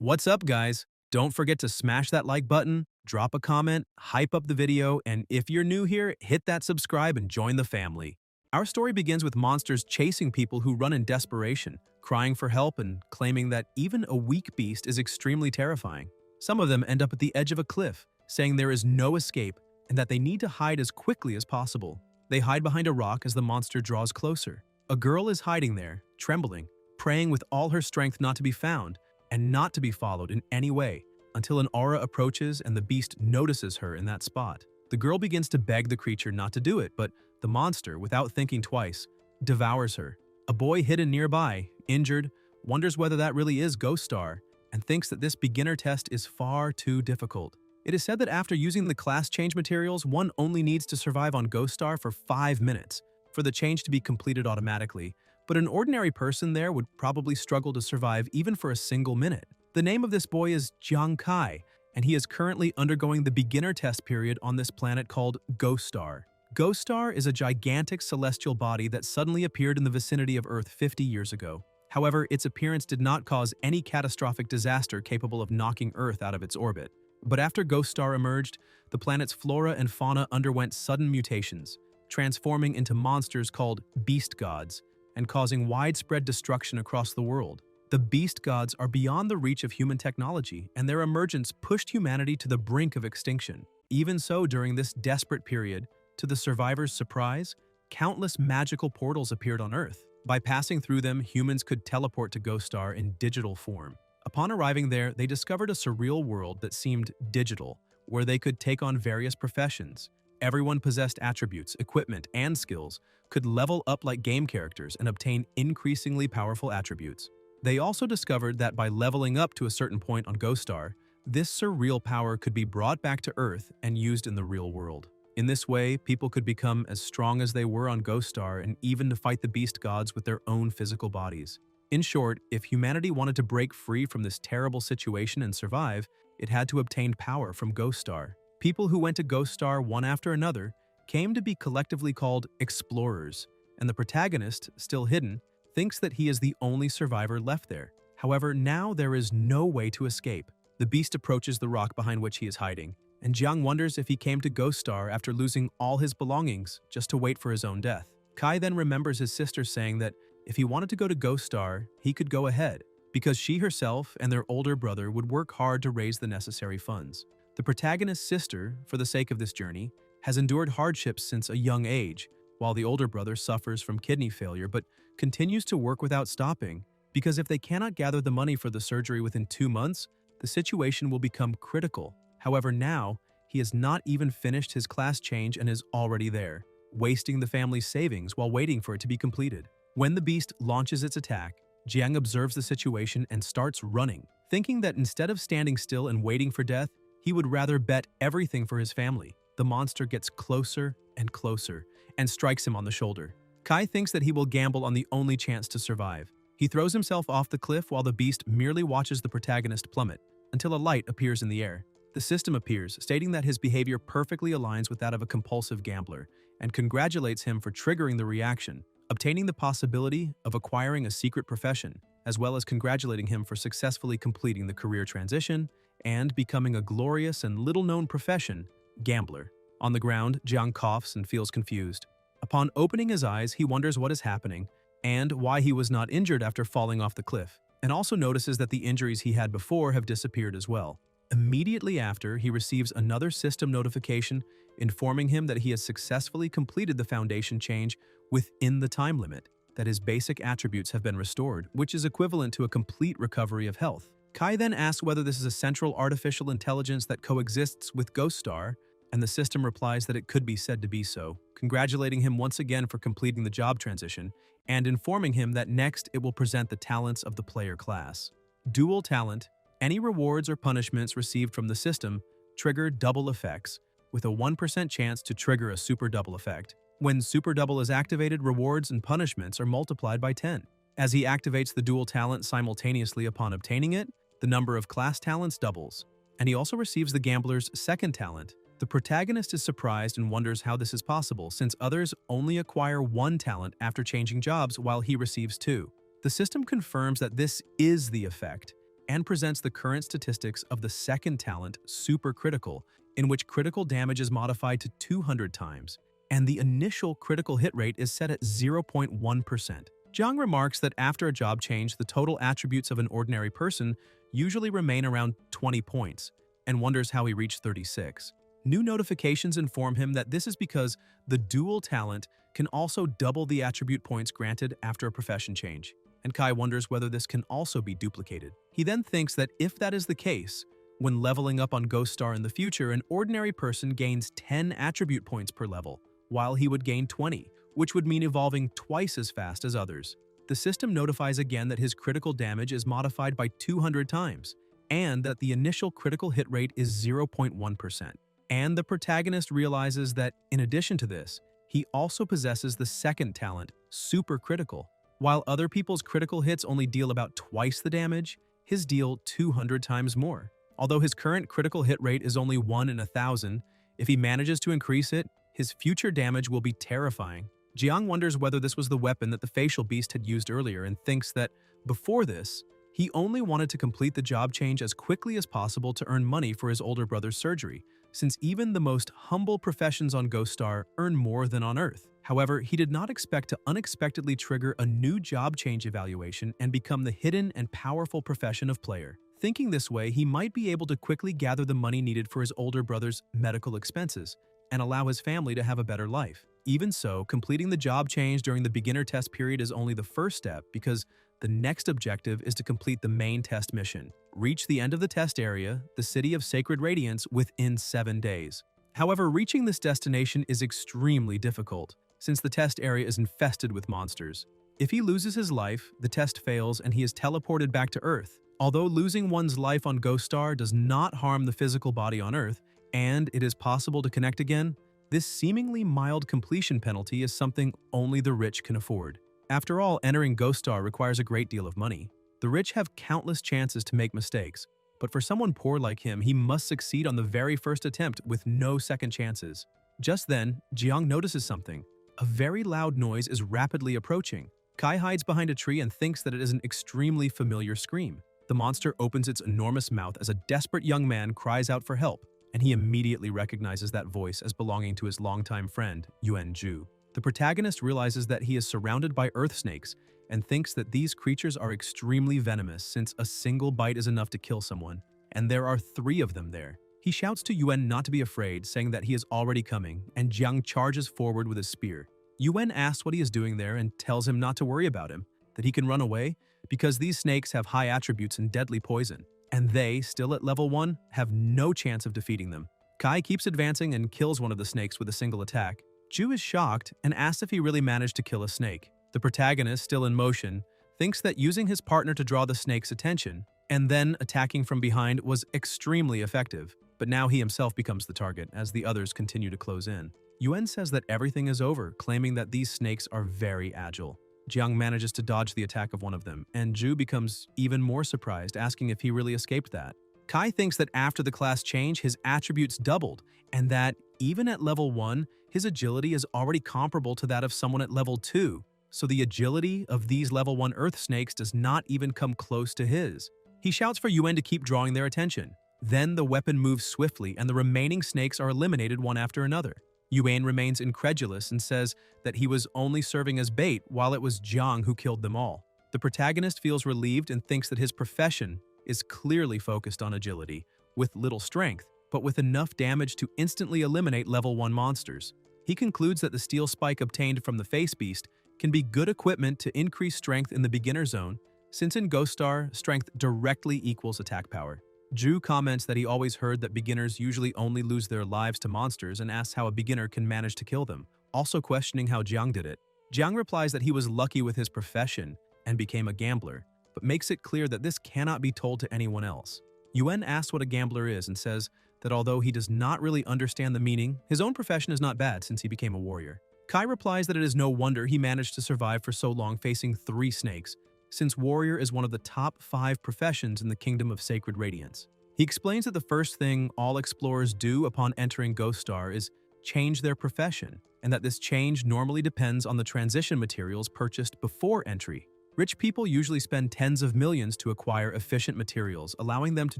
What's up, guys? Don't forget to smash that like button, drop a comment, hype up the video, and if you're new here, hit that subscribe and join the family. Our story begins with monsters chasing people who run in desperation, crying for help and claiming that even a weak beast is extremely terrifying. Some of them end up at the edge of a cliff, saying there is no escape and that they need to hide as quickly as possible. They hide behind a rock as the monster draws closer. A girl is hiding there, trembling, praying with all her strength not to be found and not to be followed in any way, until an aura approaches and the beast notices her in that spot. The girl begins to beg the creature not to do it, but the monster, without thinking twice, devours her. A boy hidden nearby, injured, wonders whether that really is Ghost Star, and thinks that this beginner test is far too difficult. It is said that after using the class change materials, one only needs to survive on Ghost Star for 5 minutes for the change to be completed automatically, but an ordinary person there would probably struggle to survive even for a single minute. The name of this boy is Jiang Kai, and he is currently undergoing the beginner test period on this planet called Ghost Star. Ghost Star is a gigantic celestial body that suddenly appeared in the vicinity of Earth 50 years ago. However, its appearance did not cause any catastrophic disaster capable of knocking Earth out of its orbit. But after Ghost Star emerged, the planet's flora and fauna underwent sudden mutations, transforming into monsters called beast gods and causing widespread destruction across the world. The beast gods are beyond the reach of human technology, and their emergence pushed humanity to the brink of extinction. Even so, during this desperate period, to the survivors' surprise, countless magical portals appeared on Earth. By passing through them, humans could teleport to Ghost Star in digital form. Upon arriving there, they discovered a surreal world that seemed digital, where they could take on various professions. Everyone possessed attributes, equipment, and skills, could level up like game characters and obtain increasingly powerful attributes. They also discovered that by leveling up to a certain point on Ghost Star, this surreal power could be brought back to Earth and used in the real world. In this way, people could become as strong as they were on Ghost Star and even to fight the beast gods with their own physical bodies. In short, if humanity wanted to break free from this terrible situation and survive, it had to obtain power from Ghost Star. People who went to Ghost Star one after another came to be collectively called explorers, and the protagonist, still hidden, thinks that he is the only survivor left there. However, now there is no way to escape. The beast approaches the rock behind which he is hiding, and Jiang wonders if he came to Ghost Star after losing all his belongings just to wait for his own death. Kai then remembers his sister saying that if he wanted to go to Ghost Star, he could go ahead, because she herself and their older brother would work hard to raise the necessary funds. The protagonist's sister, for the sake of this journey, has endured hardships since a young age, while the older brother suffers from kidney failure but continues to work without stopping, because if they cannot gather the money for the surgery within 2 months, the situation will become critical. However, now, he has not even finished his class change and is already there, wasting the family's savings while waiting for it to be completed. When the beast launches its attack, Jiang observes the situation and starts running, thinking that instead of standing still and waiting for death, he would rather bet everything for his family. The monster gets closer and closer and strikes him on the shoulder. Kai thinks that he will gamble on the only chance to survive. He throws himself off the cliff while the beast merely watches the protagonist plummet until a light appears in the air. The system appears, stating that his behavior perfectly aligns with that of a compulsive gambler, and congratulates him for triggering the reaction, obtaining the possibility of acquiring a secret profession, as well as congratulating him for successfully completing the career transition and becoming a glorious and little-known profession, gambler. On the ground, Jiang coughs and feels confused. Upon opening his eyes, he wonders what is happening and why he was not injured after falling off the cliff, and also notices that the injuries he had before have disappeared as well. Immediately after, he receives another system notification informing him that he has successfully completed the foundation change within the time limit, that his basic attributes have been restored, which is equivalent to a complete recovery of health. Kai then asks whether this is a central artificial intelligence that coexists with Ghost Star, and the system replies that it could be said to be so, congratulating him once again for completing the job transition, and informing him that next it will present the talents of the player class. Dual talent: any rewards or punishments received from the system trigger double effects, with a 1% chance to trigger a super double effect. When super double is activated, rewards and punishments are multiplied by 10. As he activates the dual talent simultaneously upon obtaining it, the number of class talents doubles, and he also receives the gambler's second talent. The protagonist is surprised and wonders how this is possible, since others only acquire one talent after changing jobs while he receives two. The system confirms that this is the effect, and presents the current statistics of the second talent, Super Critical, in which critical damage is modified to 200 times, and the initial critical hit rate is set at 0.1%. Jiang remarks that after a job change, the total attributes of an ordinary person usually remain around 20 points, and wonders how he reached 36. New notifications inform him that this is because the dual talent can also double the attribute points granted after a profession change, and Kai wonders whether this can also be duplicated. He then thinks that if that is the case, when leveling up on Ghost Star in the future, an ordinary person gains 10 attribute points per level, while he would gain 20, which would mean evolving twice as fast as others. The system notifies again that his critical damage is modified by 200 times, and that the initial critical hit rate is 0.1%. And the protagonist realizes that, in addition to this, he also possesses the second talent, Super Critical. While other people's critical hits only deal about twice the damage, his deal 200 times more. Although his current critical hit rate is only 1 in 1,000, if he manages to increase it, his future damage will be terrifying. Jiang wonders whether this was the weapon that the facial beast had used earlier and thinks that, before this, he only wanted to complete the job change as quickly as possible to earn money for his older brother's surgery, since even the most humble professions on Ghost Star earn more than on Earth. However, he did not expect to unexpectedly trigger a new job change evaluation and become the hidden and powerful profession of player. Thinking this way, he might be able to quickly gather the money needed for his older brother's medical expenses and allow his family to have a better life. Even so, completing the job change during the beginner test period is only the first step, because the next objective is to complete the main test mission. Reach the end of the test area, the City of Sacred Radiance, within 7 days. However, reaching this destination is extremely difficult, since the test area is infested with monsters. If he loses his life, the test fails and he is teleported back to Earth. Although losing one's life on Ghost Star does not harm the physical body on Earth, and it is possible to connect again, this seemingly mild completion penalty is something only the rich can afford. After all, entering Ghost Star requires a great deal of money. The rich have countless chances to make mistakes, but for someone poor like him, he must succeed on the very first attempt with no second chances. Just then, Jiang notices something. A very loud noise is rapidly approaching. Kai hides behind a tree and thinks that it is an extremely familiar scream. The monster opens its enormous mouth as a desperate young man cries out for help, and he immediately recognizes that voice as belonging to his longtime friend, Yuan Zhu. The protagonist realizes that he is surrounded by earth snakes and thinks that these creatures are extremely venomous, since a single bite is enough to kill someone, and there are 3 of them there. He shouts to Yuan not to be afraid, saying that he is already coming, and Jiang charges forward with his spear. Yuan asks what he is doing there and tells him not to worry about him, that he can run away because these snakes have high attributes and deadly poison, and they, still at level 1, have no chance of defeating them. Kai keeps advancing and kills one of the snakes with a single attack. Zhu is shocked and asks if he really managed to kill a snake. The protagonist, still in motion, thinks that using his partner to draw the snake's attention and then attacking from behind was extremely effective, but now he himself becomes the target as the others continue to close in. Yuan says that everything is over, claiming that these snakes are very agile. Jiang manages to dodge the attack of one of them, and Zhu becomes even more surprised, asking if he really escaped that. Kai thinks that after the class change, his attributes doubled, and that, even at level 1, his agility is already comparable to that of someone at level 2, so the agility of these level 1 earth snakes does not even come close to his. He shouts for Yuan to keep drawing their attention. Then the weapon moves swiftly, and the remaining snakes are eliminated one after another. Yuan remains incredulous and says that he was only serving as bait while it was Jiang who killed them all. The protagonist feels relieved and thinks that his profession is clearly focused on agility, with little strength, but with enough damage to instantly eliminate level 1 monsters. He concludes that the steel spike obtained from the face beast can be good equipment to increase strength in the beginner zone, since in Ghost Star, strength directly equals attack power. Zhu comments that he always heard that beginners usually only lose their lives to monsters and asks how a beginner can manage to kill them, also questioning how Jiang did it. Jiang replies that he was lucky with his profession and became a gambler, but makes it clear that this cannot be told to anyone else. Yuan asks what a gambler is and says that although he does not really understand the meaning, his own profession is not bad since he became a warrior. Kai replies that it is no wonder he managed to survive for so long facing 3 snakes, since warrior is one of the top 5 professions in the Kingdom of Sacred Radiance. He explains that the first thing all explorers do upon entering Ghost Star is change their profession, and that this change normally depends on the transition materials purchased before entry. Rich people usually spend tens of millions to acquire efficient materials, allowing them to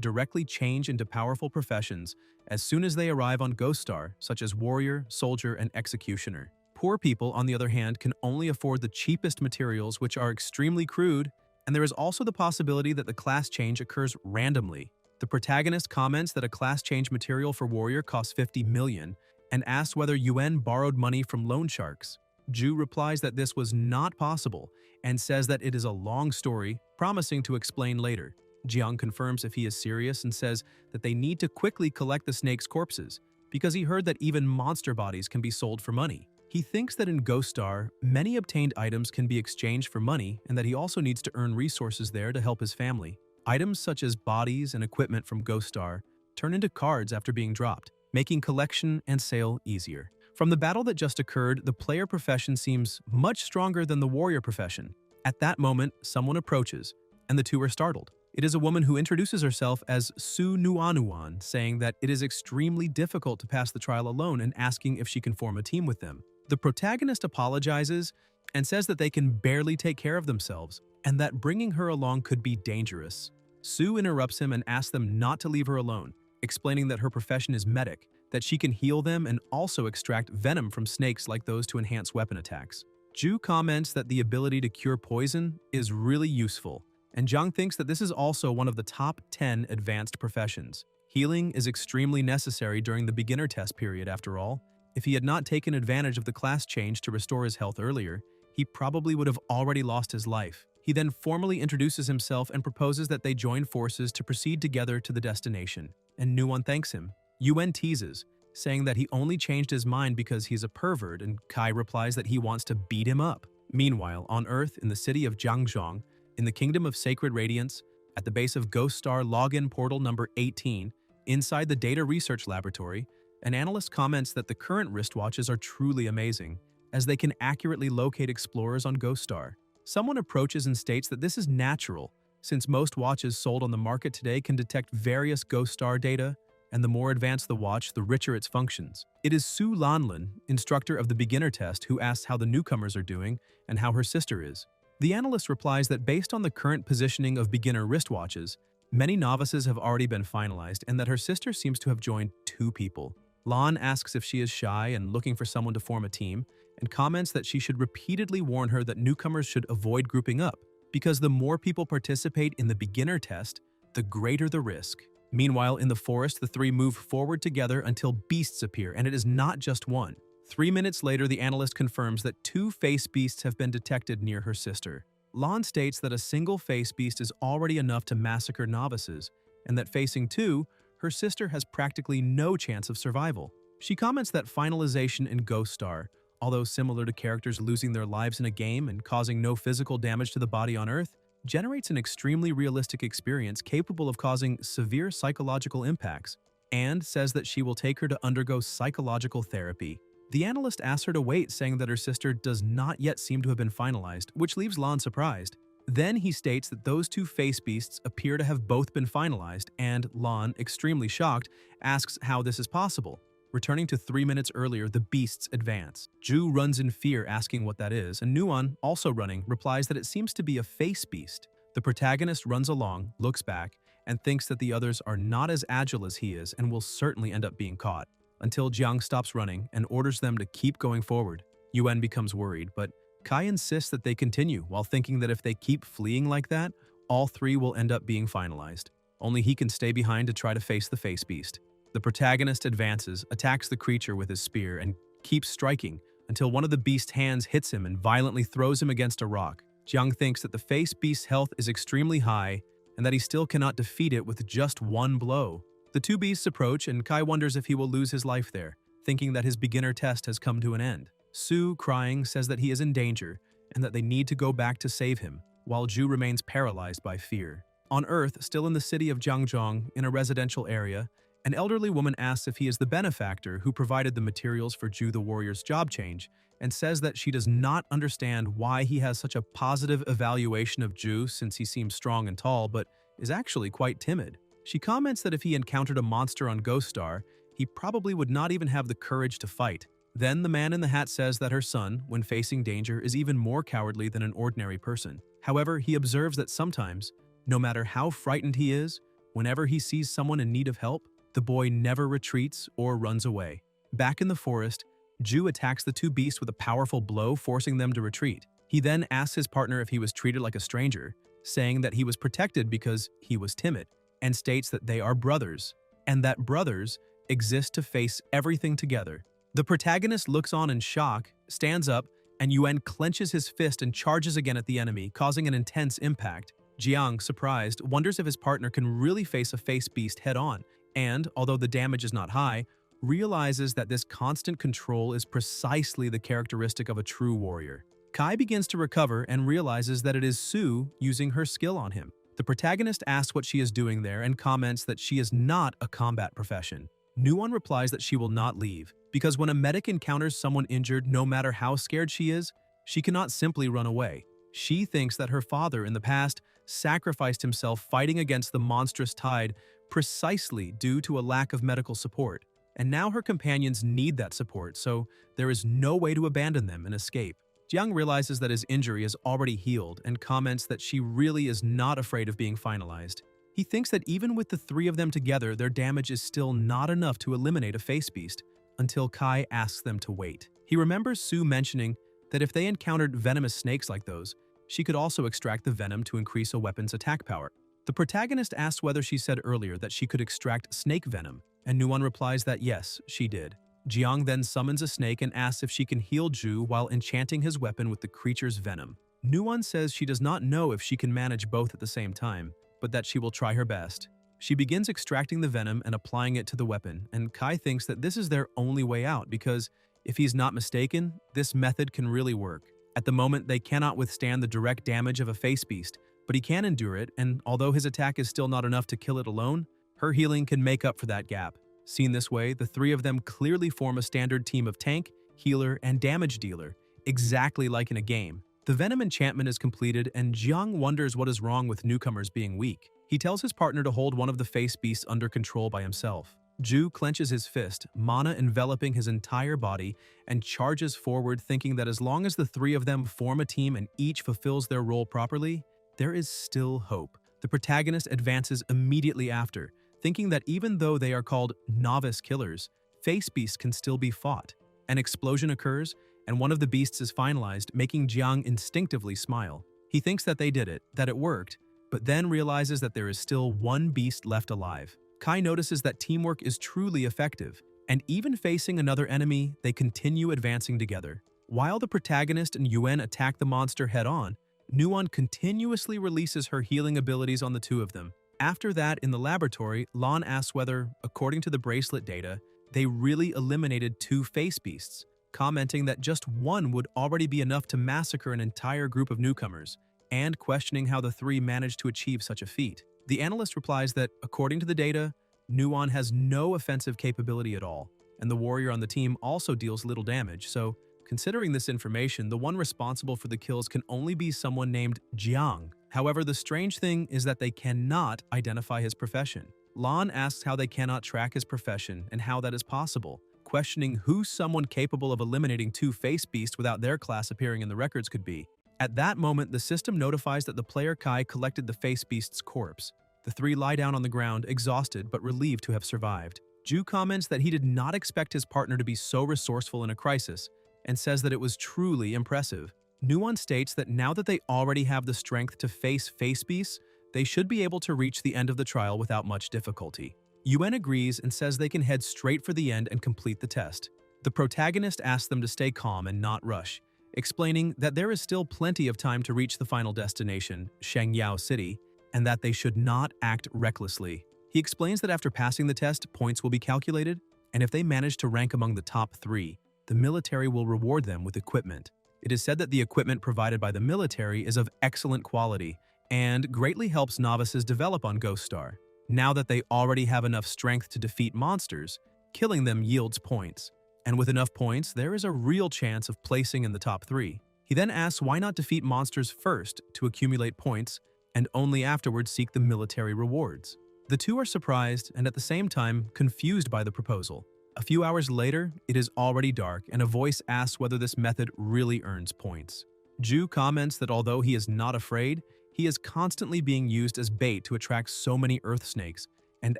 directly change into powerful professions as soon as they arrive on Ghost Star, such as warrior, soldier, and executioner. Poor people, on the other hand, can only afford the cheapest materials, which are extremely crude, and there is also the possibility that the class change occurs randomly. The protagonist comments that a class change material for warrior costs 50 million and asks whether Yuan borrowed money from loan sharks. Ju replies that this was not possible and says that it is a long story, promising to explain later. Jiang confirms if he is serious and says that they need to quickly collect the snake's corpses because he heard that even monster bodies can be sold for money. He thinks that in Ghost Star, many obtained items can be exchanged for money and that he also needs to earn resources there to help his family. Items such as bodies and equipment from Ghost Star turn into cards after being dropped, making collection and sale easier. From the battle that just occurred, the player profession seems much stronger than the warrior profession. At that moment, someone approaches, and the two are startled. It is a woman who introduces herself as Su Nuanuan, saying that it is extremely difficult to pass the trial alone and asking if she can form a team with them. The protagonist apologizes and says that they can barely take care of themselves, and that bringing her along could be dangerous. Su interrupts him and asks them not to leave her alone, explaining that her profession is medic, that she can heal them and also extract venom from snakes like those to enhance weapon attacks. Ju comments that the ability to cure poison is really useful, and Zhang thinks that this is also one of the top 10 advanced professions. Healing is extremely necessary during the beginner test period after all. If he had not taken advantage of the class change to restore his health earlier, he probably would have already lost his life. He then formally introduces himself and proposes that they join forces to proceed together to the destination, and Nuan thanks him. Yuan teases, saying that he only changed his mind because he's a pervert, and Kai replies that he wants to beat him up. Meanwhile, on Earth, in the city of Jiangzhong, in the Kingdom of Sacred Radiance, at the base of Ghost Star login portal number 18, inside the Data Research Laboratory, an analyst comments that the current wristwatches are truly amazing, as they can accurately locate explorers on Ghost Star. Someone approaches and states that this is natural, since most watches sold on the market today can detect various Ghost Star data, and the more advanced the watch, the richer its functions. It is Su Lanlin, instructor of the beginner test, who asks how the newcomers are doing and how her sister is. The analyst replies that based on the current positioning of beginner wristwatches, many novices have already been finalized and that her sister seems to have joined 2 people. Lan asks if she is shy and looking for someone to form a team, and comments that she should repeatedly warn her that newcomers should avoid grouping up, because the more people participate in the beginner test, the greater the risk. Meanwhile, in the forest, the 3 move forward together until beasts appear, and it is not just one. 3 minutes later, the analyst confirms that 2 face beasts have been detected near her sister. Lan states that a single face beast is already enough to massacre novices, and that facing 2, her sister has practically no chance of survival. She comments that finalization in Ghost Star, although similar to characters losing their lives in a game and causing no physical damage to the body on Earth, generates an extremely realistic experience capable of causing severe psychological impacts, and says that she will take her to undergo psychological therapy. The analyst asks her to wait, saying that her sister does not yet seem to have been finalized, which leaves Lan surprised. Then he states that those 2 face beasts appear to have both been finalized, and Lan, extremely shocked, asks how this is possible. Returning to 3 minutes earlier, the beasts advance. Ju runs in fear, asking what that is, and Nuan, also running, replies that it seems to be a face beast. The protagonist runs along, looks back, and thinks that the others are not as agile as he is and will certainly end up being caught, until Jiang stops running and orders them to keep going forward. Yuan becomes worried, but Kai insists that they continue, while thinking that if they keep fleeing like that, all 3 will end up being finalized. Only he can stay behind to try to face the face beast. The protagonist advances, attacks the creature with his spear, and keeps striking until one of the beast's hands hits him and violently throws him against a rock. Jiang thinks that the face beast's health is extremely high and that he still cannot defeat it with just 1 blow. The 2 beasts approach, and Kai wonders if he will lose his life there, thinking that his beginner test has come to an end. Su, crying, says that he is in danger and that they need to go back to save him, while Ju remains paralyzed by fear. On Earth, still in the city of Jiangzhong, in a residential area, an elderly woman asks if he is the benefactor who provided the materials for Ju the warrior's job change, and says that she does not understand why he has such a positive evaluation of Ju since he seems strong and tall, but is actually quite timid. She comments that if he encountered a monster on Ghost Star, he probably would not even have the courage to fight. Then the man in the hat says that her son, when facing danger, is even more cowardly than an ordinary person. However, he observes that sometimes, no matter how frightened he is, whenever he sees someone in need of help, the boy never retreats or runs away. Back in the forest, Ju attacks the two beasts with a powerful blow, forcing them to retreat. He then asks his partner if he was treated like a stranger, saying that he was protected because he was timid, and states that they are brothers, and that brothers exist to face everything together. The protagonist looks on in shock, stands up, and Yuan clenches his fist and charges again at the enemy, causing an intense impact. Jiang, surprised, wonders if his partner can really face a face beast head-on, and, although the damage is not high, realizes that this constant control is precisely the characteristic of a true warrior. Kai begins to recover and realizes that it is Su using her skill on him. The protagonist asks what she is doing there and comments that she is not a combat profession. Nuon replies that she will not leave, because when a medic encounters someone injured, no matter how scared she is, she cannot simply run away. She thinks that her father in the past sacrificed himself fighting against the monstrous tide precisely due to a lack of medical support. And now her companions need that support, so there is no way to abandon them and escape. Jiang realizes that his injury is already healed and comments that she really is not afraid of being finalized. He thinks that even with the three of them together, their damage is still not enough to eliminate a face beast, until Kai asks them to wait. He remembers Su mentioning that if they encountered venomous snakes like those, she could also extract the venom to increase a weapon's attack power. The protagonist asks whether she said earlier that she could extract snake venom, and Nuon replies that yes, she did. Jiang then summons a snake and asks if she can heal Ju while enchanting his weapon with the creature's venom. Nuon says she does not know if she can manage both at the same time, but that she will try her best. She begins extracting the venom and applying it to the weapon, and Kai thinks that this is their only way out because, if he's not mistaken, this method can really work. At the moment, they cannot withstand the direct damage of a face beast, but he can endure it, and although his attack is still not enough to kill it alone, her healing can make up for that gap. Seen this way, the three of them clearly form a standard team of tank, healer, and damage dealer, exactly like in a game. The venom enchantment is completed, and Jiang wonders what is wrong with newcomers being weak. He tells his partner to hold one of the face beasts under control by himself. Ju clenches his fist, mana enveloping his entire body, and charges forward, thinking that as long as the three of them form a team and each fulfills their role properly, there is still hope. The protagonist advances immediately after, thinking that even though they are called novice killers, face beasts can still be fought. An explosion occurs, and one of the beasts is finalized, making Jiang instinctively smile. He thinks that they did it, that it worked, but then realizes that there is still one beast left alive. Kai notices that teamwork is truly effective, and even facing another enemy, they continue advancing together. While the protagonist and Yuan attack the monster head-on, Nuon continuously releases her healing abilities on the two of them. After that, in the laboratory, Lan asks whether, according to the bracelet data, they really eliminated two face beasts, commenting that just one would already be enough to massacre an entire group of newcomers, and questioning how the three managed to achieve such a feat. The analyst replies that, according to the data, Nuon has no offensive capability at all, and the warrior on the team also deals little damage, so considering this information, the one responsible for the kills can only be someone named Jiang. However, the strange thing is that they cannot identify his profession. Lan asks how they cannot track his profession and how that is possible, questioning who someone capable of eliminating two face beasts without their class appearing in the records could be. At that moment, the system notifies that the player Kai collected the face beast's corpse. The three lie down on the ground, exhausted but relieved to have survived. Ju comments that he did not expect his partner to be so resourceful in a crisis, and says that it was truly impressive. Nuon states that now that they already have the strength to face beasts, they should be able to reach the end of the trial without much difficulty. Yuan agrees and says they can head straight for the end and complete the test. The protagonist asks them to stay calm and not rush, explaining that there is still plenty of time to reach the final destination, Shangyao City, and that they should not act recklessly. He explains that after passing the test, points will be calculated, and if they manage to rank among the top 3, the military will reward them with equipment. It is said that the equipment provided by the military is of excellent quality and greatly helps novices develop on Ghost Star. Now that they already have enough strength to defeat monsters, killing them yields points. And with enough points, there is a real chance of placing in the top 3. He then asks why not defeat monsters first to accumulate points and only afterwards seek the military rewards. The two are surprised and at the same time confused by the proposal. A few hours later, it is already dark and a voice asks whether this method really earns points. Ju comments that although he is not afraid, he is constantly being used as bait to attract so many earth snakes, and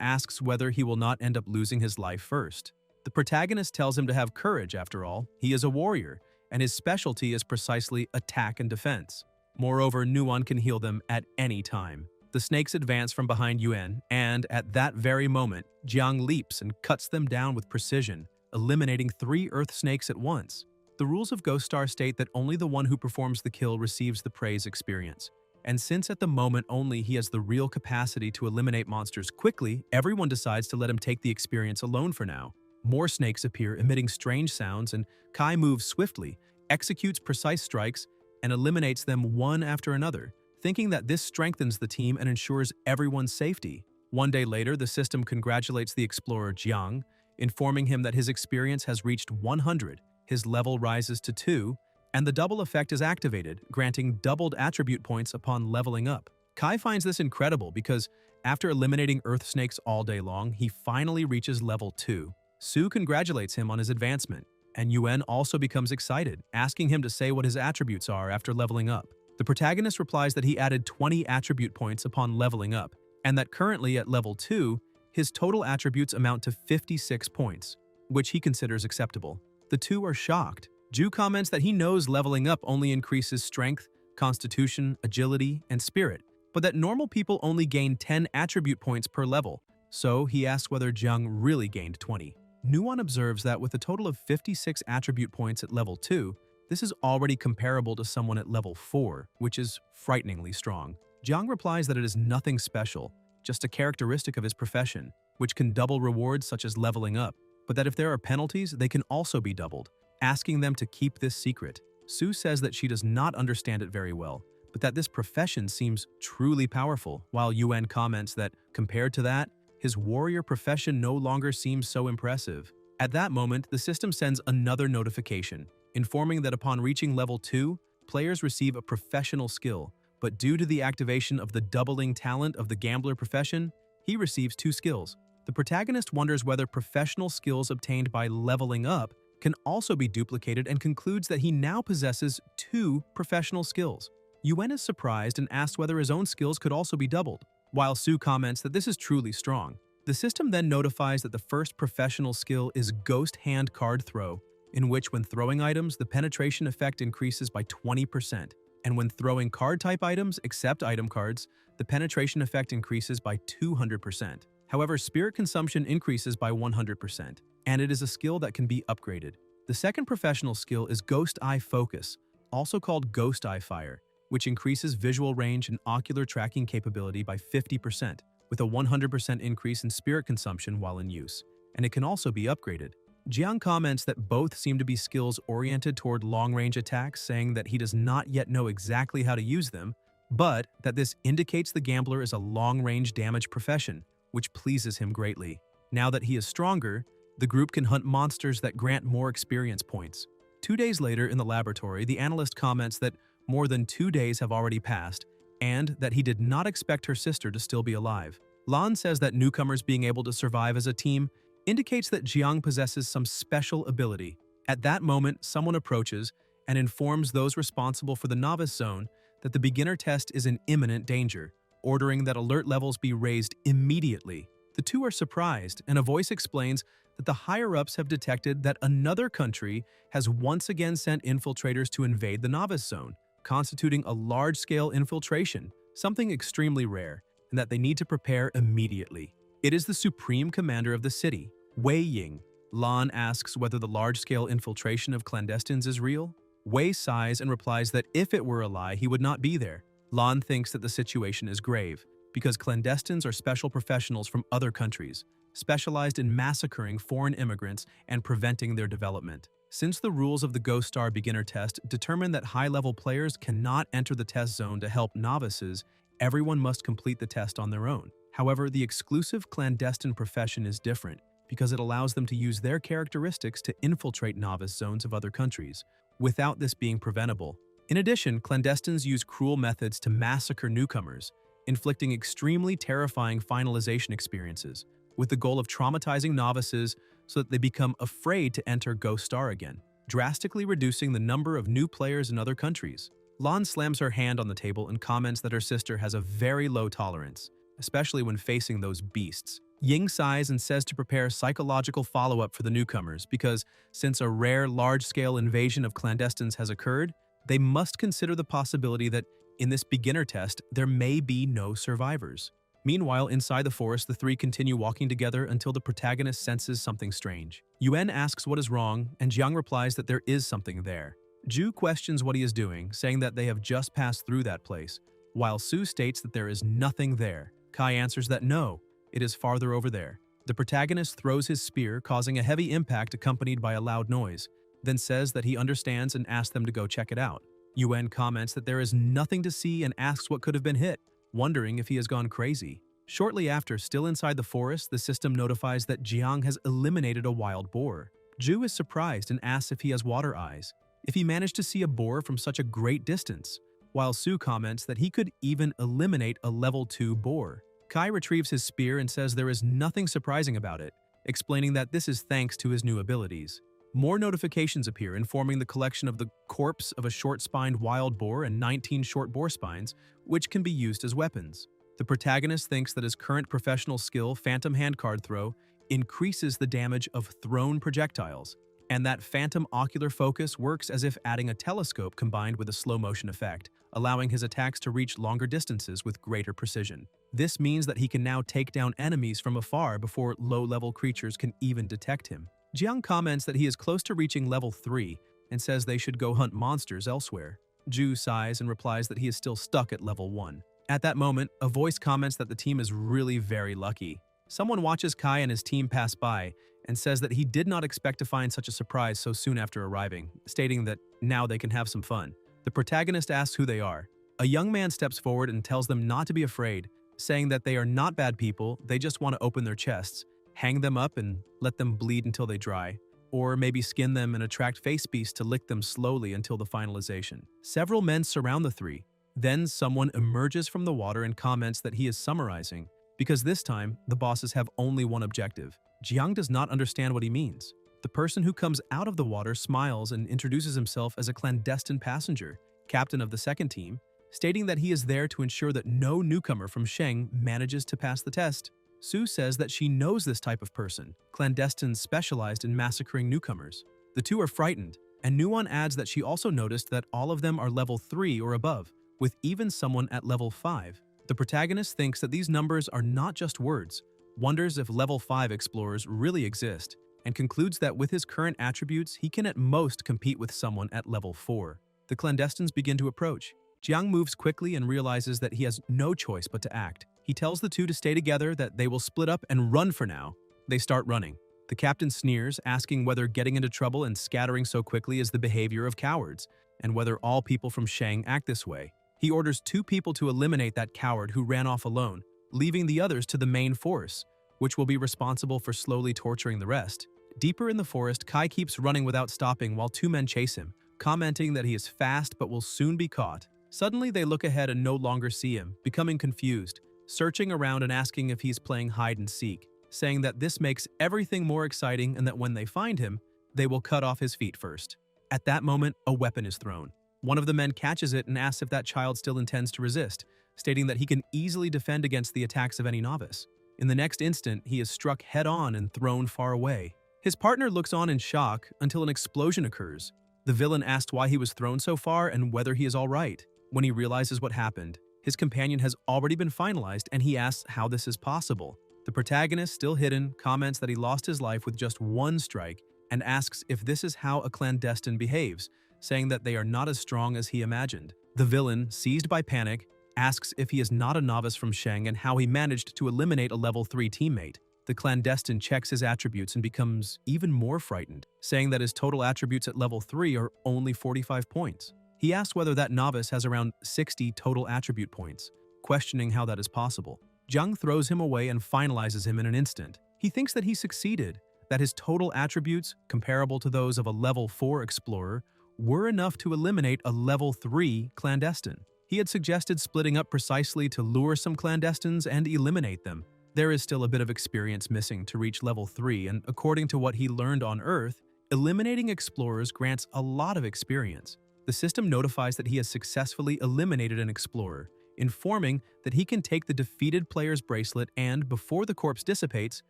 asks whether he will not end up losing his life first. The protagonist tells him to have courage after all, he is a warrior, and his specialty is precisely attack and defense. Moreover, Nuon can heal them at any time. The snakes advance from behind Yuan, and at that very moment, Jiang leaps and cuts them down with precision, eliminating 3 earth snakes at once. The rules of Ghost Star state that only the one who performs the kill receives the praise experience. And since at the moment only he has the real capacity to eliminate monsters quickly, everyone decides to let him take the experience alone for now. More snakes appear, emitting strange sounds, and Kai moves swiftly, executes precise strikes, and eliminates them one after another, thinking that this strengthens the team and ensures everyone's safety. One day later, the system congratulates the explorer Jiang, informing him that his experience has reached 100, his level rises to 2, and the double effect is activated, granting doubled attribute points upon leveling up. Kai finds this incredible because, after eliminating earth snakes all day long, he finally reaches level 2. Su congratulates him on his advancement, and Yuan also becomes excited, asking him to say what his attributes are after leveling up. The protagonist replies that he added 20 attribute points upon leveling up, and that currently at level 2, his total attributes amount to 56 points, which he considers acceptable. The two are shocked. Ju comments that he knows leveling up only increases strength, constitution, agility, and spirit, but that normal people only gain 10 attribute points per level, so he asks whether Jiang really gained 20. Nuon observes that with a total of 56 attribute points at level 2, this is already comparable to someone at level 4, which is frighteningly strong. Jiang replies that it is nothing special, just a characteristic of his profession, which can double rewards such as leveling up, but that if there are penalties, they can also be doubled, asking them to keep this secret. Su says that she does not understand it very well, but that this profession seems truly powerful, while Yuan comments that, compared to that, his warrior profession no longer seems so impressive. At that moment, the system sends another notification, informing that upon reaching level 2, players receive a professional skill, but due to the activation of the doubling talent of the gambler profession, he receives 2 skills. The protagonist wonders whether professional skills obtained by leveling up can also be duplicated and concludes that he now possesses 2 professional skills. Yuan is surprised and asks whether his own skills could also be doubled, while Su comments that this is truly strong. The system then notifies that the first professional skill is Ghost Hand Card Throw, in which when throwing items, the penetration effect increases by 20%, and when throwing card-type items, except item cards, the penetration effect increases by 200%. However, spirit consumption increases by 100%, and it is a skill that can be upgraded. The second professional skill is Ghost Eye Focus, also called Ghost Eye Fire, which increases visual range and ocular tracking capability by 50%, with a 100% increase in spirit consumption while in use, and it can also be upgraded. Jiang comments that both seem to be skills oriented toward long-range attacks, saying that he does not yet know exactly how to use them, but that this indicates the gambler is a long-range damage profession, which pleases him greatly. Now that he is stronger, the group can hunt monsters that grant more experience points. 2 days later in the laboratory, the analyst comments that more than 2 days have already passed, and that he did not expect her sister to still be alive. Lan says that newcomers being able to survive as a team indicates that Jiang possesses some special ability. At that moment, someone approaches and informs those responsible for the novice zone that the beginner test is in imminent danger, ordering that alert levels be raised immediately. The two are surprised, and a voice explains that the higher-ups have detected that another country has once again sent infiltrators to invade the novice zone, constituting a large-scale infiltration, something extremely rare, and that they need to prepare immediately. It is the supreme commander of the city, Wei Ying. Lan asks whether the large-scale infiltration of clandestines is real. Wei sighs and replies that if it were a lie, he would not be there. Lan thinks that the situation is grave, because clandestines are special professionals from other countries, specialized in massacring foreign immigrants and preventing their development. Since the rules of the Ghost Star beginner test determine that high-level players cannot enter the test zone to help novices, everyone must complete the test on their own. However, the exclusive clandestine profession is different, because it allows them to use their characteristics to infiltrate novice zones of other countries, without this being preventable. In addition, clandestines use cruel methods to massacre newcomers, inflicting extremely terrifying finalization experiences, with the goal of traumatizing novices so that they become afraid to enter Ghost Star again, drastically reducing the number of new players in other countries. Lan slams her hand on the table and comments that her sister has a very low tolerance, especially when facing those beasts. Ying sighs and says to prepare psychological follow-up for the newcomers because, since a rare large-scale invasion of clandestines has occurred, they must consider the possibility that, in this beginner test, there may be no survivors. Meanwhile, inside the forest, the three continue walking together until the protagonist senses something strange. Yuan asks what is wrong, and Jiang replies that there is something there. Zhu questions what he is doing, saying that they have just passed through that place, while Su states that there is nothing there. Kai answers that no, it is farther over there. The protagonist throws his spear, causing a heavy impact accompanied by a loud noise, then says that he understands and asks them to go check it out. Yuan comments that there is nothing to see and asks what could have been hit, wondering if he has gone crazy. Shortly after, still inside the forest, the system notifies that Jiang has eliminated a wild boar. Zhu is surprised and asks if he has water eyes, if he managed to see a boar from such a great distance, while Su comments that he could even eliminate a level 2 boar. Kai retrieves his spear and says there is nothing surprising about it, explaining that this is thanks to his new abilities. More notifications appear informing the collection of the corpse of a short-spined wild boar and 19 short boar spines, which can be used as weapons. The protagonist thinks that his current professional skill, Phantom Handcard Throw, increases the damage of thrown projectiles, and that Phantom Ocular Focus works as if adding a telescope combined with a slow-motion effect, allowing his attacks to reach longer distances with greater precision. This means that he can now take down enemies from afar before low-level creatures can even detect him. Jiang comments that he is close to reaching level 3 and says they should go hunt monsters elsewhere. Zhu sighs and replies that he is still stuck at level 1. At that moment, a voice comments that the team is really very lucky. Someone watches Kai and his team pass by and says that he did not expect to find such a surprise so soon after arriving, stating that now they can have some fun. The protagonist asks who they are. A young man steps forward and tells them not to be afraid, saying that they are not bad people, they just want to open their chests, hang them up and let them bleed until they dry, or maybe skin them and attract face beasts to lick them slowly until the finalization. Several men surround the three. Then someone emerges from the water and comments that he is summarizing, because this time, the bosses have only one objective. Jiang does not understand what he means. The person who comes out of the water smiles and introduces himself as a clandestine passenger, captain of the second team, stating that he is there to ensure that no newcomer from Sheng manages to pass the test. Su says that she knows this type of person, clandestines specialized in massacring newcomers. The two are frightened, and Nuan adds that she also noticed that all of them are level 3 or above, with even someone at level 5. The protagonist thinks that these numbers are not just words, wonders if level 5 explorers really exist, and concludes that with his current attributes, he can at most compete with someone at level 4. The clandestines begin to approach. Jiang moves quickly and realizes that he has no choice but to act. He tells the two to stay together, that they will split up and run for now. They start running. The captain sneers, asking whether getting into trouble and scattering so quickly is the behavior of cowards, and whether all people from Shang act this way. He orders 2 people to eliminate that coward who ran off alone, leaving the others to the main force, which will be responsible for slowly torturing the rest. Deeper in the forest, Kai keeps running without stopping while 2 men chase him, commenting that he is fast but will soon be caught. Suddenly, they look ahead and no longer see him, becoming confused, searching around and asking if he's playing hide and seek, saying that this makes everything more exciting and that when they find him, they will cut off his feet first. At that moment, a weapon is thrown. One of the men catches it and asks if that child still intends to resist, stating that he can easily defend against the attacks of any novice. In the next instant, he is struck head-on and thrown far away. His partner looks on in shock until an explosion occurs. The villain asks why he was thrown so far and whether he is all right. When he realizes what happened, his companion has already been finalized and he asks how this is possible. The protagonist, still hidden, comments that he lost his life with just 1 strike and asks if this is how a clandestine behaves, saying that they are not as strong as he imagined. The villain, seized by panic, asks if he is not a novice from Sheng and how he managed to eliminate a level 3 teammate. The clandestine checks his attributes and becomes even more frightened, saying that his total attributes at level 3 are only 45 points. He asks whether that novice has around 60 total attribute points, questioning how that is possible. Jiang throws him away and finalizes him in an instant. He thinks that he succeeded, that his total attributes, comparable to those of a level 4 explorer, were enough to eliminate a level 3 clandestine. He had suggested splitting up precisely to lure some clandestines and eliminate them. There is still a bit of experience missing to reach level 3, and according to what he learned on Earth, eliminating explorers grants a lot of experience. The system notifies that he has successfully eliminated an explorer, informing that he can take the defeated player's bracelet and, before the corpse dissipates,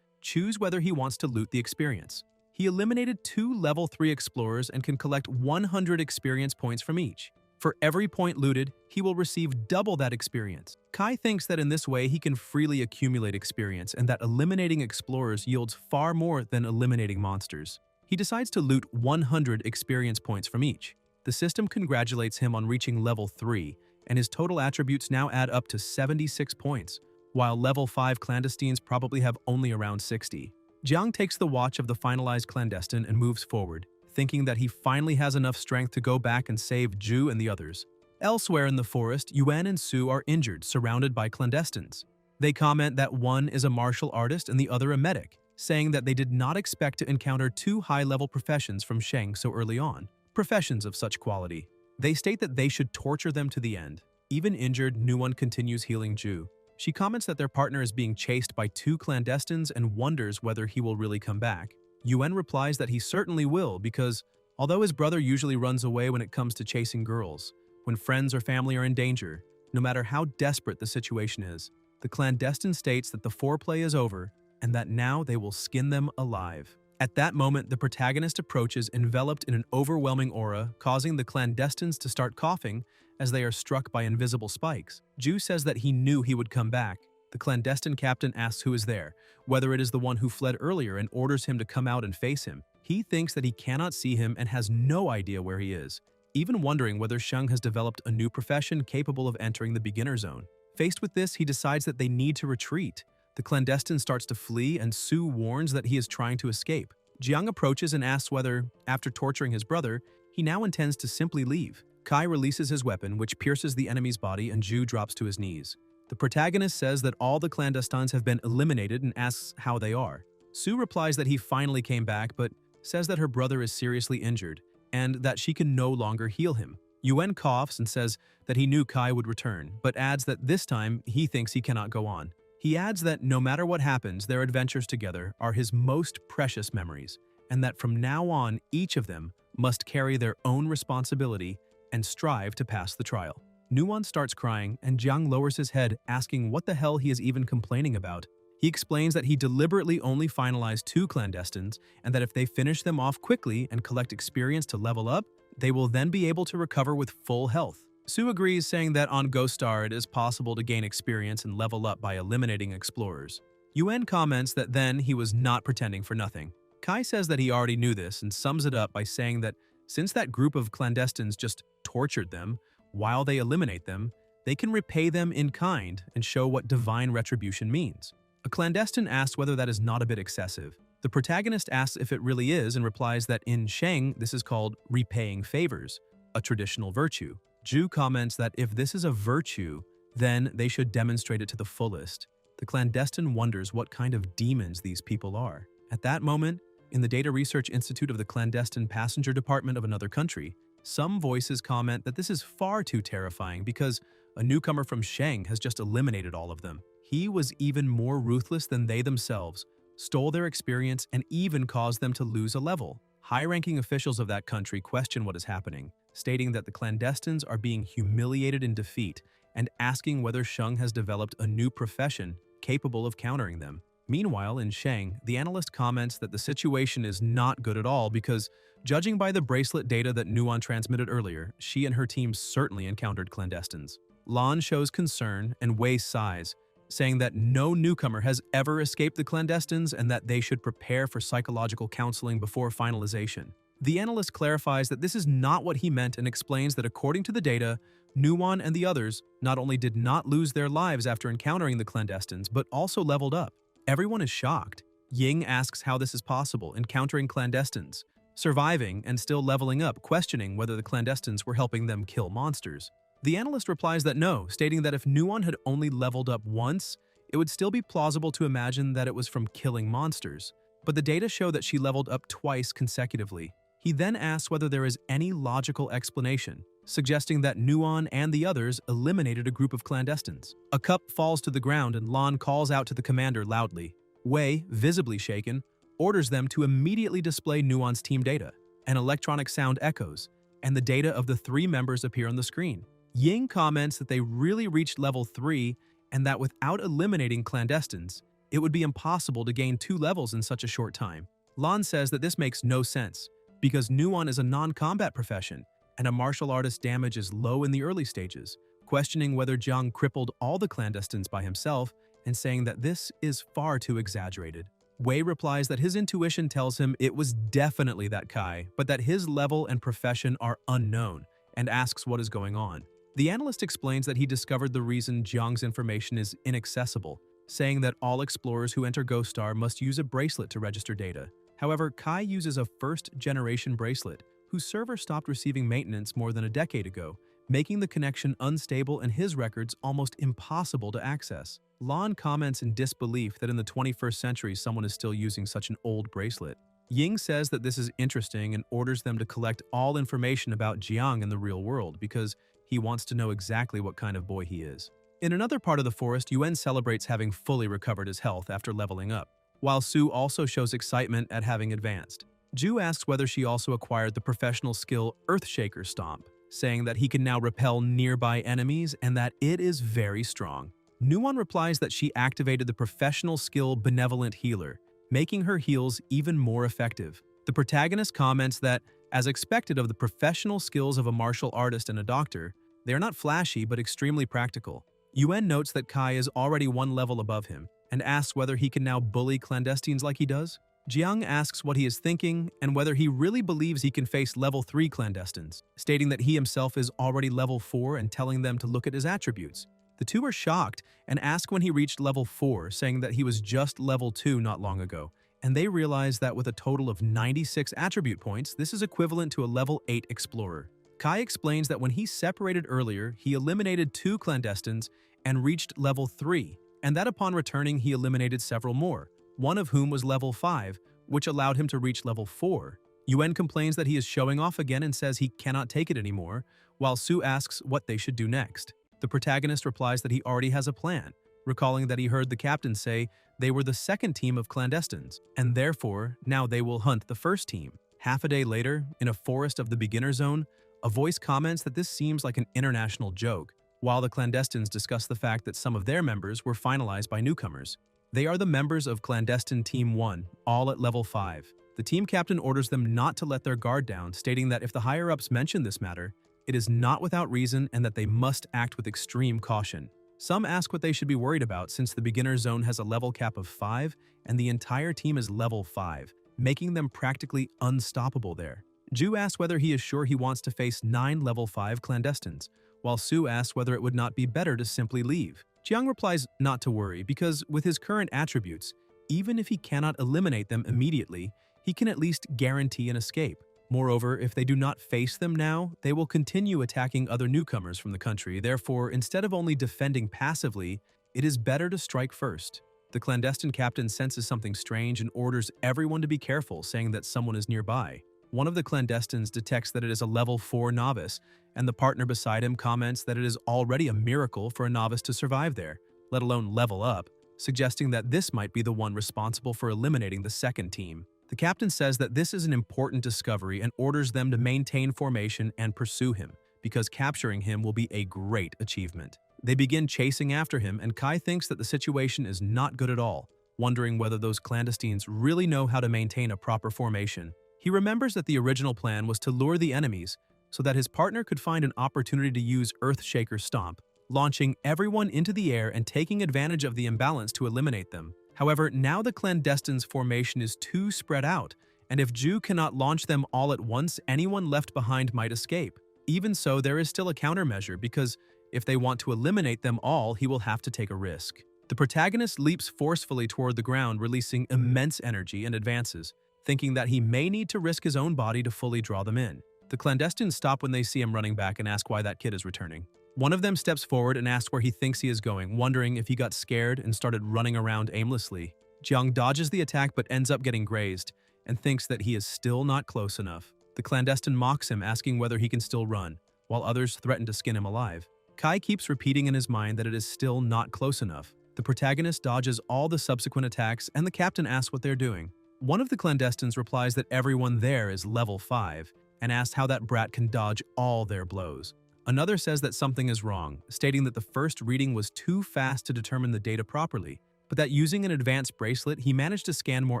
choose whether he wants to loot the experience. He eliminated 2 level 3 explorers and can collect 100 experience points from each. For every point looted, he will receive double that experience. Kai thinks that in this way he can freely accumulate experience and that eliminating explorers yields far more than eliminating monsters. He decides to loot 100 experience points from each. The system congratulates him on reaching level 3, and his total attributes now add up to 76 points, while level 5 clandestines probably have only around 60. Jiang takes the watch of the finalized clandestine and moves forward, thinking that he finally has enough strength to go back and save Ju and the others. Elsewhere in the forest, Yuan and Su are injured, surrounded by clandestines. They comment that one is a martial artist and the other a medic, saying that they did not expect to encounter 2 high-level professions from Sheng so early on, professions of such quality. They state that they should torture them to the end. Even injured, Nuwon continues healing Ju. She comments that their partner is being chased by 2 clandestines and wonders whether he will really come back. Yuan replies that he certainly will because, although his brother usually runs away when it comes to chasing girls, when friends or family are in danger, no matter how desperate the situation is, the clandestine states that the foreplay is over and that now they will skin them alive. At that moment, the protagonist approaches enveloped in an overwhelming aura, causing the clandestines to start coughing as they are struck by invisible spikes. Ju says that he knew he would come back. The clandestine captain asks who is there, whether it is the one who fled earlier, and orders him to come out and face him. He thinks that he cannot see him and has no idea where he is, even wondering whether Sheng has developed a new profession capable of entering the beginner zone. Faced with this, he decides that they need to retreat. The clandestine starts to flee and Su warns that he is trying to escape. Jiang approaches and asks whether, after torturing his brother, he now intends to simply leave. Kai releases his weapon, which pierces the enemy's body, and Ju drops to his knees. The protagonist says that all the clandestines have been eliminated and asks how they are. Su replies that he finally came back, but says that her brother is seriously injured and that she can no longer heal him. Yuan coughs and says that he knew Kai would return, but adds that this time he thinks he cannot go on. He adds that no matter what happens, their adventures together are his most precious memories, and that from now on, each of them must carry their own responsibility and strive to pass the trial. Nuwon starts crying, and Jiang lowers his head, asking what the hell he is even complaining about. He explains that he deliberately only finalized 2 clandestines, and that if they finish them off quickly and collect experience to level up, they will then be able to recover with full health. Su agrees, saying that on Ghost Star it is possible to gain experience and level up by eliminating explorers. Yuan comments that then he was not pretending for nothing. Kai says that he already knew this and sums it up by saying that since that group of clandestines just tortured them, while they eliminate them, they can repay them in kind and show what divine retribution means. A clandestine asks whether that is not a bit excessive. The protagonist asks if it really is and replies that in Sheng this is called repaying favors, a traditional virtue. Ju comments that if this is a virtue, then they should demonstrate it to the fullest. The clandestine wonders what kind of demons these people are. At that moment, in the Data Research Institute of the Clandestine Passenger Department of another country, some voices comment that this is far too terrifying because a newcomer from Sheng has just eliminated all of them. He was even more ruthless than they themselves, stole their experience, and even caused them to lose a level. High-ranking officials of that country question what is happening, stating that the clandestines are being humiliated in defeat and asking whether Sheng has developed a new profession capable of countering them. Meanwhile, in Sheng, the analyst comments that the situation is not good at all because, judging by the bracelet data that Nuwon transmitted earlier, she and her team certainly encountered clandestines. Lan shows concern and Wei sighs, saying that no newcomer has ever escaped the clandestines and that they should prepare for psychological counseling before finalization. The analyst clarifies that this is not what he meant and explains that according to the data, Nuwon and the others not only did not lose their lives after encountering the clandestines, but also leveled up. Everyone is shocked. Ying asks how this is possible, encountering clandestines, surviving and still leveling up, questioning whether the clandestines were helping them kill monsters. The analyst replies that no, stating that if Nuwon had only leveled up once, it would still be plausible to imagine that it was from killing monsters. But the data show that she leveled up twice consecutively. He then asks whether there is any logical explanation, suggesting that Nuwon and the others eliminated a group of clandestines. A cup falls to the ground and Lan calls out to the commander loudly. Wei, visibly shaken, orders them to immediately display Nuwon's team data. An electronic sound echoes, and the data of the 3 members appear on the screen. Ying comments that they really reached level 3 and that without eliminating clandestines, it would be impossible to gain 2 levels in such a short time. Lan says that this makes no sense, because Nuon is a non-combat profession, and a martial artist's damage is low in the early stages, questioning whether Jiang crippled all the clandestines by himself and saying that this is far too exaggerated. Wei replies that his intuition tells him it was definitely that Kai, but that his level and profession are unknown, and asks what is going on. The analyst explains that he discovered the reason Jiang's information is inaccessible, saying that all explorers who enter Ghost Star must use a bracelet to register data. However, Kai uses a first-generation bracelet, whose server stopped receiving maintenance more than a decade ago, making the connection unstable and his records almost impossible to access. Lan comments in disbelief that in the 21st century someone is still using such an old bracelet. Ying says that this is interesting and orders them to collect all information about Jiang in the real world because he wants to know exactly what kind of boy he is. In another part of the forest, Yuan celebrates having fully recovered his health after leveling up, while Su also shows excitement at having advanced. Ju asks whether she also acquired the professional skill Earthshaker Stomp, saying that he can now repel nearby enemies and that it is very strong. Nuon replies that she activated the professional skill Benevolent Healer, making her heals even more effective. The protagonist comments that, as expected of the professional skills of a martial artist and a doctor, they are not flashy but extremely practical. Yuan notes that Kai is already 1 level above him, and asks whether he can now bully clandestines like he does. Jiang asks what he is thinking and whether he really believes he can face level 3 clandestines, stating that he himself is already level 4 and telling them to look at his attributes. The two are shocked and ask when he reached level 4, saying that he was just level 2 not long ago, and they realize that with a total of 96 attribute points, this is equivalent to a level 8 explorer. Kai explains that when he separated earlier, he eliminated 2 clandestines and reached level 3, and that upon returning he eliminated several more, one of whom was level 5, which allowed him to reach level 4. Yuan complains that he is showing off again and says he cannot take it anymore, while Su asks what they should do next. The protagonist replies that he already has a plan, recalling that he heard the captain say they were the second team of clandestines, and therefore now they will hunt the first team. Half a day later, in a forest of the beginner zone, a voice comments that this seems like an international joke, while the clandestines discuss the fact that some of their members were finalized by newcomers. They are the members of Clandestine Team 1, all at level 5. The team captain orders them not to let their guard down, stating that if the higher-ups mention this matter, it is not without reason and that they must act with extreme caution. Some ask what they should be worried about since the beginner zone has a level cap of 5 and the entire team is level 5, making them practically unstoppable there. Ju asks whether he is sure he wants to face 9 level 5 clandestines, while Su asks whether it would not be better to simply leave. Jiang replies not to worry because with his current attributes, even if he cannot eliminate them immediately, he can at least guarantee an escape. Moreover, if they do not face them now, they will continue attacking other newcomers from the country. Therefore, instead of only defending passively, it is better to strike first. The clandestine captain senses something strange and orders everyone to be careful, saying that someone is nearby. One of the clandestines detects that it is a level 4 novice, and the partner beside him comments that it is already a miracle for a novice to survive there, let alone level up, suggesting that this might be the one responsible for eliminating the second team. The captain says that this is an important discovery and orders them to maintain formation and pursue him, because capturing him will be a great achievement. They begin chasing after him, and Kai thinks that the situation is not good at all, wondering whether those clandestines really know how to maintain a proper formation. He remembers that the original plan was to lure the enemies so that his partner could find an opportunity to use Earthshaker Stomp, launching everyone into the air and taking advantage of the imbalance to eliminate them. However, now the clandestines' formation is too spread out, and if Ju cannot launch them all at once, anyone left behind might escape. Even so, there is still a countermeasure because if they want to eliminate them all, he will have to take a risk. The protagonist leaps forcefully toward the ground, releasing immense energy and advances, thinking that he may need to risk his own body to fully draw them in. The clandestines stop when they see him running back and ask why that kid is returning. One of them steps forward and asks where he thinks he is going, wondering if he got scared and started running around aimlessly. Jiang dodges the attack but ends up getting grazed and thinks that he is still not close enough. The clandestine mocks him, asking whether he can still run, while others threaten to skin him alive. Kai keeps repeating in his mind that it is still not close enough. The protagonist dodges all the subsequent attacks, and the captain asks what they're doing. One of the clandestines replies that everyone there is level 5, and asks how that brat can dodge all their blows. Another says that something is wrong, stating that the first reading was too fast to determine the data properly, but that using an advanced bracelet he managed to scan more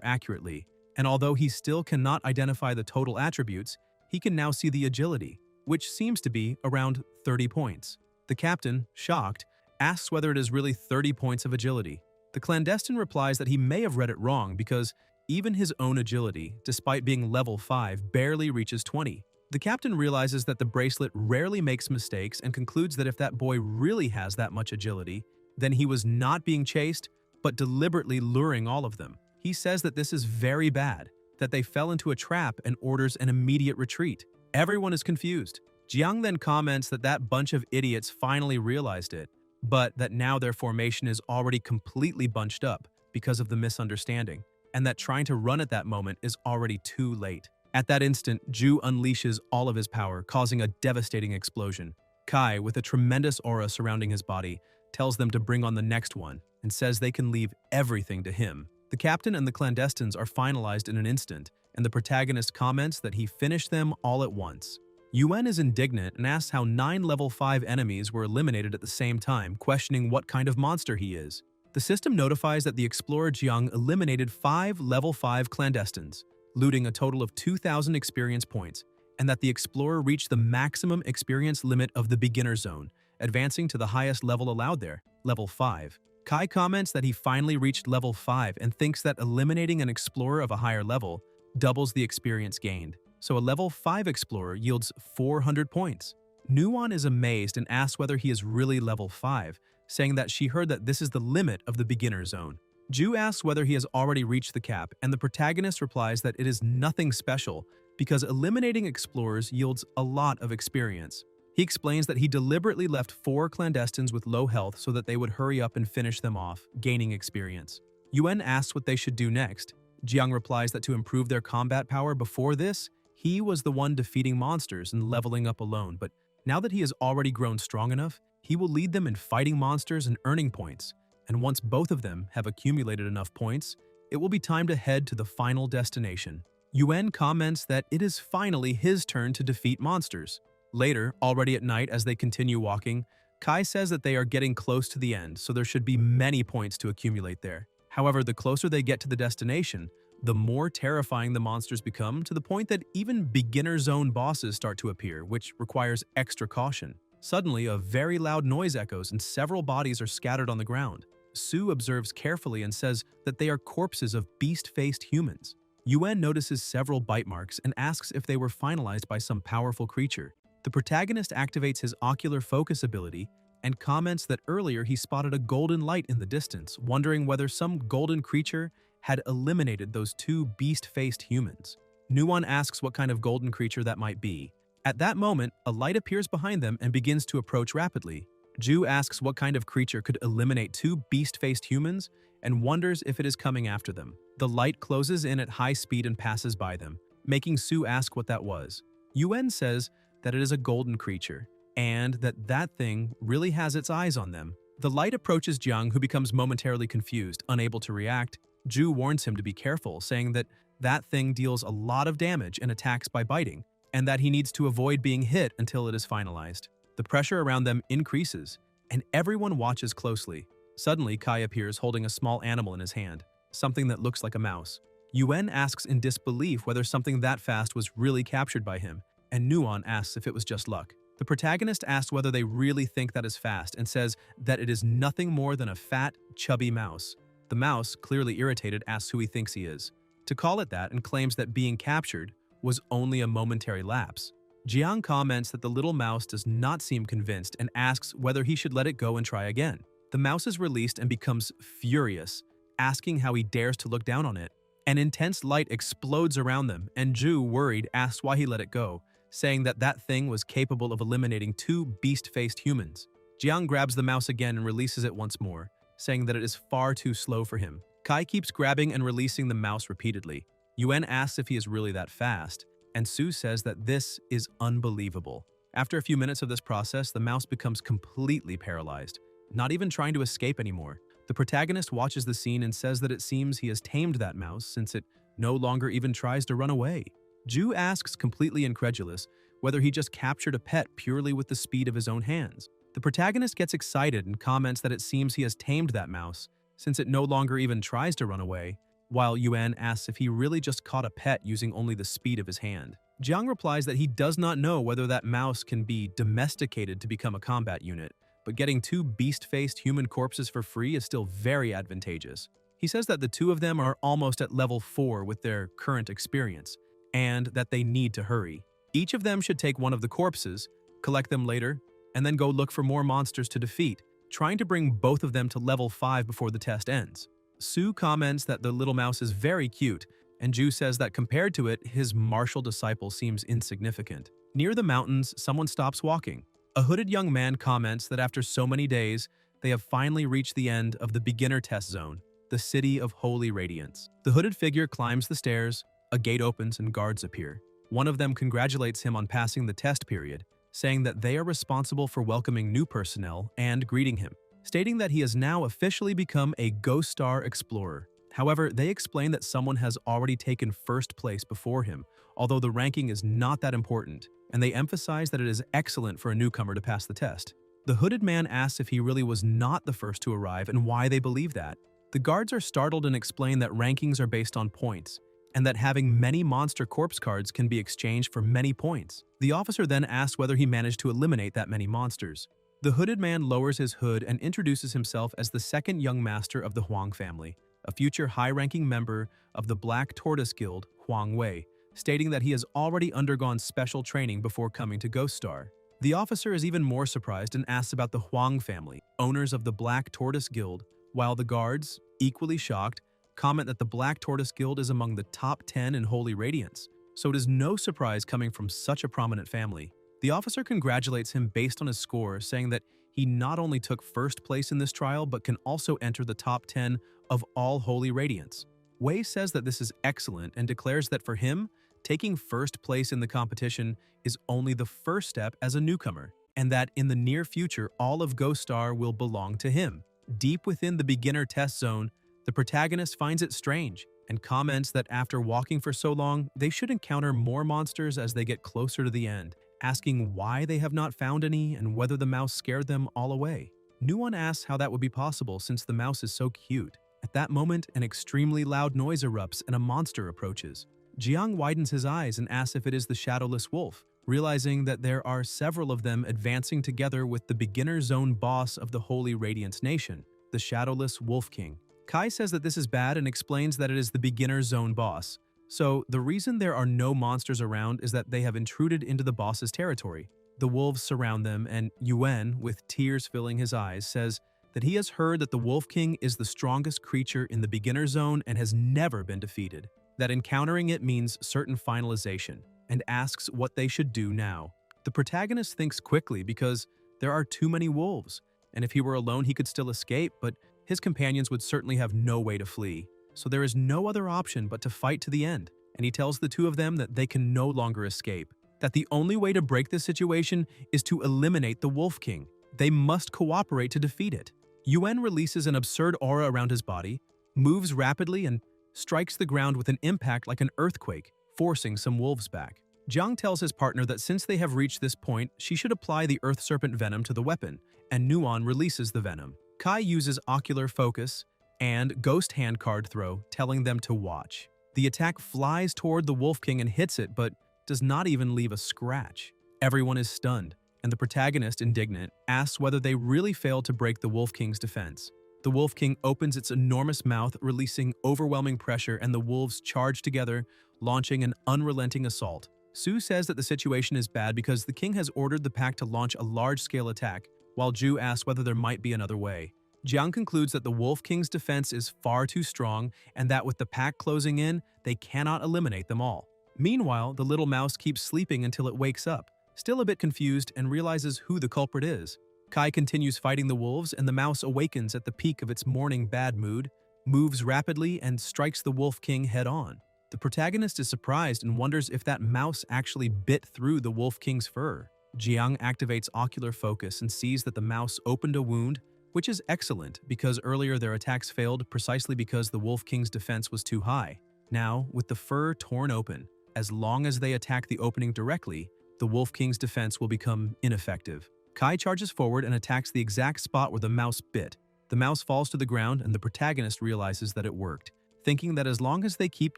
accurately, and although he still cannot identify the total attributes, he can now see the agility, which seems to be around 30 points. The captain, shocked, asks whether it is really 30 points of agility. The clandestine replies that he may have read it wrong because even his own agility, despite being level 5, barely reaches 20. The captain realizes that the bracelet rarely makes mistakes and concludes that if that boy really has that much agility, then he was not being chased, but deliberately luring all of them. He says that this is very bad, that they fell into a trap and orders an immediate retreat. Everyone is confused. Jiang then comments that that bunch of idiots finally realized it, but that now their formation is already completely bunched up because of the misunderstanding, and that trying to run at that moment is already too late. At that instant, Ju unleashes all of his power, causing a devastating explosion. Kai, with a tremendous aura surrounding his body, tells them to bring on the next one and says they can leave everything to him. The captain and the clandestines are finalized in an instant, and the protagonist comments that he finished them all at once. Yuan is indignant and asks how 9 level 5 enemies were eliminated at the same time, questioning what kind of monster he is. The system notifies that the explorer Jiang eliminated 5 level 5 clandestines, looting a total of 2,000 experience points, and that the explorer reached the maximum experience limit of the beginner zone, advancing to the highest level allowed there, level 5. Kai comments that he finally reached level 5 and thinks that eliminating an explorer of a higher level doubles the experience gained, so a level 5 explorer yields 400 points. Nuan is amazed and asks whether he is really level 5, saying that she heard that this is the limit of the beginner zone. Ju asks whether he has already reached the cap, and the protagonist replies that it is nothing special because eliminating explorers yields a lot of experience. He explains that he deliberately left 4 clandestines with low health so that they would hurry up and finish them off, gaining experience. Yuan asks what they should do next. Jiang replies that to improve their combat power before this, he was the one defeating monsters and leveling up alone, but now that he has already grown strong enough, he will lead them in fighting monsters and earning points. And once both of them have accumulated enough points, it will be time to head to the final destination. Yuan comments that it is finally his turn to defeat monsters. Later, already at night as they continue walking, Kai says that they are getting close to the end, so there should be many points to accumulate there. However, the closer they get to the destination, the more terrifying the monsters become, to the point that even beginner zone bosses start to appear, which requires extra caution. Suddenly, a very loud noise echoes and several bodies are scattered on the ground. Su observes carefully and says that they are corpses of beast-faced humans. Yuan notices several bite marks and asks if they were finalized by some powerful creature. The protagonist activates his ocular focus ability and comments that earlier he spotted a golden light in the distance, wondering whether some golden creature had eliminated those 2 beast-faced humans. Nuan asks what kind of golden creature that might be. At that moment, a light appears behind them and begins to approach rapidly. Ju asks what kind of creature could eliminate 2 beast-faced humans and wonders if it is coming after them. The light closes in at high speed and passes by them, making Su ask what that was. Yuan says that it is a golden creature, and that thing really has its eyes on them. The light approaches Jiang, who becomes momentarily confused, unable to react. Ju warns him to be careful, saying that that thing deals a lot of damage and attacks by biting, and that he needs to avoid being hit until it is finalized. The pressure around them increases, and everyone watches closely. Suddenly, Kai appears holding a small animal in his hand, something that looks like a mouse. Yuan asks in disbelief whether something that fast was really captured by him, and Nuan asks if it was just luck. The protagonist asks whether they really think that is fast and says that it is nothing more than a fat, chubby mouse. The mouse, clearly irritated, asks who he thinks he is, to call it that, and claims that being captured was only a momentary lapse. Jiang comments that the little mouse does not seem convinced and asks whether he should let it go and try again. The mouse is released and becomes furious, asking how he dares to look down on it. An intense light explodes around them, and Ju, worried, asks why he let it go, saying that that thing was capable of eliminating 2 beast-faced humans. Jiang grabs the mouse again and releases it once more, saying that it is far too slow for him. Kai keeps grabbing and releasing the mouse repeatedly. Yuan asks if he is really that fast, and Su says that this is unbelievable. After a few minutes of this process, the mouse becomes completely paralyzed, not even trying to escape anymore. The protagonist watches the scene and says that it seems he has tamed that mouse since it no longer even tries to run away. Ju asks, completely incredulous, whether he just captured a pet purely with the speed of his own hands. The protagonist gets excited and comments that it seems he has tamed that mouse, since it no longer even tries to run away, while Yuan asks if he really just caught a pet using only the speed of his hand. Jiang replies that he does not know whether that mouse can be domesticated to become a combat unit, but getting two beast-faced human corpses for free is still very advantageous. He says that the two of them are almost at level 4 with their current experience, and that they need to hurry. Each of them should take one of the corpses, collect them later, and then go look for more monsters to defeat, trying to bring both of them to level 5 before the test ends. Su comments that the little mouse is very cute, and Ju says that compared to it, his martial disciple seems insignificant. Near the mountains, someone stops walking. A hooded young man comments that after so many days, they have finally reached the end of the beginner test zone, the City of Holy Radiance. The hooded figure climbs the stairs, a gate opens and guards appear. One of them congratulates him on passing the test period, saying that they are responsible for welcoming new personnel and greeting him, stating that he has now officially become a Ghost Star Explorer. However, they explain that someone has already taken first place before him, although the ranking is not that important, and they emphasize that it is excellent for a newcomer to pass the test. The hooded man asks if he really was not the first to arrive and why they believe that. The guards are startled and explain that rankings are based on points, and that having many monster corpse cards can be exchanged for many points. The officer then asks whether he managed to eliminate that many monsters. The hooded man lowers his hood and introduces himself as the second young master of the Huang family, a future high-ranking member of the Black Tortoise Guild, Huang Wei, stating that he has already undergone special training before coming to Ghost Star. The officer is even more surprised and asks about the Huang family, owners of the Black Tortoise Guild, while the guards, equally shocked, comment that the Black Tortoise Guild is among the top 10 in Holy Radiance, so it is no surprise coming from such a prominent family. The officer congratulates him based on his score, saying that he not only took first place in this trial but can also enter the top 10 of all Holy Radiance. Wei says that this is excellent and declares that for him, taking first place in the competition is only the first step as a newcomer, and that in the near future all of Ghost Star will belong to him. Deep within the beginner test zone, the protagonist finds it strange and comments that after walking for so long, they should encounter more monsters as they get closer to the end, asking why they have not found any and whether the mouse scared them all away. Nuon asks how that would be possible since the mouse is so cute. At that moment, an extremely loud noise erupts and a monster approaches. Jiang widens his eyes and asks if it is the Shadowless Wolf, realizing that there are several of them advancing together with the beginner zone boss of the Holy Radiance Nation, the Shadowless Wolf King. Kai says that this is bad and explains that it is the beginner zone boss. So, the reason there are no monsters around is that they have intruded into the boss's territory. The wolves surround them, and Yuan, with tears filling his eyes, says that he has heard that the Wolf King is the strongest creature in the beginner zone and has never been defeated, that encountering it means certain finalization, and asks what they should do now. The protagonist thinks quickly because there are too many wolves, and if he were alone he could still escape, but his companions would certainly have no way to flee. So there is no other option but to fight to the end, and he tells the two of them that they can no longer escape, that the only way to break this situation is to eliminate the Wolf King. They must cooperate to defeat it. Yuan releases an absurd aura around his body, moves rapidly, and strikes the ground with an impact like an earthquake, forcing some wolves back. Jiang tells his partner that since they have reached this point, she should apply the Earth Serpent venom to the weapon, and Nuon releases the venom. Kai uses ocular focus and ghost hand card throw, telling them to watch. The attack flies toward the Wolf King and hits it, but does not even leave a scratch. Everyone is stunned, and the protagonist, indignant, asks whether they really failed to break the Wolf King's defense. The Wolf King opens its enormous mouth, releasing overwhelming pressure, and the wolves charge together, launching an unrelenting assault. Su says that the situation is bad because the king has ordered the pack to launch a large-scale attack, while Ju asks whether there might be another way. Jiang concludes that the Wolf King's defense is far too strong and that with the pack closing in, they cannot eliminate them all. Meanwhile, the little mouse keeps sleeping until it wakes up, still a bit confused, and realizes who the culprit is. Kai continues fighting the wolves, and the mouse awakens at the peak of its morning bad mood, moves rapidly, and strikes the Wolf King head-on. The protagonist is surprised and wonders if that mouse actually bit through the Wolf King's fur. Jiang activates ocular focus and sees that the mouse opened a wound, which is excellent because earlier their attacks failed precisely because the Wolf King's defense was too high. Now, with the fur torn open, as long as they attack the opening directly, the Wolf King's defense will become ineffective. Kai charges forward and attacks the exact spot where the mouse bit. The mouse falls to the ground and the protagonist realizes that it worked, thinking that as long as they keep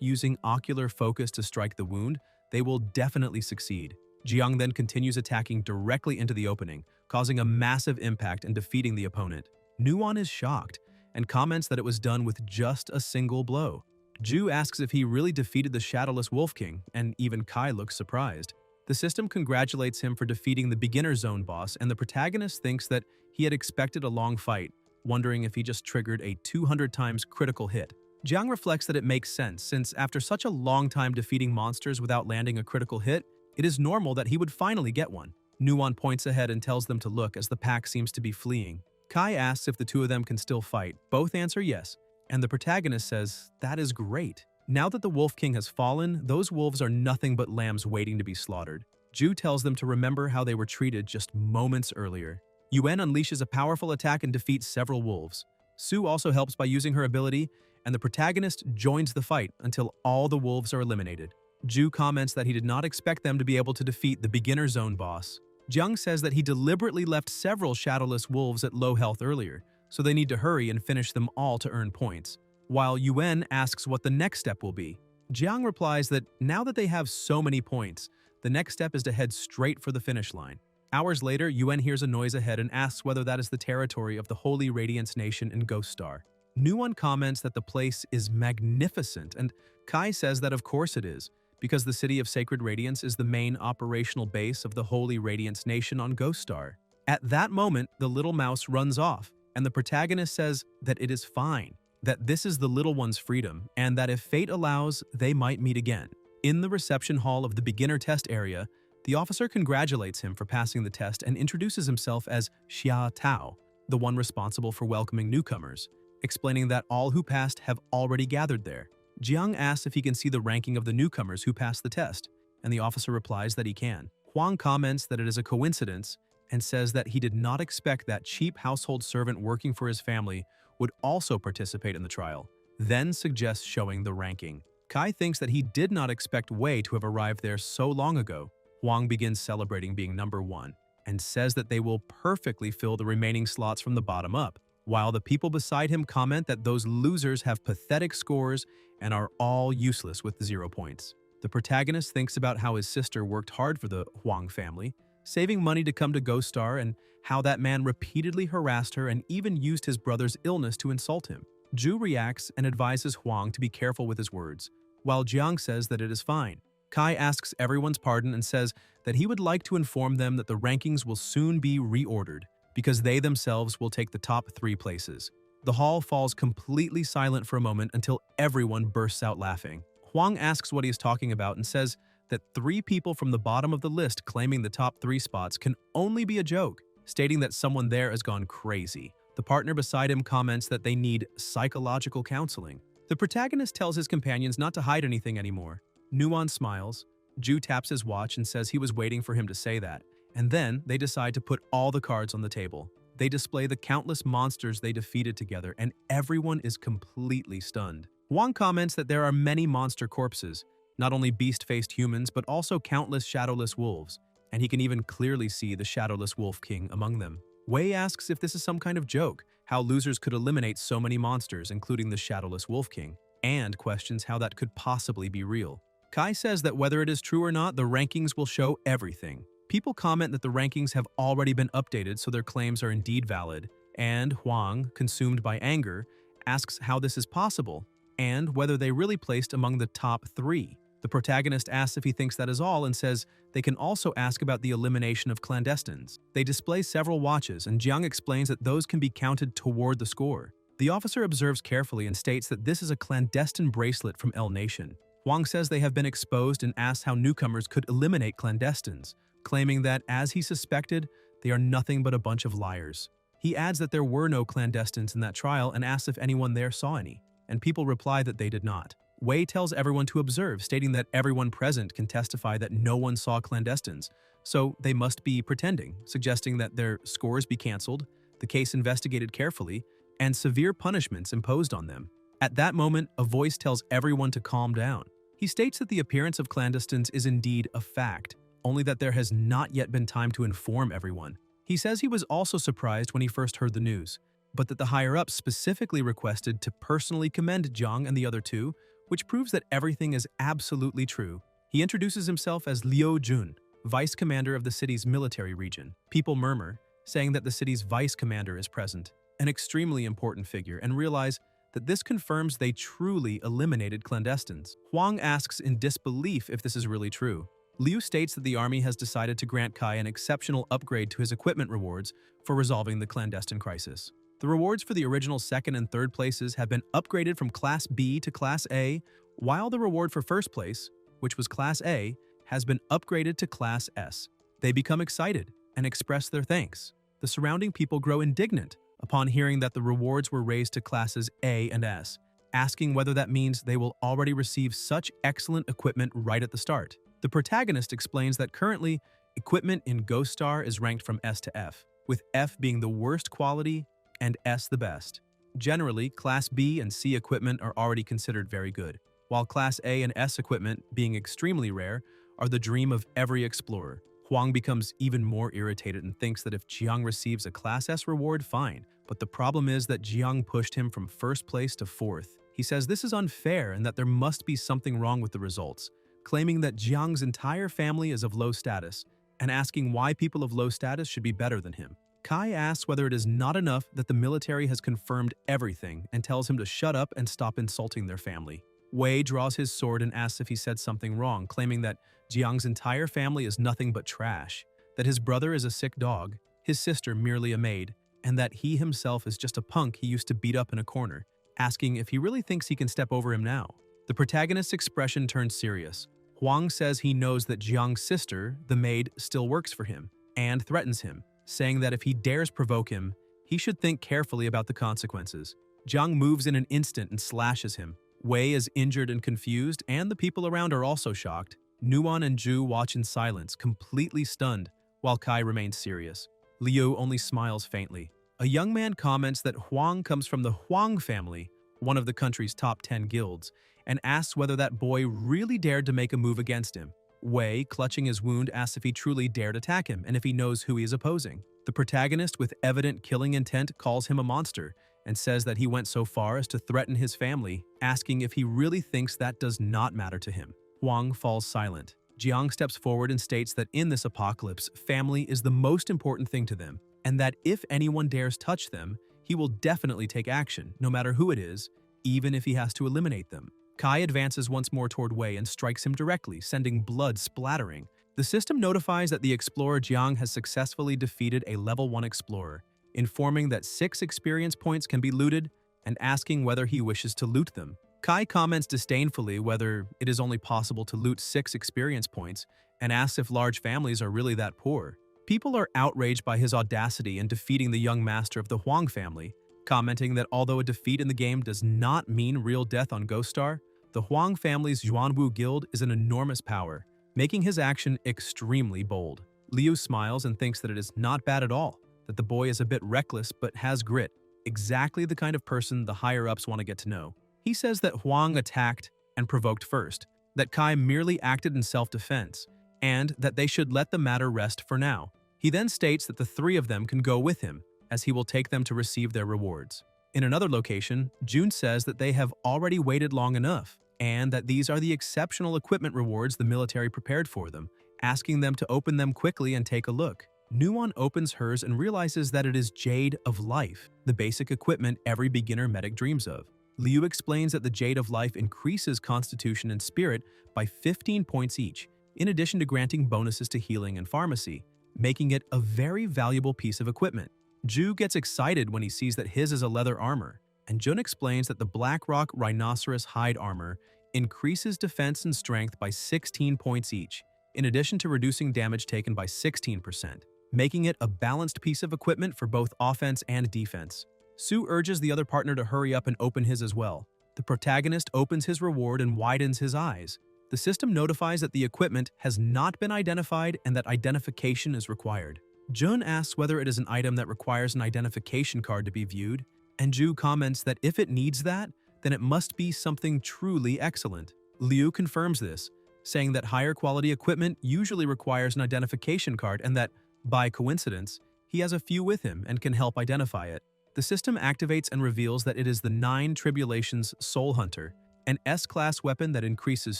using ocular focus to strike the wound, they will definitely succeed. Jiang then continues attacking directly into the opening, causing a massive impact and defeating the opponent. Nuon is shocked and comments that it was done with just a single blow. Ju asks if he really defeated the Shadowless Wolf King, and even Kai looks surprised. The system congratulates him for defeating the beginner zone boss, and the protagonist thinks that he had expected a long fight, wondering if he just triggered a 200 times critical hit. Jiang reflects that it makes sense, since after such a long time defeating monsters without landing a critical hit, it is normal that he would finally get one. Nuon points ahead and tells them to look as the pack seems to be fleeing. Kai asks if the two of them can still fight. Both answer yes, and the protagonist says, "That is great." Now that the Wolf King has fallen, those wolves are nothing but lambs waiting to be slaughtered. Ju tells them to remember how they were treated just moments earlier. Yuen unleashes a powerful attack and defeats several wolves. Su also helps by using her ability, and the protagonist joins the fight until all the wolves are eliminated. Ju comments that he did not expect them to be able to defeat the beginner zone boss. Jiang says that he deliberately left several shadowless wolves at low health earlier, so they need to hurry and finish them all to earn points. While Yuen asks what the next step will be, Jiang replies that now that they have so many points, the next step is to head straight for the finish line. Hours later, Yuen hears a noise ahead and asks whether that is the territory of the Holy Radiance Nation in Ghost Star. Nuon comments that the place is magnificent, and Kai says that of course it is, because the City of Sacred Radiance is the main operational base of the Holy Radiance Nation on Ghost Star. At that moment, the little mouse runs off, and the protagonist says that it is fine, that this is the little one's freedom, and that if fate allows, they might meet again. In the reception hall of the beginner test area, the officer congratulates him for passing the test and introduces himself as Xia Tao, the one responsible for welcoming newcomers, explaining that all who passed have already gathered there. Jiang asks if he can see the ranking of the newcomers who passed the test, and the officer replies that he can. Huang comments that it is a coincidence and says that he did not expect that cheap household servant working for his family would also participate in the trial, then suggests showing the ranking. Kai thinks that he did not expect Wei to have arrived there so long ago. Huang begins celebrating being number one and says that they will perfectly fill the remaining slots from the bottom up, while the people beside him comment that those losers have pathetic scores and are all useless with 0 points. The protagonist thinks about how his sister worked hard for the Huang family, saving money to come to Ghost Star, and how that man repeatedly harassed her and even used his brother's illness to insult him. Ju reacts and advises Huang to be careful with his words, while Jiang says that it is fine. Kai asks everyone's pardon and says that he would like to inform them that the rankings will soon be reordered, because they themselves will take the top 3 places. The hall falls completely silent for a moment until everyone bursts out laughing. Huang asks what he is talking about and says that 3 people from the bottom of the list claiming the top 3 spots can only be a joke, stating that someone there has gone crazy. The partner beside him comments that they need psychological counseling. The protagonist tells his companions not to hide anything anymore. Nuon smiles. Ju taps his watch and says he was waiting for him to say that, and then they decide to put all the cards on the table. They display the countless monsters they defeated together, and everyone is completely stunned. Huang comments that there are many monster corpses, not only beast-faced humans, but also countless shadowless wolves, and he can even clearly see the Shadowless Wolf King among them. Wei asks if this is some kind of joke, how losers could eliminate so many monsters, including the Shadowless Wolf King, and questions how that could possibly be real. Kai says that whether it is true or not, the rankings will show everything. People comment that the rankings have already been updated, so their claims are indeed valid, and Huang, consumed by anger, asks how this is possible, and whether they really placed among the top 3. The protagonist asks if he thinks that is all and says they can also ask about the elimination of clandestines. They display several watches, and Jiang explains that those can be counted toward the score. The officer observes carefully and states that this is a clandestine bracelet from L Nation. Huang says they have been exposed and asks how newcomers could eliminate clandestines, claiming that, as he suspected, they are nothing but a bunch of liars. He adds that there were no clandestines in that trial and asks if anyone there saw any, and people reply that they did not. Wei tells everyone to observe, stating that everyone present can testify that no one saw clandestines, so they must be pretending, suggesting that their scores be cancelled, the case investigated carefully, and severe punishments imposed on them. At that moment, a voice tells everyone to calm down. He states that the appearance of clandestines is indeed a fact, only that there has not yet been time to inform everyone. He says he was also surprised when he first heard the news, but that the higher-ups specifically requested to personally commend Jiang and the other two, which proves that everything is absolutely true. He introduces himself as Liu Jun, vice commander of the city's military region. People murmur, saying that the city's vice commander is present, an extremely important figure, and realize that this confirms they truly eliminated clandestines. Huang asks in disbelief if this is really true. Liu states that the army has decided to grant Kai an exceptional upgrade to his equipment rewards for resolving the clandestine crisis. The rewards for the original second and third places have been upgraded from Class B to Class A, while the reward for first place, which was Class A, has been upgraded to Class S. They become excited and express their thanks. The surrounding people grow indignant upon hearing that the rewards were raised to Classes A and S, asking whether that means they will already receive such excellent equipment right at the start. The protagonist explains that currently, equipment in Ghost Star is ranked from S to F, with F being the worst quality and S the best. Generally, Class B and C equipment are already considered very good, while Class A and S equipment, being extremely rare, are the dream of every explorer. Huang becomes even more irritated and thinks that if Jiang receives a Class S reward, fine, but the problem is that Jiang pushed him from first place to fourth. He says this is unfair and that there must be something wrong with the results, claiming that Jiang's entire family is of low status, and asking why people of low status should be better than him. Kai asks whether it is not enough that the military has confirmed everything and tells him to shut up and stop insulting their family. Wei draws his sword and asks if he said something wrong, claiming that Jiang's entire family is nothing but trash, that his brother is a sick dog, his sister merely a maid, and that he himself is just a punk he used to beat up in a corner, asking if he really thinks he can step over him now. The protagonist's expression turns serious. Huang says he knows that Jiang's sister, the maid, still works for him, and threatens him, saying that if he dares provoke him, he should think carefully about the consequences. Jiang moves in an instant and slashes him. Wei is injured and confused, and the people around are also shocked. Nuan and Zhu watch in silence, completely stunned, while Kai remains serious. Liu only smiles faintly. A young man comments that Huang comes from the Huang family, one of the country's top 10 guilds, and asks whether that boy really dared to make a move against him. Wei, clutching his wound, asks if he truly dared attack him and if he knows who he is opposing. The protagonist, with evident killing intent, calls him a monster and says that he went so far as to threaten his family, asking if he really thinks that does not matter to him. Huang falls silent. Jiang steps forward and states that in this apocalypse, family is the most important thing to them, and that if anyone dares touch them, he will definitely take action, no matter who it is, even if he has to eliminate them. Kai advances once more toward Wei and strikes him directly, sending blood splattering. The system notifies that the explorer Jiang has successfully defeated a level 1 explorer, informing that 6 experience points can be looted and asking whether he wishes to loot them. Kai comments disdainfully whether it is only possible to loot 6 experience points and asks if large families are really that poor. People are outraged by his audacity in defeating the young master of the Huang family, commenting that although a defeat in the game does not mean real death on Ghost Star, the Huang family's Yuanwu guild is an enormous power, making his action extremely bold. Liu smiles and thinks that it is not bad at all, that the boy is a bit reckless but has grit, exactly the kind of person the higher-ups want to get to know. He says that Huang attacked and provoked first, that Kai merely acted in self-defense, and that they should let the matter rest for now. He then states that the 3 of them can go with him, as he will take them to receive their rewards. In another location, Jun says that they have already waited long enough, and that these are the exceptional equipment rewards the military prepared for them, asking them to open them quickly and take a look. Nuan opens hers and realizes that it is Jade of Life, the basic equipment every beginner medic dreams of. Liu explains that the Jade of Life increases constitution and spirit by 15 points each, in addition to granting bonuses to healing and pharmacy, making it a very valuable piece of equipment. Zhu gets excited when he sees that his is a leather armor, and Jun explains that the Blackrock Rhinoceros hide armor increases defense and strength by 16 points each, in addition to reducing damage taken by 16%, making it a balanced piece of equipment for both offense and defense. Su urges the other partner to hurry up and open his as well. The protagonist opens his reward and widens his eyes. The system notifies that the equipment has not been identified and that identification is required. Jun asks whether it is an item that requires an identification card to be viewed, and Zhu comments that if it needs that, then it must be something truly excellent. Liu confirms this, saying that higher quality equipment usually requires an identification card and that, by coincidence, he has a few with him and can help identify it. The system activates and reveals that it is the 9 Tribulations Soul Hunter, an S-class weapon that increases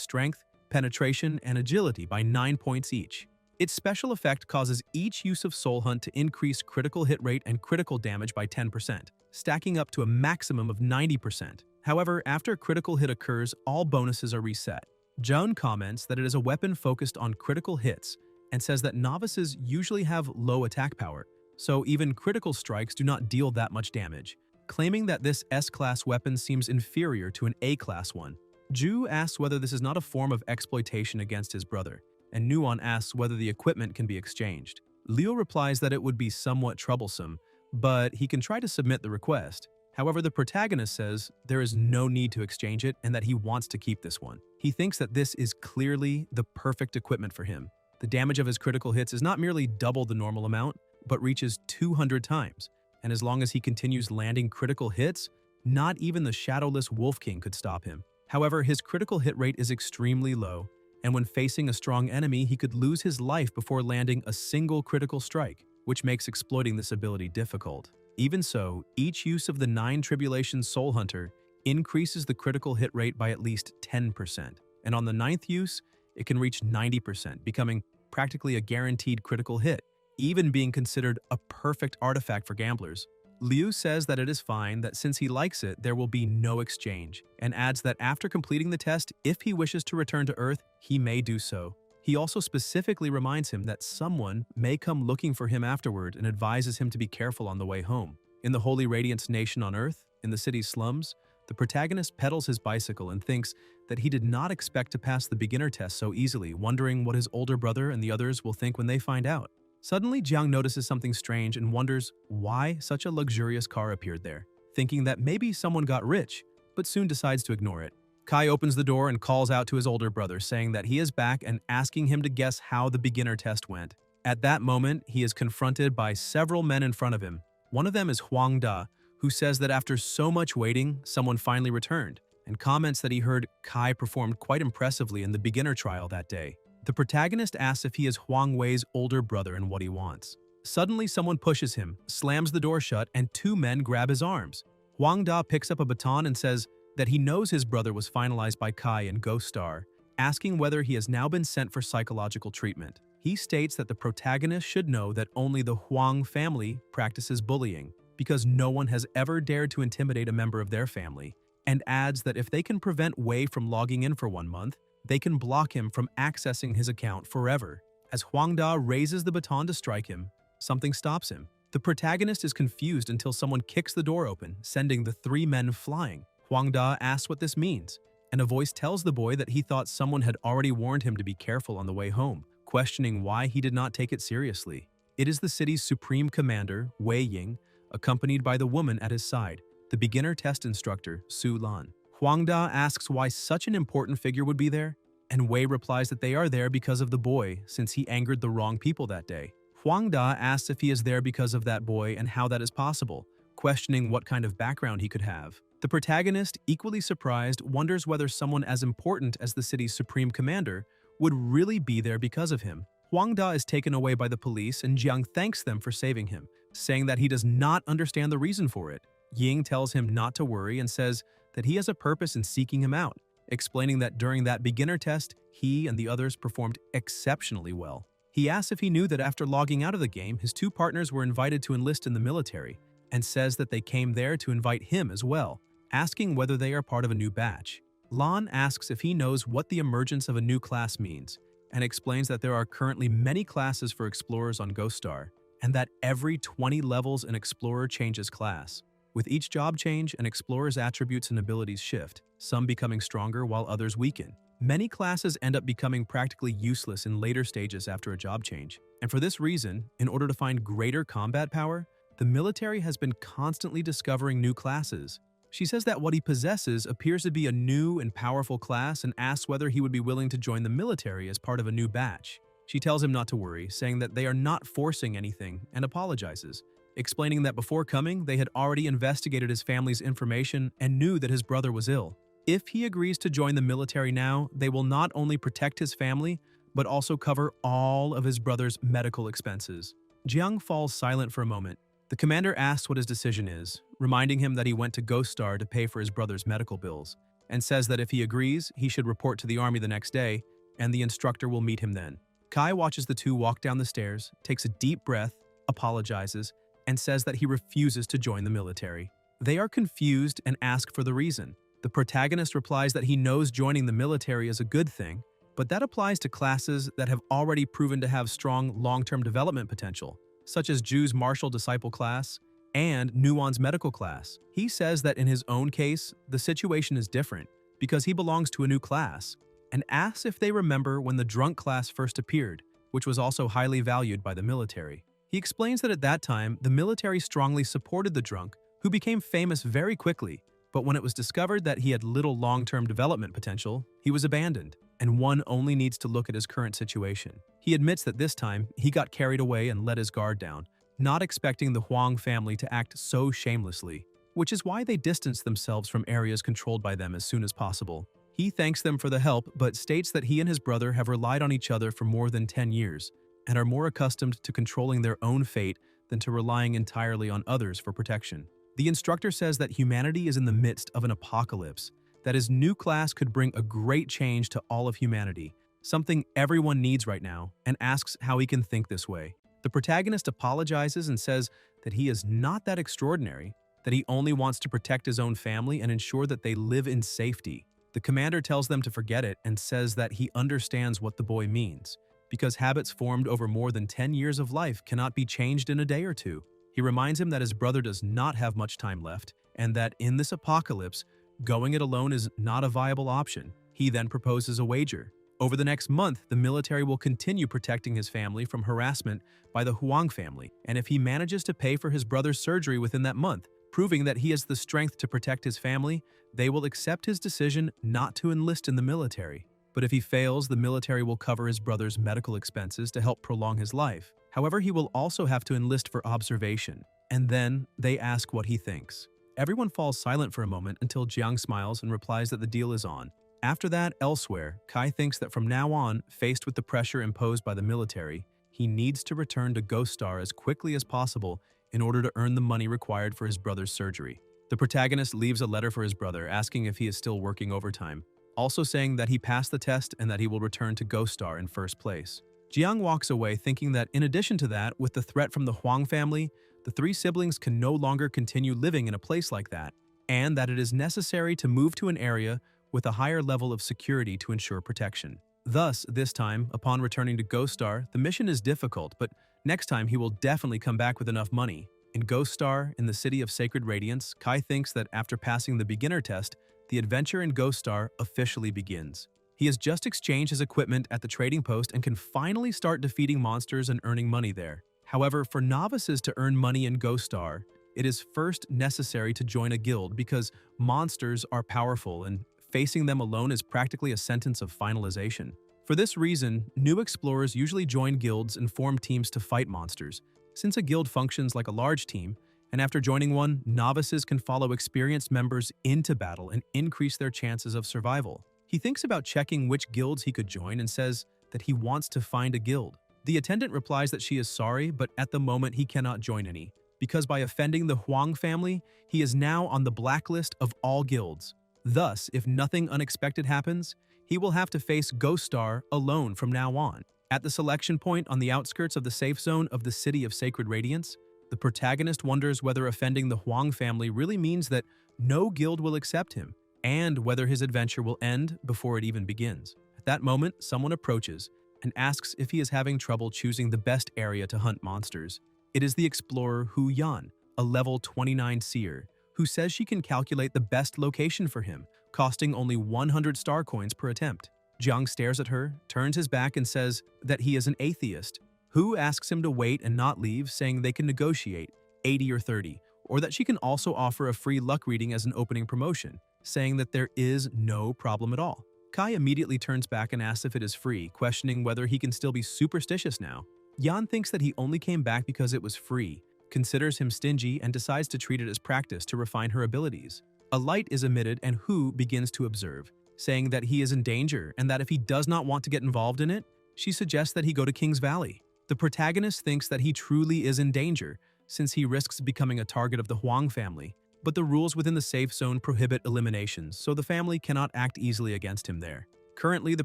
strength, penetration, and agility by 9 points each. Its special effect causes each use of Soul Hunt to increase critical hit rate and critical damage by 10%, stacking up to a maximum of 90%. However, after a critical hit occurs, all bonuses are reset. Joan comments that it is a weapon focused on critical hits and says that novices usually have low attack power, so even critical strikes do not deal that much damage, claiming that this S-class weapon seems inferior to an A-class one. Ju asks whether this is not a form of exploitation against his brother, and Nuon asks whether the equipment can be exchanged. Leo replies that it would be somewhat troublesome, but he can try to submit the request. However, the protagonist says there is no need to exchange it and that he wants to keep this one. He thinks that this is clearly the perfect equipment for him. The damage of his critical hits is not merely double the normal amount, but reaches 200 times, and as long as he continues landing critical hits, not even the Shadowless Wolf King could stop him. However, his critical hit rate is extremely low, and when facing a strong enemy, he could lose his life before landing a single critical strike, which makes exploiting this ability difficult. Even so, each use of the 9 Tribulations Soul Hunter increases the critical hit rate by at least 10%, and on the 9th use, it can reach 90%, becoming practically a guaranteed critical hit, even being considered a perfect artifact for gamblers. Liu says that it is fine, that since he likes it, there will be no exchange, and adds that after completing the test, if he wishes to return to Earth, he may do so. He also specifically reminds him that someone may come looking for him afterward and advises him to be careful on the way home. In the Holy Radiance Nation on Earth, in the city's slums, the protagonist pedals his bicycle and thinks that he did not expect to pass the beginner test so easily, wondering what his older brother and the others will think when they find out. Suddenly, Jiang notices something strange and wonders why such a luxurious car appeared there, thinking that maybe someone got rich, but soon decides to ignore it. Kai opens the door and calls out to his older brother, saying that he is back and asking him to guess how the beginner test went. At that moment, he is confronted by several men in front of him. One of them is Huang Da, who says that after so much waiting, someone finally returned, and comments that he heard Kai performed quite impressively in the beginner trial that day. The protagonist asks if he is Huang Wei's older brother and what he wants. Suddenly, someone pushes him, slams the door shut, and 2 men grab his arms. Huang Da picks up a baton and says that he knows his brother was finalized by Kai in Ghost Star, asking whether he has now been sent for psychological treatment. He states that the protagonist should know that only the Huang family practices bullying, because no one has ever dared to intimidate a member of their family, and adds that if they can prevent Wei from logging in for 1 month, they can block him from accessing his account forever. As Huang Da raises the baton to strike him, something stops him. The protagonist is confused until someone kicks the door open, sending the 3 men flying. Huang Da asks what this means, and a voice tells the boy that he thought someone had already warned him to be careful on the way home, questioning why he did not take it seriously. It is the city's supreme commander, Wei Ying, accompanied by the woman at his side, the beginner test instructor, Su Lan. Huang Da asks why such an important figure would be there, and Wei replies that they are there because of the boy, since he angered the wrong people that day. Huang Da asks if he is there because of that boy and how that is possible, questioning what kind of background he could have. The protagonist, equally surprised, wonders whether someone as important as the city's supreme commander would really be there because of him. Huang Da is taken away by the police and Jiang thanks them for saving him, saying that he does not understand the reason for it. Ying tells him not to worry and says that he has a purpose in seeking him out, explaining that during that beginner test, he and the others performed exceptionally well. He asks if he knew that after logging out of the game, his 2 partners were invited to enlist in the military, and says that they came there to invite him as well, asking whether they are part of a new batch. Lan asks if he knows what the emergence of a new class means, and explains that there are currently many classes for explorers on Ghost Star, and that every 20 levels an explorer changes class. With each job change, an explorer's attributes and abilities shift, some becoming stronger while others weaken. Many classes end up becoming practically useless in later stages after a job change, and for this reason, in order to find greater combat power, the military has been constantly discovering new classes. She says that what he possesses appears to be a new and powerful class and asks whether he would be willing to join the military as part of a new batch. She tells him not to worry, saying that they are not forcing anything, and apologizes, explaining that before coming, they had already investigated his family's information and knew that his brother was ill. If he agrees to join the military now, they will not only protect his family, but also cover all of his brother's medical expenses. Jiang falls silent for a moment. The commander asks what his decision is, reminding him that he went to Ghost Star to pay for his brother's medical bills, and says that if he agrees, he should report to the army the next day, and the instructor will meet him then. Kai watches the two walk down the stairs, takes a deep breath, apologizes, and says that he refuses to join the military. They are confused and ask for the reason. The protagonist replies that he knows joining the military is a good thing, but that applies to classes that have already proven to have strong long-term development potential, such as Ju's Martial Disciple class and Nuon's medical class. He says that in his own case, the situation is different because he belongs to a new class, and asks if they remember when the drunk class first appeared, which was also highly valued by the military. He explains that at that time, the military strongly supported the drunk, who became famous very quickly, but when it was discovered that he had little long-term development potential, he was abandoned, and one only needs to look at his current situation. He admits that this time, he got carried away and let his guard down, not expecting the Huang family to act so shamelessly, which is why they distanced themselves from areas controlled by them as soon as possible. He thanks them for the help, but states that he and his brother have relied on each other for more than 10 years, and are more accustomed to controlling their own fate than to relying entirely on others for protection. The instructor says that humanity is in the midst of an apocalypse, that his new class could bring a great change to all of humanity, something everyone needs right now, and asks how he can think this way. The protagonist apologizes and says that he is not that extraordinary, that he only wants to protect his own family and ensure that they live in safety. The commander tells them to forget it and says that he understands what the boy means, because habits formed over more than 10 years of life cannot be changed in a day or two. He reminds him that his brother does not have much time left, and that in this apocalypse, going it alone is not a viable option. He then proposes a wager. Over the next month, the military will continue protecting his family from harassment by the Huang family, and if he manages to pay for his brother's surgery within that month, proving that he has the strength to protect his family, they will accept his decision not to enlist in the military. But if he fails, the military will cover his brother's medical expenses to help prolong his life. However, he will also have to enlist for observation, and then they ask what he thinks. Everyone falls silent for a moment until Jiang smiles and replies that the deal is on. After that, elsewhere, Kai thinks that from now on, faced with the pressure imposed by the military, he needs to return to Ghost Star as quickly as possible in order to earn the money required for his brother's surgery. The protagonist leaves a letter for his brother asking if he is still working overtime, also saying that he passed the test and that he will return to Ghost Star in first place. Jiang walks away thinking that in addition to that, with the threat from the Huang family, the three siblings can no longer continue living in a place like that, and that it is necessary to move to an area with a higher level of security to ensure protection. Thus, this time, upon returning to Ghost Star, the mission is difficult, but next time he will definitely come back with enough money. In Ghost Star, in the city of Sacred Radiance, Kai thinks that after passing the beginner test, the adventure in Ghost Star officially begins. He has just exchanged his equipment at the trading post and can finally start defeating monsters and earning money there. However, for novices to earn money in Ghost Star, it is first necessary to join a guild because monsters are powerful and facing them alone is practically a sentence of finalization. For this reason, new explorers usually join guilds and form teams to fight monsters, since a guild functions like a large team, and after joining one, novices can follow experienced members into battle and increase their chances of survival. He thinks about checking which guilds he could join and says that he wants to find a guild. The attendant replies that she is sorry, but at the moment he cannot join any, because by offending the Huang family, he is now on the blacklist of all guilds. Thus, if nothing unexpected happens, he will have to face Ghost Star alone from now on. At the selection point on the outskirts of the safe zone of the City of Sacred Radiance, the protagonist wonders whether offending the Huang family really means that no guild will accept him, and whether his adventure will end before it even begins. At that moment, someone approaches and asks if he is having trouble choosing the best area to hunt monsters. It is the explorer Hu Yan, a level 29 seer, who says she can calculate the best location for him, costing only 100 star coins per attempt. Jiang stares at her, turns his back and says that he is an atheist. Hu asks him to wait and not leave, saying they can negotiate 80 or 30, or that she can also offer a free luck reading as an opening promotion, saying that there is no problem at all. Kai immediately turns back and asks if it is free, questioning whether he can still be superstitious now. Yan thinks that he only came back because it was free, considers him stingy, and decides to treat it as practice to refine her abilities. A light is emitted and Hu begins to observe, saying that he is in danger and that if he does not want to get involved in it, she suggests that he go to King's Valley. The protagonist thinks that he truly is in danger, since he risks becoming a target of the Huang family, but the rules within the safe zone prohibit eliminations, so the family cannot act easily against him there. Currently, the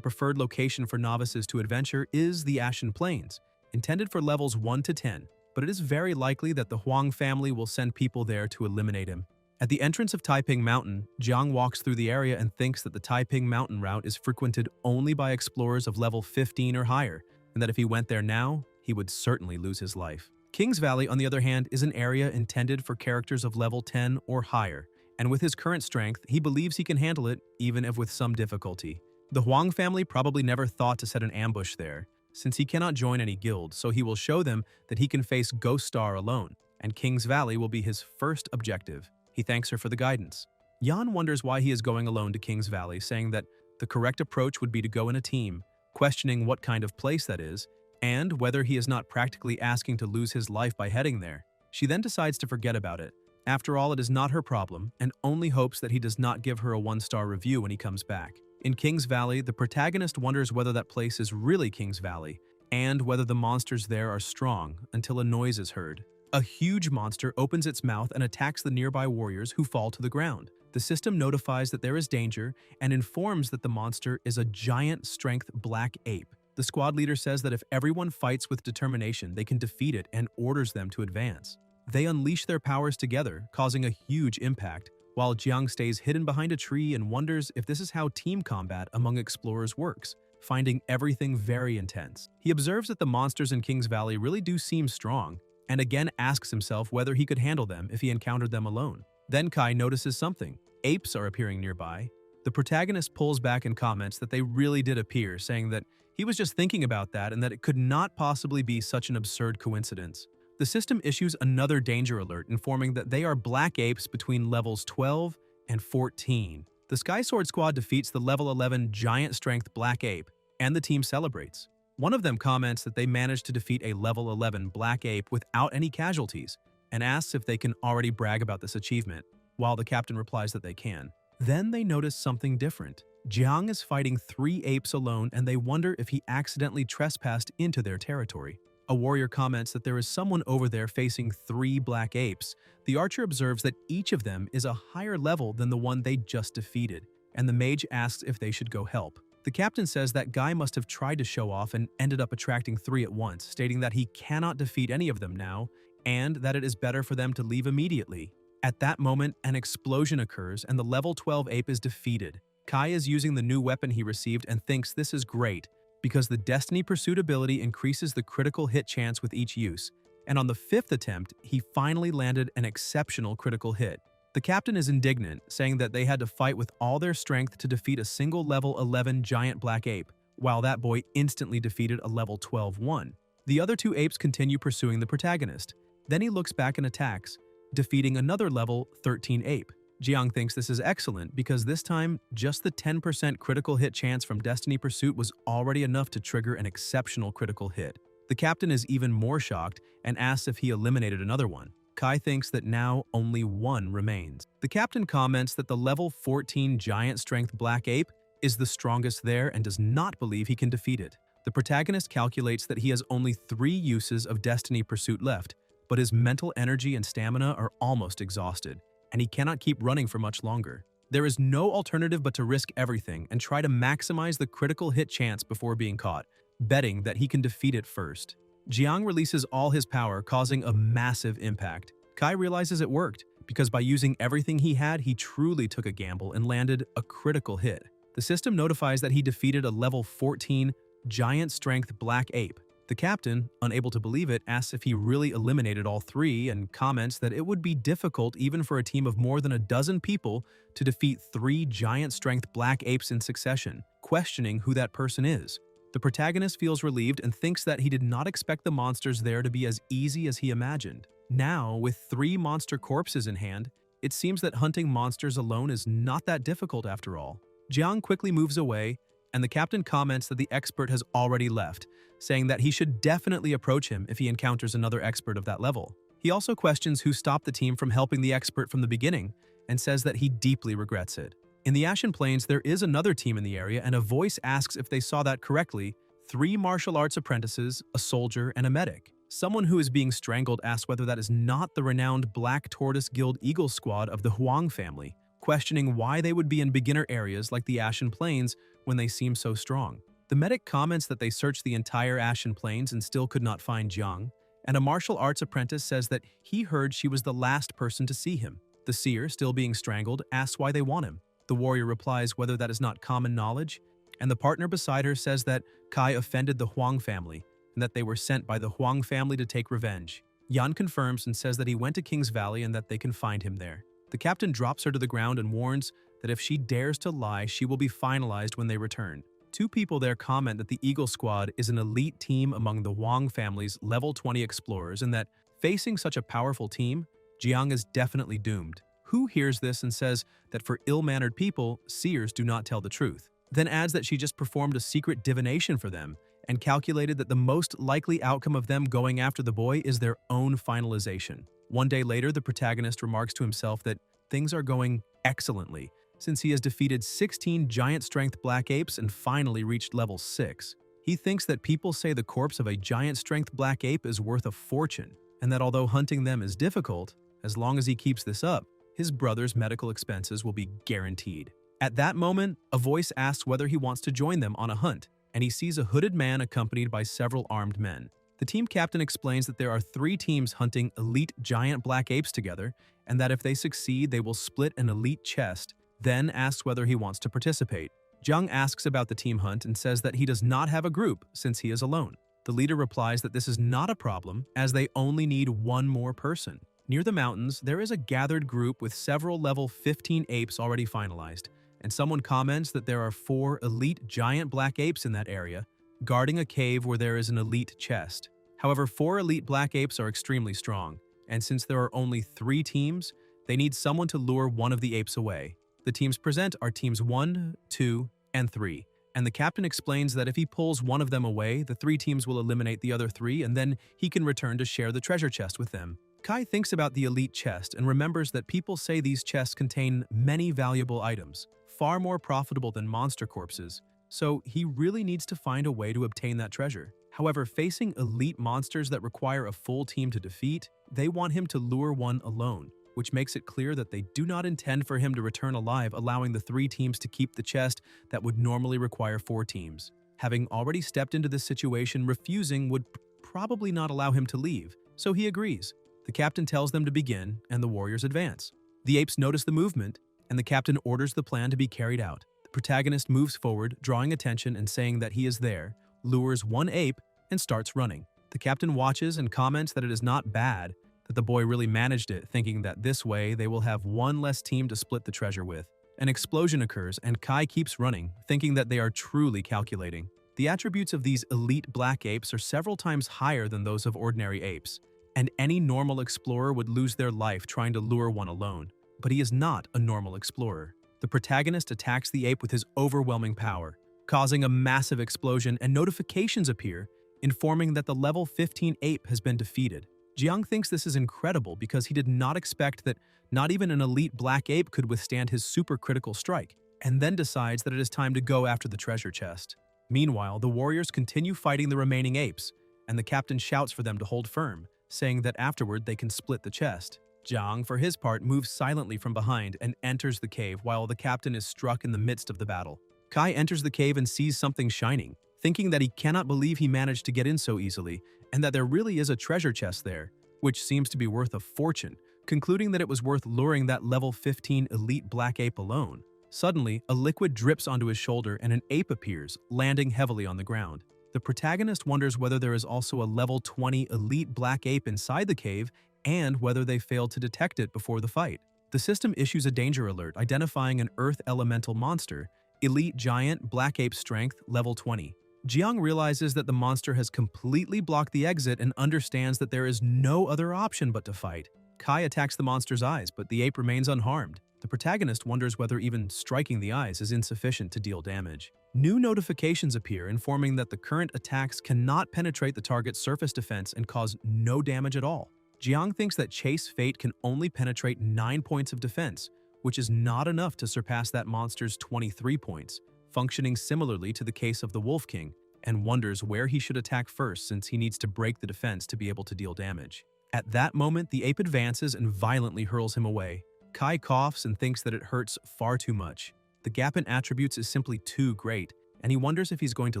preferred location for novices to adventure is the Ashen Plains, intended for levels 1 to 10, but it is very likely that the Huang family will send people there to eliminate him. At the entrance of Taiping Mountain, Jiang walks through the area and thinks that the Taiping Mountain route is frequented only by explorers of level 15 or higher, and that if he went there now, he would certainly lose his life. King's Valley, on the other hand, is an area intended for characters of level 10 or higher, and with his current strength, he believes he can handle it, even if with some difficulty. The Huang family probably never thought to set an ambush there, since he cannot join any guild, so he will show them that he can face Ghost Star alone, and King's Valley will be his first objective. He thanks her for the guidance. Yan wonders why he is going alone to King's Valley, saying that the correct approach would be to go in a team, questioning what kind of place that is, and whether he is not practically asking to lose his life by heading there. She then decides to forget about it. After all, it is not her problem, and only hopes that he does not give her a 1-star review when he comes back. In King's Valley, the protagonist wonders whether that place is really King's Valley, and whether the monsters there are strong, until a noise is heard. A huge monster opens its mouth and attacks the nearby warriors, who fall to the ground. The system notifies that there is danger and informs that the monster is a giant strength black ape. The squad leader says that if everyone fights with determination, they can defeat it, and orders them to advance. They unleash their powers together, causing a huge impact, while Jiang stays hidden behind a tree and wonders if this is how team combat among explorers works, finding everything very intense. He observes that the monsters in King's Valley really do seem strong, and again asks himself whether he could handle them if he encountered them alone. Then Kai notices something. Apes are appearing nearby. The protagonist pulls back and comments that they really did appear, saying that he was just thinking about that and that it could not possibly be such an absurd coincidence. The system issues another danger alert, informing that they are black apes between levels 12 and 14. The Sky Sword Squad defeats the level 11 giant strength black ape, and the team celebrates. One of them comments that they managed to defeat a level 11 black ape without any casualties, and asks if they can already brag about this achievement, while the captain replies that they can. Then they notice something different. Jiang is fighting 3 apes alone, and they wonder if he accidentally trespassed into their territory. A warrior comments that there is someone over there facing 3 black apes. The archer observes that each of them is a higher level than the one they just defeated, and the mage asks if they should go help. The captain says that guy must have tried to show off and ended up attracting 3 at once, stating that he cannot defeat any of them now, and that it is better for them to leave immediately. At that moment, an explosion occurs and the level 12 ape is defeated. Kai is using the new weapon he received and thinks this is great, because the Destiny Pursuit ability increases the critical hit chance with each use, and on the 5th attempt, he finally landed an exceptional critical hit. The captain is indignant, saying that they had to fight with all their strength to defeat a single level 11 giant black ape, while that boy instantly defeated a level 12 one. The other 2 apes continue pursuing the protagonist. Then he looks back and attacks, defeating another level 13 ape. Jiang thinks this is excellent because this time, just the 10% critical hit chance from Destiny Pursuit was already enough to trigger an exceptional critical hit. The captain is even more shocked and asks if he eliminated another one. Kai thinks that now only 1 remains. The captain comments that the level 14 giant strength black ape is the strongest there and does not believe he can defeat it. The protagonist calculates that he has only 3 uses of Destiny Pursuit left, but his mental energy and stamina are almost exhausted, and he cannot keep running for much longer. There is no alternative but to risk everything and try to maximize the critical hit chance before being caught, betting that he can defeat it first. Jiang releases all his power, causing a massive impact. Kai realizes it worked, because by using everything he had, he truly took a gamble and landed a critical hit. The system notifies that he defeated a level 14 giant strength black ape. The captain, unable to believe it, asks if he really eliminated all 3 and comments that it would be difficult even for a team of more than a dozen people to defeat 3 giant strength black apes in succession, questioning who that person is. The protagonist feels relieved and thinks that he did not expect the monsters there to be as easy as he imagined. Now, with 3 monster corpses in hand, it seems that hunting monsters alone is not that difficult after all. Jiang quickly moves away, and the captain comments that the expert has already left, saying that he should definitely approach him if he encounters another expert of that level. He also questions who stopped the team from helping the expert from the beginning, and says that he deeply regrets it. In the Ashen Plains, there is another team in the area, and a voice asks if they saw that correctly: 3 martial arts apprentices, a soldier, and a medic. Someone who is being strangled asks whether that is not the renowned Black Tortoise Guild Eagle Squad of the Huang family, questioning why they would be in beginner areas like the Ashen Plains when they seem so strong. The medic comments that they searched the entire Ashen Plains and still could not find Jiang, and a martial arts apprentice says that he heard she was the last person to see him. The seer, still being strangled, asks why they want him. The warrior replies whether that is not common knowledge, and the partner beside her says that Kai offended the Huang family and that they were sent by the Huang family to take revenge. Yan confirms and says that he went to King's Valley and that they can find him there. The captain drops her to the ground and warns that if she dares to lie, she will be finalized when they return. 2 people there comment that the Eagle Squad is an elite team among the Huang family's level 20 explorers and that, facing such a powerful team, Jiang is definitely doomed. Hu hears this and says that for ill-mannered people, seers do not tell the truth, then adds that she just performed a secret divination for them and calculated that the most likely outcome of them going after the boy is their own finalization. One day later, the protagonist remarks to himself that things are going excellently, since he has defeated 16 giant-strength black apes and finally reached level 6. He thinks that people say the corpse of a giant-strength black ape is worth a fortune, and that although hunting them is difficult, as long as he keeps this up, his brother's medical expenses will be guaranteed. At that moment, a voice asks whether he wants to join them on a hunt, and he sees a hooded man accompanied by several armed men. The team captain explains that there are 3 teams hunting elite giant black apes together, and that if they succeed, they will split an elite chest, then asks whether he wants to participate. Jiang asks about the team hunt and says that he does not have a group since he is alone. The leader replies that this is not a problem, as they only need 1 more person. Near the mountains, there is a gathered group with several level 15 apes already finalized, and someone comments that there are 4 elite giant black apes in that area, guarding a cave where there is an elite chest. However, 4 elite black apes are extremely strong, and since there are only 3 teams, they need someone to lure one of the apes away. The teams present are teams 1, 2, and 3, and the captain explains that if he pulls one of them away, the 3 teams will eliminate the other 3, and then he can return to share the treasure chest with them. Kai thinks about the elite chest and remembers that people say these chests contain many valuable items, far more profitable than monster corpses, so he really needs to find a way to obtain that treasure. However, facing elite monsters that require a full team to defeat, they want him to lure one alone, which makes it clear that they do not intend for him to return alive, allowing the 3 teams to keep the chest that would normally require 4 teams. Having already stepped into this situation, refusing would probably not allow him to leave, so he agrees. The captain tells them to begin, and the warriors advance. The apes notice the movement, and the captain orders the plan to be carried out. The protagonist moves forward, drawing attention and saying that he is there, lures 1 ape, and starts running. The captain watches and comments that it is not bad, that the boy really managed it, thinking that this way they will have 1 less team to split the treasure with. An explosion occurs, and Kai keeps running, thinking that they are truly calculating. The attributes of these elite black apes are several times higher than those of ordinary apes, and any normal explorer would lose their life trying to lure one alone. But he is not a normal explorer. The protagonist attacks the ape with his overwhelming power, causing a massive explosion, and notifications appear, informing that the level 15 ape has been defeated. Jiang thinks this is incredible because he did not expect that not even an elite black ape could withstand his supercritical strike, and then decides that it is time to go after the treasure chest. Meanwhile, the warriors continue fighting the remaining apes, and the captain shouts for them to hold firm, saying that afterward they can split the chest. Jiang, for his part, moves silently from behind and enters the cave while the captain is struck in the midst of the battle. Kai enters the cave and sees something shining, thinking that he cannot believe he managed to get in so easily, and that there really is a treasure chest there, which seems to be worth a fortune, concluding that it was worth luring that level 15 elite black ape alone. Suddenly, a liquid drips onto his shoulder and an ape appears, landing heavily on the ground. The protagonist wonders whether there is also a level 20 elite black ape inside the cave and whether they failed to detect it before the fight. The system issues a danger alert identifying an earth elemental monster, elite giant black ape strength level 20. Jiang realizes that the monster has completely blocked the exit and understands that there is no other option but to fight. Kai attacks the monster's eyes, but the ape remains unharmed. The protagonist wonders whether even striking the eyes is insufficient to deal damage. New notifications appear informing that the current attacks cannot penetrate the target's surface defense and cause no damage at all. Jiang thinks that Chase Fate can only penetrate 9 points of defense, which is not enough to surpass that monster's 23 points, functioning similarly to the case of the Wolf King, and wonders where he should attack first since he needs to break the defense to be able to deal damage. At that moment, the ape advances and violently hurls him away. Kai coughs and thinks that it hurts far too much. The gap in attributes is simply too great, and he wonders if he's going to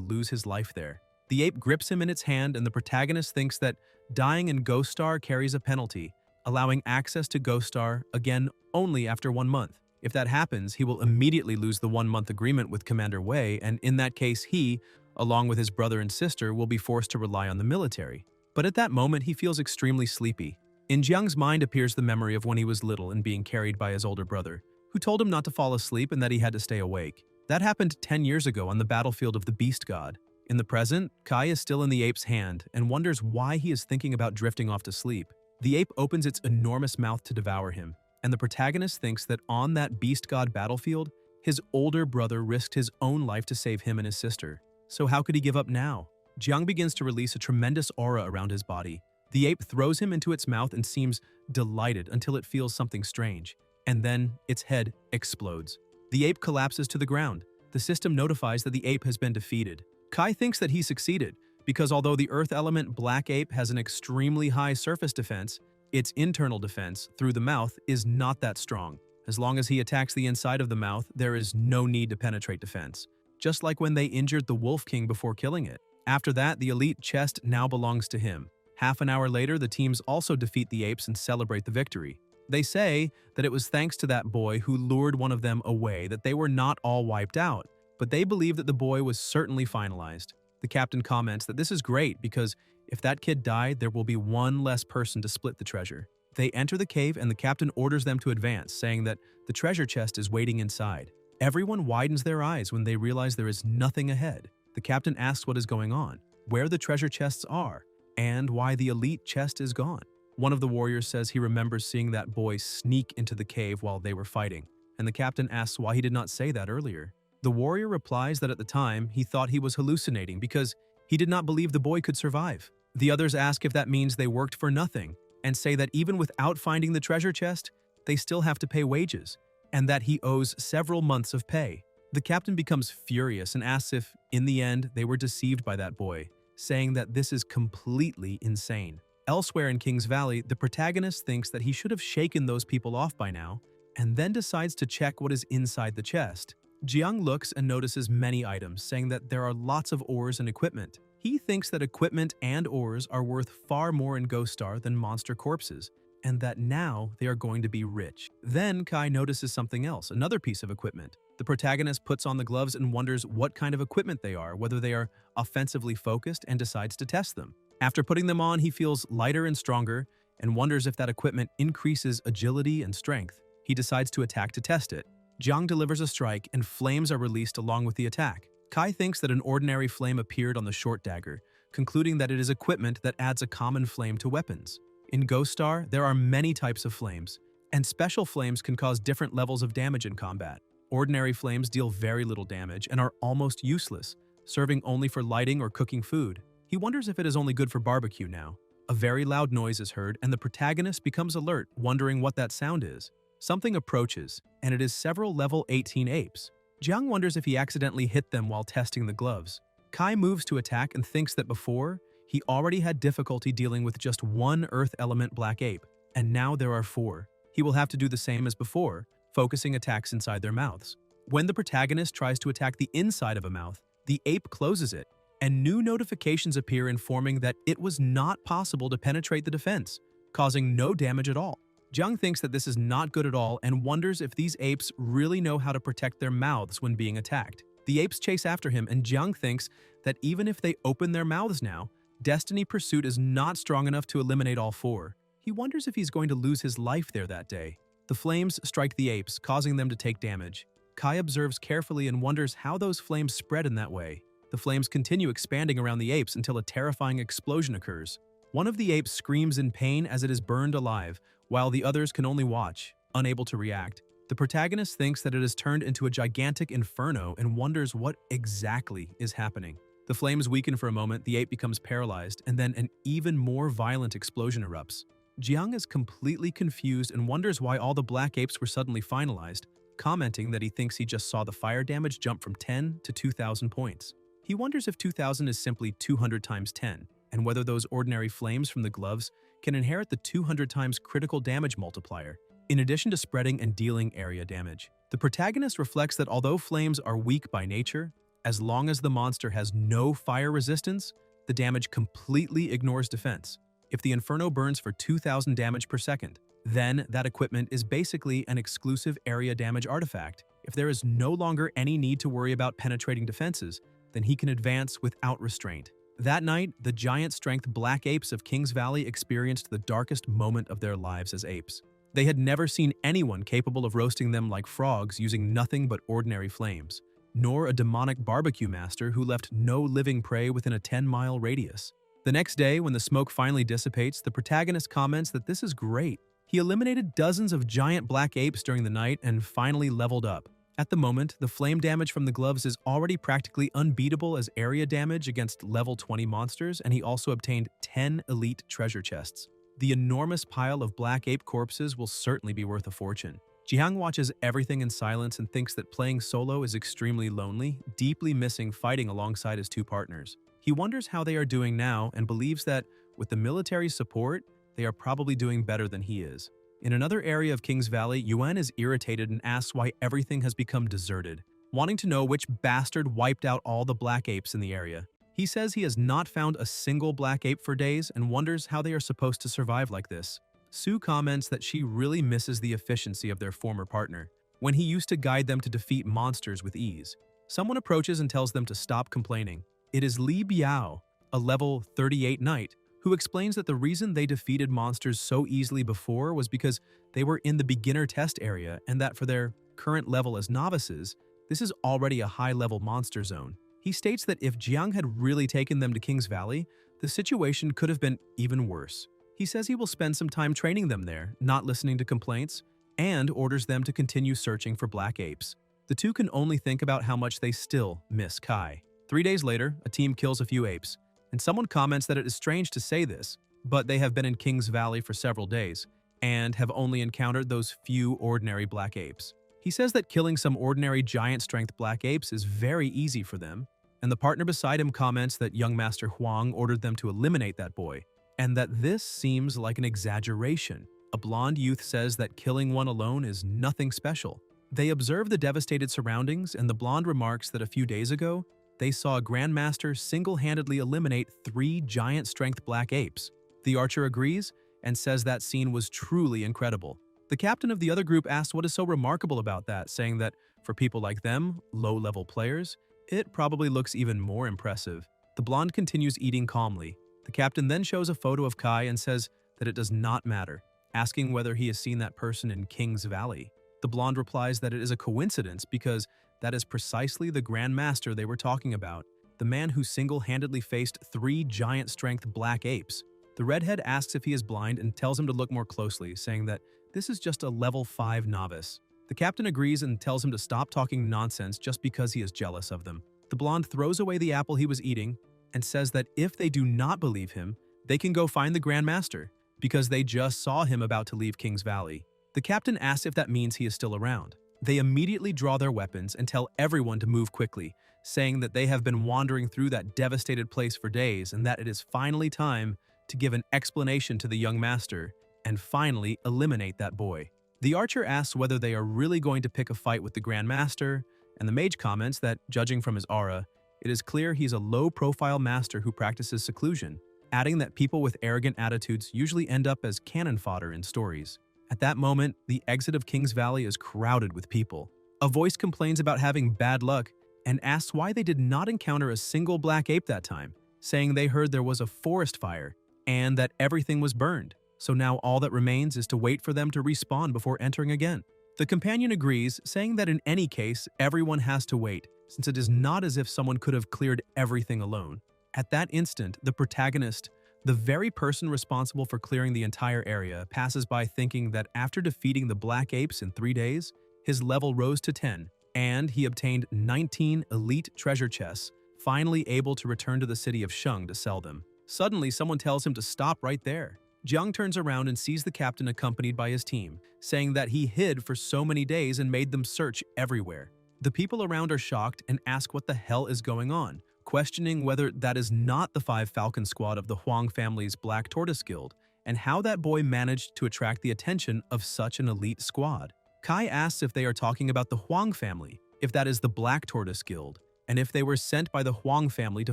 lose his life there. The ape grips him in its hand, and the protagonist thinks that dying in Ghost Star carries a penalty, allowing access to Ghost Star, again, only after 1 month. If that happens, he will immediately lose the 1-month agreement with Commander Wei, and in that case he, along with his brother and sister, will be forced to rely on the military. But at that moment, he feels extremely sleepy. In Jiang's mind appears the memory of when he was little and being carried by his older brother, who told him not to fall asleep and that he had to stay awake. That happened 10 years ago on the battlefield of the Beast God. In the present, Kai is still in the ape's hand and wonders why he is thinking about drifting off to sleep. The ape opens its enormous mouth to devour him, and the protagonist thinks that on that Beast God battlefield, his older brother risked his own life to save him and his sister. So how could he give up now? Jiang begins to release a tremendous aura around his body. The ape throws him into its mouth and seems delighted until it feels something strange, and then its head explodes. The ape collapses to the ground. The system notifies that the ape has been defeated. Kai thinks that he succeeded, because although the earth element black ape has an extremely high surface defense, its internal defense, through the mouth, is not that strong. As long as he attacks the inside of the mouth, there is no need to penetrate defense, just like when they injured the Wolf King before killing it. After that, the elite chest now belongs to him. Half an hour later, the teams also defeat the apes and celebrate the victory. They say that it was thanks to that boy who lured one of them away that they were not all wiped out, but they believe that the boy was certainly finalized. The captain comments that this is great because if that kid died, there will be one less person to split the treasure. They enter the cave and the captain orders them to advance, saying that the treasure chest is waiting inside. Everyone widens their eyes when they realize there is nothing ahead. The captain asks what is going on, where the treasure chests are, and why the elite chest is gone. One of the warriors says he remembers seeing that boy sneak into the cave while they were fighting, and the captain asks why he did not say that earlier. The warrior replies that at the time, he thought he was hallucinating because he did not believe the boy could survive. The others ask if that means they worked for nothing, and say that even without finding the treasure chest, they still have to pay wages, and that he owes several months of pay. The captain becomes furious and asks if, in the end, they were deceived by that boy, saying that this is completely insane. Elsewhere in King's Valley, the protagonist thinks that he should have shaken those people off by now, and then decides to check what is inside the chest. Jiang looks and notices many items, saying that there are lots of ores and equipment. He thinks that equipment and ores are worth far more in Ghost Star than monster corpses, and that now they are going to be rich. Then Kai notices something else, another piece of equipment. The protagonist puts on the gloves and wonders what kind of equipment they are, whether they are offensively focused, and decides to test them. After putting them on, he feels lighter and stronger and wonders if that equipment increases agility and strength. He decides to attack to test it. Jiang delivers a strike and flames are released along with the attack. Kai thinks that an ordinary flame appeared on the short dagger, concluding that it is equipment that adds a common flame to weapons. In Ghost Star, there are many types of flames, and special flames can cause different levels of damage in combat. Ordinary flames deal very little damage and are almost useless, serving only for lighting or cooking food. He wonders if it is only good for barbecue now. A very loud noise is heard and the protagonist becomes alert, wondering what that sound is. Something approaches, and it is several level 18 apes. Jiang wonders if he accidentally hit them while testing the gloves. Kai moves to attack and thinks that before, he already had difficulty dealing with just one earth element black ape, and now there are 4. He will have to do the same as before, focusing attacks inside their mouths. When the protagonist tries to attack the inside of a mouth, the ape closes it, and new notifications appear informing that it was not possible to penetrate the defense, causing no damage at all. Jiang thinks that this is not good at all and wonders if these apes really know how to protect their mouths when being attacked. The apes chase after him, and Jiang thinks that even if they open their mouths now, Destiny Pursuit is not strong enough to eliminate all 4. He wonders if he's going to lose his life there that day. The flames strike the apes, causing them to take damage. Kai observes carefully and wonders how those flames spread in that way. The flames continue expanding around the apes until a terrifying explosion occurs. One of the apes screams in pain as it is burned alive, while the others can only watch, unable to react. The protagonist thinks that it has turned into a gigantic inferno and wonders what exactly is happening. The flames weaken for a moment, the ape becomes paralyzed, and then an even more violent explosion erupts. Jiang is completely confused and wonders why all the black apes were suddenly finalized, commenting that he thinks he just saw the fire damage jump from 10 to 2,000 points. He wonders if 2,000 is simply 200 times 10, and whether those ordinary flames from the gloves can inherit the 200 times critical damage multiplier, in addition to spreading and dealing area damage. The protagonist reflects that although flames are weak by nature, as long as the monster has no fire resistance, the damage completely ignores defense. If the Inferno burns for 2,000 damage per second, then that equipment is basically an exclusive area damage artifact. If there is no longer any need to worry about penetrating defenses, then he can advance without restraint. That night, the giant strength black apes of Kings Valley experienced the darkest moment of their lives as apes. They had never seen anyone capable of roasting them like frogs using nothing but ordinary flames, nor a demonic barbecue master who left no living prey within a 10-mile radius. The next day, when the smoke finally dissipates, the protagonist comments that this is great. He eliminated dozens of giant black apes during the night and finally leveled up. At the moment, the flame damage from the gloves is already practically unbeatable as area damage against level 20 monsters, and he also obtained 10 elite treasure chests. The enormous pile of black ape corpses will certainly be worth a fortune. Jiang watches everything in silence and thinks that playing solo is extremely lonely, deeply missing fighting alongside his two partners. He wonders how they are doing now and believes that, with the military support, they are probably doing better than he is. In another area of Kings Valley, Yuan is irritated and asks why everything has become deserted, wanting to know which bastard wiped out all the black apes in the area. He says he has not found a single black ape for days and wonders how they are supposed to survive like this. Sue comments that she really misses the efficiency of their former partner, when he used to guide them to defeat monsters with ease. Someone approaches and tells them to stop complaining. It is Li Biao, a level 38 knight, who explains that the reason they defeated monsters so easily before was because they were in the beginner test area and that for their current level as novices, this is already a high-level monster zone. He states that if Jiang had really taken them to Kings Valley, the situation could have been even worse. He says he will spend some time training them there, not listening to complaints, and orders them to continue searching for black apes. The two can only think about how much they still miss Kai. 3 days later, a team kills a few apes, and someone comments that it is strange to say this, but they have been in Kings Valley for several days, and have only encountered those few ordinary black apes. He says that killing some ordinary giant-strength black apes is very easy for them, and the partner beside him comments that young Master Huang ordered them to eliminate that boy, and that this seems like an exaggeration. A blonde youth says that killing one alone is nothing special. They observe the devastated surroundings, and the blonde remarks that a few days ago, they saw a Grandmaster single-handedly eliminate 3 giant-strength black apes. The archer agrees and says that scene was truly incredible. The captain of the other group asks what is so remarkable about that, saying that for people like them, low-level players, it probably looks even more impressive. The blonde continues eating calmly. The captain then shows a photo of Kai and says that it does not matter, asking whether he has seen that person in Kings Valley. The blonde replies that it is a coincidence because that is precisely the Grand Master they were talking about, the man who single-handedly faced 3 giant-strength black apes. The redhead asks if he is blind and tells him to look more closely, saying that this is just a level 5 novice. The captain agrees and tells him to stop talking nonsense just because he is jealous of them. The blonde throws away the apple he was eating and says that if they do not believe him, they can go find the Grand Master, because they just saw him about to leave Kings Valley. The captain asks if that means he is still around. They immediately draw their weapons and tell everyone to move quickly, saying that they have been wandering through that devastated place for days and that it is finally time to give an explanation to the young master and finally eliminate that boy. The archer asks whether they are really going to pick a fight with the Grand Master, and the mage comments that, judging from his aura, it is clear he's a low-profile master who practices seclusion, adding that people with arrogant attitudes usually end up as cannon fodder in stories. At that moment, the exit of Kings Valley is crowded with people. A voice complains about having bad luck and asks why they did not encounter a single black ape that time, saying they heard there was a forest fire and that everything was burned, so now all that remains is to wait for them to respawn before entering again. The companion agrees, saying that in any case, everyone has to wait, since it is not as if someone could have cleared everything alone. At that instant, the protagonist, the very person responsible for clearing the entire area, passes by thinking that after defeating the black apes in 3 days, his level rose to 10, and he obtained 19 elite treasure chests, finally able to return to the city of Sheng to sell them. Suddenly, someone tells him to stop right there. Jiang turns around and sees the captain accompanied by his team, saying that he hid for so many days and made them search everywhere. The people around are shocked and ask what the hell is going on, questioning whether that is not the 5 Falcon squad of the Huang family's Black Tortoise Guild, and how that boy managed to attract the attention of such an elite squad. Kai asks if they are talking about the Huang family, if that is the Black Tortoise Guild, and if they were sent by the Huang family to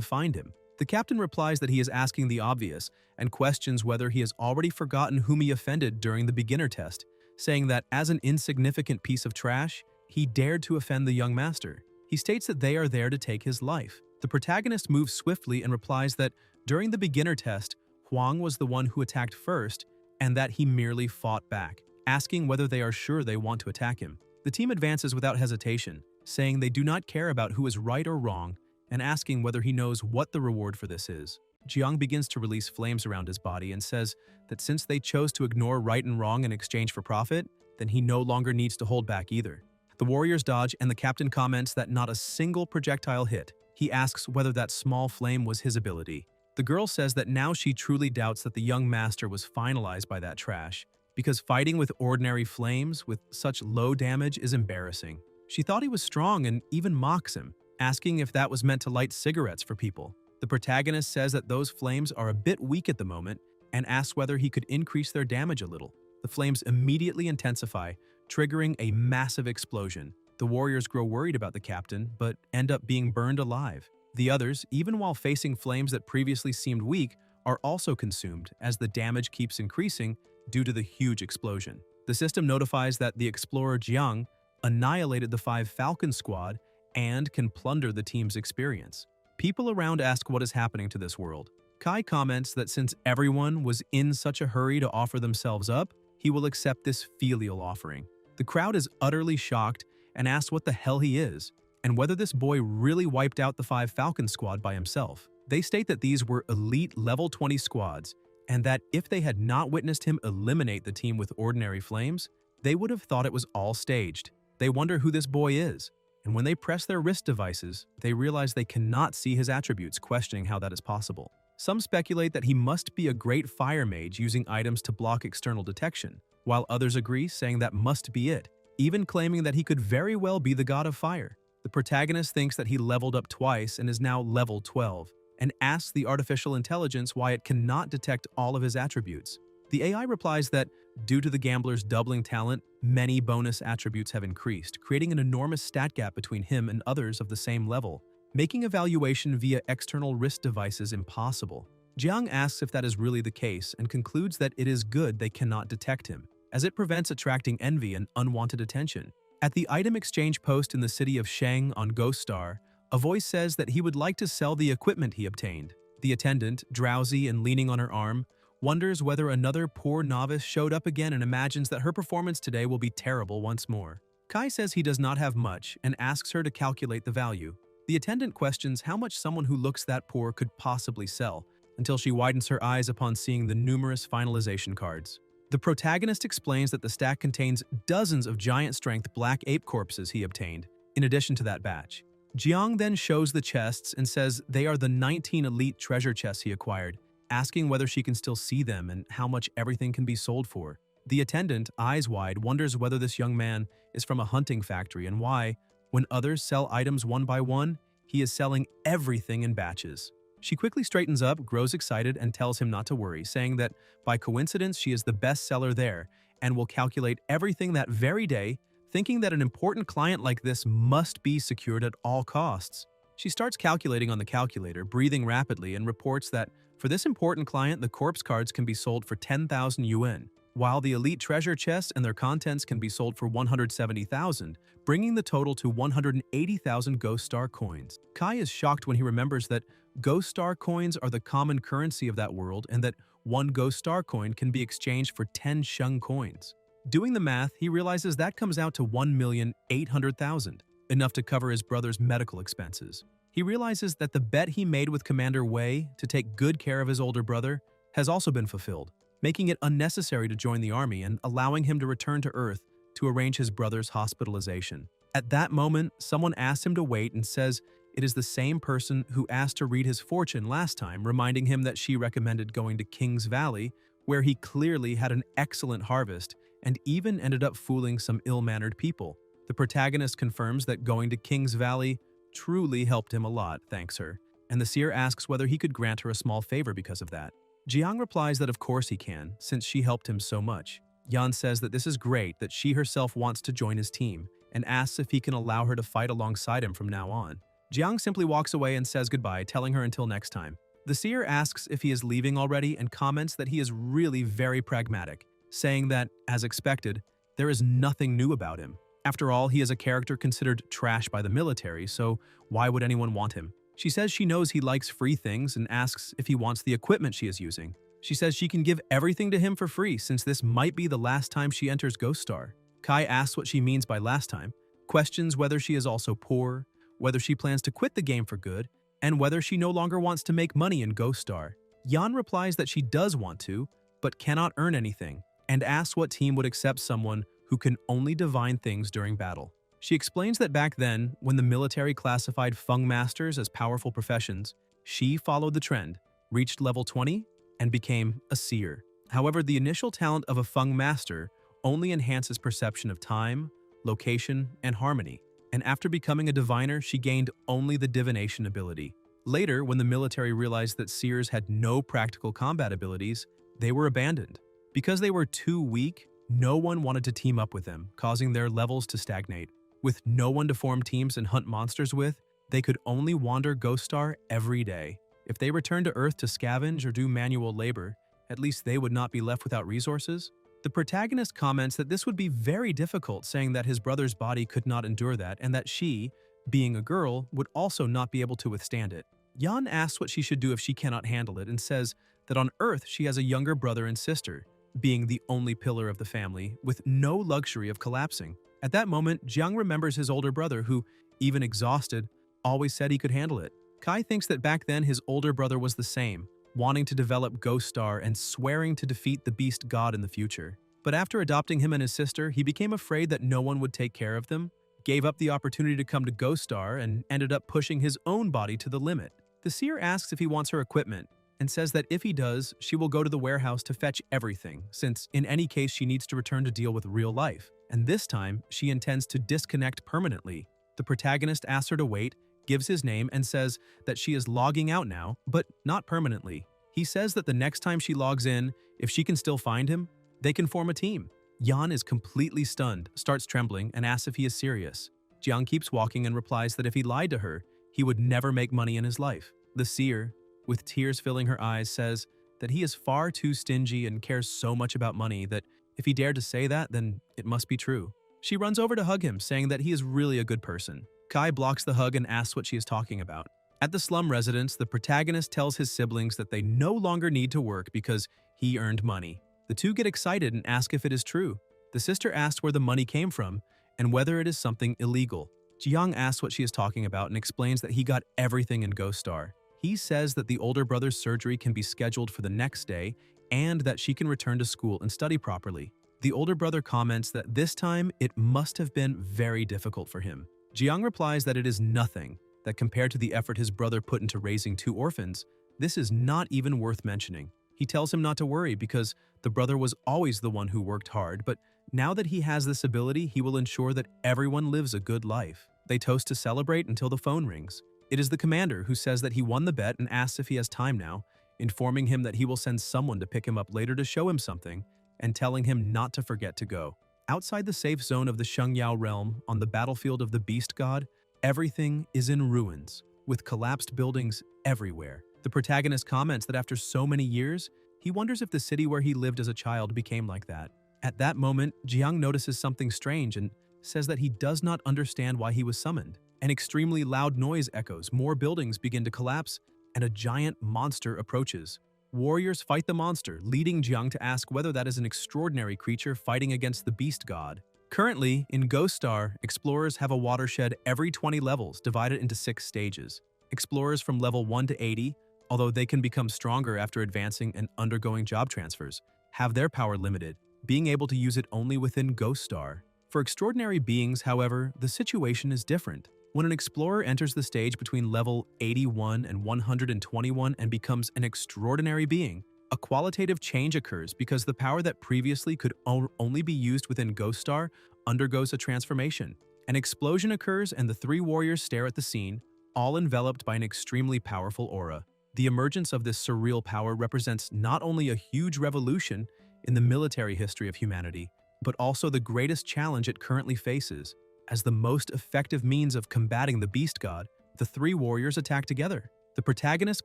find him. The captain replies that he is asking the obvious and questions whether he has already forgotten whom he offended during the beginner test, saying that as an insignificant piece of trash, he dared to offend the young master. He states that they are there to take his life. The protagonist moves swiftly and replies that during the beginner test, Huang was the one who attacked first and that he merely fought back, asking whether they are sure they want to attack him. The team advances without hesitation, saying they do not care about who is right or wrong, and asking whether he knows what the reward for this is. Jiang begins to release flames around his body and says that since they chose to ignore right and wrong in exchange for profit, then he no longer needs to hold back either. The warriors dodge and the captain comments that not a single projectile hit. He asks whether that small flame was his ability. The girl says that now she truly doubts that the young master was finalized by that trash, because fighting with ordinary flames with such low damage is embarrassing. She thought he was strong and even mocks him, asking if that was meant to light cigarettes for people. The protagonist says that those flames are a bit weak at the moment and asks whether he could increase their damage a little. The flames immediately intensify, triggering a massive explosion. The warriors grow worried about the captain, but end up being burned alive. The others, even while facing flames that previously seemed weak, are also consumed as the damage keeps increasing due to the huge explosion. The system notifies that the explorer Jiang annihilated the 5 Falcon squad and can plunder the team's experience. People around ask what is happening to this world. Kai comments that since everyone was in such a hurry to offer themselves up, he will accept this filial offering. The crowd is utterly shocked and asks what the hell he is, and whether this boy really wiped out the 5 Falcon squad by himself. They state that these were elite level 20 squads, and that if they had not witnessed him eliminate the team with ordinary flames, they would have thought it was all staged. They wonder who this boy is, and when they press their wrist devices, they realize they cannot see his attributes, questioning how that is possible. Some speculate that he must be a great fire mage using items to block external detection, while others agree, saying that must be it, even claiming that he could very well be the god of fire. The protagonist thinks that he leveled up twice and is now level 12, and asks the artificial intelligence why it cannot detect all of his attributes. The AI replies that, due to the gambler's doubling talent, many bonus attributes have increased, creating an enormous stat gap between him and others of the same level, making evaluation via external wrist devices impossible. Jiang asks if that is really the case and concludes that it is good they cannot detect him, as it prevents attracting envy and unwanted attention. At the item exchange post in the city of Sheng on Ghost Star, a voice says that he would like to sell the equipment he obtained. The attendant, drowsy and leaning on her arm, wonders whether another poor novice showed up again and imagines that her performance today will be terrible once more. Kai says he does not have much and asks her to calculate the value. The attendant questions how much someone who looks that poor could possibly sell, until she widens her eyes upon seeing the numerous finalization cards. The protagonist explains that the stack contains dozens of giant strength black ape corpses he obtained, in addition to that batch. Jiang then shows the chests and says they are the 19 elite treasure chests he acquired, asking whether she can still see them and how much everything can be sold for. The attendant, eyes wide, wonders whether this young man is from a hunting factory and why, when others sell items one by one, he is selling everything in batches. She quickly straightens up, grows excited, and tells him not to worry, saying that by coincidence she is the best seller there and will calculate everything that very day, thinking that an important client like this must be secured at all costs. She starts calculating on the calculator, breathing rapidly, and reports that for this important client, the corpse cards can be sold for 10,000 yuan, while the elite treasure chests and their contents can be sold for 170,000, bringing the total to 180,000 Ghost Star coins. Kai is shocked when he remembers that Ghost Star coins are the common currency of that world and that one Ghost Star coin can be exchanged for 10 Sheng coins. Doing the math, he realizes that comes out to 1,800,000, enough to cover his brother's medical expenses. He realizes that the bet he made with Commander Wei to take good care of his older brother has also been fulfilled, making it unnecessary to join the army and allowing him to return to Earth to arrange his brother's hospitalization. At that moment, someone asks him to wait and says it is the same person who asked to read his fortune last time, reminding him that she recommended going to King's Valley, where he clearly had an excellent harvest and even ended up fooling some ill-mannered people. The protagonist confirms that going to King's Valley truly helped him a lot, thanks her, and the seer asks whether he could grant her a small favor because of that. Jiang replies that of course he can, since she helped him so much. Yan says that this is great, that she herself wants to join his team, and asks if he can allow her to fight alongside him from now on. Jiang simply walks away and says goodbye, telling her until next time. The seer asks if he is leaving already and comments that he is really very pragmatic, saying that, as expected, there is nothing new about him. After all, he is a character considered trash by the military, so why would anyone want him? She says she knows he likes free things and asks if he wants the equipment she is using. She says she can give everything to him for free since this might be the last time she enters Ghost Star. Kai asks what she means by last time, questions whether she is also poor, whether she plans to quit the game for good, and whether she no longer wants to make money in Ghost Star. Yan replies that she does want to, but cannot earn anything, and asks what team would accept someone who can only divine things during battle. She explains that back then, when the military classified Feng Masters as powerful professions, she followed the trend, reached level 20, and became a seer. However, the initial talent of a Feng Master only enhances perception of time, location, and harmony, and after becoming a diviner, she gained only the divination ability. Later, when the military realized that seers had no practical combat abilities, they were abandoned. Because they were too weak, no one wanted to team up with them, causing their levels to stagnate. With no one to form teams and hunt monsters with, they could only wander Ghost Star every day. If they returned to Earth to scavenge or do manual labor, at least they would not be left without resources. The protagonist comments that this would be very difficult, saying that his brother's body could not endure that and that she, being a girl, would also not be able to withstand it. Yan asks what she should do if she cannot handle it and says that on Earth she has a younger brother and sister, being the only pillar of the family, with no luxury of collapsing. At that moment, Jiang remembers his older brother who, even exhausted, always said he could handle it. Kai thinks that back then his older brother was the same, wanting to develop Ghost Star and swearing to defeat the beast god in the future. But after adopting him and his sister, he became afraid that no one would take care of them, gave up the opportunity to come to Ghost Star, and ended up pushing his own body to the limit. The seer asks if he wants her equipment, and says that if he does, she will go to the warehouse to fetch everything, since in any case she needs to return to deal with real life. And this time, she intends to disconnect permanently. The protagonist asks her to wait, gives his name, and says that she is logging out now, but not permanently. He says that the next time she logs in, if she can still find him, they can form a team. Yan is completely stunned, starts trembling, and asks if he is serious. Jiang keeps walking and replies that if he lied to her, he would never make money in his life. The seer, with tears filling her eyes, says that he is far too stingy and cares so much about money that if he dared to say that, then it must be true. She runs over to hug him, saying that he is really a good person. Kai blocks the hug and asks what she is talking about. At the slum residence, the protagonist tells his siblings that they no longer need to work because he earned money. The two get excited and ask if it is true. The sister asks where the money came from and whether it is something illegal. Jiang asks what she is talking about and explains that he got everything in Ghost Star. He says that the older brother's surgery can be scheduled for the next day and that she can return to school and study properly. The older brother comments that this time it must have been very difficult for him. Jiang replies that it is nothing, that compared to the effort his brother put into raising 2 orphans, this is not even worth mentioning. He tells him not to worry because the brother was always the one who worked hard, but now that he has this ability, he will ensure that everyone lives a good life. They toast to celebrate until the phone rings. It is the commander who says that he won the bet and asks if he has time now, informing him that he will send someone to pick him up later to show him something, and telling him not to forget to go. Outside the safe zone of the Shengyao realm, on the battlefield of the beast god, everything is in ruins, with collapsed buildings everywhere. The protagonist comments that after so many years, he wonders if the city where he lived as a child became like that. At that moment, Jiang notices something strange and says that he does not understand why he was summoned. An extremely loud noise echoes, more buildings begin to collapse, and a giant monster approaches. Warriors fight the monster, leading Jiang to ask whether that is an extraordinary creature fighting against the beast god. Currently, in Ghost Star, explorers have a watershed every 20 levels, divided into 6 stages. Explorers from level 1 to 80, although they can become stronger after advancing and undergoing job transfers, have their power limited, being able to use it only within Ghost Star. For extraordinary beings, however, the situation is different. When an explorer enters the stage between level 81 and 121 and becomes an extraordinary being, A qualitative change occurs because the power that previously could only be used within Ghost Star undergoes a transformation. An explosion occurs and the three warriors stare at the scene, all enveloped by an extremely powerful aura. The emergence of this surreal power represents not only a huge revolution in the military history of humanity, but also the greatest challenge it currently faces. As the most effective means of combating the beast god, the three warriors attack together. The protagonist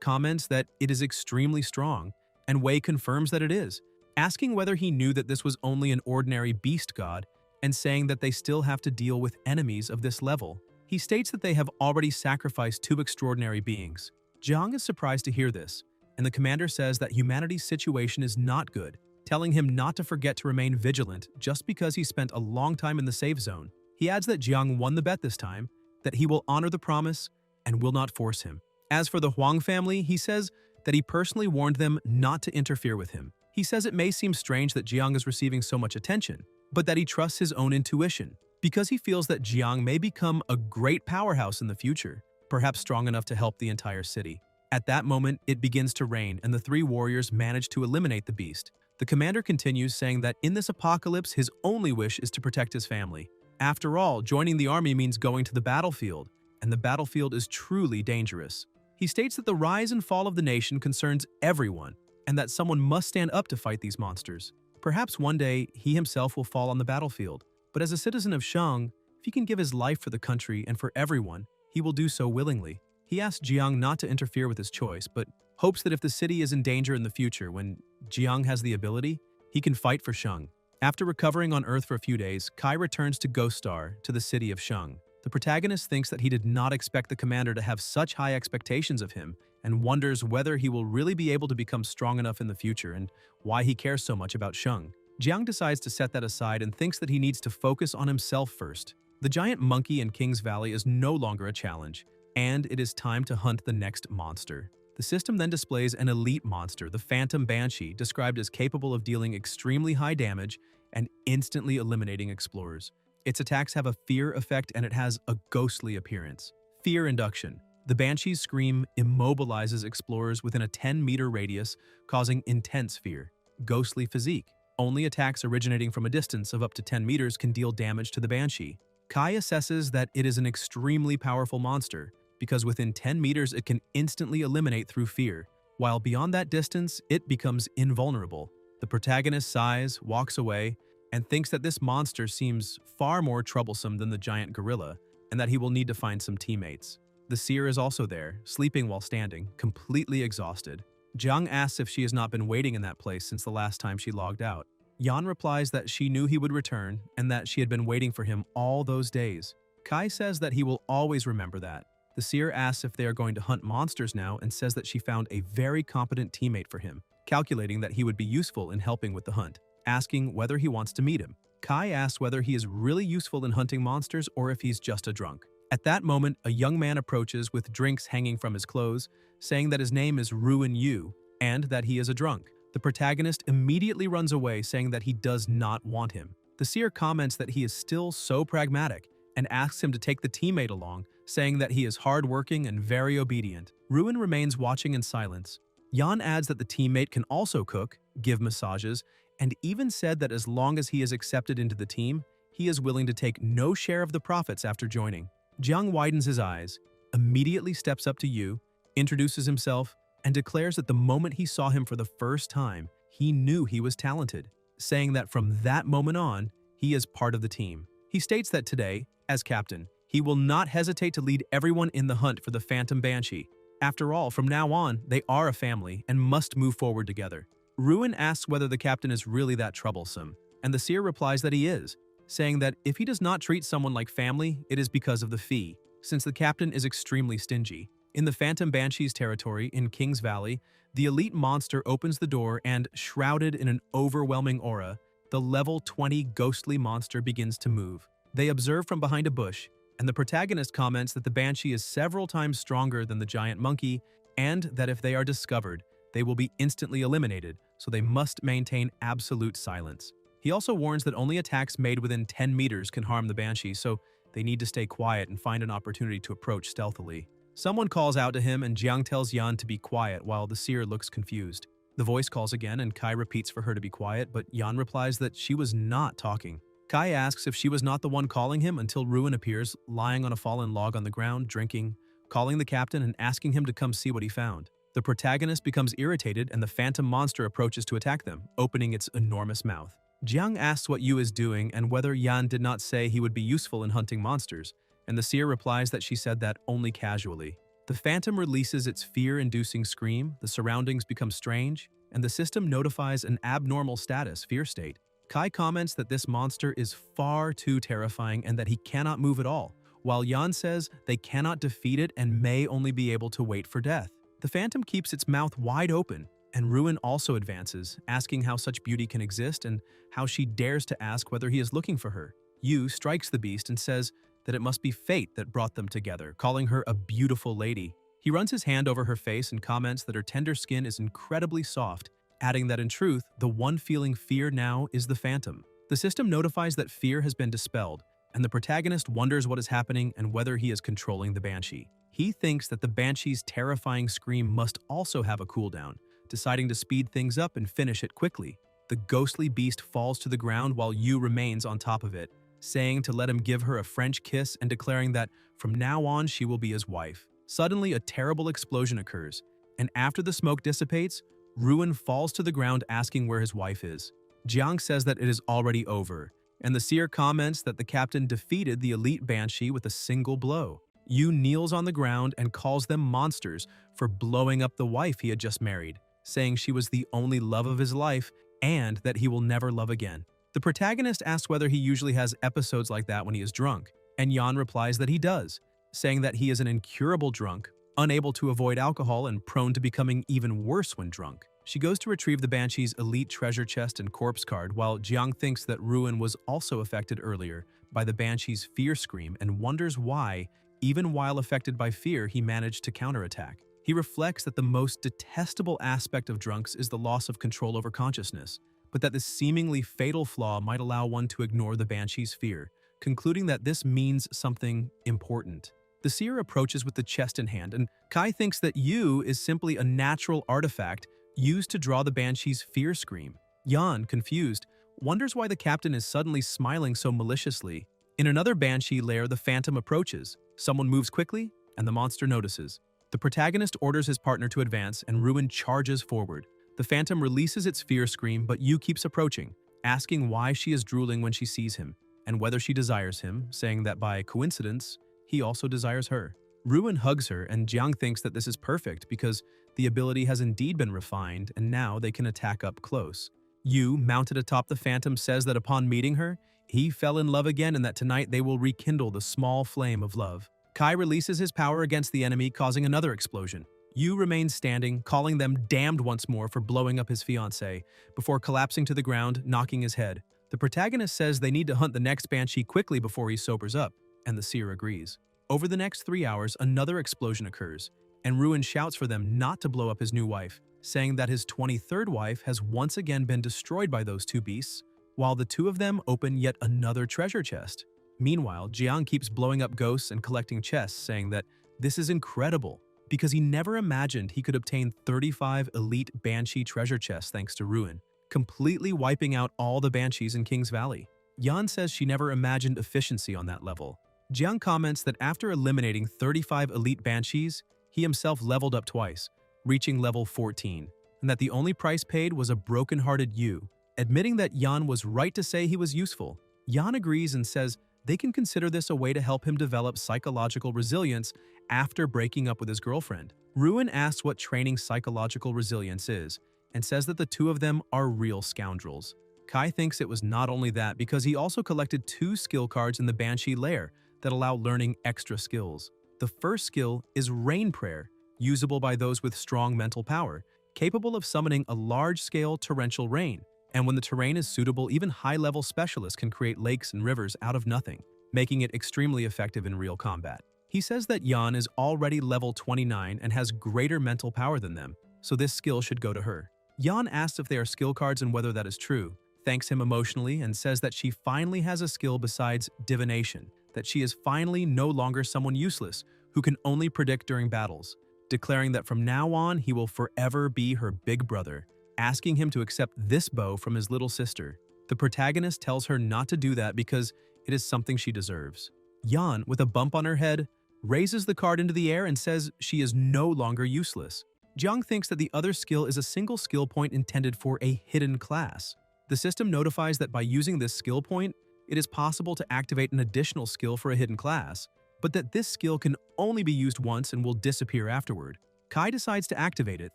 comments that it is extremely strong, and Wei confirms that it is, asking whether he knew that this was only an ordinary beast god and saying that they still have to deal with enemies of this level. He states that they have already sacrificed two extraordinary beings. Jiang is surprised to hear this, and the commander says that humanity's situation is not good, telling him not to forget to remain vigilant just because he spent a long time in the safe zone. He adds that Jiang won the bet this time, that he will honor the promise and will not force him. As for the Huang family, he says that he personally warned them not to interfere with him. He says it may seem strange that Jiang is receiving so much attention, but that he trusts his own intuition, because he feels that Jiang may become a great powerhouse in the future, perhaps strong enough to help the entire city. At that moment, it begins to rain and the three warriors manage to eliminate the beast. The commander continues saying that in this apocalypse, his only wish is to protect his family. After all, joining the army means going to the battlefield, and the battlefield is truly dangerous. He states that the rise and fall of the nation concerns everyone, and that someone must stand up to fight these monsters. Perhaps one day, he himself will fall on the battlefield, but as a citizen of Shang, if he can give his life for the country and for everyone, he will do so willingly. He asks Jiang not to interfere with his choice, but hopes that if the city is in danger in the future, when Jiang has the ability, he can fight for Shang. After recovering on Earth for a few days, Kai returns to Ghost Star, to the city of Shang. The protagonist thinks that he did not expect the commander to have such high expectations of him, and wonders whether he will really be able to become strong enough in the future and why he cares so much about Shang. Jiang decides to set that aside and thinks that he needs to focus on himself first. The giant monkey in King's Valley is no longer a challenge, and it is time to hunt the next monster. The system then displays an elite monster, the Phantom Banshee, described as capable of dealing extremely high damage and instantly eliminating explorers. Its attacks have a fear effect and it has a ghostly appearance. Fear induction. The Banshee's scream immobilizes explorers within a 10-meter radius, causing intense fear. Ghostly physique. Only attacks originating from a distance of up to 10 meters can deal damage to the Banshee. Kai assesses that it is an extremely powerful monster, because within 10 meters it can instantly eliminate through fear, while beyond that distance, it becomes invulnerable. The protagonist sighs, walks away, and thinks that this monster seems far more troublesome than the giant gorilla, and that he will need to find some teammates. The seer is also there, sleeping while standing, completely exhausted. Jiang asks if she has not been waiting in that place since the last time she logged out. Yan replies that she knew he would return and that she had been waiting for him all those days. Kai says that he will always remember that. The seer asks if they are going to hunt monsters now and says that she found a very competent teammate for him, calculating that he would be useful in helping with the hunt, asking whether he wants to meet him. Kai asks whether he is really useful in hunting monsters or if he's just a drunk. At that moment, a young man approaches with drinks hanging from his clothes, saying that his name is Ruin Yu and that he is a drunk. The protagonist immediately runs away, saying that he does not want him. The seer comments that he is still so pragmatic and asks him to take the teammate along, saying that he is hardworking and very obedient. Ruin remains watching in silence. Yan adds that the teammate can also cook, give massages, and even said that as long as he is accepted into the team, he is willing to take no share of the profits after joining. Jiang widens his eyes, immediately steps up to Yu, introduces himself, and declares that the moment he saw him for the first time, he knew he was talented, saying that from that moment on, he is part of the team. He states that today, as captain, he will not hesitate to lead everyone in the hunt for the Phantom Banshee. After all, from now on, they are a family and must move forward together. Ruin asks whether the captain is really that troublesome, and the seer replies that he is, saying that if he does not treat someone like family, it is because of the fee, since the captain is extremely stingy. In the Phantom Banshee's territory in King's Valley, the elite monster opens the door and, shrouded in an overwhelming aura, the level 20 ghostly monster begins to move. They observe from behind a bush, and the protagonist comments that the Banshee is several times stronger than the giant monkey, and that if they are discovered, they will be instantly eliminated, so they must maintain absolute silence. He also warns that only attacks made within 10 meters can harm the Banshee, so they need to stay quiet and find an opportunity to approach stealthily. Someone calls out to him and Jiang tells Yan to be quiet while the seer looks confused. The voice calls again and Kai repeats for her to be quiet, but Yan replies that she was not talking. Kai asks if she was not the one calling him until Ruin appears, lying on a fallen log on the ground, drinking, calling the captain and asking him to come see what he found. The protagonist becomes irritated and the phantom monster approaches to attack them, opening its enormous mouth. Jiang asks what Yu is doing and whether Yan did not say he would be useful in hunting monsters, and the seer replies that she said that only casually. The phantom releases its fear-inducing scream, the surroundings become strange, and the system notifies an abnormal status, fear state. Kai comments that this monster is far too terrifying and that he cannot move at all, while Yan says they cannot defeat it and may only be able to wait for death. The phantom keeps its mouth wide open, and Ruin also advances, asking how such beauty can exist and how she dares to ask whether he is looking for her. Yu strikes the beast and says that it must be fate that brought them together, calling her a beautiful lady. He runs his hand over her face and comments that her tender skin is incredibly soft, adding that in truth, the one feeling fear now is the phantom. The system notifies that fear has been dispelled, and the protagonist wonders what is happening and whether he is controlling the banshee. He thinks that the banshee's terrifying scream must also have a cooldown, deciding to speed things up and finish it quickly. The ghostly beast falls to the ground while Yu remains on top of it, saying to let him give her a French kiss and declaring that from now on she will be his wife. Suddenly, a terrible explosion occurs, and after the smoke dissipates, Ruin falls to the ground asking where his wife is. Jiang says that it is already over, and the seer comments that the captain defeated the elite banshee with a single blow. Yu kneels on the ground and calls them monsters for blowing up the wife he had just married, saying she was the only love of his life and that he will never love again. The protagonist asks whether he usually has episodes like that when he is drunk, and Yan replies that he does, saying that he is an incurable drunk, unable to avoid alcohol and prone to becoming even worse when drunk. She goes to retrieve the banshee's elite treasure chest and corpse card, while Jiang thinks that Ruin was also affected earlier by the banshee's fear scream and wonders why, even while affected by fear, he managed to counterattack. He reflects that the most detestable aspect of drunks is the loss of control over consciousness, but that this seemingly fatal flaw might allow one to ignore the banshee's fear, concluding that this means something important. The seer approaches with the chest in hand, and Kai thinks that Yu is simply a natural artifact used to draw the banshee's fear scream. Yan, confused, wonders why the captain is suddenly smiling so maliciously. In another banshee lair, the phantom approaches. Someone moves quickly, and the monster notices. The protagonist orders his partner to advance, and Ruin charges forward. The phantom releases its fear scream, but Yu keeps approaching, asking why she is drooling when she sees him, and whether she desires him, saying that by coincidence, he also desires her. Ruin hugs her, and Jiang thinks that this is perfect because the ability has indeed been refined, and now they can attack up close. Yu, mounted atop the phantom, says that upon meeting her, he fell in love again and that tonight they will rekindle the small flame of love. Kai releases his power against the enemy, causing another explosion. Yu remains standing, calling them damned once more for blowing up his fiancée, before collapsing to the ground, knocking his head. The protagonist says they need to hunt the next banshee quickly before he sobers up, and the seer agrees. Over the next 3 hours, another explosion occurs, and Ruin shouts for them not to blow up his new wife, saying that his 23rd wife has once again been destroyed by those two beasts, while the two of them open yet another treasure chest. Meanwhile, Jiang keeps blowing up ghosts and collecting chests, saying that this is incredible, because he never imagined he could obtain 35 elite banshee treasure chests thanks to Ruin, completely wiping out all the banshees in King's Valley. Yan says she never imagined efficiency on that level. Jiang comments that after eliminating 35 elite banshees, he himself leveled up twice, reaching level 14, and that the only price paid was a broken-hearted Yu. Admitting that Yan was right to say he was useful, Yan agrees and says they can consider this a way to help him develop psychological resilience after breaking up with his girlfriend. Ruin asks what training psychological resilience is, and says that the two of them are real scoundrels. Kai thinks it was not only that because he also collected 2 skill cards in the Banshee lair that allow learning extra skills. The first skill is Rain Prayer, usable by those with strong mental power, capable of summoning a large-scale torrential rain. And when the terrain is suitable, even high-level specialists can create lakes and rivers out of nothing, making it extremely effective in real combat. He says that Yan is already level 29 and has greater mental power than them, so this skill should go to her. Yan asks if they are skill cards and whether that is true, thanks him emotionally, and says that she finally has a skill besides divination, that she is finally no longer someone useless who can only predict during battles, declaring that from now on he will forever be her big brother, asking him to accept this bow from his little sister. The protagonist tells her not to do that because it is something she deserves. Yan, with a bump on her head, raises the card into the air and says she is no longer useless. Jiang thinks that the other skill is a single skill point intended for a hidden class. The system notifies that by using this skill point, it is possible to activate an additional skill for a hidden class, but that this skill can only be used once and will disappear afterward. Kai decides to activate it,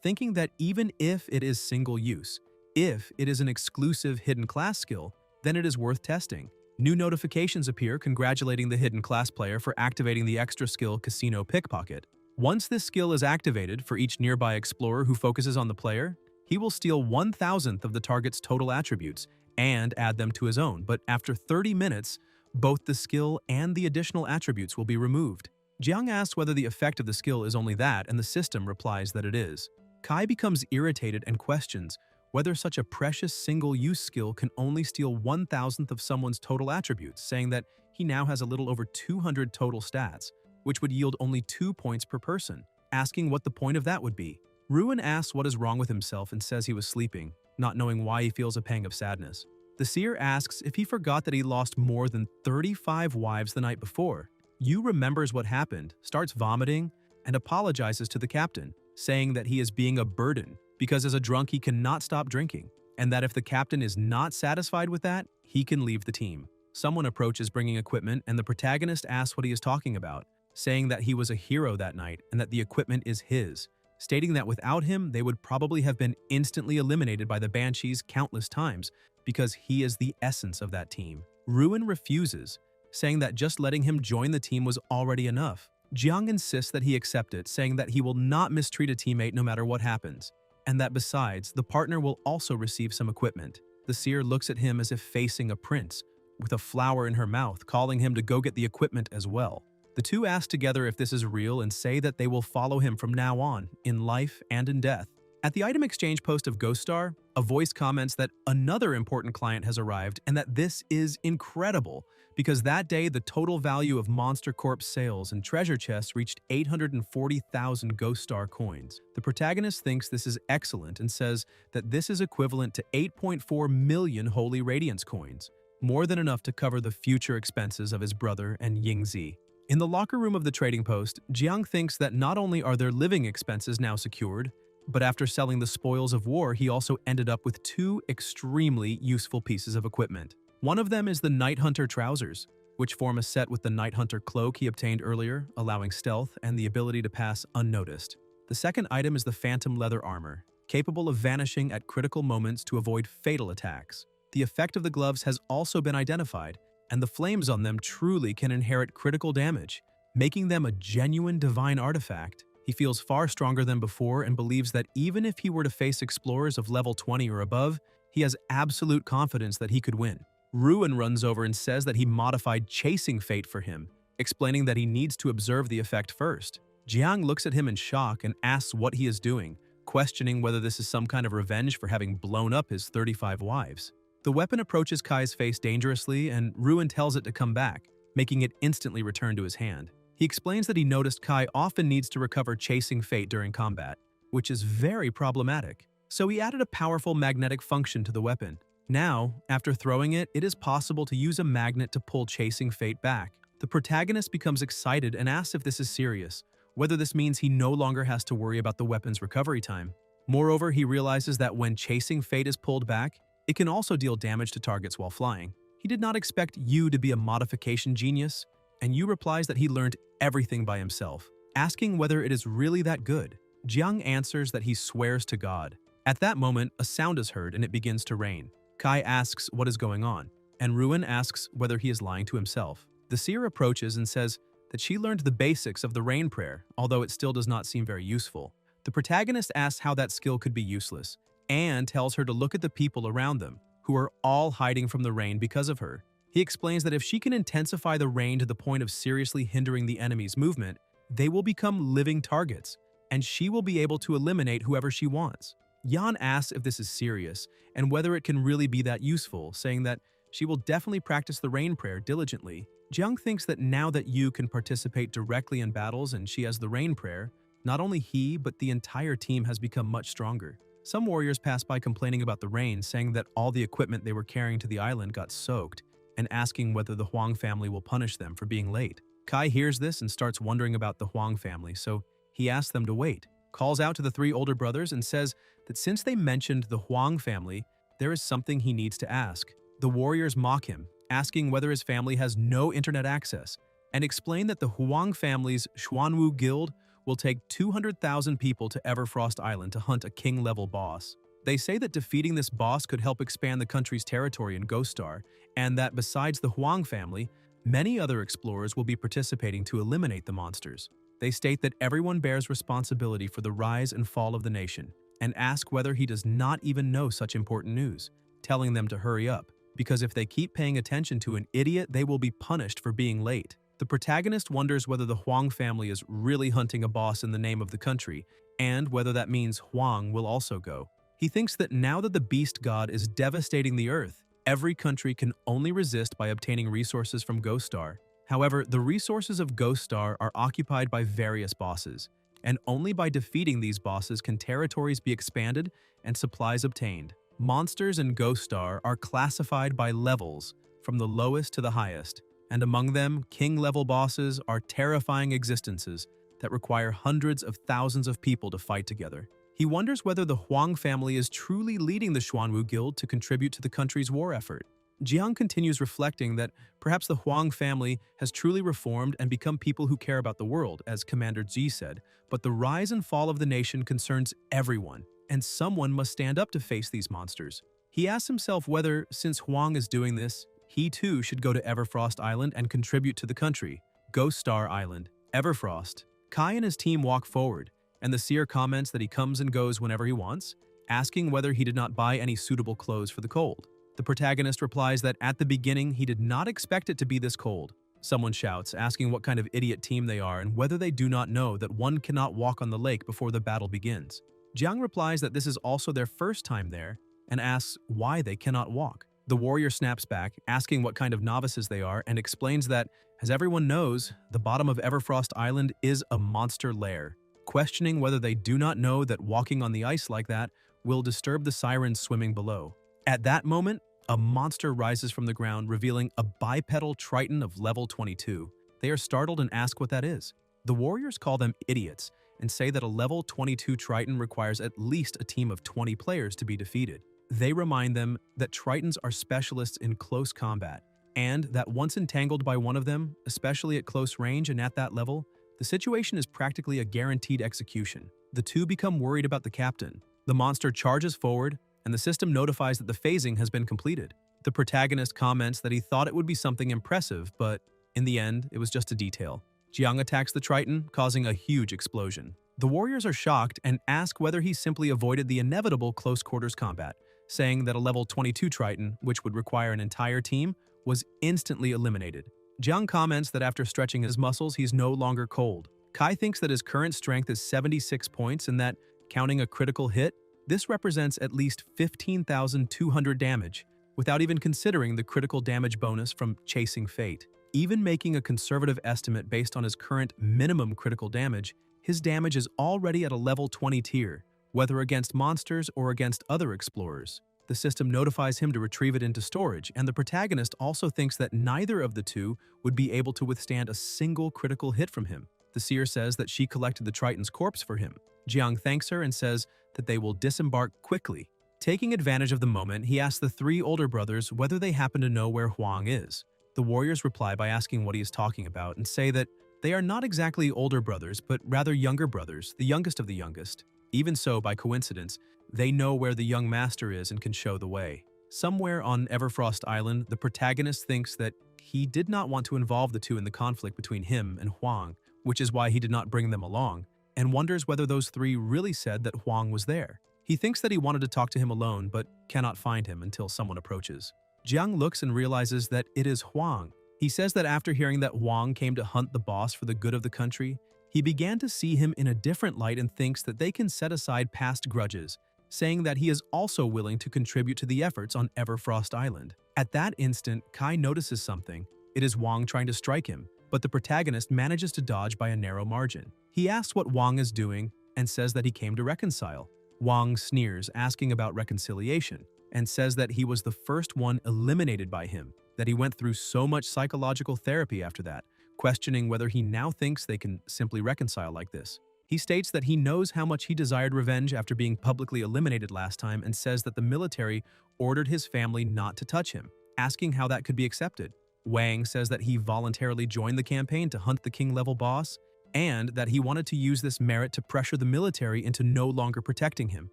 thinking that even if it is single use, if it is an exclusive hidden class skill, then it is worth testing. New notifications appear congratulating the hidden class player for activating the extra skill Casino Pickpocket. Once this skill is activated for each nearby explorer who focuses on the player, he will steal 1,000th of the target's total attributes and add them to his own, but after 30 minutes, both the skill and the additional attributes will be removed. Jiang asks whether the effect of the skill is only that, and the system replies that it is. Kai becomes irritated and questions whether such a precious single-use skill can only steal 1,000th of someone's total attributes, saying that he now has a little over 200 total stats, which would yield only 2 points per person, asking what the point of that would be. Ruin asks what is wrong with himself and says he was sleeping, not knowing why he feels a pang of sadness. The seer asks if he forgot that he lost more than 35 wives the night before. Yu remembers what happened, starts vomiting, and apologizes to the captain, saying that he is being a burden because as a drunk he cannot stop drinking, and that if the captain is not satisfied with that, he can leave the team. Someone approaches bringing equipment, and the protagonist asks what he is talking about, saying that he was a hero that night and that the equipment is his, stating that without him they would probably have been instantly eliminated by the Banshees countless times because he is the essence of that team. Ruin refuses, saying that just letting him join the team was already enough. Jiang insists that he accept it, saying that he will not mistreat a teammate no matter what happens, and that besides, the partner will also receive some equipment. The seer looks at him as if facing a prince, with a flower in her mouth, calling him to go get the equipment as well. The two ask together if this is real and say that they will follow him from now on, in life and in death. At the item exchange post of Ghost Star, a voice comments that another important client has arrived and that this is incredible because that day the total value of Monster Corp sales and treasure chests reached 840,000 Ghost Star coins. The protagonist thinks this is excellent and says that this is equivalent to 8.4 million Holy Radiance coins, more than enough to cover the future expenses of his brother and Yingzi. In the locker room of the trading post, Jiang thinks that not only are their living expenses now secured, but after selling the spoils of war, he also ended up with 2 extremely useful pieces of equipment. One of them is the Night Hunter trousers, which form a set with the Night Hunter cloak he obtained earlier, allowing stealth and the ability to pass unnoticed. The second item is the Phantom Leather Armor, capable of vanishing at critical moments to avoid fatal attacks. The effect of the gloves has also been identified, and the flames on them truly can inherit critical damage, making them a genuine divine artifact. He feels far stronger than before and believes that even if he were to face explorers of level 20 or above, he has absolute confidence that he could win. Ruin runs over and says that he modified Chasing Fate for him, explaining that he needs to observe the effect first. Jiang looks at him in shock and asks what he is doing, questioning whether this is some kind of revenge for having blown up his 35 wives. The weapon approaches Kai's face dangerously, and Ruin tells it to come back, making it instantly return to his hand. He explains that he noticed Kai often needs to recover Chasing Fate during combat, which is very problematic. So he added a powerful magnetic function to the weapon. Now, after throwing it, it is possible to use a magnet to pull Chasing Fate back. The protagonist becomes excited and asks if this is serious, whether this means he no longer has to worry about the weapon's recovery time. Moreover, he realizes that when Chasing Fate is pulled back, it can also deal damage to targets while flying. He did not expect Yu to be a modification genius, and Yu replies that he learned everything by himself, asking whether it is really that good. Jiang answers that he swears to God. At that moment, a sound is heard and it begins to rain. Kai asks what is going on, and Ruin asks whether he is lying to himself. The seer approaches and says that she learned the basics of the rain prayer, although it still does not seem very useful. The protagonist asks how that skill could be useless, and tells her to look at the people around them, who are all hiding from the rain because of her. He explains that if she can intensify the rain to the point of seriously hindering the enemy's movement, they will become living targets, and she will be able to eliminate whoever she wants. Yan asks if this is serious, and whether it can really be that useful, saying that she will definitely practice the rain prayer diligently. Jiang thinks that now that Yu can participate directly in battles and she has the rain prayer, not only he but the entire team has become much stronger. Some warriors pass by complaining about the rain, saying that all the equipment they were carrying to the island got soaked, and asking whether the Huang family will punish them for being late. Kai hears this and starts wondering about the Huang family, so he asks them to wait, calls out to the three older brothers and says that since they mentioned the Huang family, there is something he needs to ask. The warriors mock him, asking whether his family has no internet access, and explain that the Huang family's Xuanwu Guild will take 200,000 people to Everfrost Island to hunt a king-level boss. They say that defeating this boss could help expand the country's territory in Ghost Star, and that besides the Huang family, many other explorers will be participating to eliminate the monsters. They state that everyone bears responsibility for the rise and fall of the nation, and ask whether he does not even know such important news, telling them to hurry up, because if they keep paying attention to an idiot, they will be punished for being late. The protagonist wonders whether the Huang family is really hunting a boss in the name of the country, and whether that means Huang will also go. He thinks that now that the beast god is devastating the earth, every country can only resist by obtaining resources from Ghost Star. However, the resources of Ghost Star are occupied by various bosses, and only by defeating these bosses can territories be expanded and supplies obtained. Monsters in Ghost Star are classified by levels, from the lowest to the highest, and among them, king-level bosses are terrifying existences that require hundreds of thousands of people to fight together. He wonders whether the Huang family is truly leading the Xuanwu Guild to contribute to the country's war effort. Jiang continues reflecting that perhaps the Huang family has truly reformed and become people who care about the world, as Commander Ji said, but the rise and fall of the nation concerns everyone, and someone must stand up to face these monsters. He asks himself whether, since Huang is doing this, he too should go to Everfrost Island and contribute to the country. Ghost Star Island, Everfrost. Kai and his team walk forward, and the seer comments that he comes and goes whenever he wants, asking whether he did not buy any suitable clothes for the cold. The protagonist replies that at the beginning he did not expect it to be this cold. Someone shouts, asking what kind of idiot team they are and whether they do not know that one cannot walk on the lake before the battle begins. Jiang replies that this is also their first time there and asks why they cannot walk. The warrior snaps back, asking what kind of novices they are, and explains that, as everyone knows, the bottom of Everfrost Island is a monster lair, questioning whether they do not know that walking on the ice like that will disturb the sirens swimming below. At that moment, a monster rises from the ground, revealing a bipedal triton of level 22. They are startled and ask what that is. The warriors call them idiots and say that a level 22 triton requires at least a team of 20 players to be defeated. They remind them that tritons are specialists in close combat, and that once entangled by one of them, especially at close range and at that level, the situation is practically a guaranteed execution. The two become worried about the captain. The monster charges forward, and the system notifies that the phasing has been completed. The protagonist comments that he thought it would be something impressive, but in the end, it was just a detail. Jiang attacks the Triton, causing a huge explosion. The warriors are shocked and ask whether he simply avoided the inevitable close-quarters combat, saying that a level 22 Triton, which would require an entire team, was instantly eliminated. Jiang comments that after stretching his muscles, he's no longer cold. Kai thinks that his current strength is 76 points and that, counting a critical hit, this represents at least 15,200 damage, without even considering the critical damage bonus from Chasing Fate. Even making a conservative estimate based on his current minimum critical damage, his damage is already at a level 20 tier, whether against monsters or against other explorers. The system notifies him to retrieve it into storage, and the protagonist also thinks that neither of the two would be able to withstand a single critical hit from him. The seer says that she collected the Triton's corpse for him. Jiang thanks her and says that they will disembark quickly. Taking advantage of the moment, he asks the three older brothers whether they happen to know where Huang is. The warriors reply by asking what he is talking about and say that they are not exactly older brothers, but rather younger brothers, the youngest of the youngest. Even so, by coincidence, they know where the young master is and can show the way. Somewhere on Everfrost Island, the protagonist thinks that he did not want to involve the two in the conflict between him and Huang, which is why he did not bring them along, and wonders whether those three really said that Huang was there. He thinks that he wanted to talk to him alone, but cannot find him until someone approaches. Jiang looks and realizes that it is Huang. He says that after hearing that Huang came to hunt the boss for the good of the country, he began to see him in a different light and thinks that they can set aside past grudges, saying that he is also willing to contribute to the efforts on Everfrost Island. At that instant, Kai notices something. It is Huang trying to strike him, but the protagonist manages to dodge by a narrow margin. He asks what Huang is doing and says that he came to reconcile. Wang sneers, asking about reconciliation, and says that he was the first one eliminated by him, that he went through so much psychological therapy after that, questioning whether he now thinks they can simply reconcile like this. He states that he knows how much he desired revenge after being publicly eliminated last time and says that the military ordered his family not to touch him, asking how that could be accepted. Wang says that he voluntarily joined the campaign to hunt the king-level boss, and that he wanted to use this merit to pressure the military into no longer protecting him.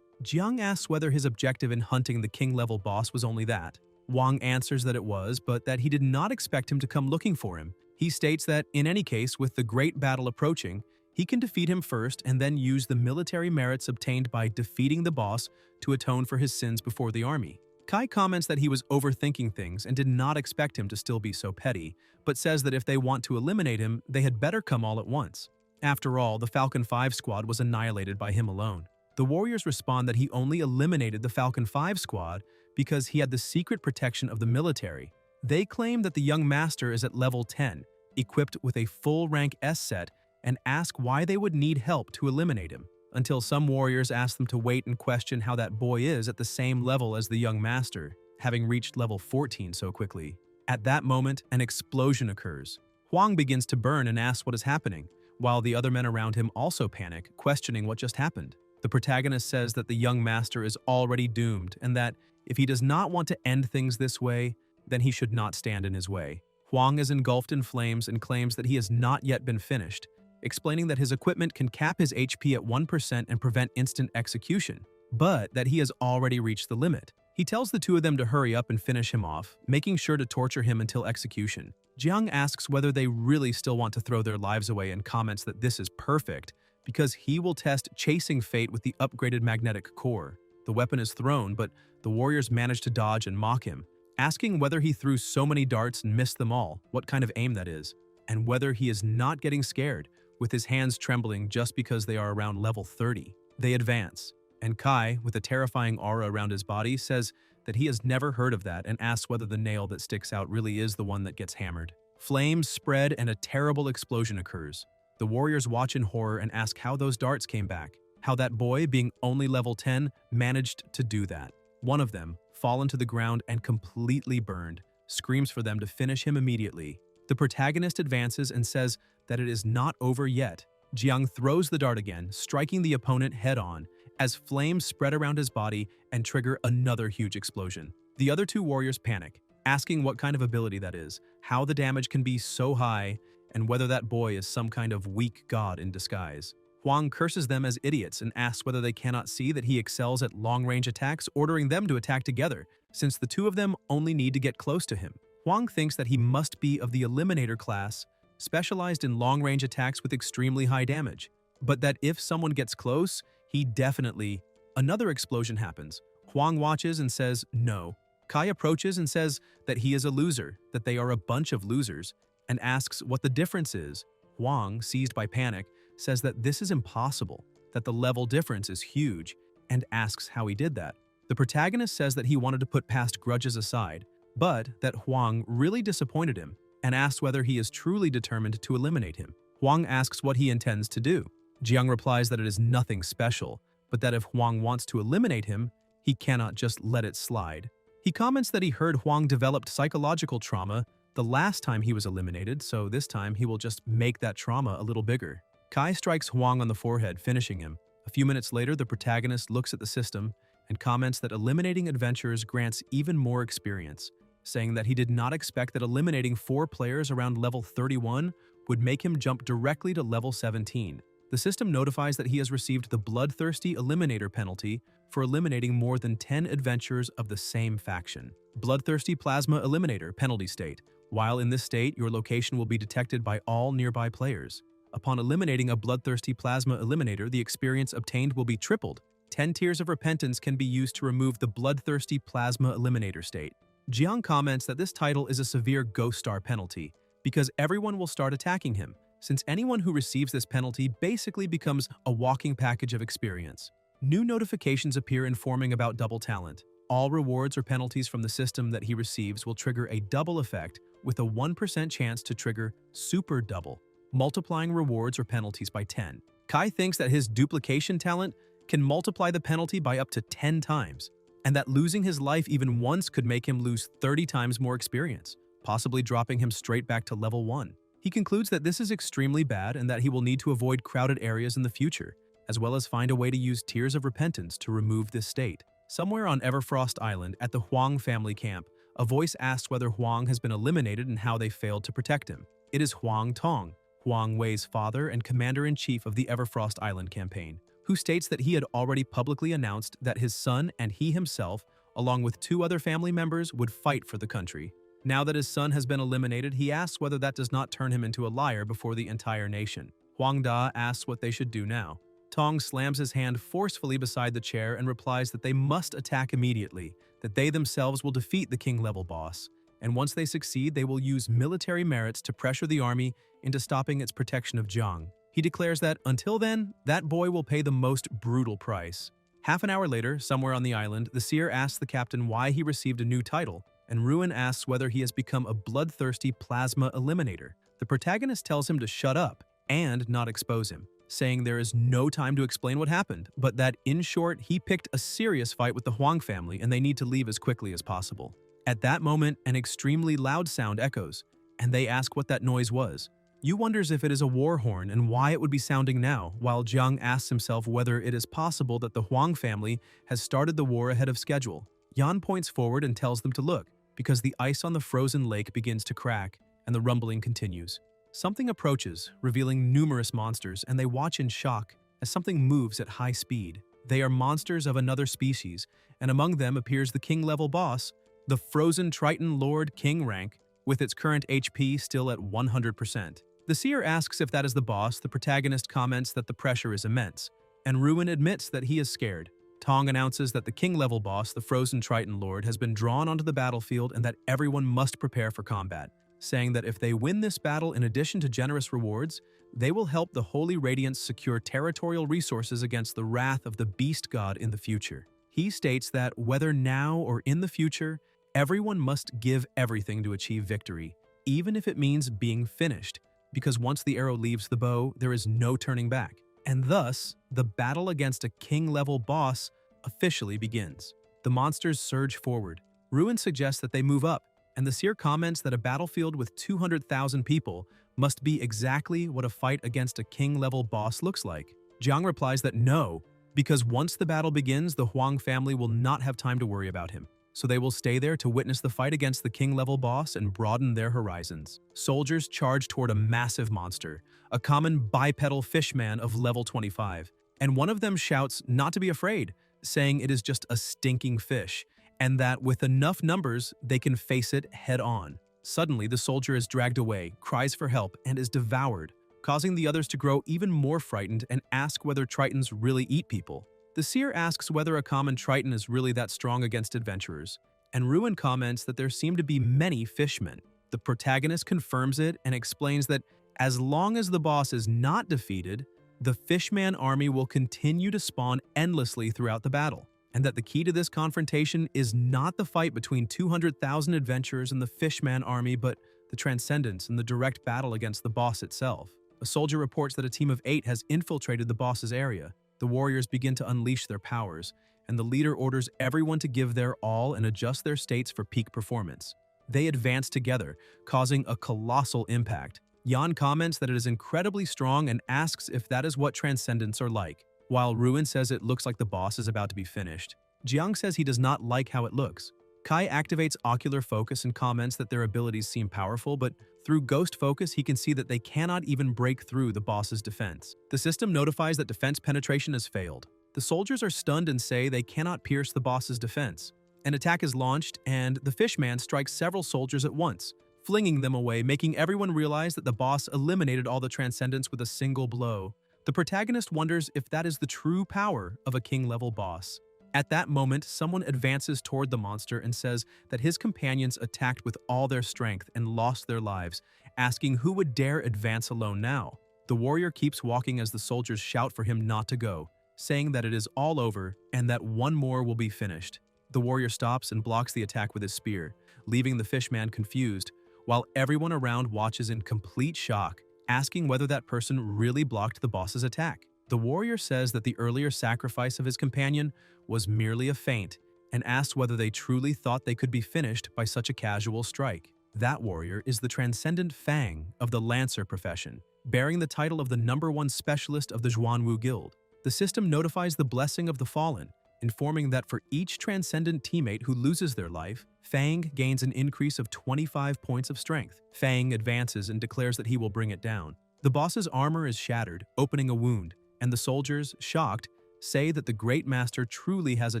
Jiang asks whether his objective in hunting the king-level boss was only that. Wang answers that it was, but that he did not expect him to come looking for him. He states that, in any case, with the great battle approaching, he can defeat him first and then use the military merits obtained by defeating the boss to atone for his sins before the army. Kai comments that he was overthinking things and did not expect him to still be so petty, but says that if they want to eliminate him, they had better come all at once. After all, the Falcon 5 squad was annihilated by him alone. The warriors respond that he only eliminated the Falcon 5 squad because he had the secret protection of the military. They claim that the young master is at level 10, equipped with a full rank S set, and ask why they would need help to eliminate him, until some warriors ask them to wait and question how that boy is at the same level as the young master, having reached level 14 so quickly. At that moment, an explosion occurs. Huang begins to burn and asks what is happening, while the other men around him also panic, questioning what just happened. The protagonist says that the young master is already doomed and that if he does not want to end things this way, then he should not stand in his way. Huang is engulfed in flames and claims that he has not yet been finished, explaining that his equipment can cap his HP at 1% and prevent instant execution, but that he has already reached the limit. He tells the two of them to hurry up and finish him off, making sure to torture him until execution. Jiang asks whether they really still want to throw their lives away and comments that this is perfect because he will test chasing fate with the upgraded magnetic core. The weapon is thrown, but the warriors manage to dodge and mock him, asking whether he threw so many darts and missed them all, what kind of aim that is, and whether he is not getting scared, with his hands trembling just because they are around level 30. They advance, and Kai, with a terrifying aura around his body, says that he has never heard of that and asks whether the nail that sticks out really is the one that gets hammered. Flames spread and a terrible explosion occurs. The warriors watch in horror and ask how those darts came back, how that boy, being only level 10, managed to do that. One of them, fallen to the ground and completely burned, screams for them to finish him immediately. The protagonist advances and says that it is not over yet. Jiang throws the dart again, striking the opponent head-on, as flames spread around his body and trigger another huge explosion. The other two warriors panic, asking what kind of ability that is, how the damage can be so high, and whether that boy is some kind of weak god in disguise. Huang curses them as idiots and asks whether they cannot see that he excels at long-range attacks, ordering them to attack together, since the two of them only need to get close to him. Huang thinks that he must be of the Eliminator class, specialized in long-range attacks with extremely high damage, but that if someone gets close, he definitely... Another explosion happens. Huang watches and says no. Kai approaches and says that he is a loser, that they are a bunch of losers, and asks what the difference is. Huang, seized by panic, says that this is impossible, that the level difference is huge, and asks how he did that. The protagonist says that he wanted to put past grudges aside, but that Huang really disappointed him, and asks whether he is truly determined to eliminate him. Huang asks what he intends to do. Jiang replies that it is nothing special, but that if Huang wants to eliminate him, he cannot just let it slide. He comments that he heard Huang developed psychological trauma the last time he was eliminated, so this time he will just make that trauma a little bigger. Kai strikes Huang on the forehead, finishing him. A few minutes later, the protagonist looks at the system and comments that eliminating adventurers grants even more experience, saying that he did not expect that eliminating 4 players around level 31 would make him jump directly to level 17. The system notifies that he has received the Bloodthirsty Eliminator penalty for eliminating more than 10 adventurers of the same faction. Bloodthirsty Plasma Eliminator penalty state. While in this state, your location will be detected by all nearby players. Upon eliminating a Bloodthirsty Plasma Eliminator, the experience obtained will be tripled. 10 Tears of Repentance can be used to remove the Bloodthirsty Plasma Eliminator state. Jiang comments that this title is a severe Ghost Star penalty, because everyone will start attacking him, since anyone who receives this penalty basically becomes a walking package of experience. New notifications appear informing about double talent. All rewards or penalties from the system that he receives will trigger a double effect with a 1% chance to trigger super double, multiplying rewards or penalties by 10. Kai thinks that his duplication talent can multiply the penalty by up to 10 times, and that losing his life even once could make him lose 30 times more experience, possibly dropping him straight back to level 1. He concludes that this is extremely bad and that he will need to avoid crowded areas in the future, as well as find a way to use tears of repentance to remove this state. Somewhere on Everfrost Island at the Huang family camp, a voice asks whether Huang has been eliminated and how they failed to protect him. It is Huang Tong, Huang Wei's father and commander-in-chief of the Everfrost Island campaign, who states that he had already publicly announced that his son and he himself, along with 2 other family members, would fight for the country. Now that his son has been eliminated, he asks whether that does not turn him into a liar before the entire nation. Huang Da asks what they should do now. Tong slams his hand forcefully beside the chair and replies that they must attack immediately, that they themselves will defeat the king-level boss, and once they succeed, they will use military merits to pressure the army into stopping its protection of Jiang. He declares that, until then, that boy will pay the most brutal price. Half an hour later, somewhere on the island, the seer asks the captain why he received a new title, and Ruin asks whether he has become a bloodthirsty plasma eliminator. The protagonist tells him to shut up and not expose him, saying there is no time to explain what happened, but that, in short, he picked a serious fight with the Huang family and they need to leave as quickly as possible. At that moment, an extremely loud sound echoes, and they ask what that noise was. Yu wonders if it is a war horn and why it would be sounding now, while Jiang asks himself whether it is possible that the Huang family has started the war ahead of schedule. Yan points forward and tells them to look, because the ice on the frozen lake begins to crack, and the rumbling continues. Something approaches, revealing numerous monsters, and they watch in shock as something moves at high speed. They are monsters of another species, and among them appears the king-level boss, the frozen Triton Lord King rank, with its current HP still at 100%. The seer asks if that is the boss. The protagonist comments that the pressure is immense, and Ruin admits that he is scared. Tong announces that the king-level boss, the frozen Triton Lord, has been drawn onto the battlefield and that everyone must prepare for combat, saying that if they win this battle in addition to generous rewards, they will help the Holy Radiance secure territorial resources against the wrath of the Beast God in the future. He states that whether now or in the future, everyone must give everything to achieve victory, even if it means being finished, because once the arrow leaves the bow, there is no turning back. And thus, the battle against a king-level boss officially begins. The monsters surge forward. Ruin suggests that they move up, and the seer comments that a battlefield with 200,000 people must be exactly what a fight against a king-level boss looks like. Jiang replies that no, because once the battle begins, the Huang family will not have time to worry about him, so they will stay there to witness the fight against the king-level boss and broaden their horizons. Soldiers charge toward a massive monster, a common bipedal fishman of level 25, and one of them shouts not to be afraid, saying it is just a stinking fish, and that with enough numbers, they can face it head-on. Suddenly, the soldier is dragged away, cries for help, and is devoured, causing the others to grow even more frightened and ask whether tritons really eat people. The seer asks whether a common triton is really that strong against adventurers, and Ruin comments that there seem to be many fishmen. The protagonist confirms it and explains that as long as the boss is not defeated, the fishman army will continue to spawn endlessly throughout the battle, and that the key to this confrontation is not the fight between 200,000 adventurers and the fishman army, but the transcendence and the direct battle against the boss itself. A soldier reports that a team of 8 has infiltrated the boss's area. The warriors begin to unleash their powers, and the leader orders everyone to give their all and adjust their states for peak performance. They advance together, causing a colossal impact. Yan comments that it is incredibly strong and asks if that is what transcendents are like, while Ruin says it looks like the boss is about to be finished. Jiang says he does not like how it looks. Kai activates ocular focus and comments that their abilities seem powerful, but through ghost focus he can see that they cannot even break through the boss's defense. The system notifies that defense penetration has failed. The soldiers are stunned and say they cannot pierce the boss's defense. An attack is launched, and the fishman strikes several soldiers at once, flinging them away, making everyone realize that the boss eliminated all the transcendents with a single blow. The protagonist wonders if that is the true power of a king-level boss. At that moment, someone advances toward the monster and says that his companions attacked with all their strength and lost their lives, asking who would dare advance alone now. The warrior keeps walking as the soldiers shout for him not to go, saying that it is all over and that one more will be finished. The warrior stops and blocks the attack with his spear, leaving the fishman confused, while everyone around watches in complete shock, asking whether that person really blocked the boss's attack. The warrior says that the earlier sacrifice of his companion was merely a feint and asks whether they truly thought they could be finished by such a casual strike. That warrior is the transcendent Fang of the Lancer profession, bearing the title of the #1 specialist of the Zhuanwu Guild. The system notifies the blessing of the fallen, informing that for each transcendent teammate who loses their life, Fang gains an increase of 25 points of strength. Fang advances and declares that he will bring it down. The boss's armor is shattered, opening a wound, and the soldiers, shocked, say that the Great Master truly has a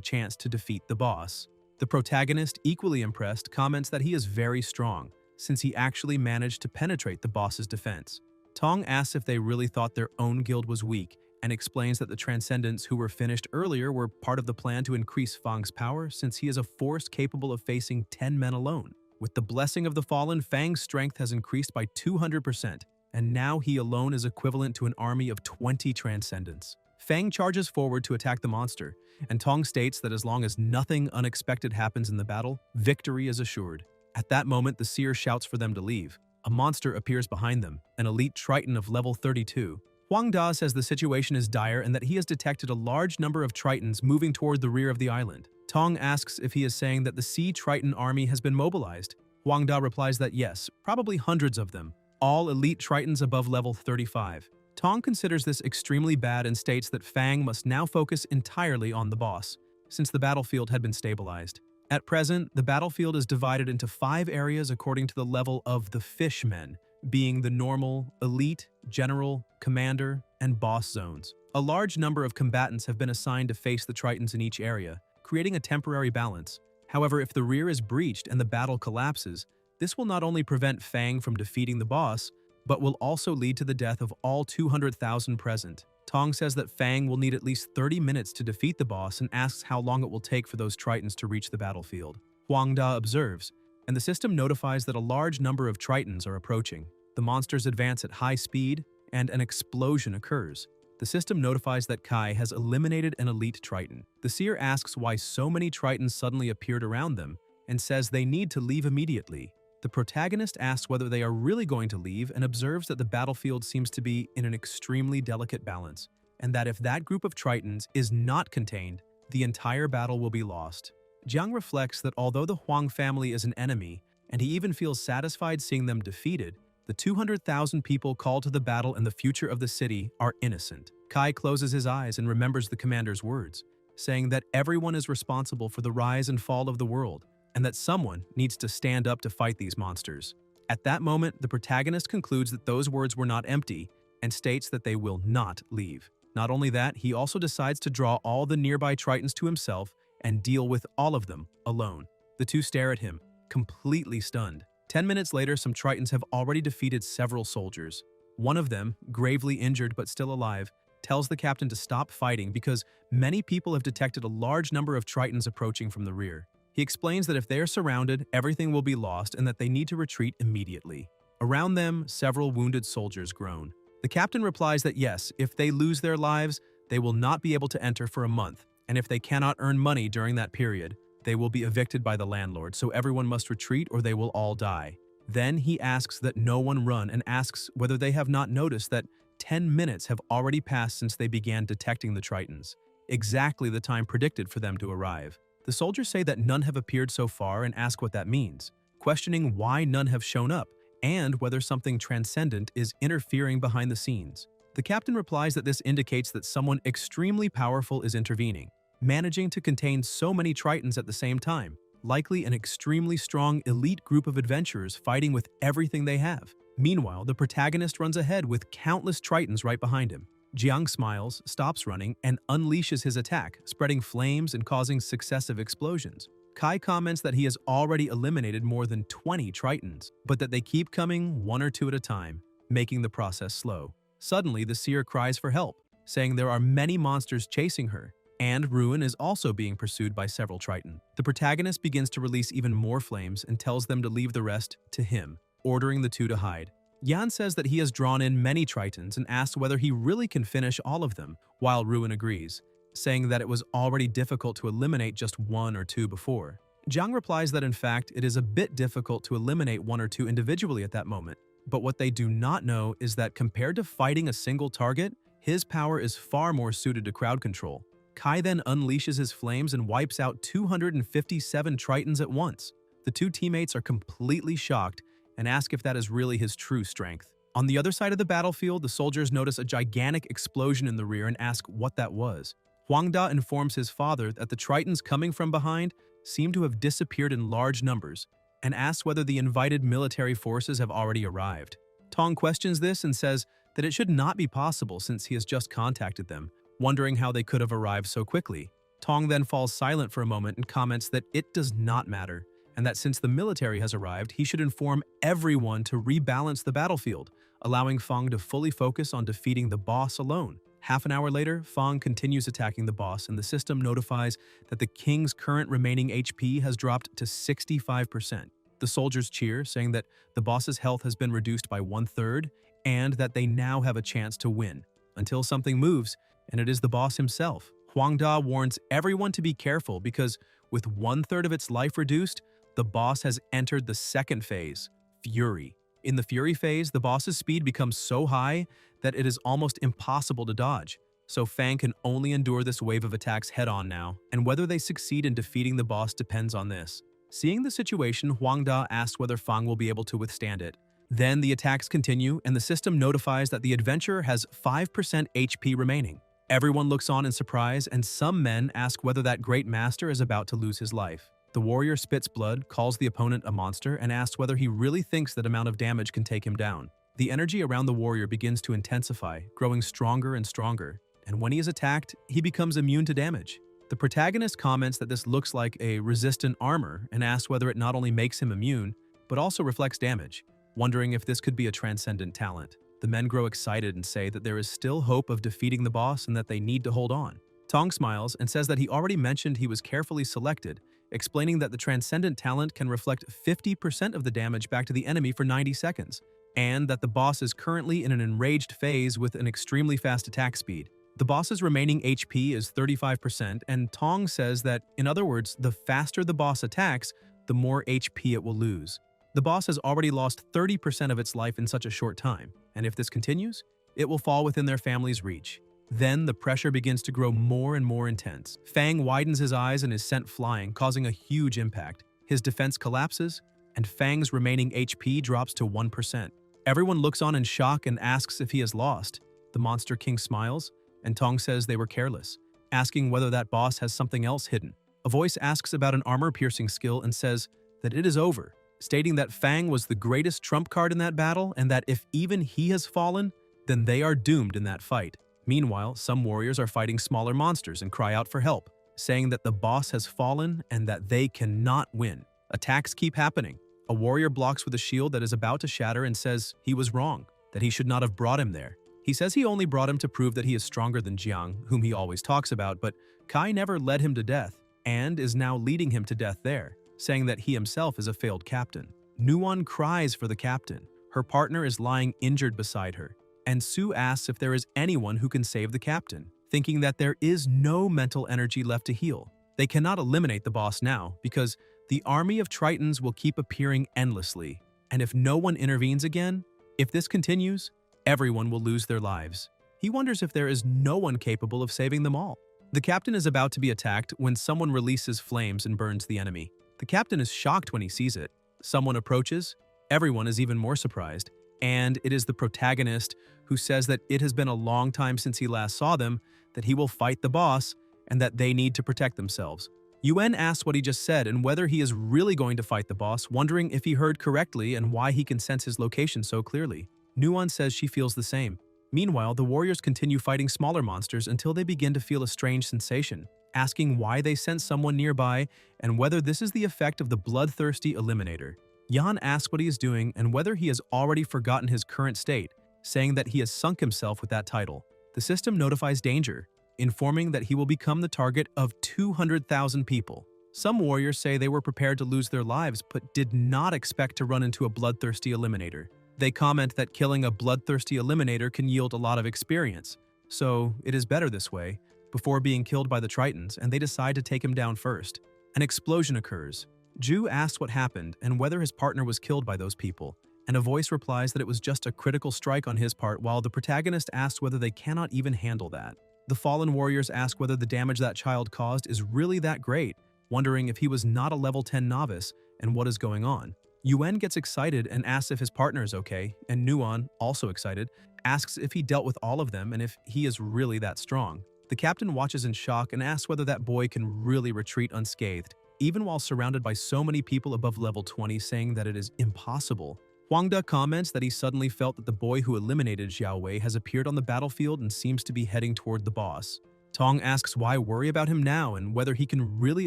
chance to defeat the boss. The protagonist, equally impressed, comments that he is very strong, since he actually managed to penetrate the boss's defense. Tong asks if they really thought their own guild was weak, and explains that the Transcendents who were finished earlier were part of the plan to increase Fang's power, since he is a force capable of facing 10 men alone. With the blessing of the fallen, Fang's strength has increased by 200%, and now he alone is equivalent to an army of 20 Transcendents. Fang charges forward to attack the monster, and Tong states that as long as nothing unexpected happens in the battle, victory is assured. At that moment, the seer shouts for them to leave. A monster appears behind them, an elite Triton of level 32. Huang Da says the situation is dire and that he has detected a large number of Tritons moving toward the rear of the island. Tong asks if he is saying that the Sea Triton army has been mobilized. Huang Da replies that yes, probably hundreds of them, all elite Tritons above level 35. Tong considers this extremely bad and states that Fang must now focus entirely on the boss, since the battlefield had been stabilized. At present, the battlefield is divided into 5 areas according to the level of the Fishmen, being the normal, elite, general, commander, and boss zones. A large number of combatants have been assigned to face the Tritons in each area, creating a temporary balance. However, if the rear is breached and the battle collapses, this will not only prevent Fang from defeating the boss, but will also lead to the death of all 200,000 present. Tong says that Fang will need at least 30 minutes to defeat the boss and asks how long it will take for those Tritons to reach the battlefield. Huang Da observes, and the system notifies that a large number of Tritons are approaching. The monsters advance at high speed, and an explosion occurs. The system notifies that Kai has eliminated an elite Triton. The seer asks why so many Tritons suddenly appeared around them, and says they need to leave immediately. The protagonist asks whether they are really going to leave and observes that the battlefield seems to be in an extremely delicate balance, and that if that group of Tritons is not contained, the entire battle will be lost. Jiang reflects that although the Huang family is an enemy, and he even feels satisfied seeing them defeated, the 200,000 people called to the battle and the future of the city are innocent. Kai closes his eyes and remembers the commander's words, saying that everyone is responsible for the rise and fall of the world, and that someone needs to stand up to fight these monsters. At that moment, the protagonist concludes that those words were not empty and states that they will not leave. Not only that, he also decides to draw all the nearby Tritons to himself and deal with all of them alone. The two stare at him, completely stunned. 10 minutes later, some Tritons have already defeated several soldiers. One of them, gravely injured but still alive, tells the captain to stop fighting because many people have detected a large number of Tritons approaching from the rear. He explains that if they are surrounded, everything will be lost and that they need to retreat immediately. Around them, several wounded soldiers groan. The captain replies that yes, if they lose their lives, they will not be able to enter for a month, and if they cannot earn money during that period, they will be evicted by the landlord, so everyone must retreat or they will all die. Then he asks that no one run and asks whether they have not noticed that 10 minutes have already passed since they began detecting the Tritons, exactly the time predicted for them to arrive. The soldiers say that none have appeared so far and ask what that means, questioning why none have shown up and whether something transcendent is interfering behind the scenes. The captain replies that this indicates that someone extremely powerful is intervening, managing to contain so many Tritons at the same time, likely an extremely strong elite group of adventurers fighting with everything they have. Meanwhile, the protagonist runs ahead with countless Tritons right behind him. Jiang smiles, stops running, and unleashes his attack, spreading flames and causing successive explosions. Kai comments that he has already eliminated more than 20 Tritons, but that they keep coming one or two at a time, making the process slow. Suddenly, the seer cries for help, saying there are many monsters chasing her, and Ruin is also being pursued by several Triton. The protagonist begins to release even more flames and tells them to leave the rest to him, ordering the two to hide. Yan says that he has drawn in many Tritons and asks whether he really can finish all of them, while Ruin agrees, saying that it was already difficult to eliminate just one or two before. Jiang replies that in fact it is a bit difficult to eliminate one or two individually at that moment, but what they do not know is that compared to fighting a single target, His power is far more suited to crowd control. Kai then unleashes his flames and wipes out 257 Tritons at once. The two teammates are completely shocked and ask if that is really his true strength. On the other side of the battlefield, the soldiers notice a gigantic explosion in the rear and ask what that was. Huangda informs his father that the Tritons coming from behind seem to have disappeared in large numbers and asks whether the invited military forces have already arrived. Tong questions this and says that it should not be possible since he has just contacted them, wondering how they could have arrived so quickly. Tong then falls silent for a moment and comments that it does not matter, and that since the military has arrived, he should inform everyone to rebalance the battlefield, allowing Fang to fully focus on defeating the boss alone. Half an hour later, Fang continues attacking the boss, and the system notifies that the king's current remaining HP has dropped to 65%. The soldiers cheer, saying that the boss's health has been reduced by 1/3 and that they now have a chance to win, until something moves, and it is the boss himself. Huangda warns everyone to be careful because with 1/3 of its life reduced, the boss has entered the second phase, Fury. In the Fury phase, the boss's speed becomes so high that it is almost impossible to dodge, so Fang can only endure this wave of attacks head-on now, and whether they succeed in defeating the boss depends on this. Seeing the situation, Huangda asks whether Fang will be able to withstand it. Then the attacks continue, and the system notifies that the adventurer has 5% HP remaining. Everyone looks on in surprise, and some men ask whether that great master is about to lose his life. The warrior spits blood, calls the opponent a monster, and asks whether he really thinks that amount of damage can take him down. The energy around the warrior begins to intensify, growing stronger and stronger, and when he is attacked, he becomes immune to damage. The protagonist comments that this looks like a resistant armor and asks whether it not only makes him immune, but also reflects damage, wondering if this could be a transcendent talent. The men grow excited and say that there is still hope of defeating the boss and that they need to hold on. Tong smiles and says that he already mentioned he was carefully selected, explaining that the transcendent talent can reflect 50% of the damage back to the enemy for 90 seconds, and that the boss is currently in an enraged phase with an extremely fast attack speed. The boss's remaining HP is 35%, and Tong says that, in other words, the faster the boss attacks, the more HP it will lose. The boss has already lost 30% of its life in such a short time, and if this continues, it will fall within their family's reach. Then the pressure begins to grow more and more intense. Fang widens his eyes and is sent flying, causing a huge impact. His defense collapses, and Fang's remaining HP drops to 1%. Everyone looks on in shock and asks if he has lost. The Monster King smiles, and Tong says they were careless, asking whether that boss has something else hidden. A voice asks about an armor-piercing skill and says that it is over, stating that Fang was the greatest trump card in that battle and that if even he has fallen, then they are doomed in that fight. Meanwhile, some warriors are fighting smaller monsters and cry out for help, saying that the boss has fallen and that they cannot win. Attacks keep happening. A warrior blocks with a shield that is about to shatter and says he was wrong, that he should not have brought him there. He says he only brought him to prove that he is stronger than Jiang, whom he always talks about, but Kai never led him to death and is now leading him to death there, saying that he himself is a failed captain. Nuon cries for the captain. Her partner is lying injured beside her, and Su asks if there is anyone who can save the captain, thinking that there is no mental energy left to heal. They cannot eliminate the boss now because the army of Tritons will keep appearing endlessly, and if no one intervenes again, if this continues, everyone will lose their lives. He wonders if there is no one capable of saving them all. The captain is about to be attacked when someone releases flames and burns the enemy. The captain is shocked when he sees it. Someone approaches, everyone is even more surprised, and it is the protagonist who says that it has been a long time since he last saw them, that he will fight the boss, and that they need to protect themselves. Yuen asks what he just said and whether he is really going to fight the boss, wondering if he heard correctly and why he can sense his location so clearly. Nuon says she feels the same. Meanwhile, the warriors continue fighting smaller monsters until they begin to feel a strange sensation, asking why they sense someone nearby and whether this is the effect of the bloodthirsty eliminator. Yan asks what he is doing and whether he has already forgotten his current state, saying that he has sunk himself with that title. The system notifies danger, informing that he will become the target of 200,000 people. Some warriors say they were prepared to lose their lives but did not expect to run into a bloodthirsty eliminator. They comment that killing a bloodthirsty eliminator can yield a lot of experience, so it is better this way, before being killed by the Tritons, and they decide to take him down first. An explosion occurs. Ju asks what happened and whether his partner was killed by those people, and a voice replies that it was just a critical strike on his part, while the protagonist asks whether they cannot even handle that. The fallen warriors ask whether the damage that child caused is really that great, wondering if he was not a level 10 novice and what is going on. Yuen gets excited and asks if his partner is okay, and Nuon, also excited, asks if he dealt with all of them and if he is really that strong. The captain watches in shock and asks whether that boy can really retreat unscathed, even while surrounded by so many people above level 20 saying that it is impossible. Huangda comments that he suddenly felt that the boy who eliminated Xiaowei has appeared on the battlefield and seems to be heading toward the boss. Tong asks why worry about him now and whether he can really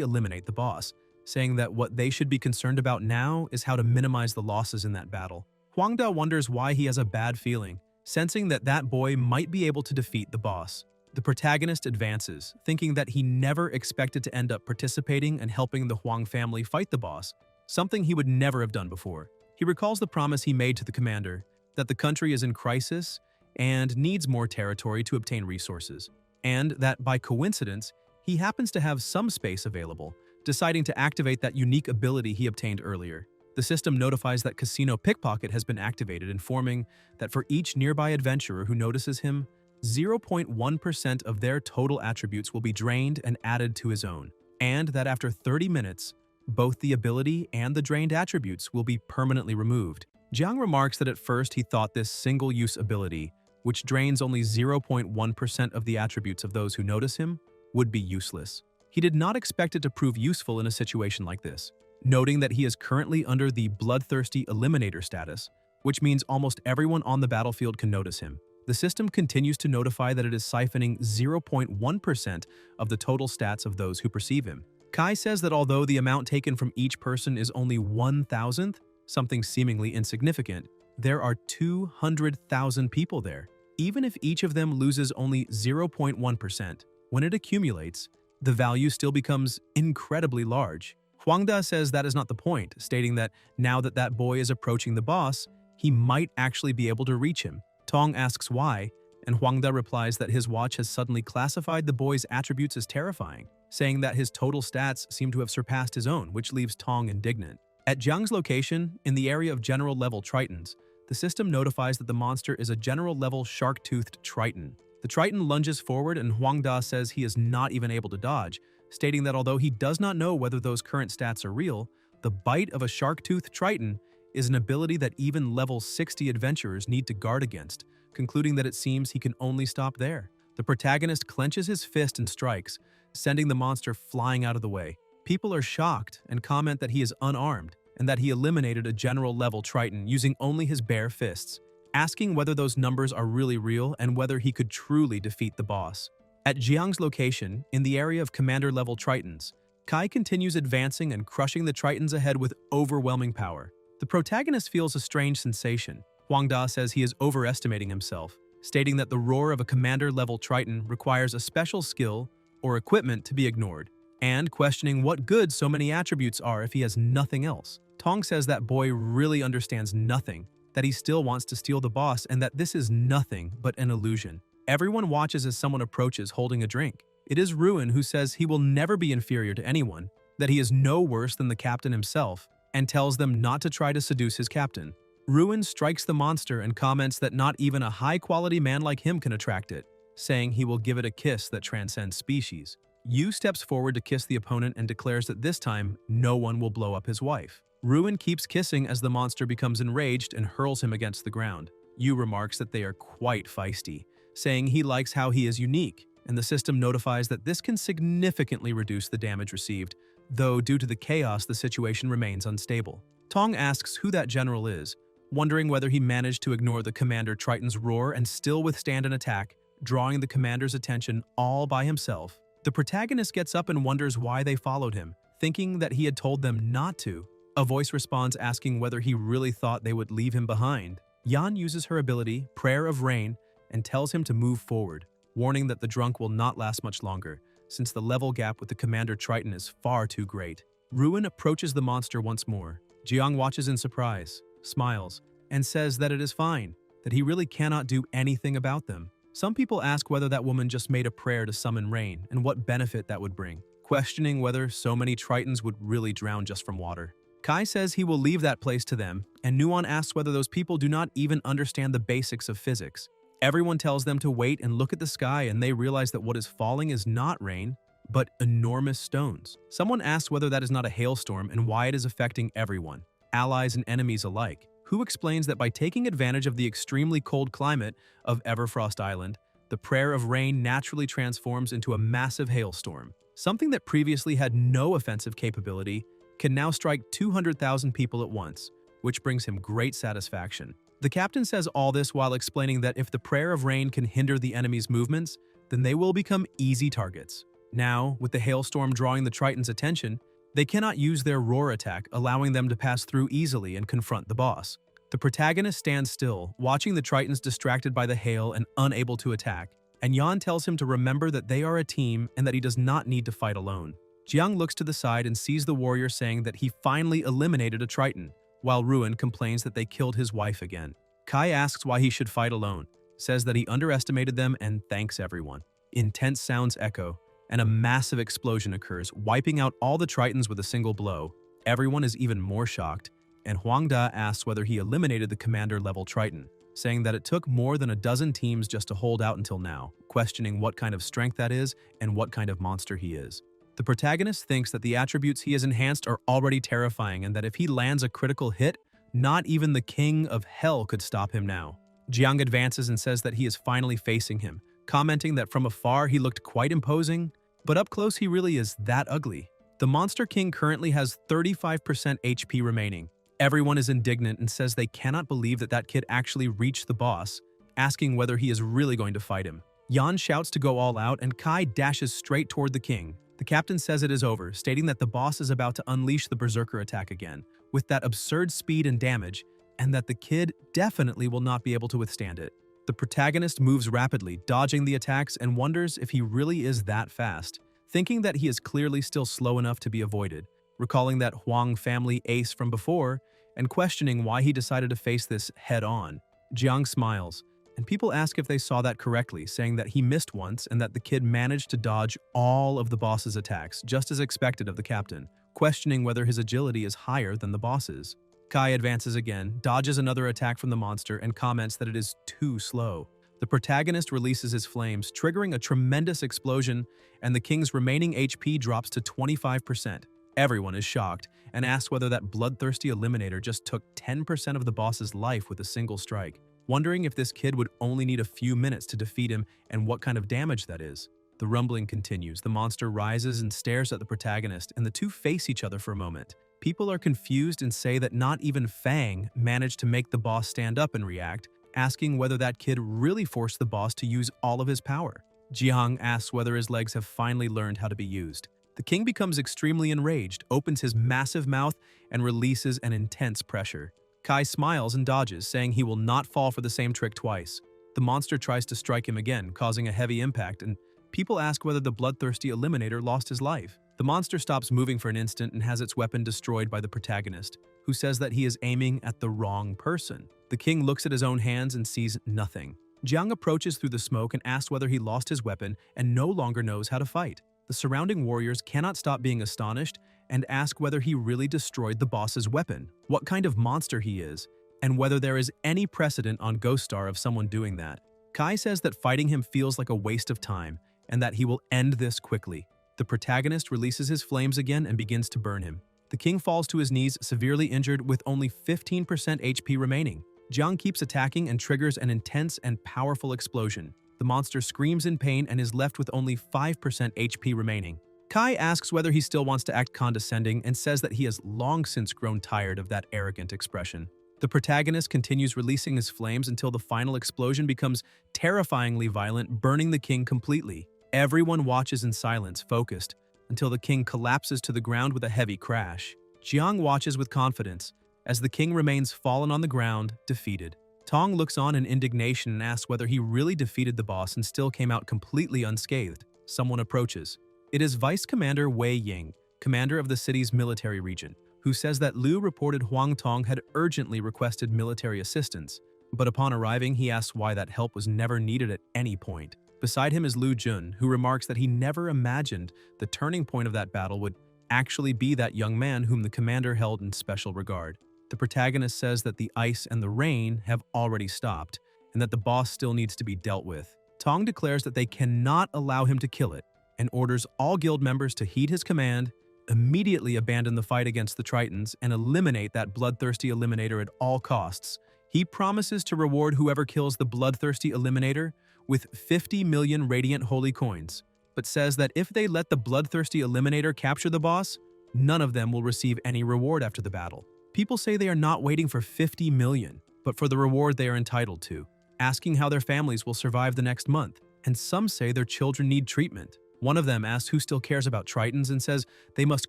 eliminate the boss, saying that what they should be concerned about now is how to minimize the losses in that battle. Huangda wonders why he has a bad feeling, sensing that that boy might be able to defeat the boss. The protagonist advances, thinking that he never expected to end up participating and helping the Huang family fight the boss, something he would never have done before. He recalls the promise he made to the commander, that the country is in crisis and needs more territory to obtain resources, and that by coincidence, he happens to have some space available, deciding to activate that unique ability he obtained earlier. The system notifies that Casino Pickpocket has been activated, informing that for each nearby adventurer who notices him, 0.1% of their total attributes will be drained and added to his own, and that after 30 minutes, both the ability and the drained attributes will be permanently removed. Jiang remarks that at first he thought this single-use ability, which drains only 0.1% of the attributes of those who notice him, would be useless. He did not expect it to prove useful in a situation like this, noting that he is currently under the bloodthirsty eliminator status, which means almost everyone on the battlefield can notice him. The system continues to notify that it is siphoning 0.1% of the total stats of those who perceive him. Kai says that although the amount taken from each person is only 1,000th, something seemingly insignificant, there are 200,000 people there. Even if each of them loses only 0.1%, when it accumulates, the value still becomes incredibly large. Huangda says that is not the point, stating that now that that boy is approaching the boss, he might actually be able to reach him. Tong asks why, and Huangda replies that his watch has suddenly classified the boy's attributes as terrifying, saying that his total stats seem to have surpassed his own, which leaves Tong indignant. At Jiang's location, in the area of general-level Tritons, the system notifies that the monster is a general-level shark-toothed Triton. The Triton lunges forward and Huangda says he is not even able to dodge, stating that although he does not know whether those current stats are real, the bite of a shark-toothed Triton is an ability that even level 60 adventurers need to guard against, concluding that it seems he can only stop there. The protagonist clenches his fist and strikes, sending the monster flying out of the way. People are shocked and comment that he is unarmed and that he eliminated a general-level Triton using only his bare fists, asking whether those numbers are really real and whether he could truly defeat the boss. At Jiang's location, in the area of commander-level Tritons, Kai continues advancing and crushing the Tritons ahead with overwhelming power. The protagonist feels a strange sensation. Huangda says he is overestimating himself, stating that the roar of a commander-level Triton requires a special skill or equipment to be ignored, and questioning what good so many attributes are if he has nothing else. Tong says that boy really understands nothing, that he still wants to steal the boss, and that this is nothing but an illusion. Everyone watches as someone approaches holding a drink. It is Ruin who says he will never be inferior to anyone, that he is no worse than the captain himself, and tells them not to try to seduce his captain. Ruin strikes the monster and comments that not even a high-quality man like him can attract it, saying he will give it a kiss that transcends species. Yu steps forward to kiss the opponent and declares that this time, no one will blow up his wife. Ruin keeps kissing as the monster becomes enraged and hurls him against the ground. Yu remarks that they are quite feisty, saying he likes how he is unique, and the system notifies that this can significantly reduce the damage received, though due to the chaos the situation remains unstable. Tong asks who that general is, wondering whether he managed to ignore the Commander Triton's roar and still withstand an attack, drawing the commander's attention all by himself. The protagonist gets up and wonders why they followed him, thinking that he had told them not to. A voice responds asking whether he really thought they would leave him behind. Yan uses her ability, Prayer of Rain, and tells him to move forward, warning that the drunk will not last much longer, since the level gap with the Commander Triton is far too great. Ruin approaches the monster once more. Jiang watches in surprise, smiles, and says that it is fine, that he really cannot do anything about them. Some people ask whether that woman just made a prayer to summon rain and what benefit that would bring, questioning whether so many Tritons would really drown just from water. Kai says he will leave that place to them, and Nuon asks whether those people do not even understand the basics of physics. Everyone tells them to wait and look at the sky, and they realize that what is falling is not rain, but enormous stones. Someone asks whether that is not a hailstorm and why it is affecting everyone, allies and enemies alike, who explains that by taking advantage of the extremely cold climate of Everfrost Island, the prayer of rain naturally transforms into a massive hailstorm. Something that previously had no offensive capability can now strike 200,000 people at once, which brings him great satisfaction. The captain says all this while explaining that if the prayer of rain can hinder the enemy's movements, then they will become easy targets. Now, with the hailstorm drawing the Triton's attention, they cannot use their roar attack, allowing them to pass through easily and confront the boss. The protagonist stands still, watching the Tritons distracted by the hail and unable to attack, and Yan tells him to remember that they are a team and that he does not need to fight alone. Jiang looks to the side and sees the warrior saying that he finally eliminated a Triton, while Ruin complains that they killed his wife again. Kai asks why he should fight alone, says that he underestimated them and thanks everyone. Intense sounds echo, and a massive explosion occurs, wiping out all the Tritons with a single blow. Everyone is even more shocked, and Huangda asks whether he eliminated the commander-level Triton, saying that it took more than a dozen teams just to hold out until now, questioning what kind of strength that is and what kind of monster he is. The protagonist thinks that the attributes he has enhanced are already terrifying and that if he lands a critical hit, not even the king of hell could stop him now. Jiang advances and says that he is finally facing him, commenting that from afar he looked quite imposing, but up close he really is that ugly. The Monster King currently has 35% HP remaining. Everyone is indignant and says they cannot believe that that kid actually reached the boss, asking whether he is really going to fight him. Yan shouts to go all out and Kai dashes straight toward the king. The captain says it is over, stating that the boss is about to unleash the berserker attack again, with that absurd speed and damage, and that the kid definitely will not be able to withstand it. The protagonist moves rapidly, dodging the attacks, and wonders if he really is that fast, thinking that he is clearly still slow enough to be avoided, recalling that Huang family ace from before, and questioning why he decided to face this head-on. Jiang smiles, and people ask if they saw that correctly, saying that he missed once and that the kid managed to dodge all of the boss's attacks, just as expected of the captain, questioning whether his agility is higher than the boss's. Kai advances again, dodges another attack from the monster, and comments that it is too slow. The protagonist releases his flames, triggering a tremendous explosion, and the king's remaining HP drops to 25%. Everyone is shocked, and asks whether that bloodthirsty eliminator just took 10% of the boss's life with a single strike, wondering if this kid would only need a few minutes to defeat him and what kind of damage that is. The rumbling continues, the monster rises and stares at the protagonist, and the two face each other for a moment. People are confused and say that not even Fang managed to make the boss stand up and react, asking whether that kid really forced the boss to use all of his power. Jiang asks whether his legs have finally learned how to be used. The king becomes extremely enraged, opens his massive mouth, and releases an intense pressure. Kai smiles and dodges, saying he will not fall for the same trick twice. The monster tries to strike him again, causing a heavy impact, and people ask whether the bloodthirsty eliminator lost his life. The monster stops moving for an instant and has its weapon destroyed by the protagonist, who says that he is aiming at the wrong person. The king looks at his own hands and sees nothing. Jiang approaches through the smoke and asks whether he lost his weapon and no longer knows how to fight. The surrounding warriors cannot stop being astonished and ask whether he really destroyed the boss's weapon, what kind of monster he is, and whether there is any precedent on Ghost Star of someone doing that. Kai says that fighting him feels like a waste of time and that he will end this quickly. The protagonist releases his flames again and begins to burn him. The king falls to his knees, severely injured with only 15% HP remaining. Jiang keeps attacking and triggers an intense and powerful explosion. The monster screams in pain and is left with only 5% HP remaining. Kai asks whether he still wants to act condescending and says that he has long since grown tired of that arrogant expression. The protagonist continues releasing his flames until the final explosion becomes terrifyingly violent, burning the king completely. Everyone watches in silence, focused, until the king collapses to the ground with a heavy crash. Jiang watches with confidence, as the king remains fallen on the ground, defeated. Tong looks on in indignation and asks whether he really defeated the boss and still came out completely unscathed. Someone approaches. It is Vice Commander Wei Ying, commander of the city's military region, who says that Liu reported Huang Tong had urgently requested military assistance, but upon arriving he asks why that help was never needed at any point. Beside him is Lu Jun, who remarks that he never imagined the turning point of that battle would actually be that young man whom the commander held in special regard. The protagonist says that the ice and the rain have already stopped, and that the boss still needs to be dealt with. Tong declares that they cannot allow him to kill it, and orders all guild members to heed his command, immediately abandon the fight against the Tritons, and eliminate that bloodthirsty eliminator at all costs. He promises to reward whoever kills the bloodthirsty eliminator with 50 million radiant holy coins, but says that if they let the bloodthirsty eliminator capture the boss, none of them will receive any reward after the battle. People say they are not waiting for 50 million, but for the reward they are entitled to, asking how their families will survive the next month, and some say their children need treatment. One of them asks who still cares about Tritons and says they must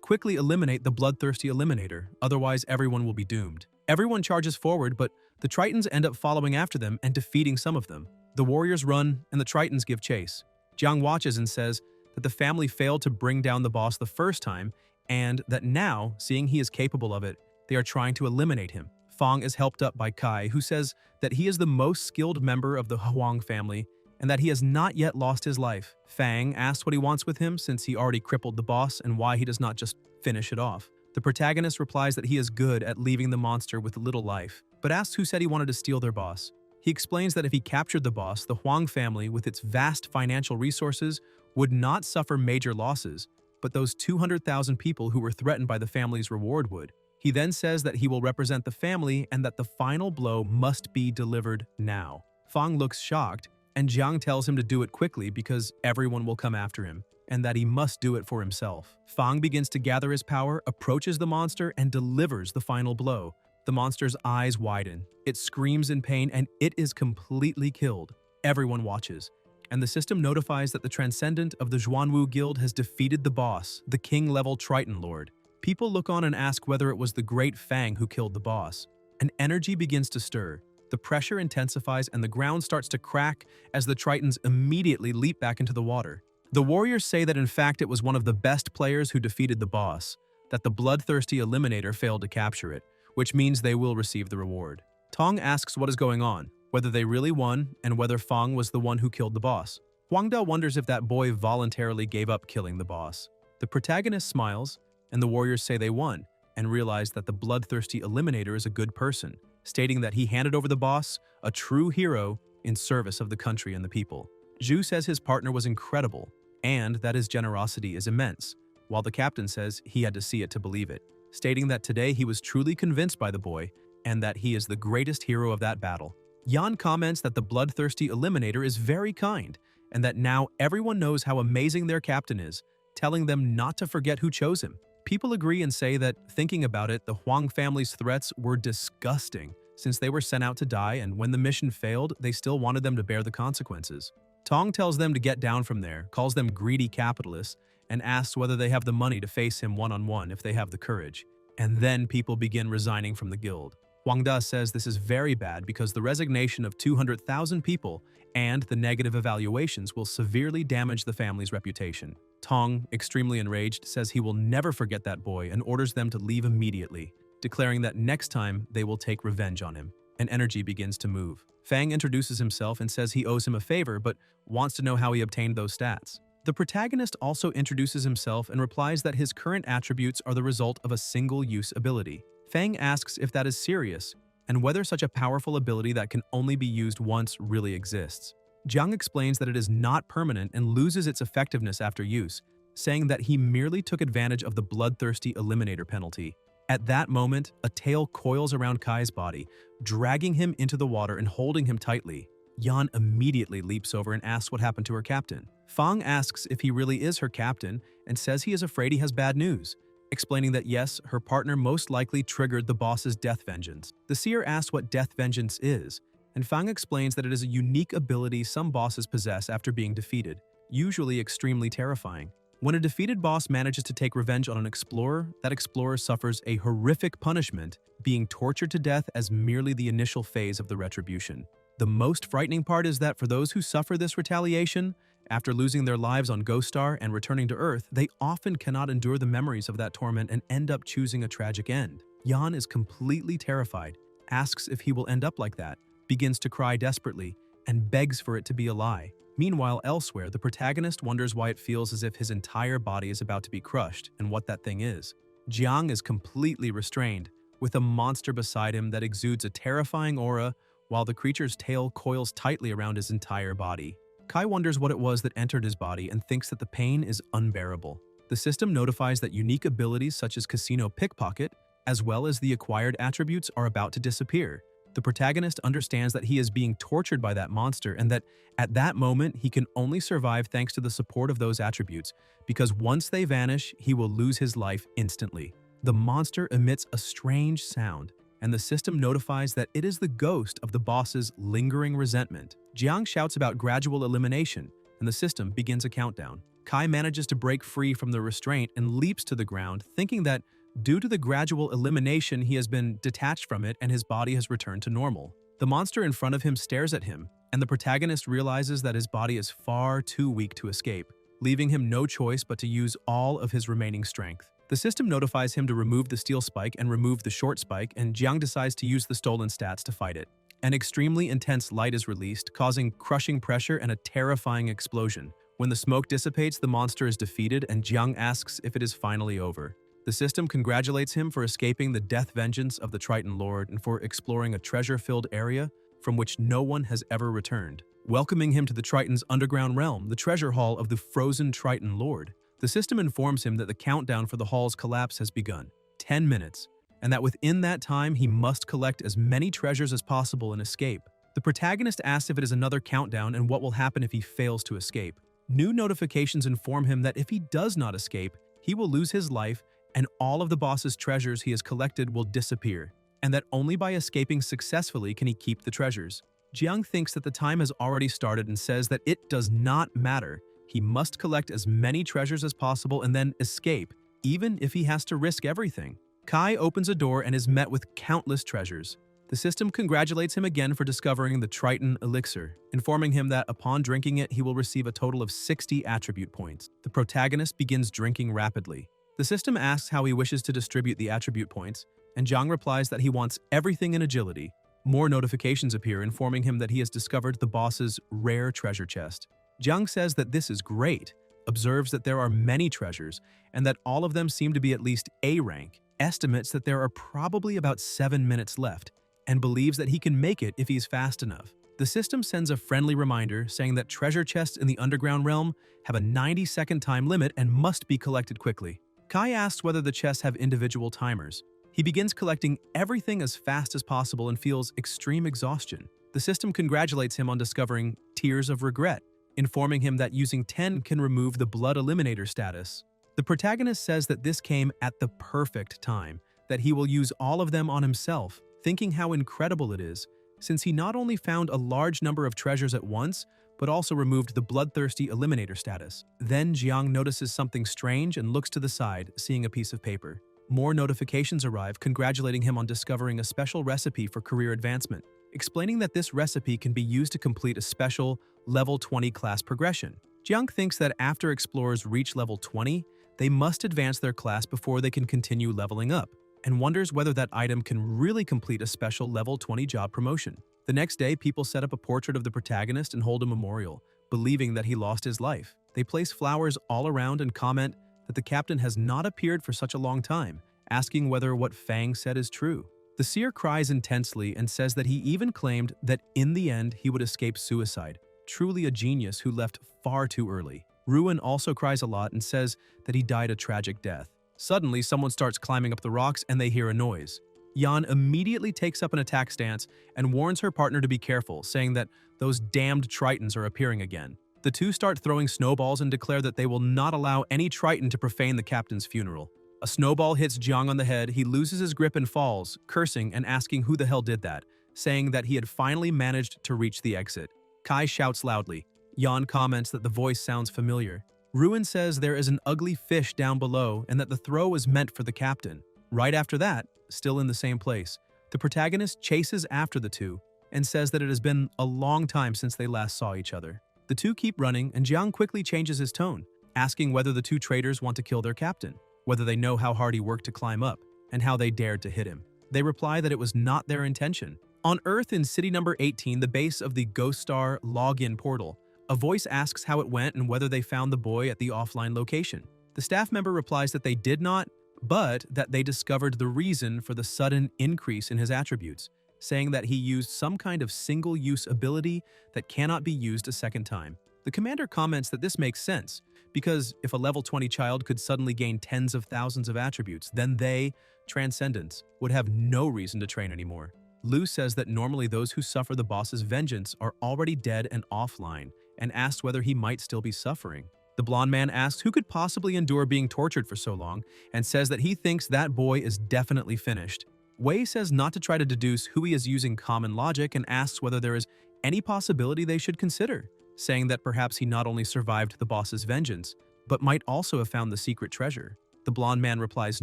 quickly eliminate the bloodthirsty eliminator, otherwise everyone will be doomed. Everyone charges forward, but the Tritons end up following after them and defeating some of them. The warriors run, and the Tritons give chase. Jiang watches and says that the family failed to bring down the boss the first time, and that now, seeing he is capable of it, they are trying to eliminate him. Fang is helped up by Kai, who says that he is the most skilled member of the Huang family and that he has not yet lost his life. Fang asks what he wants with him since he already crippled the boss and why he does not just finish it off. The protagonist replies that he is good at leaving the monster with little life, but asks who said he wanted to steal their boss. He explains that if he captured the boss, the Huang family, with its vast financial resources, would not suffer major losses, but those 200,000 people who were threatened by the family's reward would. He then says that he will represent the family and that the final blow must be delivered now. Fang looks shocked, and Jiang tells him to do it quickly because everyone will come after him, and that he must do it for himself. Fang begins to gather his power, approaches the monster, and delivers the final blow. The monster's eyes widen, it screams in pain, and it is completely killed. Everyone watches, and the system notifies that the Transcendent of the Zhuanwu Guild has defeated the boss, the king-level Triton Lord. People look on and ask whether it was the great Fang who killed the boss. An energy begins to stir. The pressure intensifies and the ground starts to crack as the Tritons immediately leap back into the water. The warriors say that in fact it was one of the best players who defeated the boss, that the bloodthirsty eliminator failed to capture it, which means they will receive the reward. Tong asks what is going on, whether they really won, and whether Fang was the one who killed the boss. Huangda wonders if that boy voluntarily gave up killing the boss. The protagonist smiles, and the warriors say they won, and realize that the bloodthirsty eliminator is a good person, stating that he handed over the boss, a true hero, in service of the country and the people. Zhu says his partner was incredible, and that his generosity is immense, while the captain says he had to see it to believe it, stating that today he was truly convinced by the boy, and that he is the greatest hero of that battle. Yan comments that the bloodthirsty eliminator is very kind, and that now everyone knows how amazing their captain is, telling them not to forget who chose him. People agree and say that, thinking about it, the Huang family's threats were disgusting, since they were sent out to die, and when the mission failed, they still wanted them to bear the consequences. Tong tells them to get down from there, calls them greedy capitalists, and asks whether they have the money to face him one-on-one if they have the courage. And then people begin resigning from the guild. Huangda says this is very bad because the resignation of 200,000 people and the negative evaluations will severely damage the family's reputation. Tong, extremely enraged, says he will never forget that boy and orders them to leave immediately, declaring that next time they will take revenge on him. An energy begins to move. Fang introduces himself and says he owes him a favor but wants to know how he obtained those stats. The protagonist also introduces himself and replies that his current attributes are the result of a single-use ability. Fang asks if that is serious, and whether such a powerful ability that can only be used once really exists. Jiang explains that it is not permanent and loses its effectiveness after use, saying that he merely took advantage of the bloodthirsty eliminator penalty. At that moment, a tail coils around Kai's body, dragging him into the water and holding him tightly. Yan immediately leaps over and asks what happened to her captain. Fang asks if he really is her captain and says he is afraid he has bad news, explaining that yes, her partner most likely triggered the boss's death vengeance. The seer asks what death vengeance is, and Fang explains that it is a unique ability some bosses possess after being defeated, usually extremely terrifying. When a defeated boss manages to take revenge on an explorer, that explorer suffers a horrific punishment, being tortured to death as merely the initial phase of the retribution. The most frightening part is that for those who suffer this retaliation, after losing their lives on Ghost Star and returning to Earth, they often cannot endure the memories of that torment and end up choosing a tragic end. Yan is completely terrified, asks if he will end up like that, begins to cry desperately, and begs for it to be a lie. Meanwhile, elsewhere, the protagonist wonders why it feels as if his entire body is about to be crushed and what that thing is. Jiang is completely restrained, with a monster beside him that exudes a terrifying aura while the creature's tail coils tightly around his entire body. Kai wonders what it was that entered his body and thinks that the pain is unbearable. The system notifies that unique abilities such as Casino Pickpocket, as well as the acquired attributes, are about to disappear. The protagonist understands that he is being tortured by that monster and that at that moment he can only survive thanks to the support of those attributes, because once they vanish, he will lose his life instantly. The monster emits a strange sound, and the system notifies that it is the ghost of the boss's lingering resentment. Jiang shouts about gradual elimination, and the system begins a countdown. Kai manages to break free from the restraint and leaps to the ground, thinking that due to the gradual elimination, he has been detached from it and his body has returned to normal. The monster in front of him stares at him, and the protagonist realizes that his body is far too weak to escape, leaving him no choice but to use all of his remaining strength. The system notifies him to remove the steel spike and remove the short spike, and Jiang decides to use the stolen stats to fight it. An extremely intense light is released, causing crushing pressure and a terrifying explosion. When the smoke dissipates, the monster is defeated, and Jiang asks if it is finally over. The system congratulates him for escaping the death vengeance of the Triton Lord and for exploring a treasure-filled area from which no one has ever returned, welcoming him to the Triton's underground realm, the treasure hall of the frozen Triton Lord. The system informs him that the countdown for the hall's collapse has begun, 10 minutes, and that within that time he must collect as many treasures as possible and escape. The protagonist asks if it is another countdown and what will happen if he fails to escape. New notifications inform him that if he does not escape, he will lose his life and all of the boss's treasures he has collected will disappear, and that only by escaping successfully can he keep the treasures. Jiang thinks that the time has already started and says that it does not matter. He must collect as many treasures as possible and then escape, even if he has to risk everything. Kai opens a door and is met with countless treasures. The system congratulates him again for discovering the Triton Elixir, informing him that upon drinking it, he will receive a total of 60 attribute points. The protagonist begins drinking rapidly. The system asks how he wishes to distribute the attribute points, and Jiang replies that he wants everything in agility. More notifications appear informing him that he has discovered the boss's rare treasure chest. Jiang says that this is great, observes that there are many treasures, and that all of them seem to be at least A rank, estimates that there are probably about 7 minutes left, and believes that he can make it if he's fast enough. The system sends a friendly reminder saying that treasure chests in the underground realm have a 90-second time limit and must be collected quickly. Kai asks whether the chests have individual timers. He begins collecting everything as fast as possible and feels extreme exhaustion. The system congratulates him on discovering Tears of Regret, informing him that using 10 can remove the Blood Eliminator status. The protagonist says that this came at the perfect time, that he will use all of them on himself, thinking how incredible it is, since he not only found a large number of treasures at once, but also removed the Bloodthirsty Eliminator status. Then Jiang notices something strange and looks to the side, seeing a piece of paper. More notifications arrive congratulating him on discovering a special recipe for career advancement, explaining that this recipe can be used to complete a special level 20 class progression. Jiang thinks that after explorers reach level 20, they must advance their class before they can continue leveling up, and wonders whether that item can really complete a special level 20 job promotion. The next day, people set up a portrait of the protagonist and hold a memorial, believing that he lost his life. They place flowers all around and comment that the captain has not appeared for such a long time, asking whether what Fang said is true. The seer cries intensely and says that he even claimed that in the end he would escape suicide, truly a genius who left far too early. Ruin also cries a lot and says that he died a tragic death. Suddenly, someone starts climbing up the rocks and they hear a noise. Yan immediately takes up an attack stance and warns her partner to be careful, saying that those damned Tritons are appearing again. The two start throwing snowballs and declare that they will not allow any Triton to profane the captain's funeral. A snowball hits Jiang on the head, he loses his grip and falls, cursing and asking who the hell did that, saying that he had finally managed to reach the exit. Kai shouts loudly. Yan comments that the voice sounds familiar. Ruin says there is an ugly fish down below and that the throw was meant for the captain. Right after that, still in the same place, the protagonist chases after the two and says that it has been a long time since they last saw each other. The two keep running and Jiang quickly changes his tone, asking whether the two traitors want to kill their captain, whether they know how hard he worked to climb up, and how they dared to hit him. They reply that it was not their intention. On Earth in city number 18, the base of the Ghost Star login portal, A voice asks how it went and whether they found the boy at the offline location. The staff member replies that they did not, but that they discovered the reason for the sudden increase in his attributes, saying that he used some kind of single-use ability that cannot be used a second time. The commander comments that this makes sense, because if a level 20 child could suddenly gain tens of thousands of attributes, then they, Transcendents, would have no reason to train anymore. Lu says that normally those who suffer the boss's vengeance are already dead and offline, and asks whether he might still be suffering. The blonde man asks who could possibly endure being tortured for so long, and says that he thinks that boy is definitely finished. Wei says not to try to deduce who he is using common logic and asks whether there is any possibility they should consider, saying that perhaps he not only survived the boss's vengeance, but might also have found the secret treasure. The blonde man replies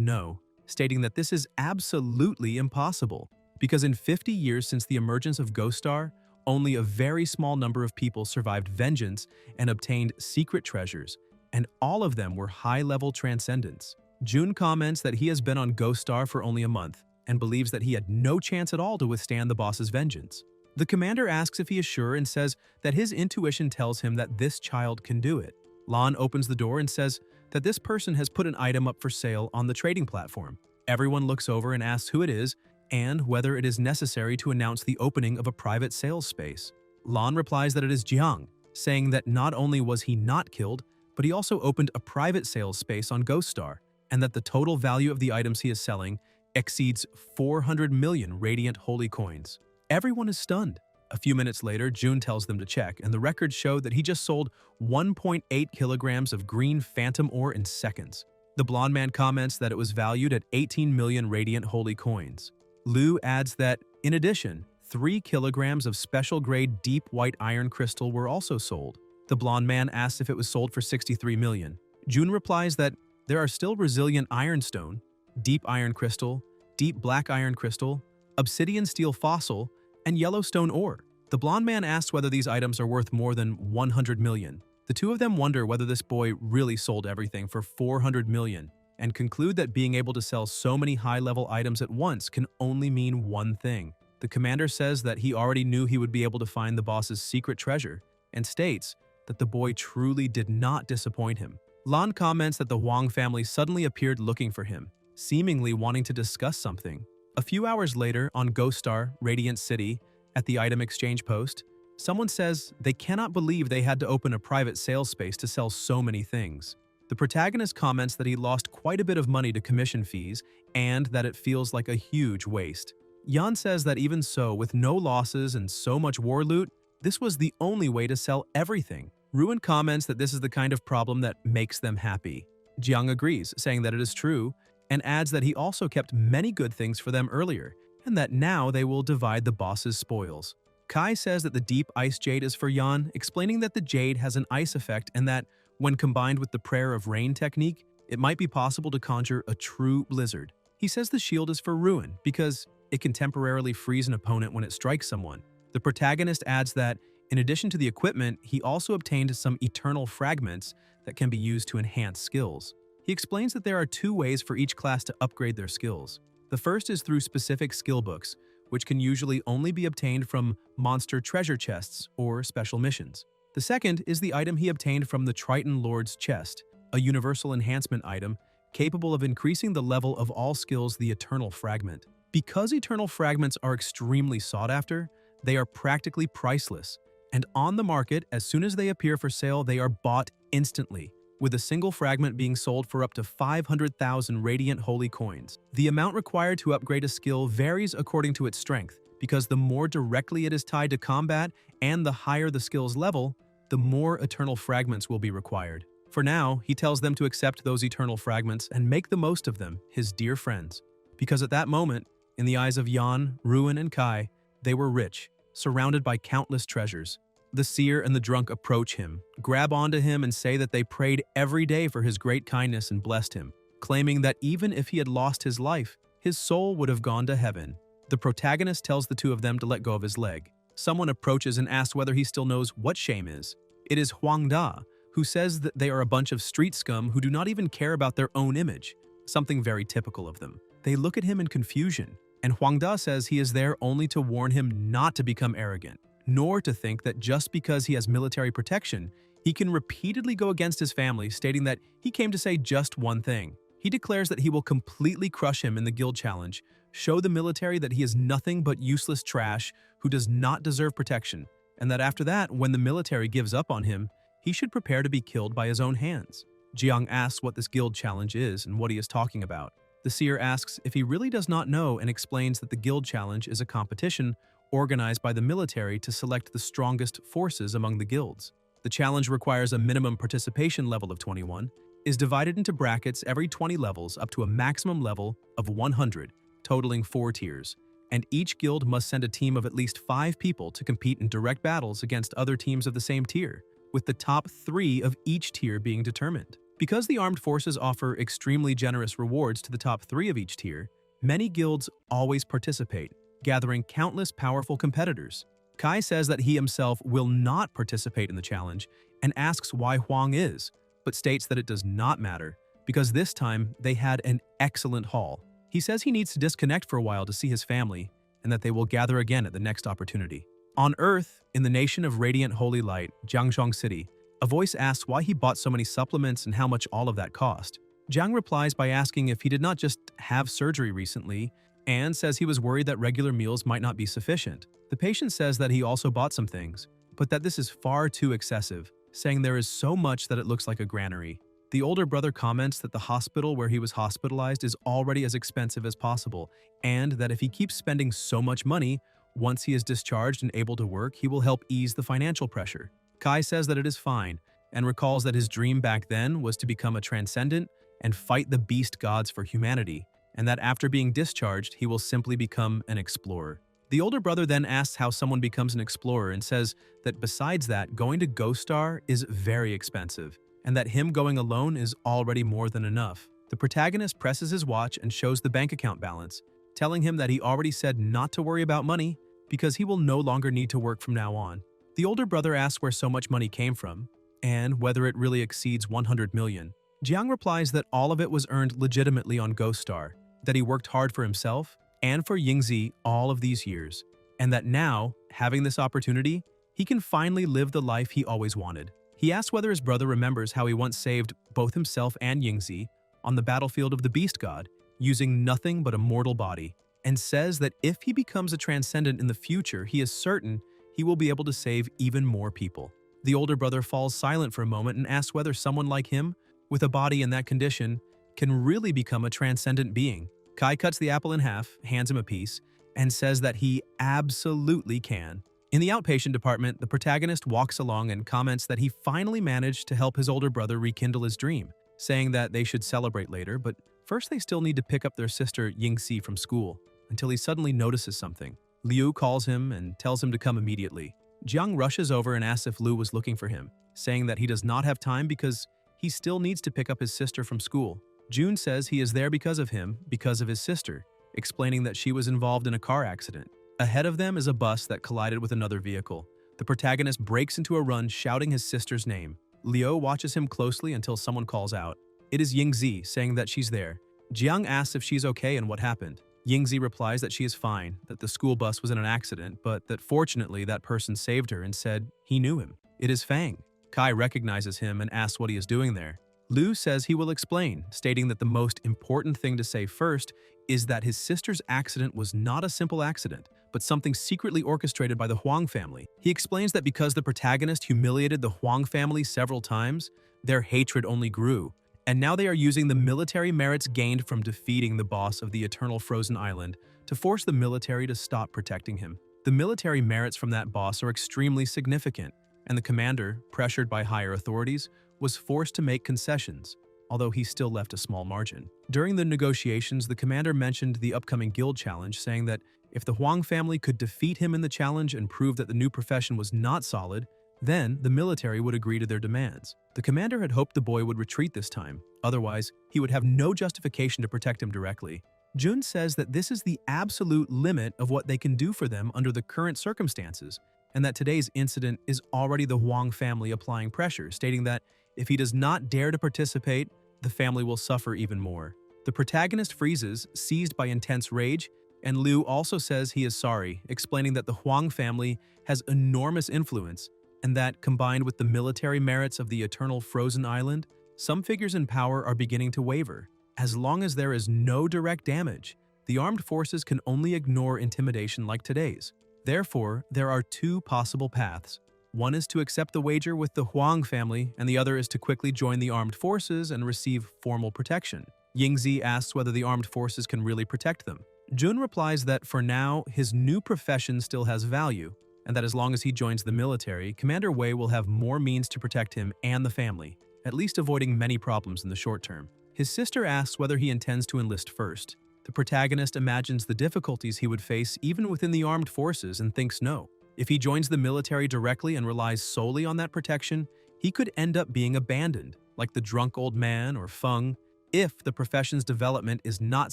no, stating that this is absolutely impossible, because in 50 years since the emergence of Ghost Star, only a very small number of people survived vengeance and obtained secret treasures, and all of them were high-level transcendents. Jun comments that he has been on Ghost Star for only a month, and believes that he had no chance at all to withstand the boss's vengeance. The commander asks if he is sure and says that his intuition tells him that this child can do it. Lan opens the door and says that this person has put an item up for sale on the trading platform. Everyone looks over and asks who it is and whether it is necessary to announce the opening of a private sales space. Lan replies that it is Jiang, saying that not only was he not killed, but he also opened a private sales space on Ghost Star, and that the total value of the items he is selling exceeds 400 million radiant holy coins. Everyone is stunned. A few minutes later, Jun tells them to check, and the records show that he just sold 1.8 kilograms of green phantom ore in seconds. The blonde man comments that it was valued at 18 million radiant holy coins. Lu adds that, in addition, 3 kilograms of special-grade deep white iron crystal were also sold. The blonde man asks if it was sold for 63 million. Jun replies that there are still resilient ironstone, deep iron crystal, deep black iron crystal, obsidian steel fossil, and yellowstone ore. The blonde man asks whether these items are worth more than 100 million. The two of them wonder whether this boy really sold everything for 400 million, and conclude that being able to sell so many high-level items at once can only mean one thing. The commander says that he already knew he would be able to find the boss's secret treasure, and states that the boy truly did not disappoint him. Lan comments that the Huang family suddenly appeared looking for him, seemingly wanting to discuss something. A few hours later, on Ghost Star, Radiant City, at the item exchange post, someone says they cannot believe they had to open a private sales space to sell so many things. The protagonist comments that he lost quite a bit of money to commission fees and that it feels like a huge waste. Yan says that even so, with no losses and so much war loot, this was the only way to sell everything. Ruin comments that this is the kind of problem that makes them happy. Jiang agrees, saying that it is true, and adds that he also kept many good things for them earlier, and that now they will divide the boss's spoils. Kai says that the deep ice jade is for Yan, explaining that the jade has an ice effect and that, when combined with the prayer of rain technique, it might be possible to conjure a true blizzard. He says the shield is for Ruin, because it can temporarily freeze an opponent when it strikes someone. The protagonist adds that, in addition to the equipment, he also obtained some eternal fragments that can be used to enhance skills. He explains that there are 2 ways for each class to upgrade their skills. The first is through specific skill books, which can usually only be obtained from monster treasure chests or special missions. The second is the item he obtained from the Triton Lord's chest, a universal enhancement item capable of increasing the level of all skills, the Eternal Fragment. Because Eternal Fragments are extremely sought after, they are practically priceless, and on the market, as soon as they appear for sale, they are bought instantly, with a single fragment being sold for up to 500,000 radiant holy coins. The amount required to upgrade a skill varies according to its strength, because the more directly it is tied to combat and the higher the skill's level, the more eternal fragments will be required. For now, he tells them to accept those eternal fragments and make the most of them, his dear friends. Because at that moment, in the eyes of Yan, Ruin, and Kai, they were rich, surrounded by countless treasures. The seer and the drunk approach him, grab onto him, and say that they prayed every day for his great kindness and blessed him, claiming that even if he had lost his life, his soul would have gone to heaven. The protagonist tells the two of them to let go of his leg. Someone approaches and asks whether he still knows what shame is. It is Huang Da, who says that they are a bunch of street scum who do not even care about their own image, something very typical of them. They look at him in confusion, and Huang Da says he is there only to warn him not to become arrogant. nor to think that just because he has military protection, he can repeatedly go against his family, stating that he came to say just one thing. He declares that he will completely crush him in the guild challenge, show the military that he is nothing but useless trash who does not deserve protection, and that after that, when the military gives up on him, he should prepare to be killed by his own hands. Jiang asks what this guild challenge is and what he is talking about. The seer asks if he really does not know and explains that the guild challenge is a competition organized by the military to select the strongest forces among the guilds. The challenge requires a minimum participation level of 21, is divided into brackets every 20 levels up to a maximum level of 100, totaling 4 tiers, and each guild must send a team of at least 5 people to compete in direct battles against other teams of the same tier, with the top 3 of each tier being determined. Because the armed forces offer extremely generous rewards to the top 3 of each tier, many guilds always participate, gathering countless powerful competitors. Kai says that he himself will not participate in the challenge and asks why Huang is, but states that it does not matter because this time they had an excellent haul. He says he needs to disconnect for a while to see his family and that they will gather again at the next opportunity. On Earth, in the nation of radiant holy light, Jiangzhong City, a voice asks why he bought so many supplements and how much all of that cost. Jiang replies by asking if he did not just have surgery recently and says he was worried that regular meals might not be sufficient. The patient says that he also bought some things, but that this is far too excessive, saying there is so much that it looks like a granary. The older brother comments that the hospital where he was hospitalized is already as expensive as possible, and that if he keeps spending so much money, once he is discharged and able to work, he will help ease the financial pressure. Kai says that it is fine, and recalls that his dream back then was to become a transcendent and fight the beast gods for humanity, and that after being discharged, he will simply become an explorer. The older brother then asks how someone becomes an explorer and says that besides that, going to Ghost Star is very expensive, and that him going alone is already more than enough. The protagonist presses his watch and shows the bank account balance, telling him that he already said not to worry about money because he will no longer need to work from now on. The older brother asks where so much money came from, and whether it really exceeds 100 million. Jiang replies that all of it was earned legitimately on Ghost Star, that he worked hard for himself and for Yingzi all of these years, and that now, having this opportunity, he can finally live the life he always wanted. He asks whether his brother remembers how he once saved both himself and Yingzi on the battlefield of the Beast God, using nothing but a mortal body, and says that if he becomes a transcendent in the future, he is certain he will be able to save even more people. The older brother falls silent for a moment and asks whether someone like him, with a body in that condition, can really become a transcendent being. Kai cuts the apple in half, hands him a piece, and says that he absolutely can. In the outpatient department, the protagonist walks along and comments that he finally managed to help his older brother rekindle his dream, saying that they should celebrate later, but first they still need to pick up their sister Yingxi from school, until he suddenly notices something. Liu calls him and tells him to come immediately. Jiang rushes over and asks if Liu was looking for him, saying that he does not have time because he still needs to pick up his sister from school. Jun says he is there because of him, because of his sister, explaining that she was involved in a car accident. Ahead of them is a bus that collided with another vehicle. The protagonist breaks into a run shouting his sister's name. Liu watches him closely until someone calls out. It is Yingzi, saying that she's there. Jiang asks if she's okay and what happened. Yingzi replies that she is fine, that the school bus was in an accident, but that fortunately that person saved her and said he knew him. It is Fang. Kai recognizes him and asks what he is doing there. Liu says he will explain, stating that the most important thing to say first is that his sister's accident was not a simple accident, but something secretly orchestrated by the Huang family. He explains that because the protagonist humiliated the Huang family several times, their hatred only grew, and now they are using the military merits gained from defeating the boss of the Eternal Frozen Island to force the military to stop protecting him. The military merits from that boss are extremely significant, and the commander, pressured by higher authorities, was forced to make concessions, although he still left a small margin. During the negotiations, the commander mentioned the upcoming guild challenge, saying that if the Huang family could defeat him in the challenge and prove that the new profession was not solid, then the military would agree to their demands. The commander had hoped the boy would retreat this time, otherwise he would have no justification to protect him directly. Jun says that this is the absolute limit of what they can do for them under the current circumstances, and that today's incident is already the Huang family applying pressure, stating that if he does not dare to participate, the family will suffer even more. The protagonist freezes, seized by intense rage, and Liu also says he is sorry, explaining that the Huang family has enormous influence and that, combined with the military merits of the eternal frozen island, some figures in power are beginning to waver. As long as there is no direct damage, the armed forces can only ignore intimidation like today's. Therefore, there are two possible paths. One is to accept the wager with the Huang family, and the other is to quickly join the armed forces and receive formal protection. Yingzi asks whether the armed forces can really protect them. Jun replies that for now, his new profession still has value, and that as long as he joins the military, Commander Wei will have more means to protect him and the family, at least avoiding many problems in the short term. His sister asks whether he intends to enlist first. The protagonist imagines the difficulties he would face even within the armed forces and thinks no. If he joins the military directly and relies solely on that protection, he could end up being abandoned, like the drunk old man or Feng, if the profession's development is not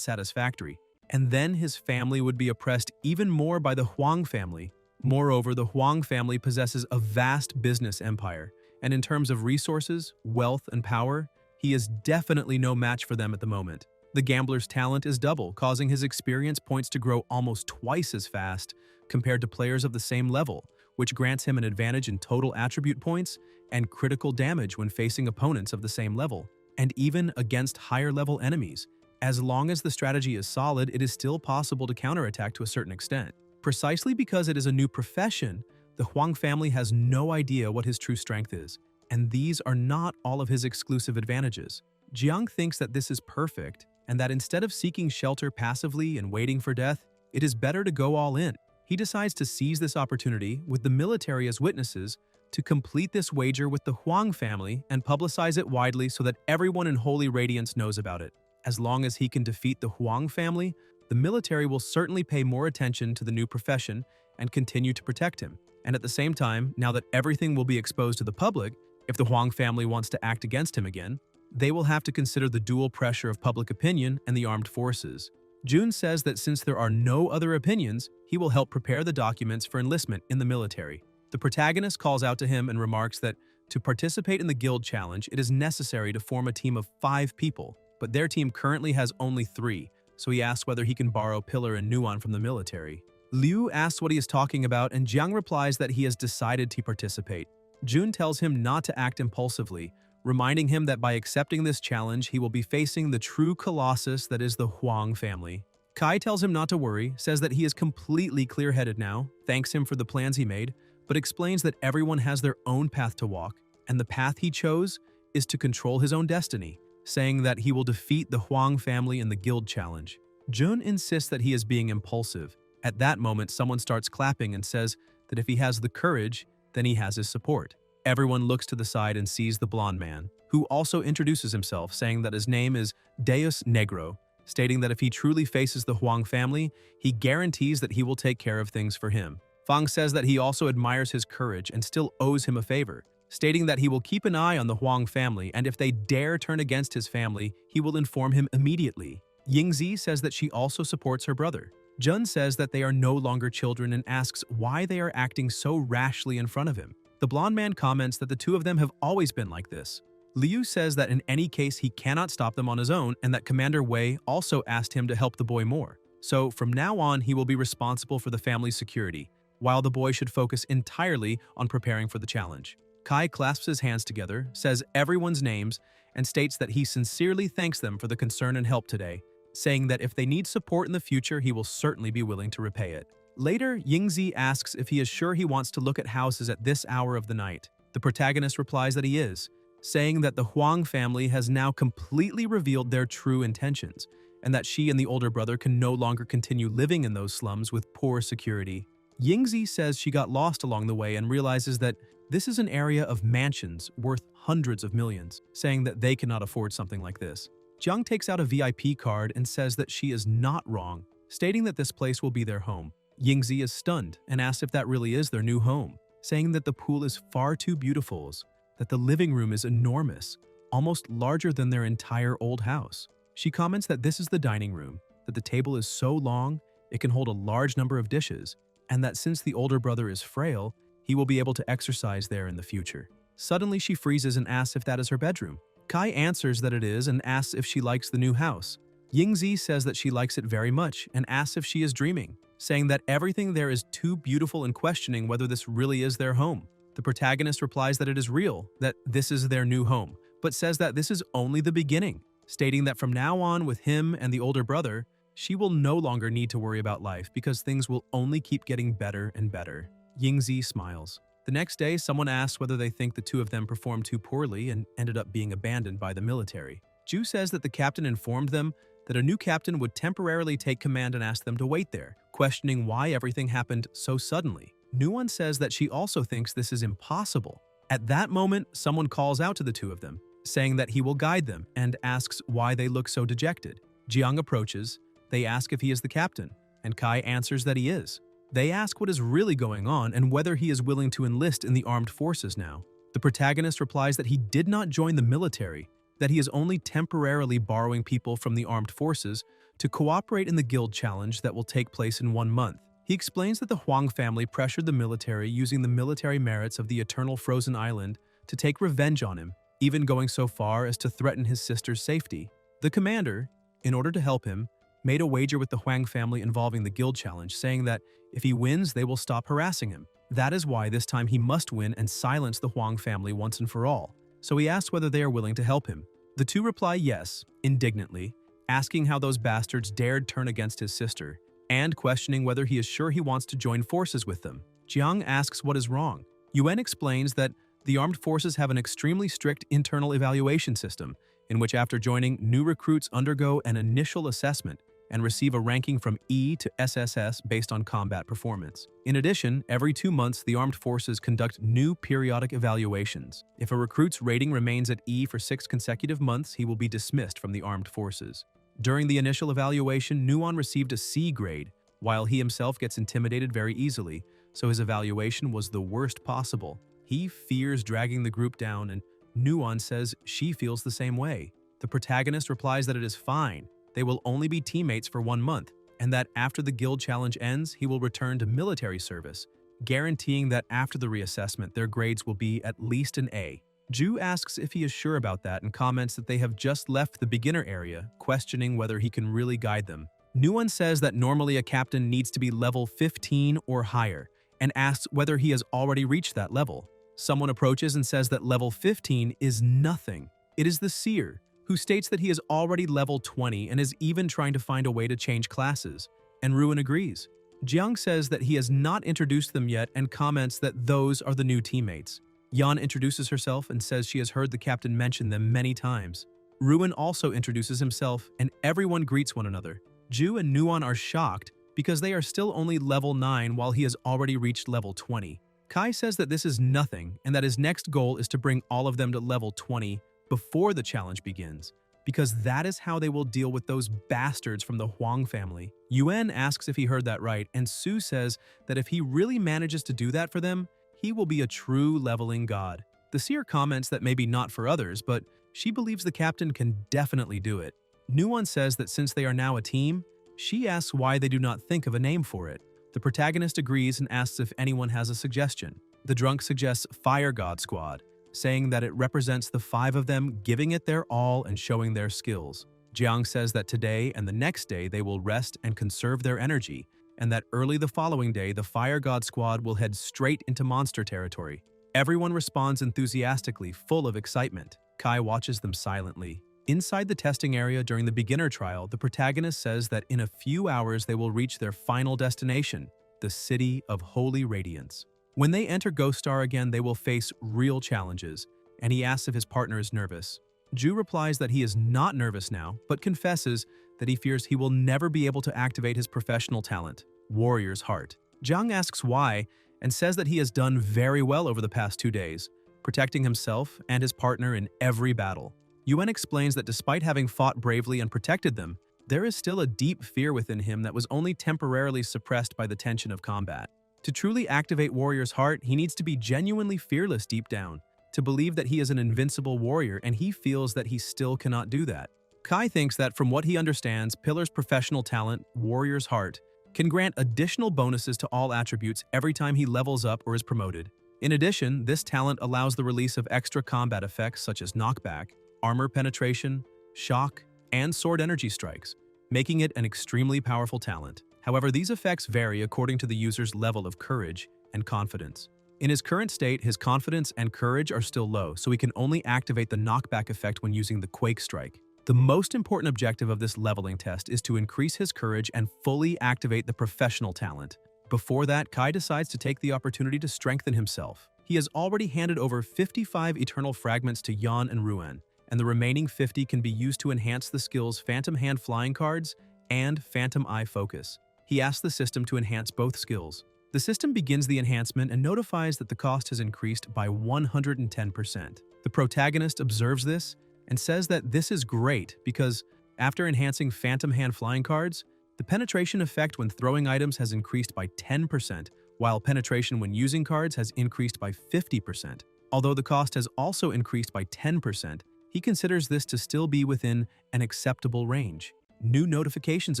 satisfactory. And then his family would be oppressed even more by the Huang family. Moreover, the Huang family possesses a vast business empire, and in terms of resources, wealth, and power, he is definitely no match for them at the moment. The gambler's talent is double, causing his experience points to grow almost twice as fast compared to players of the same level, which grants him an advantage in total attribute points and critical damage when facing opponents of the same level, and even against higher-level enemies. As long as the strategy is solid, it is still possible to counterattack to a certain extent. Precisely because it is a new profession, the Huang family has no idea what his true strength is, and these are not all of his exclusive advantages. Jiang thinks that this is perfect, and that instead of seeking shelter passively and waiting for death, it is better to go all in. He decides to seize this opportunity, with the military as witnesses, to complete this wager with the Huang family and publicize it widely so that everyone in Holy Radiance knows about it. As long as he can defeat the Huang family, the military will certainly pay more attention to the new profession and continue to protect him. And at the same time, now that everything will be exposed to the public, if the Huang family wants to act against him again, they will have to consider the dual pressure of public opinion and the armed forces. Jun says that since there are no other opinions, he will help prepare the documents for enlistment in the military. The protagonist calls out to him and remarks that to participate in the guild challenge, it is necessary to form a team of 5 people, but their team currently has only 3, so he asks whether he can borrow Pillar and Nuan from the military. Liu asks what he is talking about, and Jiang replies that he has decided to participate. Jun tells him not to act impulsively, reminding him that by accepting this challenge, he will be facing the true colossus that is the Huang family. Kai tells him not to worry, says that he is completely clear-headed now, thanks him for the plans he made, but explains that everyone has their own path to walk, and the path he chose is to control his own destiny, saying that he will defeat the Huang family in the guild challenge. Jun insists that he is being impulsive. At that moment, someone starts clapping and says that if he has the courage, then he has his support. Everyone looks to the side and sees the blonde man, who also introduces himself, saying that his name is Deus Negro, stating that if he truly faces the Huang family, he guarantees that he will take care of things for him. Fang says that he also admires his courage and still owes him a favor, stating that he will keep an eye on the Huang family, and if they dare turn against his family, he will inform him immediately. Yingzi says that she also supports her brother. Jun says that they are no longer children and asks why they are acting so rashly in front of him. The blonde man comments that the two of them have always been like this. Liu says that in any case he cannot stop them on his own and that Commander Wei also asked him to help the boy more. So from now on he will be responsible for the family's security, while the boy should focus entirely on preparing for the challenge. Kai clasps his hands together, says everyone's names, and states that he sincerely thanks them for the concern and help today, saying that if they need support in the future he will certainly be willing to repay it. Later, Yingzi asks if he is sure he wants to look at houses at this hour of the night. The protagonist replies that he is, saying that the Huang family has now completely revealed their true intentions, and that she and the older brother can no longer continue living in those slums with poor security. Yingzi says she got lost along the way and realizes that this is an area of mansions worth hundreds of millions, saying that they cannot afford something like this. Jiang takes out a VIP card and says that she is not wrong, stating that this place will be their home. Yingzi is stunned and asks if that really is their new home, saying that the pool is far too beautiful, that the living room is enormous, almost larger than their entire old house. She comments that this is the dining room, that the table is so long it can hold a large number of dishes, and that since the older brother is frail, he will be able to exercise there in the future. Suddenly she freezes and asks if that is her bedroom. Kai answers that it is and asks if she likes the new house. Yingzi says that she likes it very much and asks if she is dreaming, saying that everything there is too beautiful and questioning whether this really is their home. The protagonist replies that it is real, that this is their new home, but says that this is only the beginning, stating that from now on with him and the older brother, she will no longer need to worry about life because things will only keep getting better and better. Yingzi smiles. The next day, someone asks whether they think the two of them performed too poorly and ended up being abandoned by the military. Ju says that the captain informed them that a new captain would temporarily take command and ask them to wait there, questioning why everything happened so suddenly. Nuwon says that she also thinks this is impossible. At that moment, someone calls out to the two of them, saying that he will guide them and asks why they look so dejected. Jiang approaches, they ask if he is the captain, and Kai answers that he is. They ask what is really going on and whether he is willing to enlist in the armed forces now. The protagonist replies that he did not join the military, that he is only temporarily borrowing people from the armed forces to cooperate in the guild challenge that will take place in 1 month. He explains that the Huang family pressured the military using the military merits of the Eternal Frozen Island to take revenge on him, even going so far as to threaten his sister's safety. The commander, in order to help him, made a wager with the Huang family involving the guild challenge, saying that if he wins, they will stop harassing him. That is why this time he must win and silence the Huang family once and for all. So he asks whether they are willing to help him. The two reply yes, indignantly, asking how those bastards dared turn against his sister, and questioning whether he is sure he wants to join forces with them. Jiang asks what is wrong. Yuan explains that the armed forces have an extremely strict internal evaluation system, in which after joining, new recruits undergo an initial assessment and receive a ranking from E to SSS based on combat performance. In addition, every 2 months, the armed forces conduct new periodic evaluations. If a recruit's rating remains at E for 6 consecutive months, he will be dismissed from the armed forces. During the initial evaluation, Nuon received a C grade, while he himself gets intimidated very easily, so his evaluation was the worst possible. He fears dragging the group down, and Nuon says she feels the same way. The protagonist replies that it is fine, they will only be teammates for 1 month, and that after the guild challenge ends, he will return to military service, guaranteeing that after the reassessment, their grades will be at least an A. Ju asks if he is sure about that and comments that they have just left the beginner area, questioning whether he can really guide them. Nuwon says that normally a captain needs to be level 15 or higher, and asks whether he has already reached that level. Someone approaches and says that level 15 is nothing. It is the seer, who states that he is already level 20 and is even trying to find a way to change classes, and Ruin agrees. Jiang says that he has not introduced them yet and comments that those are the new teammates. Yan introduces herself and says she has heard the captain mention them many times. Ruin also introduces himself and everyone greets one another. Ju and Nuon are shocked because they are still only level 9 while he has already reached level 20. Kai says that this is nothing and that his next goal is to bring all of them to level 20 before the challenge begins, because that is how they will deal with those bastards from the Huang family. Yuan asks if he heard that right, and Su says that if he really manages to do that for them, he will be a true leveling god. The seer comments that maybe not for others, but she believes the captain can definitely do it. Nuon says that since they are now a team, she asks why they do not think of a name for it. The protagonist agrees and asks if anyone has a suggestion. The drunk suggests Fire God Squad, saying that it represents the 5 of them giving it their all and showing their skills. Jiang says that today and the next day they will rest and conserve their energy, and that early the following day the Fire God Squad will head straight into monster territory. Everyone responds enthusiastically, full of excitement. Kai watches them silently. Inside the testing area during the beginner trial, the protagonist says that in a few hours they will reach their final destination, the City of Holy Radiance. When they enter Ghost Star again, they will face real challenges, and he asks if his partner is nervous. Ju replies that he is not nervous now, but confesses that he fears he will never be able to activate his professional talent, Warrior's Heart. Jiang asks why, and says that he has done very well over the past 2 days, protecting himself and his partner in every battle. Yuan explains that despite having fought bravely and protected them, there is still a deep fear within him that was only temporarily suppressed by the tension of combat. To truly activate Warrior's Heart, he needs to be genuinely fearless deep down, to believe that he is an invincible warrior, and he feels that he still cannot do that. Kai thinks that from what he understands, Pillar's professional talent, Warrior's Heart, can grant additional bonuses to all attributes every time he levels up or is promoted. In addition, this talent allows the release of extra combat effects such as knockback, armor penetration, shock, and sword energy strikes, making it an extremely powerful talent. However, these effects vary according to the user's level of courage and confidence. In his current state, his confidence and courage are still low, so he can only activate the knockback effect when using the Quake Strike. The most important objective of this leveling test is to increase his courage and fully activate the professional talent. Before that, Kai decides to take the opportunity to strengthen himself. He has already handed over 55 Eternal Fragments to Yan and Ruan, and the remaining 50 can be used to enhance the skills Phantom Hand Flying Cards and Phantom Eye Focus. He asks the system to enhance both skills. The system begins the enhancement and notifies that the cost has increased by 110%. The protagonist observes this and says that this is great because, after enhancing Phantom Hand Flying Cards, the penetration effect when throwing items has increased by 10%, while penetration when using cards has increased by 50%. Although the cost has also increased by 10%, he considers this to still be within an acceptable range. New notifications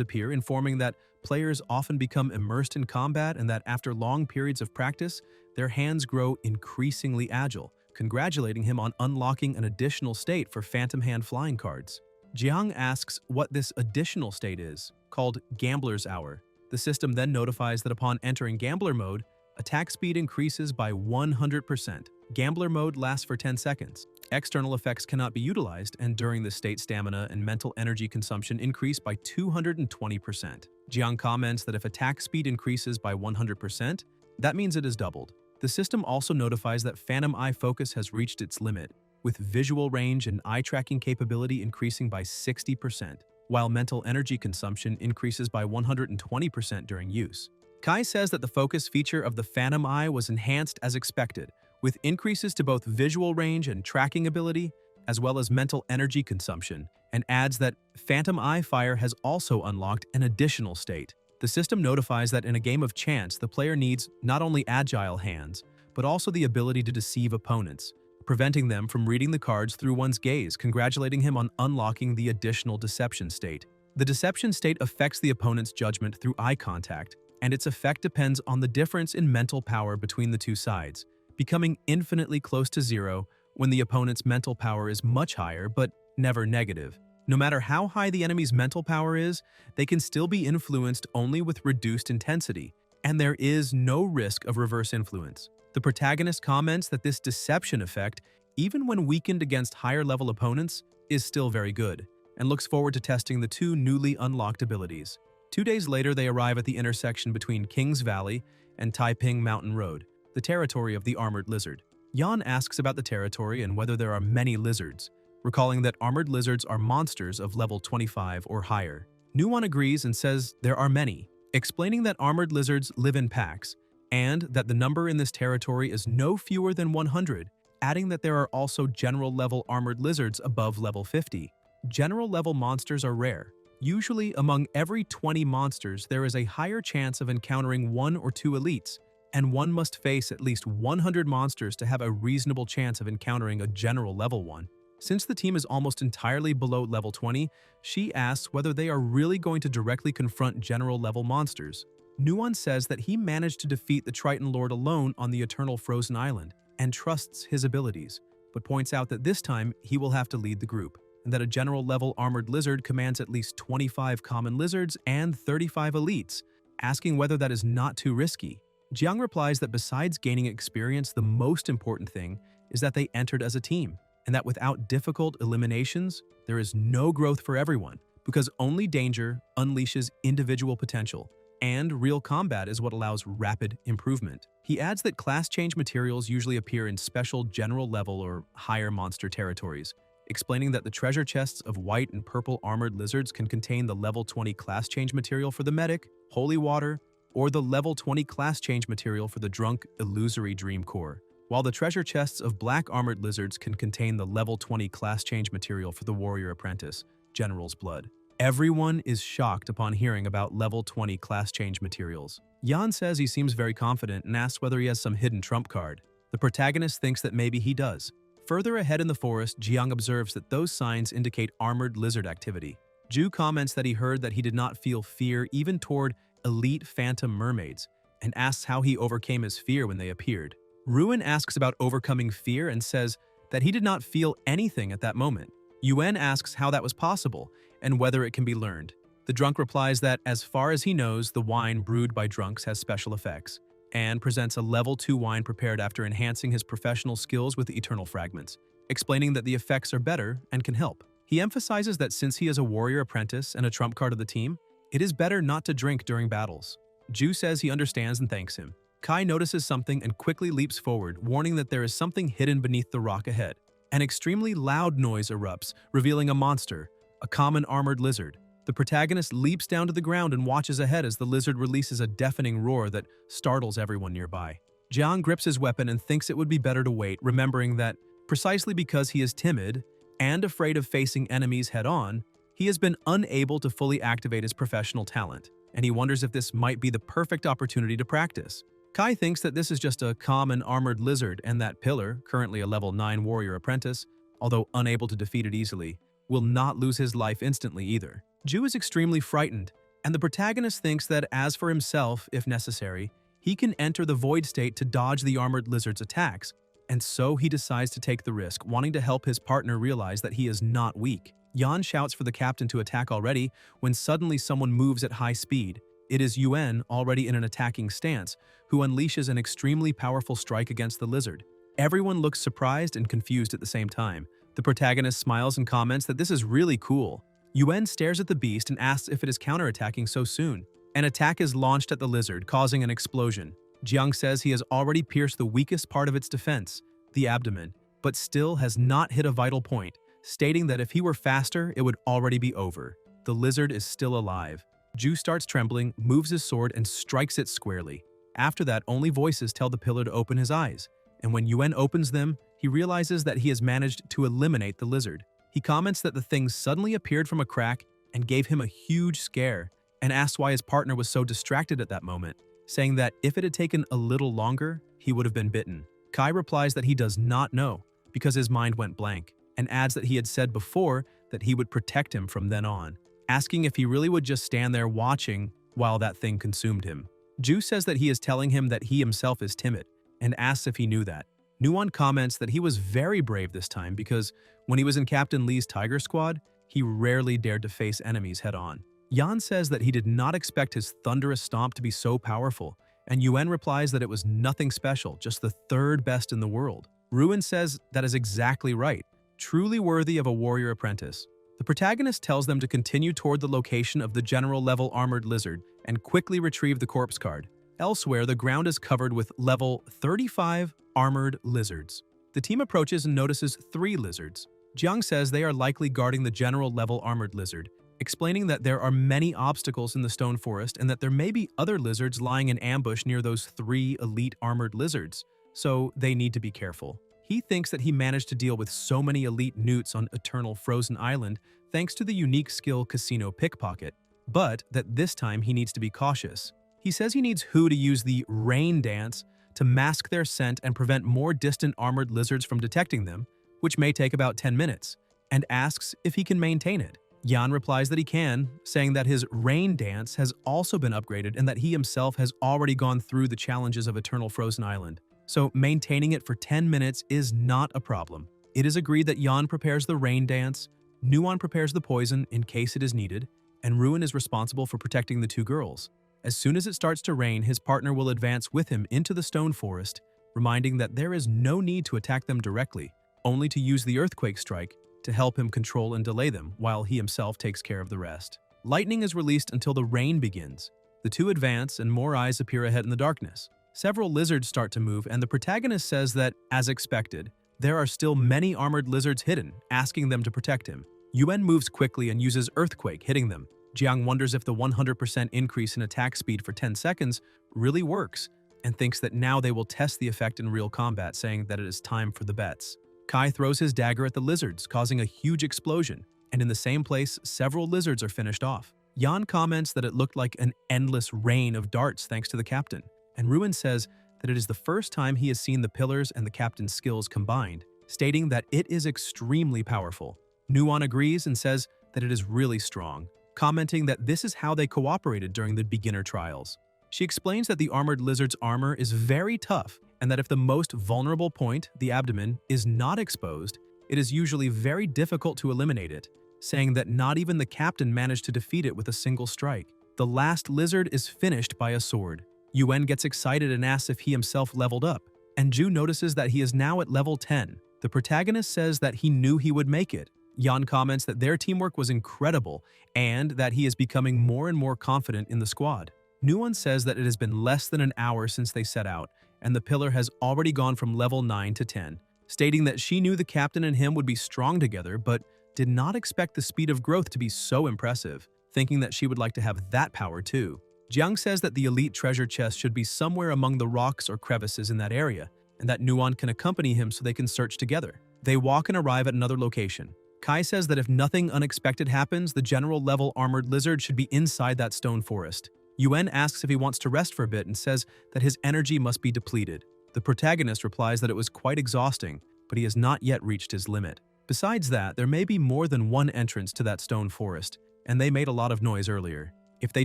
appear informing that players often become immersed in combat and that after long periods of practice, their hands grow increasingly agile, congratulating him on unlocking an additional state for Phantom Hand Flying Cards. Jiang asks what this additional state is, called Gambler's Hour. The system then notifies that upon entering Gambler mode, attack speed increases by 100%. Gambler mode lasts for 10 seconds. External effects cannot be utilized, and during this state, stamina and mental energy consumption increase by 220%. Jiang comments that if attack speed increases by 100%, that means it is doubled. The system also notifies that Phantom Eye Focus has reached its limit, with visual range and eye tracking capability increasing by 60%, while mental energy consumption increases by 120% during use. Kai says that the focus feature of the Phantom Eye was enhanced as expected, with increases to both visual range and tracking ability, as well as mental energy consumption, and adds that Phantom Eye Fire has also unlocked an additional state. The system notifies that in a game of chance, the player needs not only agile hands, but also the ability to deceive opponents, preventing them from reading the cards through one's gaze, congratulating him on unlocking the additional deception state. The deception state affects the opponent's judgment through eye contact, and its effect depends on the difference in mental power between the two sides, becoming infinitely close to zero when the opponent's mental power is much higher but never negative. No matter how high the enemy's mental power is, they can still be influenced only with reduced intensity, and there is no risk of reverse influence. The protagonist comments that this deception effect, even when weakened against higher-level opponents, is still very good, and looks forward to testing the two newly unlocked abilities. 2 days later, they arrive at the intersection between Kings Valley and Taiping Mountain Road, the territory of the Armored Lizard. Yan asks about the territory and whether there are many lizards, recalling that armored lizards are monsters of level 25 or higher. Nuwan agrees and says there are many, explaining that armored lizards live in packs, and that the number in this territory is no fewer than 100, adding that there are also general-level armored lizards above level 50. General-level monsters are rare. Usually, among every 20 monsters, there is a higher chance of encountering 1 or 2 elites, and one must face at least 100 monsters to have a reasonable chance of encountering a general level one. Since the team is almost entirely below level 20, she asks whether they are really going to directly confront general level monsters. Nuwan says that he managed to defeat the Triton Lord alone on the Eternal Frozen Island and trusts his abilities, but points out that this time he will have to lead the group, and that a general level armored lizard commands at least 25 common lizards and 35 elites, asking whether that is not too risky. Jiang replies that besides gaining experience, the most important thing is that they entered as a team, and that without difficult eliminations, there is no growth for everyone, because only danger unleashes individual potential, and real combat is what allows rapid improvement. He adds that class change materials usually appear in special general level or higher monster territories, explaining that the treasure chests of white and purple armored lizards can contain the level 20 class change material for the medic, holy water, or the level 20 class change material for the drunk illusory dream core, while the treasure chests of black armored lizards can contain the level 20 class change material for the warrior apprentice, General's Blood. Everyone is shocked upon hearing about level 20 class change materials. Yan says he seems very confident and asks whether he has some hidden trump card. The protagonist thinks that maybe he does. Further ahead in the forest, Jiang observes that those signs indicate armored lizard activity. Ju comments that he heard that he did not feel fear even toward elite phantom mermaids, and asks how he overcame his fear when they appeared. Ruin asks about overcoming fear and says that he did not feel anything at that moment. Yuan asks how that was possible, and whether it can be learned. The drunk replies that, as far as he knows, the wine brewed by drunks has special effects, and presents a level 2 wine prepared after enhancing his professional skills with eternal fragments, explaining that the effects are better and can help. He emphasizes that since he is a warrior apprentice and a trump card of the team, it is better not to drink during battles. Ju says he understands and thanks him. Kai notices something and quickly leaps forward, warning that there is something hidden beneath the rock ahead. An extremely loud noise erupts, revealing a monster, a common armored lizard. The protagonist leaps down to the ground and watches ahead as the lizard releases a deafening roar that startles everyone nearby. Jiang grips his weapon and thinks it would be better to wait, remembering that, precisely because he is timid and afraid of facing enemies head-on, he has been unable to fully activate his professional talent, and he wonders if this might be the perfect opportunity to practice. Kai thinks that this is just a common armored lizard and that Pillar, currently a level 9 warrior apprentice, although unable to defeat it easily, will not lose his life instantly either. Ju is extremely frightened, and the protagonist thinks that as for himself, if necessary, he can enter the void state to dodge the armored lizard's attacks, and so he decides to take the risk, wanting to help his partner realize that he is not weak. Yan shouts for the captain to attack already when suddenly someone moves at high speed. It is Yuan, already in an attacking stance, who unleashes an extremely powerful strike against the lizard. Everyone looks surprised and confused at the same time. The protagonist smiles and comments that this is really cool. Yuan stares at the beast and asks if it is counterattacking so soon. An attack is launched at the lizard, causing an explosion. Jiang says he has already pierced the weakest part of its defense, the abdomen, but still has not hit a vital point, stating that if he were faster, it would already be over. The lizard is still alive. Ju starts trembling, moves his sword, and strikes it squarely. After that, only voices tell the pillar to open his eyes, and when Yuan opens them, he realizes that he has managed to eliminate the lizard. He comments that the thing suddenly appeared from a crack and gave him a huge scare, and asks why his partner was so distracted at that moment, saying that if it had taken a little longer, he would have been bitten. Kai replies that he does not know, because his mind went blank, and adds that he had said before that he would protect him from then on, asking if he really would just stand there watching while that thing consumed him. Ju says that he is telling him that he himself is timid, and asks if he knew that. Nuan comments that he was very brave this time because when he was in Captain Lee's Tiger Squad, he rarely dared to face enemies head-on. Yan says that he did not expect his thunderous stomp to be so powerful, and Yuan replies that it was nothing special, just the third best in the world. Ruin says that is exactly right, truly worthy of a warrior apprentice. The protagonist tells them to continue toward the location of the general-level armored lizard and quickly retrieve the corpse card. Elsewhere, the ground is covered with level 35 armored lizards. The team approaches and notices 3 lizards. Jiang says they are likely guarding the general-level armored lizard, explaining that there are many obstacles in the stone forest and that there may be other lizards lying in ambush near those 3 elite armored lizards, so they need to be careful. He thinks that he managed to deal with so many elite newts on Eternal Frozen Island thanks to the unique skill Casino Pickpocket, but that this time he needs to be cautious. He says he needs Hu to use the Rain Dance to mask their scent and prevent more distant armored lizards from detecting them, which may take about 10 minutes, and asks if he can maintain it. Yan replies that he can, saying that his Rain Dance has also been upgraded and that he himself has already gone through the challenges of Eternal Frozen Island, so maintaining it for 10 minutes is not a problem. It is agreed that Yan prepares the Rain Dance, Nuan prepares the poison in case it is needed, and Ruin is responsible for protecting the 2 girls. As soon as it starts to rain, his partner will advance with him into the stone forest, reminding that there is no need to attack them directly, only to use the earthquake strike to help him control and delay them while he himself takes care of the rest. Lightning is released until the rain begins. The 2 advance and more eyes appear ahead in the darkness. Several lizards start to move, and the protagonist says that, as expected, there are still many armored lizards hidden, asking them to protect him. Yuan moves quickly and uses earthquake, hitting them. Jiang wonders if the 100% increase in attack speed for 10 seconds really works, and thinks that now they will test the effect in real combat, saying that it is time for the bets. Kai throws his dagger at the lizards, causing a huge explosion, and in the same place, several lizards are finished off. Yan comments that it looked like an endless rain of darts thanks to the captain, and Ruin says that it is the first time he has seen the pillars and the captain's skills combined, stating that it is extremely powerful. Nuan agrees and says that it is really strong, commenting that this is how they cooperated during the beginner trials. She explains that the armored lizard's armor is very tough and that if the most vulnerable point, the abdomen, is not exposed, it is usually very difficult to eliminate it, saying that not even the captain managed to defeat it with a single strike. The last lizard is finished by a sword. Yuen gets excited and asks if he himself leveled up, and Ju notices that he is now at level 10. The protagonist says that he knew he would make it. Yan comments that their teamwork was incredible and that he is becoming more and more confident in the squad. Nuon says that it has been less than an hour since they set out, and the pillar has already gone from level 9 to 10, stating that she knew the captain and him would be strong together but did not expect the speed of growth to be so impressive, thinking that she would like to have that power too. Jiang says that the elite treasure chest should be somewhere among the rocks or crevices in that area, and that Nuon can accompany him so they can search together. They walk and arrive at another location. Kai says that if nothing unexpected happens, the general level armored lizard should be inside that stone forest. Yuen asks if he wants to rest for a bit and says that his energy must be depleted. The protagonist replies that it was quite exhausting, but he has not yet reached his limit. Besides that, there may be more than one entrance to that stone forest, and they made a lot of noise earlier. If they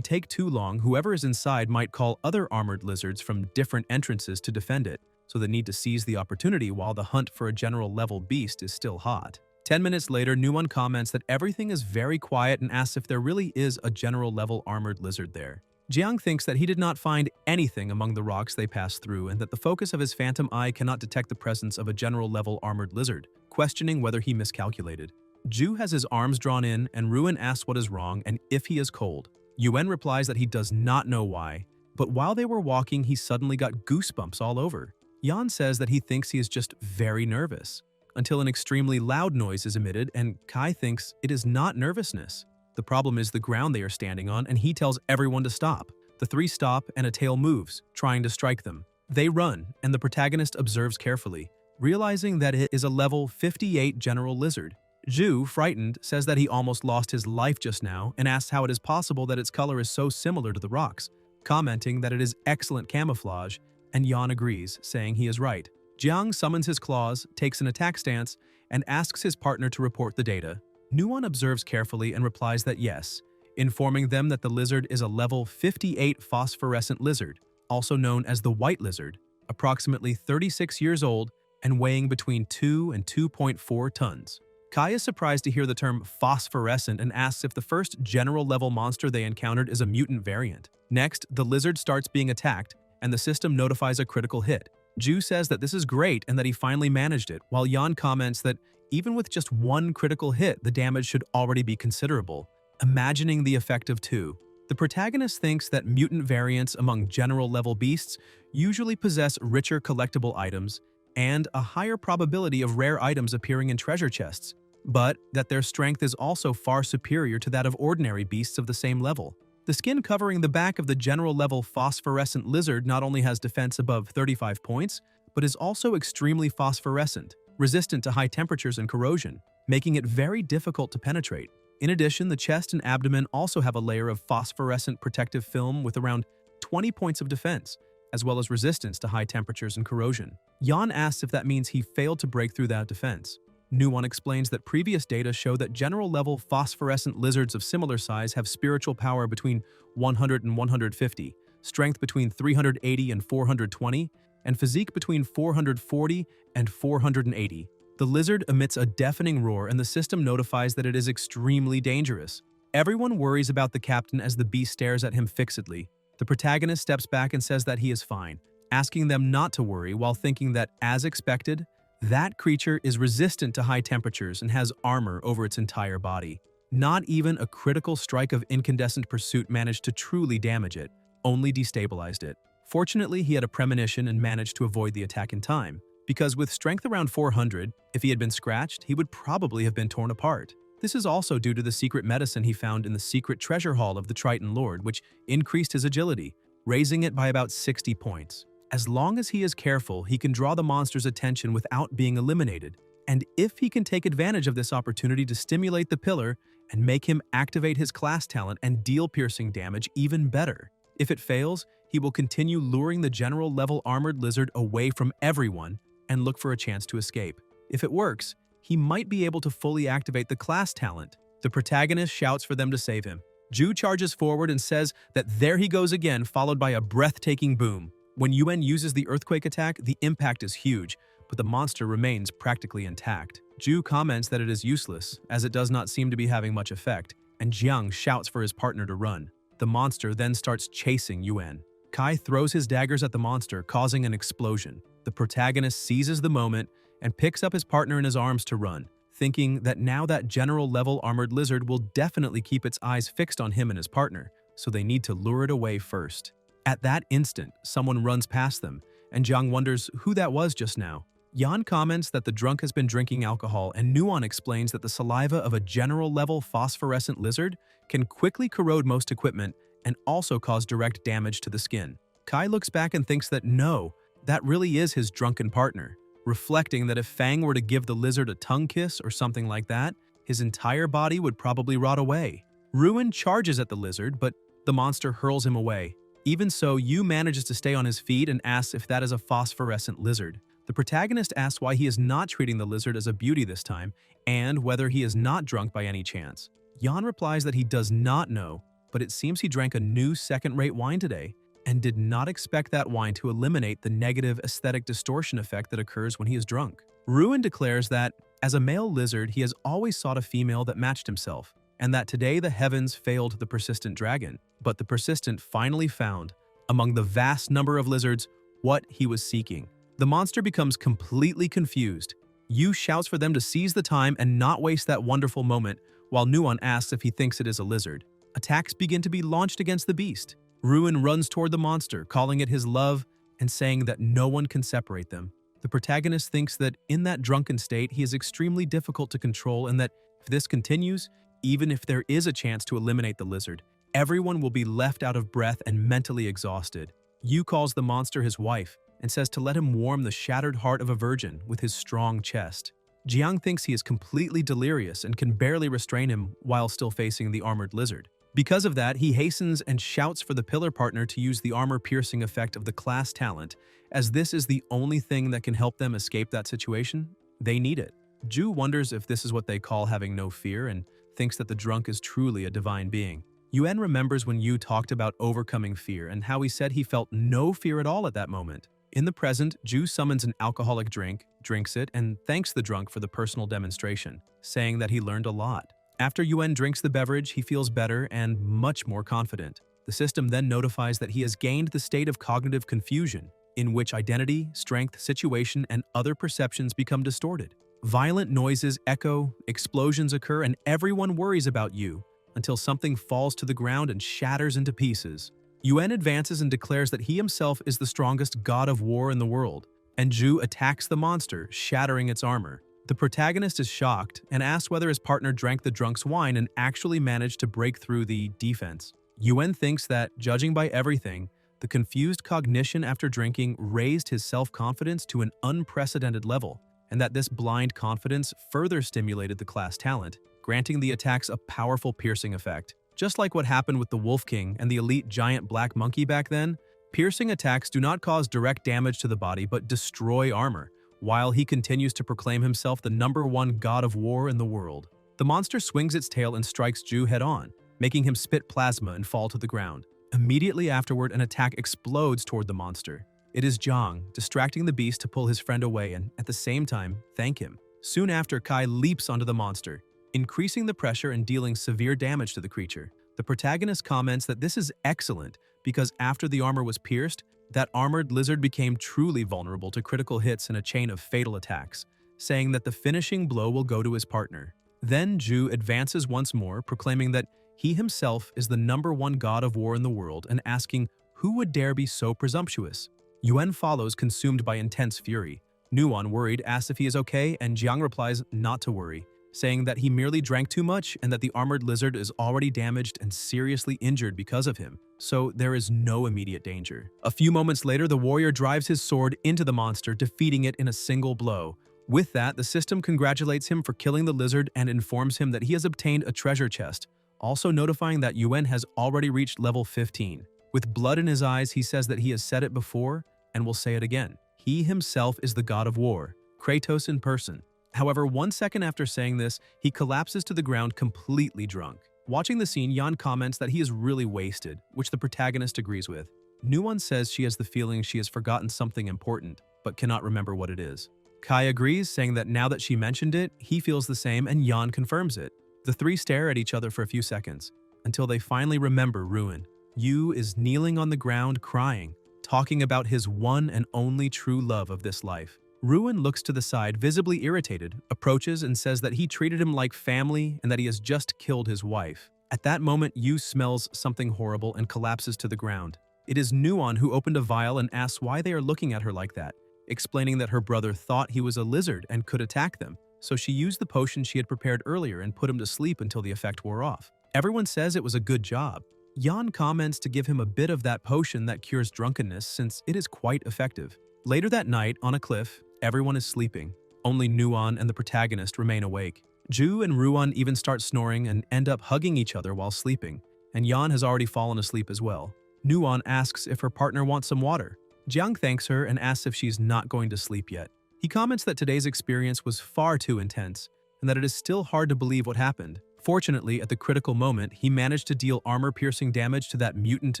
take too long, whoever is inside might call other armored lizards from different entrances to defend it, so they need to seize the opportunity while the hunt for a general level beast is still hot. 10 minutes later, Nuon comments that everything is very quiet and asks if there really is a general level armored lizard there. Jiang thinks that he did not find anything among the rocks they passed through and that the focus of his phantom eye cannot detect the presence of a general level armored lizard, questioning whether he miscalculated. Ju has his arms drawn in and Ruin asks what is wrong and if he is cold. Yuen replies that he does not know why, but while they were walking he suddenly got goosebumps all over. Yan says that he thinks he is just very nervous, until an extremely loud noise is emitted and Kai thinks it is not nervousness. The problem is the ground they are standing on and he tells everyone to stop. The three stop and a tail moves, trying to strike them. They run and the protagonist observes carefully, realizing that it is a level 58 general lizard. Ju, frightened, says that he almost lost his life just now and asks how it is possible that its color is so similar to the rocks, commenting that it is excellent camouflage, and Yan agrees, saying he is right. Jiang summons his claws, takes an attack stance, and asks his partner to report the data. Nuon observes carefully and replies that yes, informing them that the lizard is a level 58 phosphorescent lizard, also known as the white lizard, approximately 36 years old and weighing between 2 and 2.4 tons. Kai is surprised to hear the term phosphorescent and asks if the first general level monster they encountered is a mutant variant. Next, the lizard starts being attacked, and the system notifies a critical hit. Ju says that this is great and that he finally managed it, while Yan comments that even with just one critical hit, the damage should already be considerable, imagining the effect of two. The protagonist thinks that mutant variants among general-level beasts usually possess richer collectible items and a higher probability of rare items appearing in treasure chests, but that their strength is also far superior to that of ordinary beasts of the same level. The skin covering the back of the general-level phosphorescent lizard not only has defense above 35 points, but is also extremely phosphorescent, resistant to high temperatures and corrosion, making it very difficult to penetrate. In addition, the chest and abdomen also have a layer of phosphorescent protective film with around 20 points of defense, as well as resistance to high temperatures and corrosion. Yan asks if that means he failed to break through that defense. Nuon explains that previous data show that general-level phosphorescent lizards of similar size have spiritual power between 100 and 150, strength between 380 and 420, and physique between 440 and 480. The lizard emits a deafening roar and the system notifies that it is extremely dangerous. Everyone worries about the captain as the beast stares at him fixedly. The protagonist steps back and says that he is fine, asking them not to worry while thinking that, as expected, that creature is resistant to high temperatures and has armor over its entire body. Not even a critical strike of incandescent pursuit managed to truly damage it, only destabilized it. Fortunately, he had a premonition and managed to avoid the attack in time, because with strength around 400, if he had been scratched, he would probably have been torn apart. This is also due to the secret medicine he found in the secret treasure hall of the Triton Lord, which increased his agility, raising it by about 60 points. As long as he is careful, he can draw the monster's attention without being eliminated, and if he can take advantage of this opportunity to stimulate the pillar and make him activate his class talent and deal piercing damage even better. If it fails, he will continue luring the general-level armored lizard away from everyone and look for a chance to escape. If it works, he might be able to fully activate the class talent. The protagonist shouts for them to save him. Ju charges forward and says that there he goes again, followed by a breathtaking boom. When Yuen uses the earthquake attack, the impact is huge, but the monster remains practically intact. Ju comments that it is useless, as it does not seem to be having much effect, and Jiang shouts for his partner to run. The monster then starts chasing Yuan. Kai throws his daggers at the monster, causing an explosion. The protagonist seizes the moment and picks up his partner in his arms to run, thinking that now that general-level armored lizard will definitely keep its eyes fixed on him and his partner, so they need to lure it away first. At that instant, someone runs past them, and Jiang wonders who that was just now. Yan comments that the drunk has been drinking alcohol, and Nuan explains that the saliva of a general-level phosphorescent lizard can quickly corrode most equipment and also cause direct damage to the skin. Kai looks back and thinks that no, that really is his drunken partner, reflecting that if Fang were to give the lizard a tongue kiss or something like that, his entire body would probably rot away. Ruin charges at the lizard, but the monster hurls him away. Even so, Yu manages to stay on his feet and asks if that is a phosphorescent lizard. The protagonist asks why he is not treating the lizard as a beauty this time, and whether he is not drunk by any chance. Yan replies that he does not know, but it seems he drank a new second-rate wine today, and did not expect that wine to eliminate the negative aesthetic distortion effect that occurs when he is drunk. Ruin declares that, as a male lizard, he has always sought a female that matched himself, and that today the heavens failed the persistent dragon, but the persistent finally found, among the vast number of lizards, what he was seeking. The monster becomes completely confused. Yu shouts for them to seize the time and not waste that wonderful moment, while Nuan asks if he thinks it is a lizard. Attacks begin to be launched against the beast. Ruin runs toward the monster, calling it his love and saying that no one can separate them. The protagonist thinks that in that drunken state, he is extremely difficult to control, and that if this continues, even if there is a chance to eliminate the lizard, everyone will be left out of breath and mentally exhausted. Yu calls the monster his wife and says to let him warm the shattered heart of a virgin with his strong chest. Jiang thinks he is completely delirious and can barely restrain him while still facing the armored lizard. Because of that, he hastens and shouts for the pillar partner to use the armor-piercing effect of the class talent, as this is the only thing that can help them escape that situation. They need it. Ju wonders if this is what they call having no fear and thinks that the drunk is truly a divine being. Yuan remembers when Yu talked about overcoming fear and how he said he felt no fear at all at that moment. In the present, Ju summons an alcoholic drink, drinks it, and thanks the drunk for the personal demonstration, saying that he learned a lot. After Yuan drinks the beverage, he feels better and much more confident. The system then notifies that he has gained the state of cognitive confusion, in which identity, strength, situation, and other perceptions become distorted. Violent noises echo, explosions occur, and everyone worries about Yu, until something falls to the ground and shatters into pieces. Yuan advances and declares that he himself is the strongest god of war in the world, and Ju attacks the monster, shattering its armor. The protagonist is shocked and asks whether his partner drank the drunk's wine and actually managed to break through the defense. Yuan thinks that, judging by everything, the confused cognition after drinking raised his self-confidence to an unprecedented level, and that this blind confidence further stimulated the class talent, granting the attacks a powerful piercing effect. Just like what happened with the Wolf King and the elite giant black monkey back then, piercing attacks do not cause direct damage to the body but destroy armor, while he continues to proclaim himself the #1 god of war in the world. The monster swings its tail and strikes Ju head-on, making him spit plasma and fall to the ground. Immediately afterward, an attack explodes toward the monster. It is Zhang, distracting the beast to pull his friend away and, at the same time, thank him. Soon after, Kai leaps onto the monster, increasing the pressure and dealing severe damage to the creature. The protagonist comments that this is excellent because after the armor was pierced, that armored lizard became truly vulnerable to critical hits and a chain of fatal attacks, saying that the finishing blow will go to his partner. Then Ju advances once more, proclaiming that he himself is the #1 god of war in the world and asking who would dare be so presumptuous. Yuan follows, consumed by intense fury. Nuan, worried, asks if he is okay, and Jiang replies not to worry, saying that he merely drank too much and that the armored lizard is already damaged and seriously injured because of him, so there is no immediate danger. A few moments later, the warrior drives his sword into the monster, defeating it in a single blow. With that, the system congratulates him for killing the lizard and informs him that he has obtained a treasure chest, also notifying that Yuan has already reached level 15. With blood in his eyes, he says that he has said it before and will say it again. He himself is the god of war, Kratos in person. However, 1 second after saying this, he collapses to the ground completely drunk. Watching the scene, Yan comments that he is really wasted, which the protagonist agrees with. Nuan says she has the feeling she has forgotten something important, but cannot remember what it is. Kai agrees, saying that now that she mentioned it, he feels the same, and Yan confirms it. The three stare at each other for a few seconds, until they finally remember Ruin. Yu is kneeling on the ground crying, talking about his one and only true love of this life. Ruin looks to the side, visibly irritated, approaches and says that he treated him like family and that he has just killed his wife. At that moment, Yu smells something horrible and collapses to the ground. It is Nuon who opened a vial and asks why they are looking at her like that, explaining that her brother thought he was a lizard and could attack them, so she used the potion she had prepared earlier and put him to sleep until the effect wore off. Everyone says it was a good job. Yan comments to give him a bit of that potion that cures drunkenness since it is quite effective. Later that night, on a cliff, everyone is sleeping. Only Nuon and the protagonist remain awake. Ju and Ruon even start snoring and end up hugging each other while sleeping, and Yan has already fallen asleep as well. Nuon asks if her partner wants some water. Jiang thanks her and asks if she's not going to sleep yet. He comments that today's experience was far too intense, and that it is still hard to believe what happened. Fortunately, at the critical moment, he managed to deal armor-piercing damage to that mutant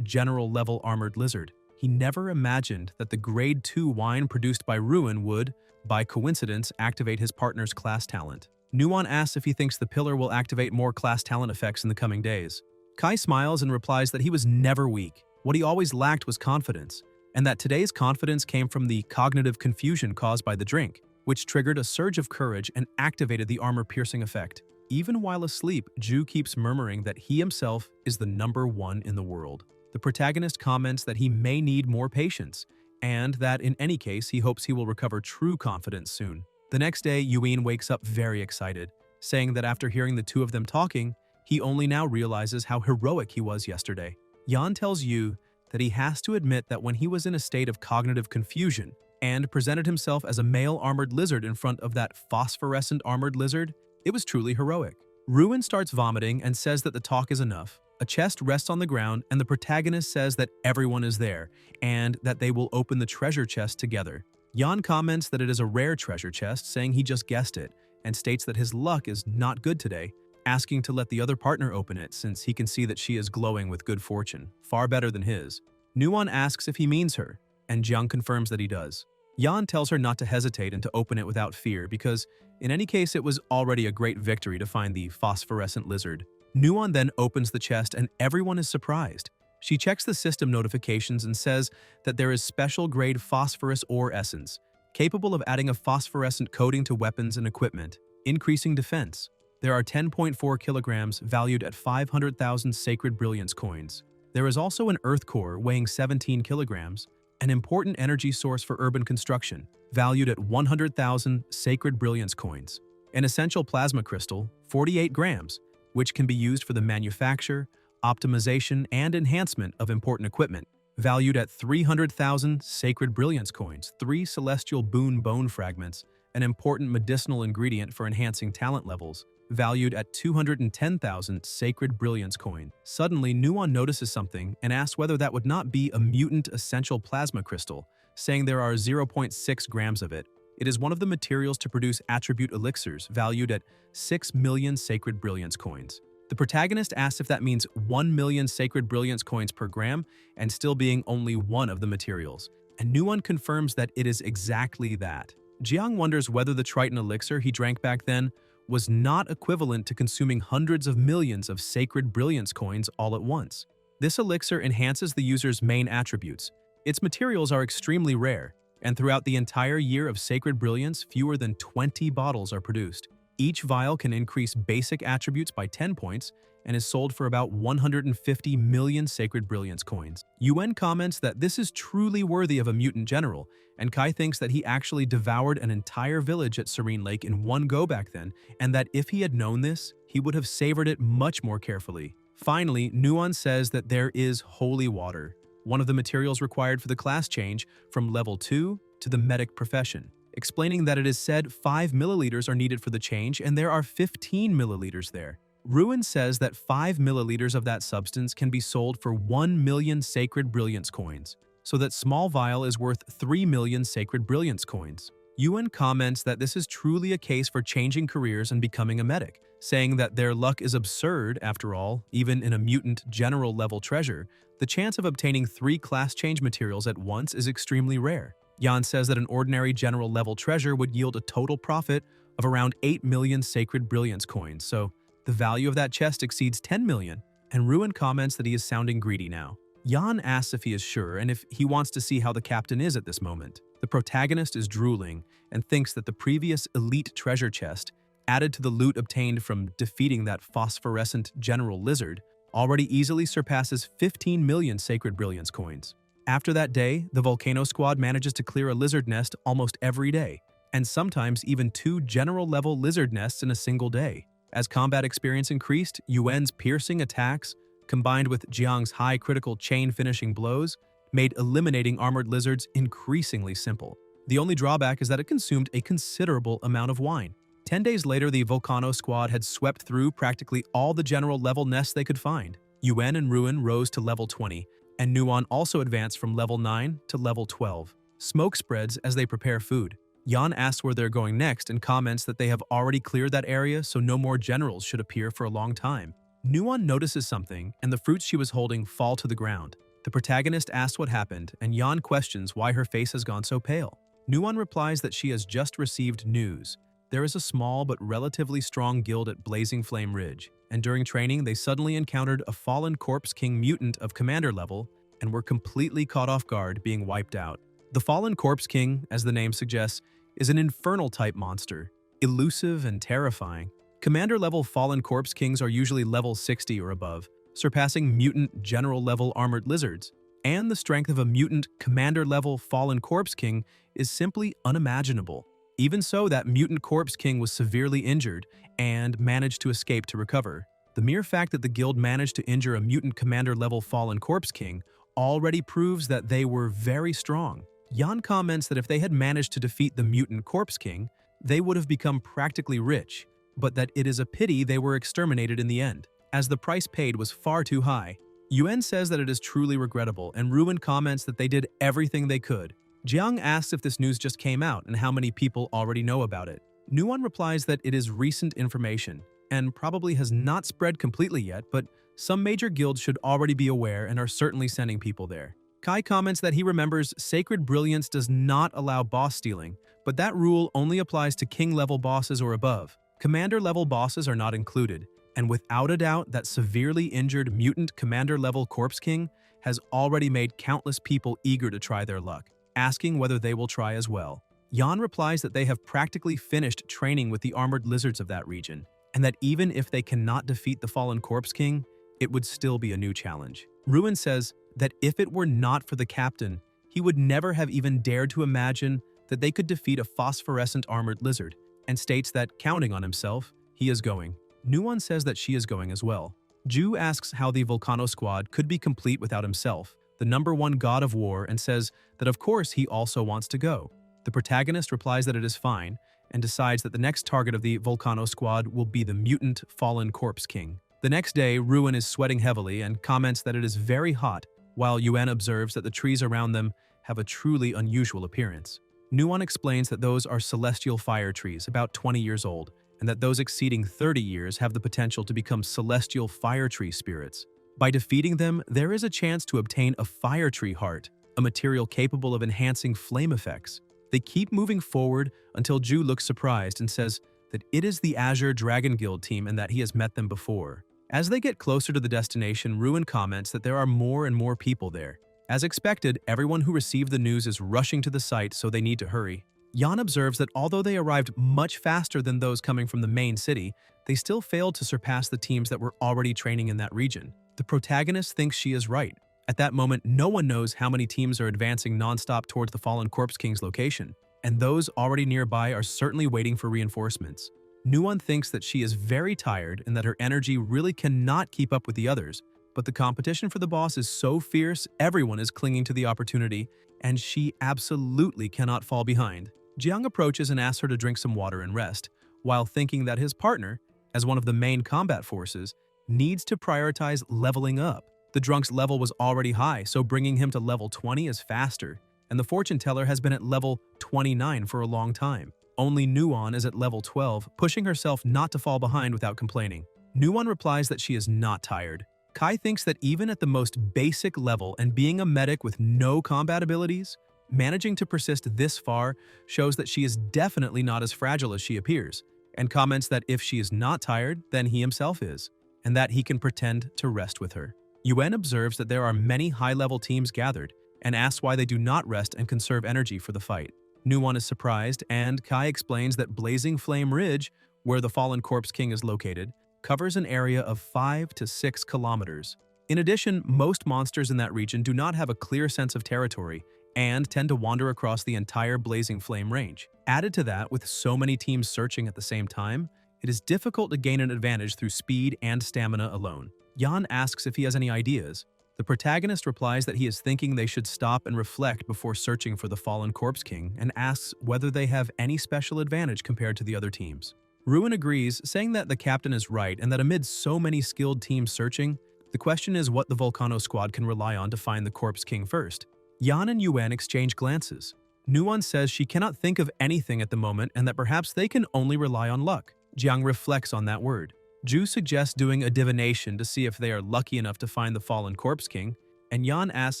general-level armored lizard. He never imagined that the Grade 2 wine produced by Ruin would, by coincidence, activate his partner's class talent. Nuon asks if he thinks the pillar will activate more class talent effects in the coming days. Kai smiles and replies that he was never weak. What he always lacked was confidence, and that today's confidence came from the cognitive confusion caused by the drink, which triggered a surge of courage and activated the armor-piercing effect. Even while asleep, Ju keeps murmuring that he himself is the #1 in the world. The protagonist comments that he may need more patience, and that in any case he hopes he will recover true confidence soon. The next day, Yuin wakes up very excited, saying that after hearing the two of them talking, he only now realizes how heroic he was yesterday. Yan tells Yu that he has to admit that when he was in a state of cognitive confusion and presented himself as a male armored lizard in front of that phosphorescent armored lizard, it was truly heroic. Ruin starts vomiting and says that the talk is enough. A chest rests on the ground and the protagonist says that everyone is there and that they will open the treasure chest together. Yan comments that it is a rare treasure chest, saying he just guessed it, and states that his luck is not good today, asking to let the other partner open it since he can see that she is glowing with good fortune, far better than his. Nuon asks if he means her, and Jiang confirms that he does. Yan tells her not to hesitate and to open it without fear because, in any case, it was already a great victory to find the phosphorescent lizard. Nuon then opens the chest and everyone is surprised. She checks the system notifications and says that there is special grade phosphorus ore essence, capable of adding a phosphorescent coating to weapons and equipment, increasing defense. There are 10.4 kilograms valued at 500,000 sacred brilliance coins. There is also an earth core weighing 17 kilograms, an important energy source for urban construction, valued at 100,000 sacred brilliance coins. An essential plasma crystal, 48 grams, which can be used for the manufacture, optimization, and enhancement of important equipment, valued at 300,000 sacred brilliance coins, 3 celestial boon bone fragments, an important medicinal ingredient for enhancing talent levels, valued at 210,000 sacred brilliance coin. Suddenly, Nuon notices something and asks whether that would not be a mutant essential plasma crystal, saying there are 0.6 grams of it. It is one of the materials to produce attribute elixirs, valued at 6 million sacred brilliance coins. The protagonist asks if that means 1 million sacred brilliance coins per gram, and still being only one of the materials. And Nuon confirms that it is exactly that. Jiang wonders whether the Triton elixir he drank back then was not equivalent to consuming hundreds of millions of sacred brilliance coins all at once. This elixir enhances the user's main attributes. Its materials are extremely rare, and throughout the entire year of sacred brilliance, fewer than 20 bottles are produced. Each vial can increase basic attributes by 10 points and is sold for about 150 million sacred brilliance coins. Yuan comments that this is truly worthy of a mutant general, and Kai thinks that he actually devoured an entire village at Serene Lake in one go back then, and that if he had known this, he would have savored it much more carefully. Finally, Nuon says that there is holy water, one of the materials required for the class change from level 2 to the medic profession, explaining that it is said 5 milliliters are needed for the change and there are 15 milliliters there. Ruin says that 5 milliliters of that substance can be sold for 1 million sacred brilliance coins, so that small vial is worth 3 million sacred brilliance coins. Yuan comments that this is truly a case for changing careers and becoming a medic, saying that their luck is absurd after all. Even in a mutant general level treasure, the chance of obtaining 3 class change materials at once is extremely rare. Yan says that an ordinary general level treasure would yield a total profit of around 8 million sacred brilliance coins, so the value of that chest exceeds 10 million, and Ruin comments that he is sounding greedy now. Yan asks if he is sure and if he wants to see how the captain is at this moment. The protagonist is drooling and thinks that the previous elite treasure chest, added to the loot obtained from defeating that phosphorescent general lizard, already easily surpasses 15 million sacred brilliance coins. After that day, the Volcano Squad manages to clear a lizard nest almost every day, and sometimes even 2 general-level lizard nests in a single day. As combat experience increased, Yuan's piercing attacks, combined with Jiang's high critical chain-finishing blows, made eliminating armored lizards increasingly simple. The only drawback is that it consumed a considerable amount of wine. 10 days later, the Volcano Squad had swept through practically all the general-level nests they could find. Yuan and Ruin rose to level 20, and Nuon also advanced from level 9 to level 12. Smoke spreads as they prepare food. Yan asks where they're going next and comments that they have already cleared that area, so no more generals should appear for a long time. Nuon notices something, and the fruits she was holding fall to the ground. The protagonist asks what happened, and Yan questions why her face has gone so pale. Nuon replies that she has just received news. There is a small but relatively strong guild at Blazing Flame Ridge, and during training they suddenly encountered a fallen Corpse King mutant of commander level and were completely caught off guard, being wiped out. The fallen Corpse King, as the name suggests, is an infernal-type monster, elusive and terrifying. Commander-level fallen Corpse Kings are usually level 60 or above, surpassing mutant general-level armored lizards, and the strength of a mutant commander-level fallen Corpse King is simply unimaginable. Even so, that mutant Corpse King was severely injured and managed to escape to recover. The mere fact that the guild managed to injure a mutant commander-level fallen Corpse King already proves that they were very strong. Yan comments that if they had managed to defeat the mutant Corpse King, they would have become practically rich, but that it is a pity they were exterminated in the end, as the price paid was far too high. Yuan says that it is truly regrettable, and Ruin comments that they did everything they could. Jiang asks if this news just came out and how many people already know about it. Nuon replies that it is recent information and probably has not spread completely yet, but some major guilds should already be aware and are certainly sending people there. Kai comments that he remembers Sacred Brilliance does not allow boss stealing, but that rule only applies to king-level bosses or above. Commander-level bosses are not included, and without a doubt that severely injured mutant commander-level Corpse King has already made countless people eager to try their luck, asking whether they will try as well. Yan replies that they have practically finished training with the armored lizards of that region, and that even if they cannot defeat the fallen Corpse King, it would still be a new challenge. Ruin says that if it were not for the captain, he would never have even dared to imagine that they could defeat a phosphorescent armored lizard, and states that, counting on himself, he is going. Nuon says that she is going as well. Ju asks how the Volcano Squad could be complete without himself, the #1 god of war, and says that of course he also wants to go. The protagonist replies that it is fine, and decides that the next target of the Volcano Squad will be the mutant fallen Corpse King. The next day, Ruin is sweating heavily and comments that it is very hot, while Yuan observes that the trees around them have a truly unusual appearance. Nuon explains that those are celestial fire trees, about 20 years old, and that those exceeding 30 years have the potential to become celestial fire tree spirits. By defeating them, there is a chance to obtain a fire tree heart, a material capable of enhancing flame effects. They keep moving forward until Ju looks surprised and says that it is the Azure Dragon Guild team and that he has met them before. As they get closer to the destination, Ruin comments that there are more and more people there. As expected, everyone who received the news is rushing to the site, so they need to hurry. Yan observes that although they arrived much faster than those coming from the main city, they still failed to surpass the teams that were already training in that region. The protagonist thinks she is right. At that moment, no one knows how many teams are advancing nonstop towards the fallen Corpse King's location, and those already nearby are certainly waiting for reinforcements. Nuon thinks that she is very tired and that her energy really cannot keep up with the others, but the competition for the boss is so fierce, everyone is clinging to the opportunity, and she absolutely cannot fall behind. Jiang approaches and asks her to drink some water and rest, while thinking that his partner, as one of the main combat forces, needs to prioritize leveling up. The drunk's level was already high, so bringing him to level 20 is faster, and the fortune teller has been at level 29 for a long time. Only Nuon is at level 12, pushing herself not to fall behind without complaining. Nuon replies that she is not tired. Kai thinks that even at the most basic level and being a medic with no combat abilities, Managing to persist this far shows that she is definitely not as fragile as she appears, and comments that if she is not tired, then he himself is, and that he can pretend to rest with her. Yuen observes that there are many high-level teams gathered, and asks why they do not rest and conserve energy for the fight. Nuwon is surprised, and Kai explains that Blazing Flame Ridge, where the Fallen Corpse King is located, covers an area of 5 to 6 kilometers. In addition, most monsters in that region do not have a clear sense of territory and tend to wander across the entire Blazing Flame range. Added to that, with so many teams searching at the same time, it is difficult to gain an advantage through speed and stamina alone. Yan asks if he has any ideas. The protagonist replies that he is thinking they should stop and reflect before searching for the Fallen Corpse King, and asks whether they have any special advantage compared to the other teams. Ruin agrees, saying that the captain is right and that amid so many skilled teams searching, the question is what the Volcano squad can rely on to find the Corpse King first. Yan and Yuen exchange glances. Nuwon says she cannot think of anything at the moment and that perhaps they can only rely on luck. Jiang reflects on that word. Ju suggests doing a divination to see if they are lucky enough to find the Fallen Corpse King, and Yan asks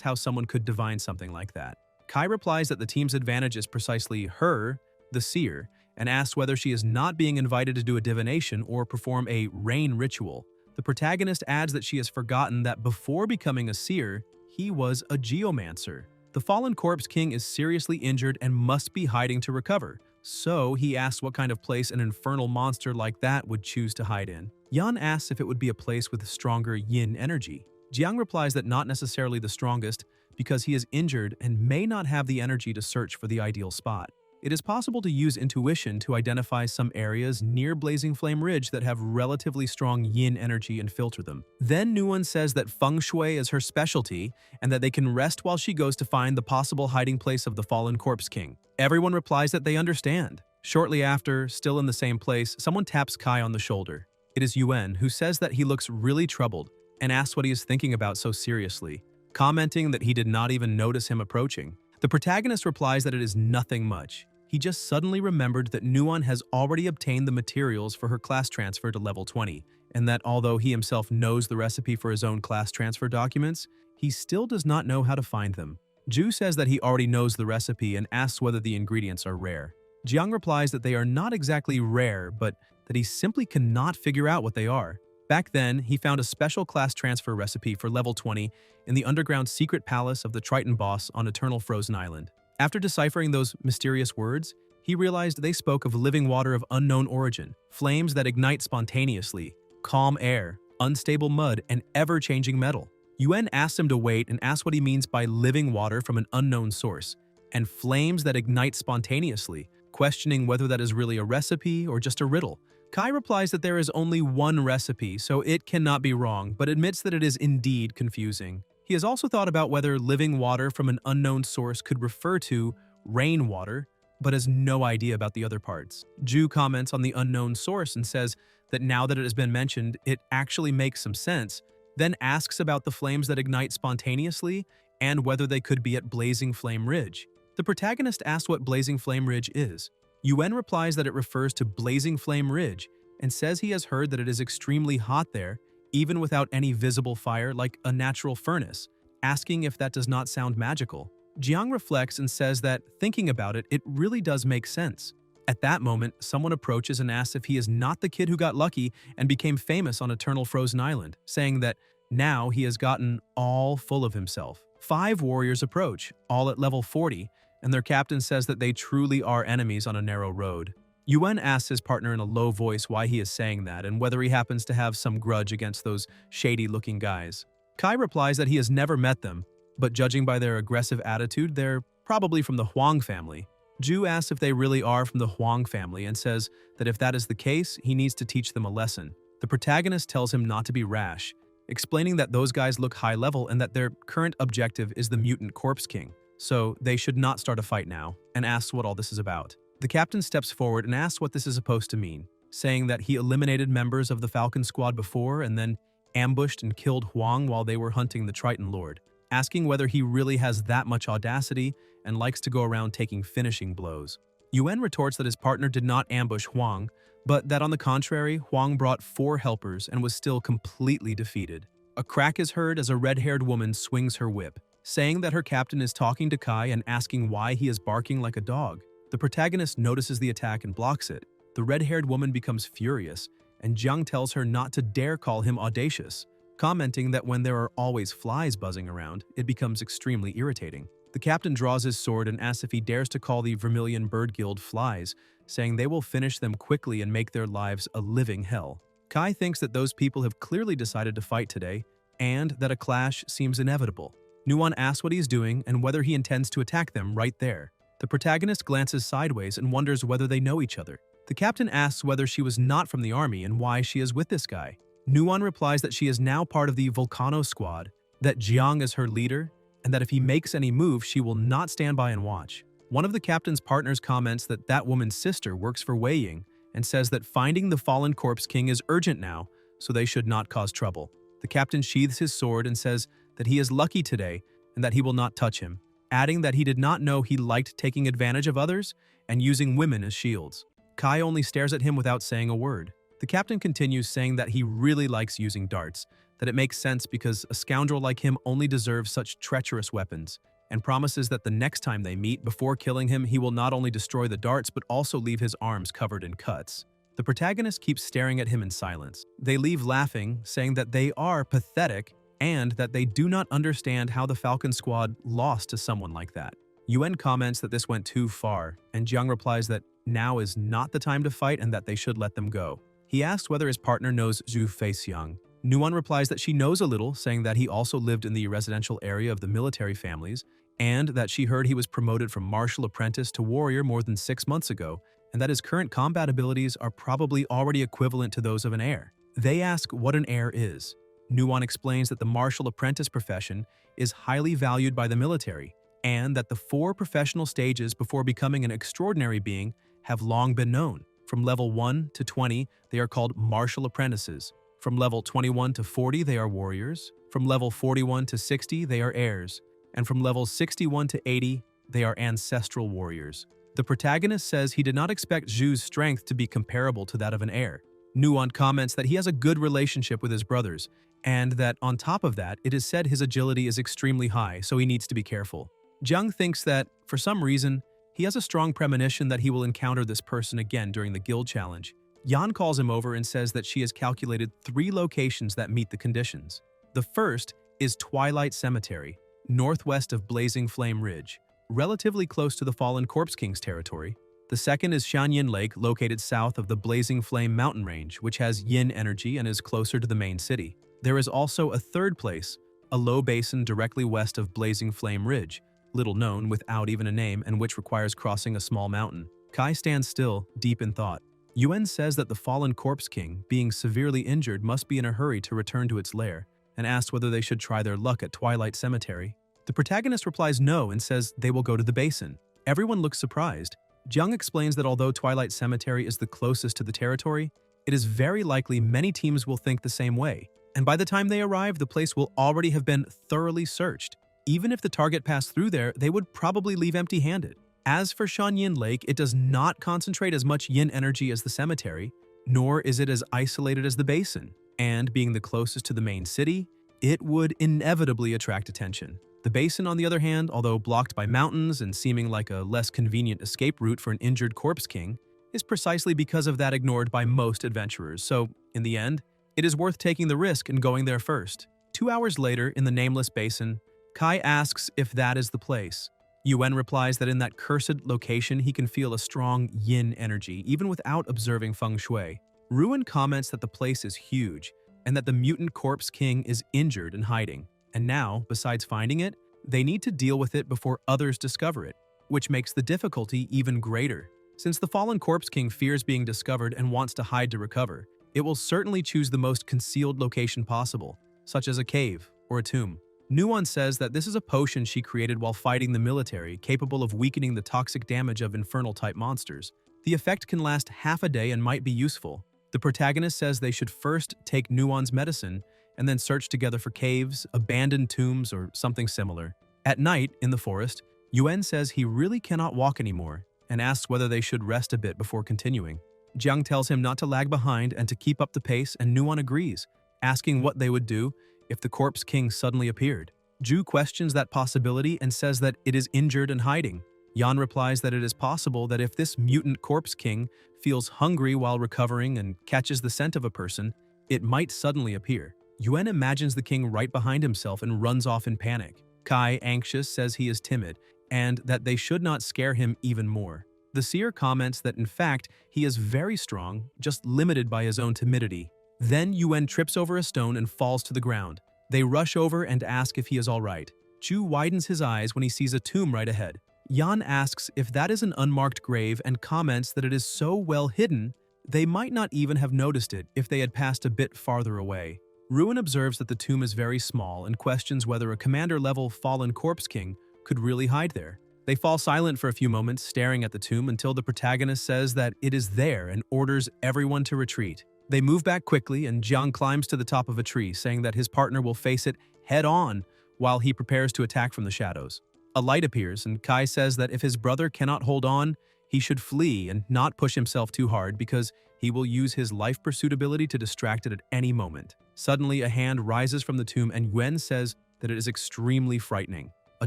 how someone could divine something like that. Kai replies that the team's advantage is precisely her, the seer, and asks whether she is not being invited to do a divination or perform a rain ritual. The protagonist adds that she has forgotten that before becoming a seer, he was a geomancer. The Fallen Corpse King is seriously injured and must be hiding to recover, so he asks what kind of place an infernal monster like that would choose to hide in. Yan asks if it would be a place with stronger yin energy. Jiang replies that not necessarily the strongest, because he is injured and may not have the energy to search for the ideal spot. It is possible to use intuition to identify some areas near Blazing Flame Ridge that have relatively strong yin energy and filter them. Then Nuwon says that feng shui is her specialty and that they can rest while she goes to find the possible hiding place of the Fallen Corpse King. Everyone replies that they understand. Shortly after, still in the same place, someone taps Kai on the shoulder. It is Yuen, who says that he looks really troubled and asks what he is thinking about so seriously, commenting that he did not even notice him approaching. The protagonist replies that it is nothing much. He just suddenly remembered that Nuwon has already obtained the materials for her class transfer to level 20, and that although he himself knows the recipe for his own class transfer documents, he still does not know how to find them. Ju says that he already knows the recipe and asks whether the ingredients are rare. Jiang replies that they are not exactly rare, but that he simply cannot figure out what they are. Back then, he found a special class transfer recipe for level 20 in the underground secret palace of the Triton boss on Eternal Frozen Island. After deciphering those mysterious words, he realized they spoke of living water of unknown origin, flames that ignite spontaneously, calm air, unstable mud, and ever-changing metal. Yuen asks him to wait and asks what he means by living water from an unknown source, and flames that ignite spontaneously, questioning whether that is really a recipe or just a riddle. Kai replies that there is only one recipe, so it cannot be wrong, but admits that it is indeed confusing. He has also thought about whether living water from an unknown source could refer to rainwater, but has no idea about the other parts. Ju comments on the unknown source and says that now that it has been mentioned, it actually makes some sense, then asks about the flames that ignite spontaneously and whether they could be at Blazing Flame Ridge. The protagonist asks what Blazing Flame Ridge is. Yuen replies that it refers to Blazing Flame Ridge and says he has heard that it is extremely hot there, even without any visible fire like a natural furnace, asking if that does not sound magical. Jiang reflects and says that, thinking about it, it really does make sense. At that moment, someone approaches and asks if he is not the kid who got lucky and became famous on Eternal Frozen Island, saying that now he has gotten all full of himself. 5 warriors approach, all at level 40, and their captain says that they truly are enemies on a narrow road. Yuen asks his partner in a low voice why he is saying that and whether he happens to have some grudge against those shady-looking guys. Kai replies that he has never met them, but judging by their aggressive attitude, they're probably from the Huang family. Ju asks if they really are from the Huang family and says that if that is the case, he needs to teach them a lesson. The protagonist tells him not to be rash, explaining that those guys look high level and that their current objective is the mutant Corpse King, so they should not start a fight now, and asks what all this is about. The captain steps forward and asks what this is supposed to mean, saying that he eliminated members of the Falcon Squad before and then ambushed and killed Huang while they were hunting the Triton Lord, asking whether he really has that much audacity and likes to go around taking finishing blows. Yuen retorts that his partner did not ambush Huang, but that on the contrary, Huang brought 4 helpers and was still completely defeated. A crack is heard as a red-haired woman swings her whip, saying that her captain is talking to Kai and asking why he is barking like a dog. The protagonist notices the attack and blocks it. The red-haired woman becomes furious, and Jiang tells her not to dare call him audacious, commenting that when there are always flies buzzing around, it becomes extremely irritating. The captain draws his sword and asks if he dares to call the Vermilion Bird Guild flies, saying they will finish them quickly and make their lives a living hell. Kai thinks that those people have clearly decided to fight today, and that a clash seems inevitable. Nuon asks what he's doing and whether he intends to attack them right there. The protagonist glances sideways and wonders whether they know each other. The captain asks whether she was not from the army and why she is with this guy. Nuon replies that she is now part of the Volcano squad, that Jiang is her leader, and that if he makes any move, she will not stand by and watch. One of the captain's partners comments that that woman's sister works for Wei Ying and says that finding the fallen corpse king is urgent now, so they should not cause trouble. The captain sheathes his sword and says that he is lucky today and that he will not touch him, adding that he did not know he liked taking advantage of others and using women as shields. Kai only stares at him without saying a word. The captain continues saying that he really likes using darts, that it makes sense because a scoundrel like him only deserves such treacherous weapons, and promises that the next time they meet, before killing him, he will not only destroy the darts but also leave his arms covered in cuts. The protagonist keeps staring at him in silence. They leave laughing, saying that they are pathetic and that they do not understand how the Falcon Squad lost to someone like that. Yuan comments that this went too far, and Jiang replies that now is not the time to fight and that they should let them go. He asks whether his partner knows Zhu Feixiang. Nuon replies that she knows a little, saying that he also lived in the residential area of the military families, and that she heard he was promoted from martial apprentice to warrior more than 6 months ago, and that his current combat abilities are probably already equivalent to those of an heir. They ask what an heir is. Nuon explains that the martial apprentice profession is highly valued by the military, and that the 4 professional stages before becoming an extraordinary being have long been known. From level 1 to 20, they are called martial apprentices. From level 21 to 40, they are warriors. From level 41 to 60, they are heirs. And from levels 61 to 80, they are ancestral warriors. The protagonist says he did not expect Zhu's strength to be comparable to that of an heir. Nuon comments that he has a good relationship with his brothers, and that on top of that, it is said his agility is extremely high, so he needs to be careful. Jiang thinks that, for some reason, he has a strong premonition that he will encounter this person again during the guild challenge. Yan calls him over and says that she has calculated 3 locations that meet the conditions. The first is Twilight Cemetery, northwest of Blazing Flame Ridge, relatively close to the Fallen Corpse King's territory. The second is Shanyin Lake, located south of the Blazing Flame mountain range, which has yin energy and is closer to the main city. There is also a third place, a low basin directly west of Blazing Flame Ridge, little known without even a name and which requires crossing a small mountain. Kai stands still, deep in thought. Yuan says that the Fallen Corpse King, being severely injured, must be in a hurry to return to its lair, and asks whether they should try their luck at Twilight Cemetery. The protagonist replies no and says they will go to the basin. Everyone looks surprised. Jiang explains that although Twilight Cemetery is the closest to the territory, it is very likely many teams will think the same way, and by the time they arrive, the place will already have been thoroughly searched. Even if the target passed through there, they would probably leave empty-handed. As for Shanyin Lake, it does not concentrate as much yin energy as the cemetery, nor is it as isolated as the basin, and being the closest to the main city, it would inevitably attract attention. The basin, on the other hand, although blocked by mountains and seeming like a less convenient escape route for an injured corpse king, is precisely because of that ignored by most adventurers, so, in the end, it is worth taking the risk and going there first. 2 hours later, in the nameless basin, Kai asks if that is the place. Yuan replies that in that cursed location he can feel a strong yin energy, even without observing feng shui. Ruin comments that the place is huge, and that the mutant corpse king is injured and hiding. And now, besides finding it, they need to deal with it before others discover it, which makes the difficulty even greater. Since the fallen corpse king fears being discovered and wants to hide to recover, it will certainly choose the most concealed location possible, such as a cave or a tomb. Nuon says that this is a potion she created while fighting the military, capable of weakening the toxic damage of infernal-type monsters. The effect can last half a day and might be useful. The protagonist says they should first take Nuon's medicine and then search together for caves, abandoned tombs, or something similar. At night, in the forest, Yuan says he really cannot walk anymore and asks whether they should rest a bit before continuing. Jiang tells him not to lag behind and to keep up the pace, and Nuon agrees, asking what they would do if the Corpse King suddenly appeared. Ju questions that possibility and says that it is injured and hiding. Yan replies that it is possible that if this mutant corpse king feels hungry while recovering and catches the scent of a person, it might suddenly appear. Yuan imagines the king right behind himself and runs off in panic. Kai, anxious, says he is timid and that they should not scare him even more. The seer comments that in fact he is very strong, just limited by his own timidity. Then Yuan trips over a stone and falls to the ground. They rush over and ask if he is all right. Ju widens his eyes when he sees a tomb right ahead. Yan asks if that is an unmarked grave and comments that it is so well hidden, they might not even have noticed it if they had passed a bit farther away. Ruin observes that the tomb is very small and questions whether a commander-level fallen corpse king could really hide there. They fall silent for a few moments, staring at the tomb until the protagonist says that it is there and orders everyone to retreat. They move back quickly and Jiang climbs to the top of a tree, saying that his partner will face it head-on while he prepares to attack from the shadows. A light appears and Kai says that if his brother cannot hold on, he should flee and not push himself too hard because he will use his life pursuit ability to distract it at any moment. Suddenly, a hand rises from the tomb and Yuan says that it is extremely frightening. A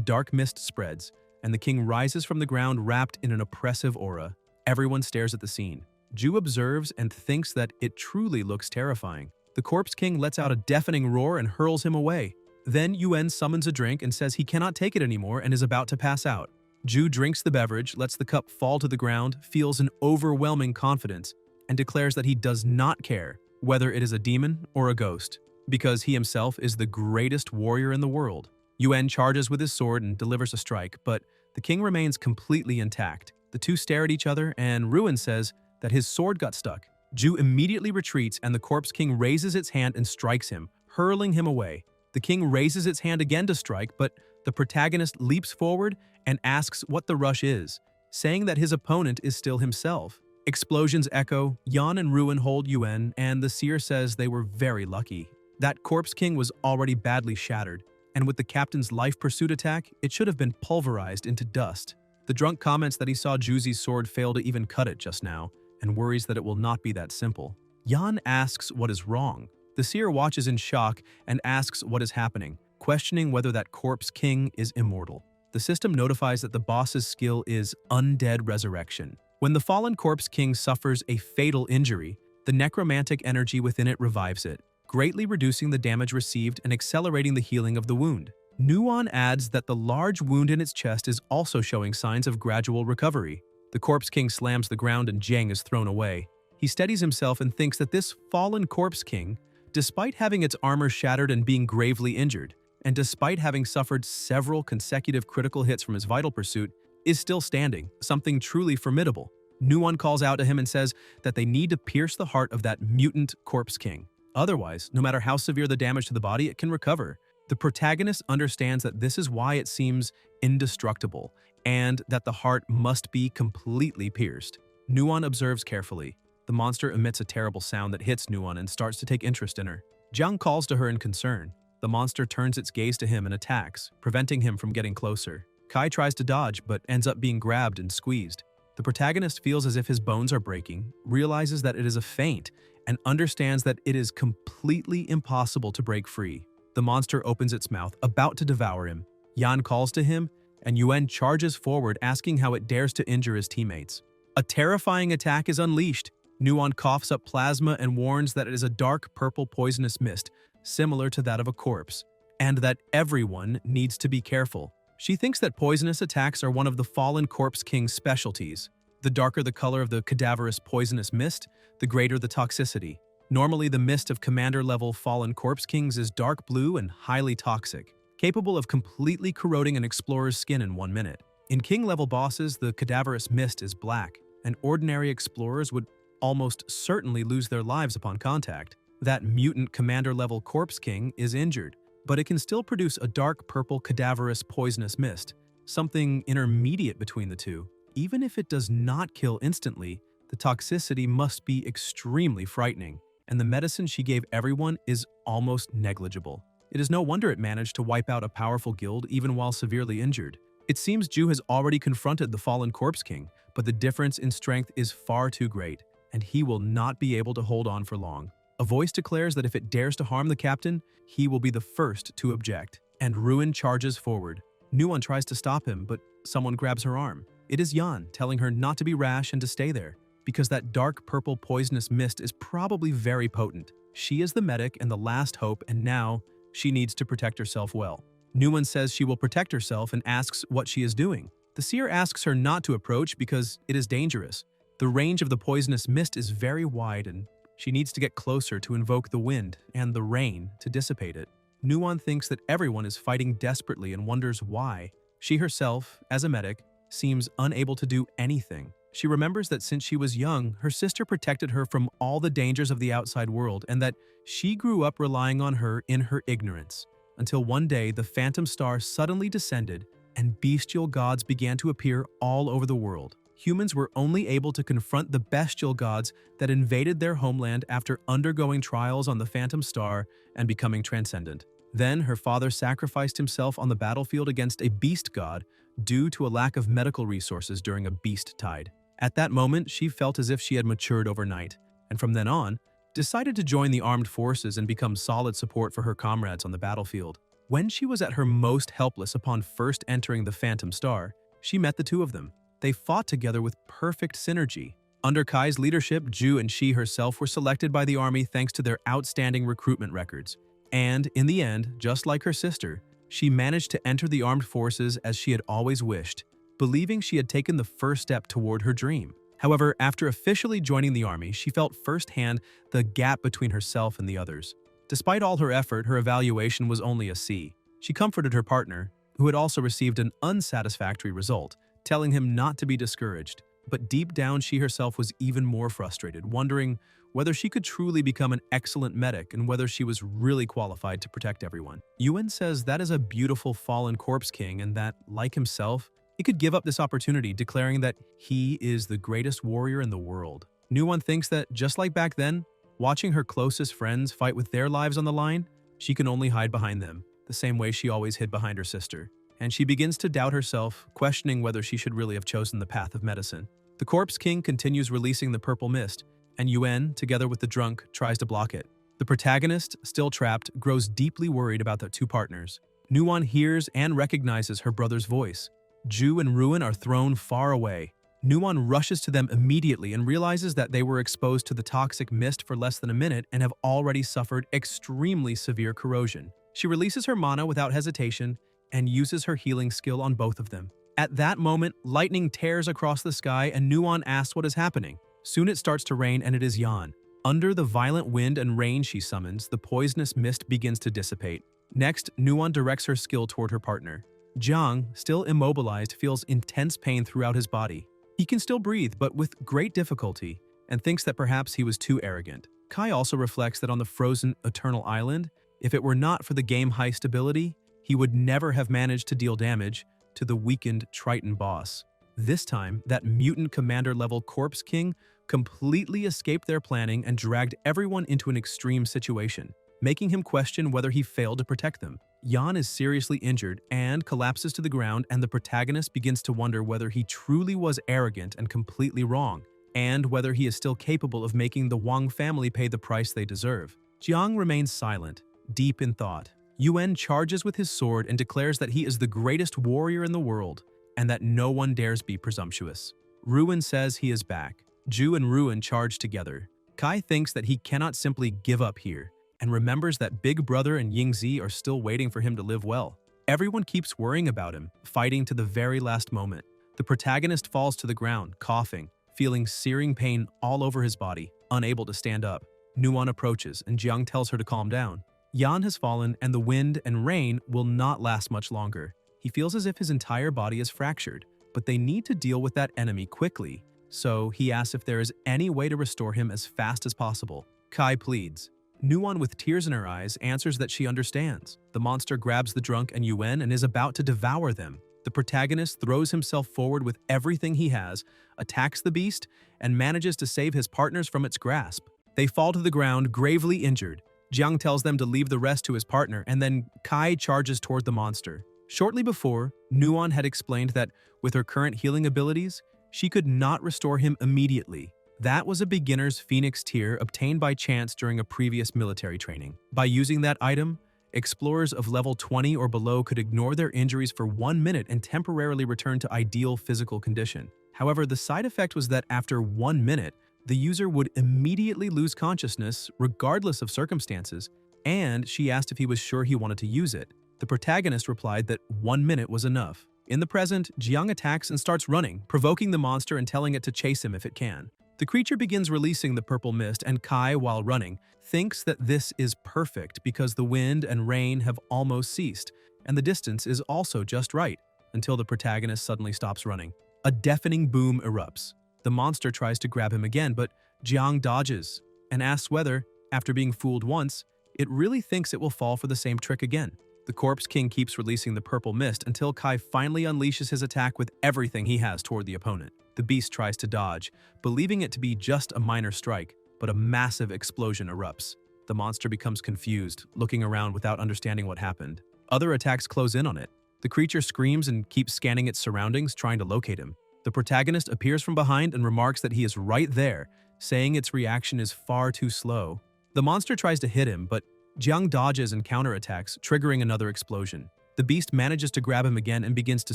dark mist spreads, and the king rises from the ground wrapped in an oppressive aura. Everyone stares at the scene. Ju observes and thinks that it truly looks terrifying. The corpse king lets out a deafening roar and hurls him away. Then Yuan summons a drink and says he cannot take it anymore and is about to pass out. Ju drinks the beverage, lets the cup fall to the ground, feels an overwhelming confidence, and declares that he does not care whether it is a demon or a ghost, because he himself is the greatest warrior in the world. Yuan charges with his sword and delivers a strike, but the king remains completely intact. The two stare at each other, and Ruin says that his sword got stuck. Ju immediately retreats, and the corpse king raises its hand and strikes him, hurling him away. The king raises its hand again to strike, but the protagonist leaps forward and asks what the rush is, saying that his opponent is still himself. Explosions echo, Yan and Ruin hold Yuan, and the seer says they were very lucky. That corpse king was already badly shattered, and with the captain's life pursuit attack, it should have been pulverized into dust. The drunk comments that he saw Juzi's sword fail to even cut it just now, and worries that it will not be that simple. Yan asks what is wrong. The seer watches in shock and asks what is happening, questioning whether that corpse king is immortal. The system notifies that the boss's skill is Undead Resurrection. When the fallen corpse king suffers a fatal injury, the necromantic energy within it revives it, greatly reducing the damage received and accelerating the healing of the wound. Nuon adds that the large wound in its chest is also showing signs of gradual recovery. The corpse king slams the ground and Jiang is thrown away. He steadies himself and thinks that this fallen corpse king, despite having its armor shattered and being gravely injured, and despite having suffered several consecutive critical hits from his vital pursuit, is still standing, something truly formidable. Nuon calls out to him and says that they need to pierce the heart of that mutant corpse king. Otherwise, no matter how severe the damage to the body, it can recover. The protagonist understands that this is why it seems indestructible, and that the heart must be completely pierced. Nuon observes carefully. The monster emits a terrible sound that hits Nuon and starts to take interest in her. Jiang calls to her in concern. The monster turns its gaze to him and attacks, preventing him from getting closer. Kai tries to dodge, but ends up being grabbed and squeezed. The protagonist feels as if his bones are breaking, realizes that it is a feint, and understands that it is completely impossible to break free. The monster opens its mouth, about to devour him. Yan calls to him, and Yuan charges forward, asking how it dares to injure his teammates. A terrifying attack is unleashed. Nuon coughs up plasma and warns that it is a dark purple poisonous mist, similar to that of a corpse, and that everyone needs to be careful. She thinks that poisonous attacks are one of the fallen corpse king's specialties. The darker the color of the cadaverous poisonous mist, the greater the toxicity. Normally, the mist of commander-level fallen corpse kings is dark blue and highly toxic, capable of completely corroding an explorer's skin in 1 minute. In king-level bosses, the cadaverous mist is black, and ordinary explorers would almost certainly lose their lives upon contact. That mutant commander-level corpse king is injured, but it can still produce a dark purple cadaverous poisonous mist, something intermediate between the two. Even if it does not kill instantly, the toxicity must be extremely frightening, and the medicine she gave everyone is almost negligible. It is no wonder it managed to wipe out a powerful guild even while severely injured. It seems Ju has already confronted the fallen corpse king, but the difference in strength is far too great, and he will not be able to hold on for long. A voice declares that if it dares to harm the captain, he will be the first to object. and Ruin charges forward. Nuon tries to stop him, but someone grabs her arm. It is Yan, telling her not to be rash and to stay there, because that dark purple poisonous mist is probably very potent. She is the medic and the last hope, and now she needs to protect herself well. Nuon says she will protect herself and asks what she is doing. The seer asks her not to approach because it is dangerous. The range of the poisonous mist is very wide and she needs to get closer to invoke the wind and the rain to dissipate it. Nuon thinks that everyone is fighting desperately and wonders why. She herself, as a medic, seems unable to do anything. She remembers that since she was young, her sister protected her from all the dangers of the outside world and that she grew up relying on her in her ignorance. Until one day, the phantom star suddenly descended and bestial gods began to appear all over the world. Humans were only able to confront the bestial gods that invaded their homeland after undergoing trials on the phantom star and becoming transcendent. Then her father sacrificed himself on the battlefield against a beast god due to a lack of medical resources during a beast tide. At that moment, she felt as if she had matured overnight, and from then on, decided to join the armed forces and become solid support for her comrades on the battlefield. When she was at her most helpless upon first entering the Phantom Star, she met the two of them. They fought together with perfect synergy. Under Kai's leadership, Ju and she herself were selected by the army thanks to their outstanding recruitment records. And, in the end, just like her sister, she managed to enter the armed forces as she had always wished, believing she had taken the first step toward her dream. However, after officially joining the army, she felt firsthand the gap between herself and the others. Despite all her effort, her evaluation was only a C. She comforted her partner, who had also received an unsatisfactory result, telling him not to be discouraged. But deep down, she herself was even more frustrated, wondering whether she could truly become an excellent medic and whether she was really qualified to protect everyone. Yuen says that is a beautiful fallen corpse king and that, like himself, he could give up this opportunity, declaring that he is the greatest warrior in the world. Nuon thinks that, just like back then, watching her closest friends fight with their lives on the line, she can only hide behind them, the same way she always hid behind her sister. And she begins to doubt herself, questioning whether she should really have chosen the path of medicine. The Corpse King continues releasing the purple mist, and Yuen, together with the drunk, tries to block it. The protagonist, still trapped, grows deeply worried about the two partners. Nuon hears and recognizes her brother's voice. Ju and Ruin are thrown far away. Nuon rushes to them immediately and realizes that they were exposed to the toxic mist for less than a minute and have already suffered extremely severe corrosion. She releases her mana without hesitation and uses her healing skill on both of them. At that moment, lightning tears across the sky and Nuon asks what is happening. Soon it starts to rain and it is Yan. Under the violent wind and rain she summons, the poisonous mist begins to dissipate. Next, Nuon directs her skill toward her partner. Jiang, still immobilized, feels intense pain throughout his body. He can still breathe, but with great difficulty, and thinks that perhaps he was too arrogant. Kai also reflects that on the frozen Eternal Island, if it were not for the game heist ability, he would never have managed to deal damage to the weakened Triton boss. This time, that mutant commander-level Corpse King completely escaped their planning and dragged everyone into an extreme situation, making him question whether he failed to protect them. Yan is seriously injured and collapses to the ground, and the protagonist begins to wonder whether he truly was arrogant and completely wrong, and whether he is still capable of making the Wang family pay the price they deserve. Jiang remains silent, deep in thought. Yuen charges with his sword and declares that he is the greatest warrior in the world, and that no one dares be presumptuous. Ruin says he is back. Ju and Ruin charge together. Kai thinks that he cannot simply give up here, and remembers that Big Brother and Yingzi are still waiting for him to live well. Everyone keeps worrying about him, fighting to the very last moment. The protagonist falls to the ground, coughing, feeling searing pain all over his body, unable to stand up. Nuon approaches, and Jiang tells her to calm down. Yan has fallen, and the wind and rain will not last much longer. He feels as if his entire body is fractured, but they need to deal with that enemy quickly, so he asks if there is any way to restore him as fast as possible. Kai pleads. Nuon, with tears in her eyes, answers that she understands. The monster grabs the drunk and Yuen and is about to devour them. The protagonist throws himself forward with everything he has, attacks the beast, and manages to save his partners from its grasp. They fall to the ground, gravely injured. Jiang tells them to leave the rest to his partner, and then Kai charges toward the monster. Shortly before, Nuon had explained that with her current healing abilities, she could not restore him immediately. That was a beginner's Phoenix tier obtained by chance during a previous military training. By using that item, Explorers of level 20 or below could ignore their injuries for 1 minute and temporarily return to ideal physical condition. However, the side effect was that after 1 minute, the user would immediately lose consciousness regardless of circumstances, and she asked if he was sure he wanted to use it. The protagonist replied that 1 minute was enough. In the present, Jiang attacks and starts running, provoking the monster and telling it to chase him if it can. The creature begins releasing the purple mist, and Kai, while running, thinks that this is perfect because the wind and rain have almost ceased, and the distance is also just right, until the protagonist suddenly stops running. A deafening boom erupts. The monster tries to grab him again, but Jiang dodges and asks whether, after being fooled once, it really thinks it will fall for the same trick again. The Corpse King keeps releasing the purple mist until Kai finally unleashes his attack with everything he has toward the opponent. The beast tries to dodge, believing it to be just a minor strike, but a massive explosion erupts. The monster becomes confused, looking around without understanding what happened. Other attacks close in on it. The creature screams and keeps scanning its surroundings, trying to locate him. The protagonist appears from behind and remarks that he is right there, saying its reaction is far too slow. The monster tries to hit him, but Jiang dodges and counterattacks, triggering another explosion. The beast manages to grab him again and begins to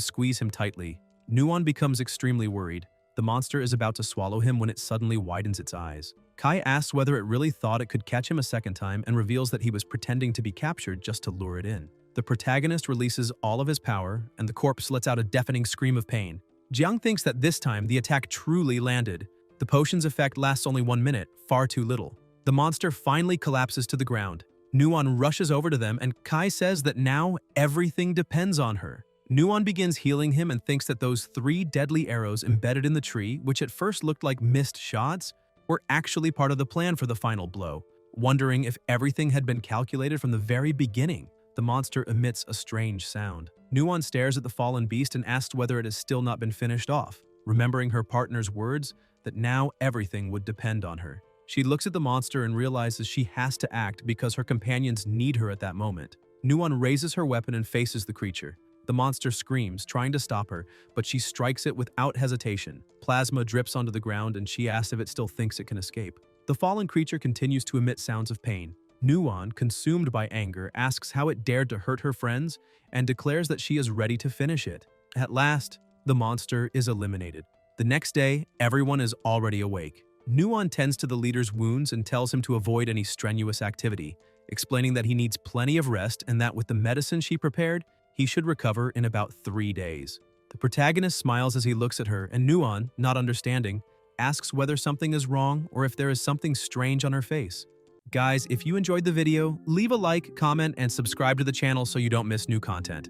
squeeze him tightly. Nuon becomes extremely worried. The monster is about to swallow him when it suddenly widens its eyes. Kai asks whether it really thought it could catch him a second time and reveals that he was pretending to be captured just to lure it in. The protagonist releases all of his power, and the corpse lets out a deafening scream of pain. Jiang thinks that this time the attack truly landed. The potion's effect lasts only 1 minute, far too little. The monster finally collapses to the ground. Nuon rushes over to them, and Kai says that now everything depends on her. Nuon begins healing him and thinks that those 3 deadly arrows embedded in the tree, which at first looked like missed shots, were actually part of the plan for the final blow. Wondering if everything had been calculated from the very beginning, the monster emits a strange sound. Nuon stares at the fallen beast and asks whether it has still not been finished off, remembering her partner's words that now everything would depend on her. She looks at the monster and realizes she has to act because her companions need her at that moment. Nuon raises her weapon and faces the creature. The monster screams, trying to stop her, but she strikes it without hesitation. Plasma drips onto the ground, and she asks if it still thinks it can escape. The fallen creature continues to emit sounds of pain. Nuon, consumed by anger, asks how it dared to hurt her friends and declares that she is ready to finish it. At last, the monster is eliminated. The next day, everyone is already awake. Nuon tends to the leader's wounds and tells him to avoid any strenuous activity, explaining that he needs plenty of rest and that with the medicine she prepared, he should recover in about 3 days. The protagonist smiles as he looks at her, and Nuon, not understanding, asks whether something is wrong or if there is something strange on her face. Guys, if you enjoyed the video, leave a like, comment, and subscribe to the channel so you don't miss new content.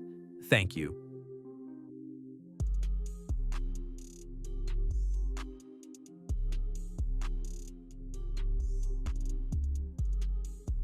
Thank you.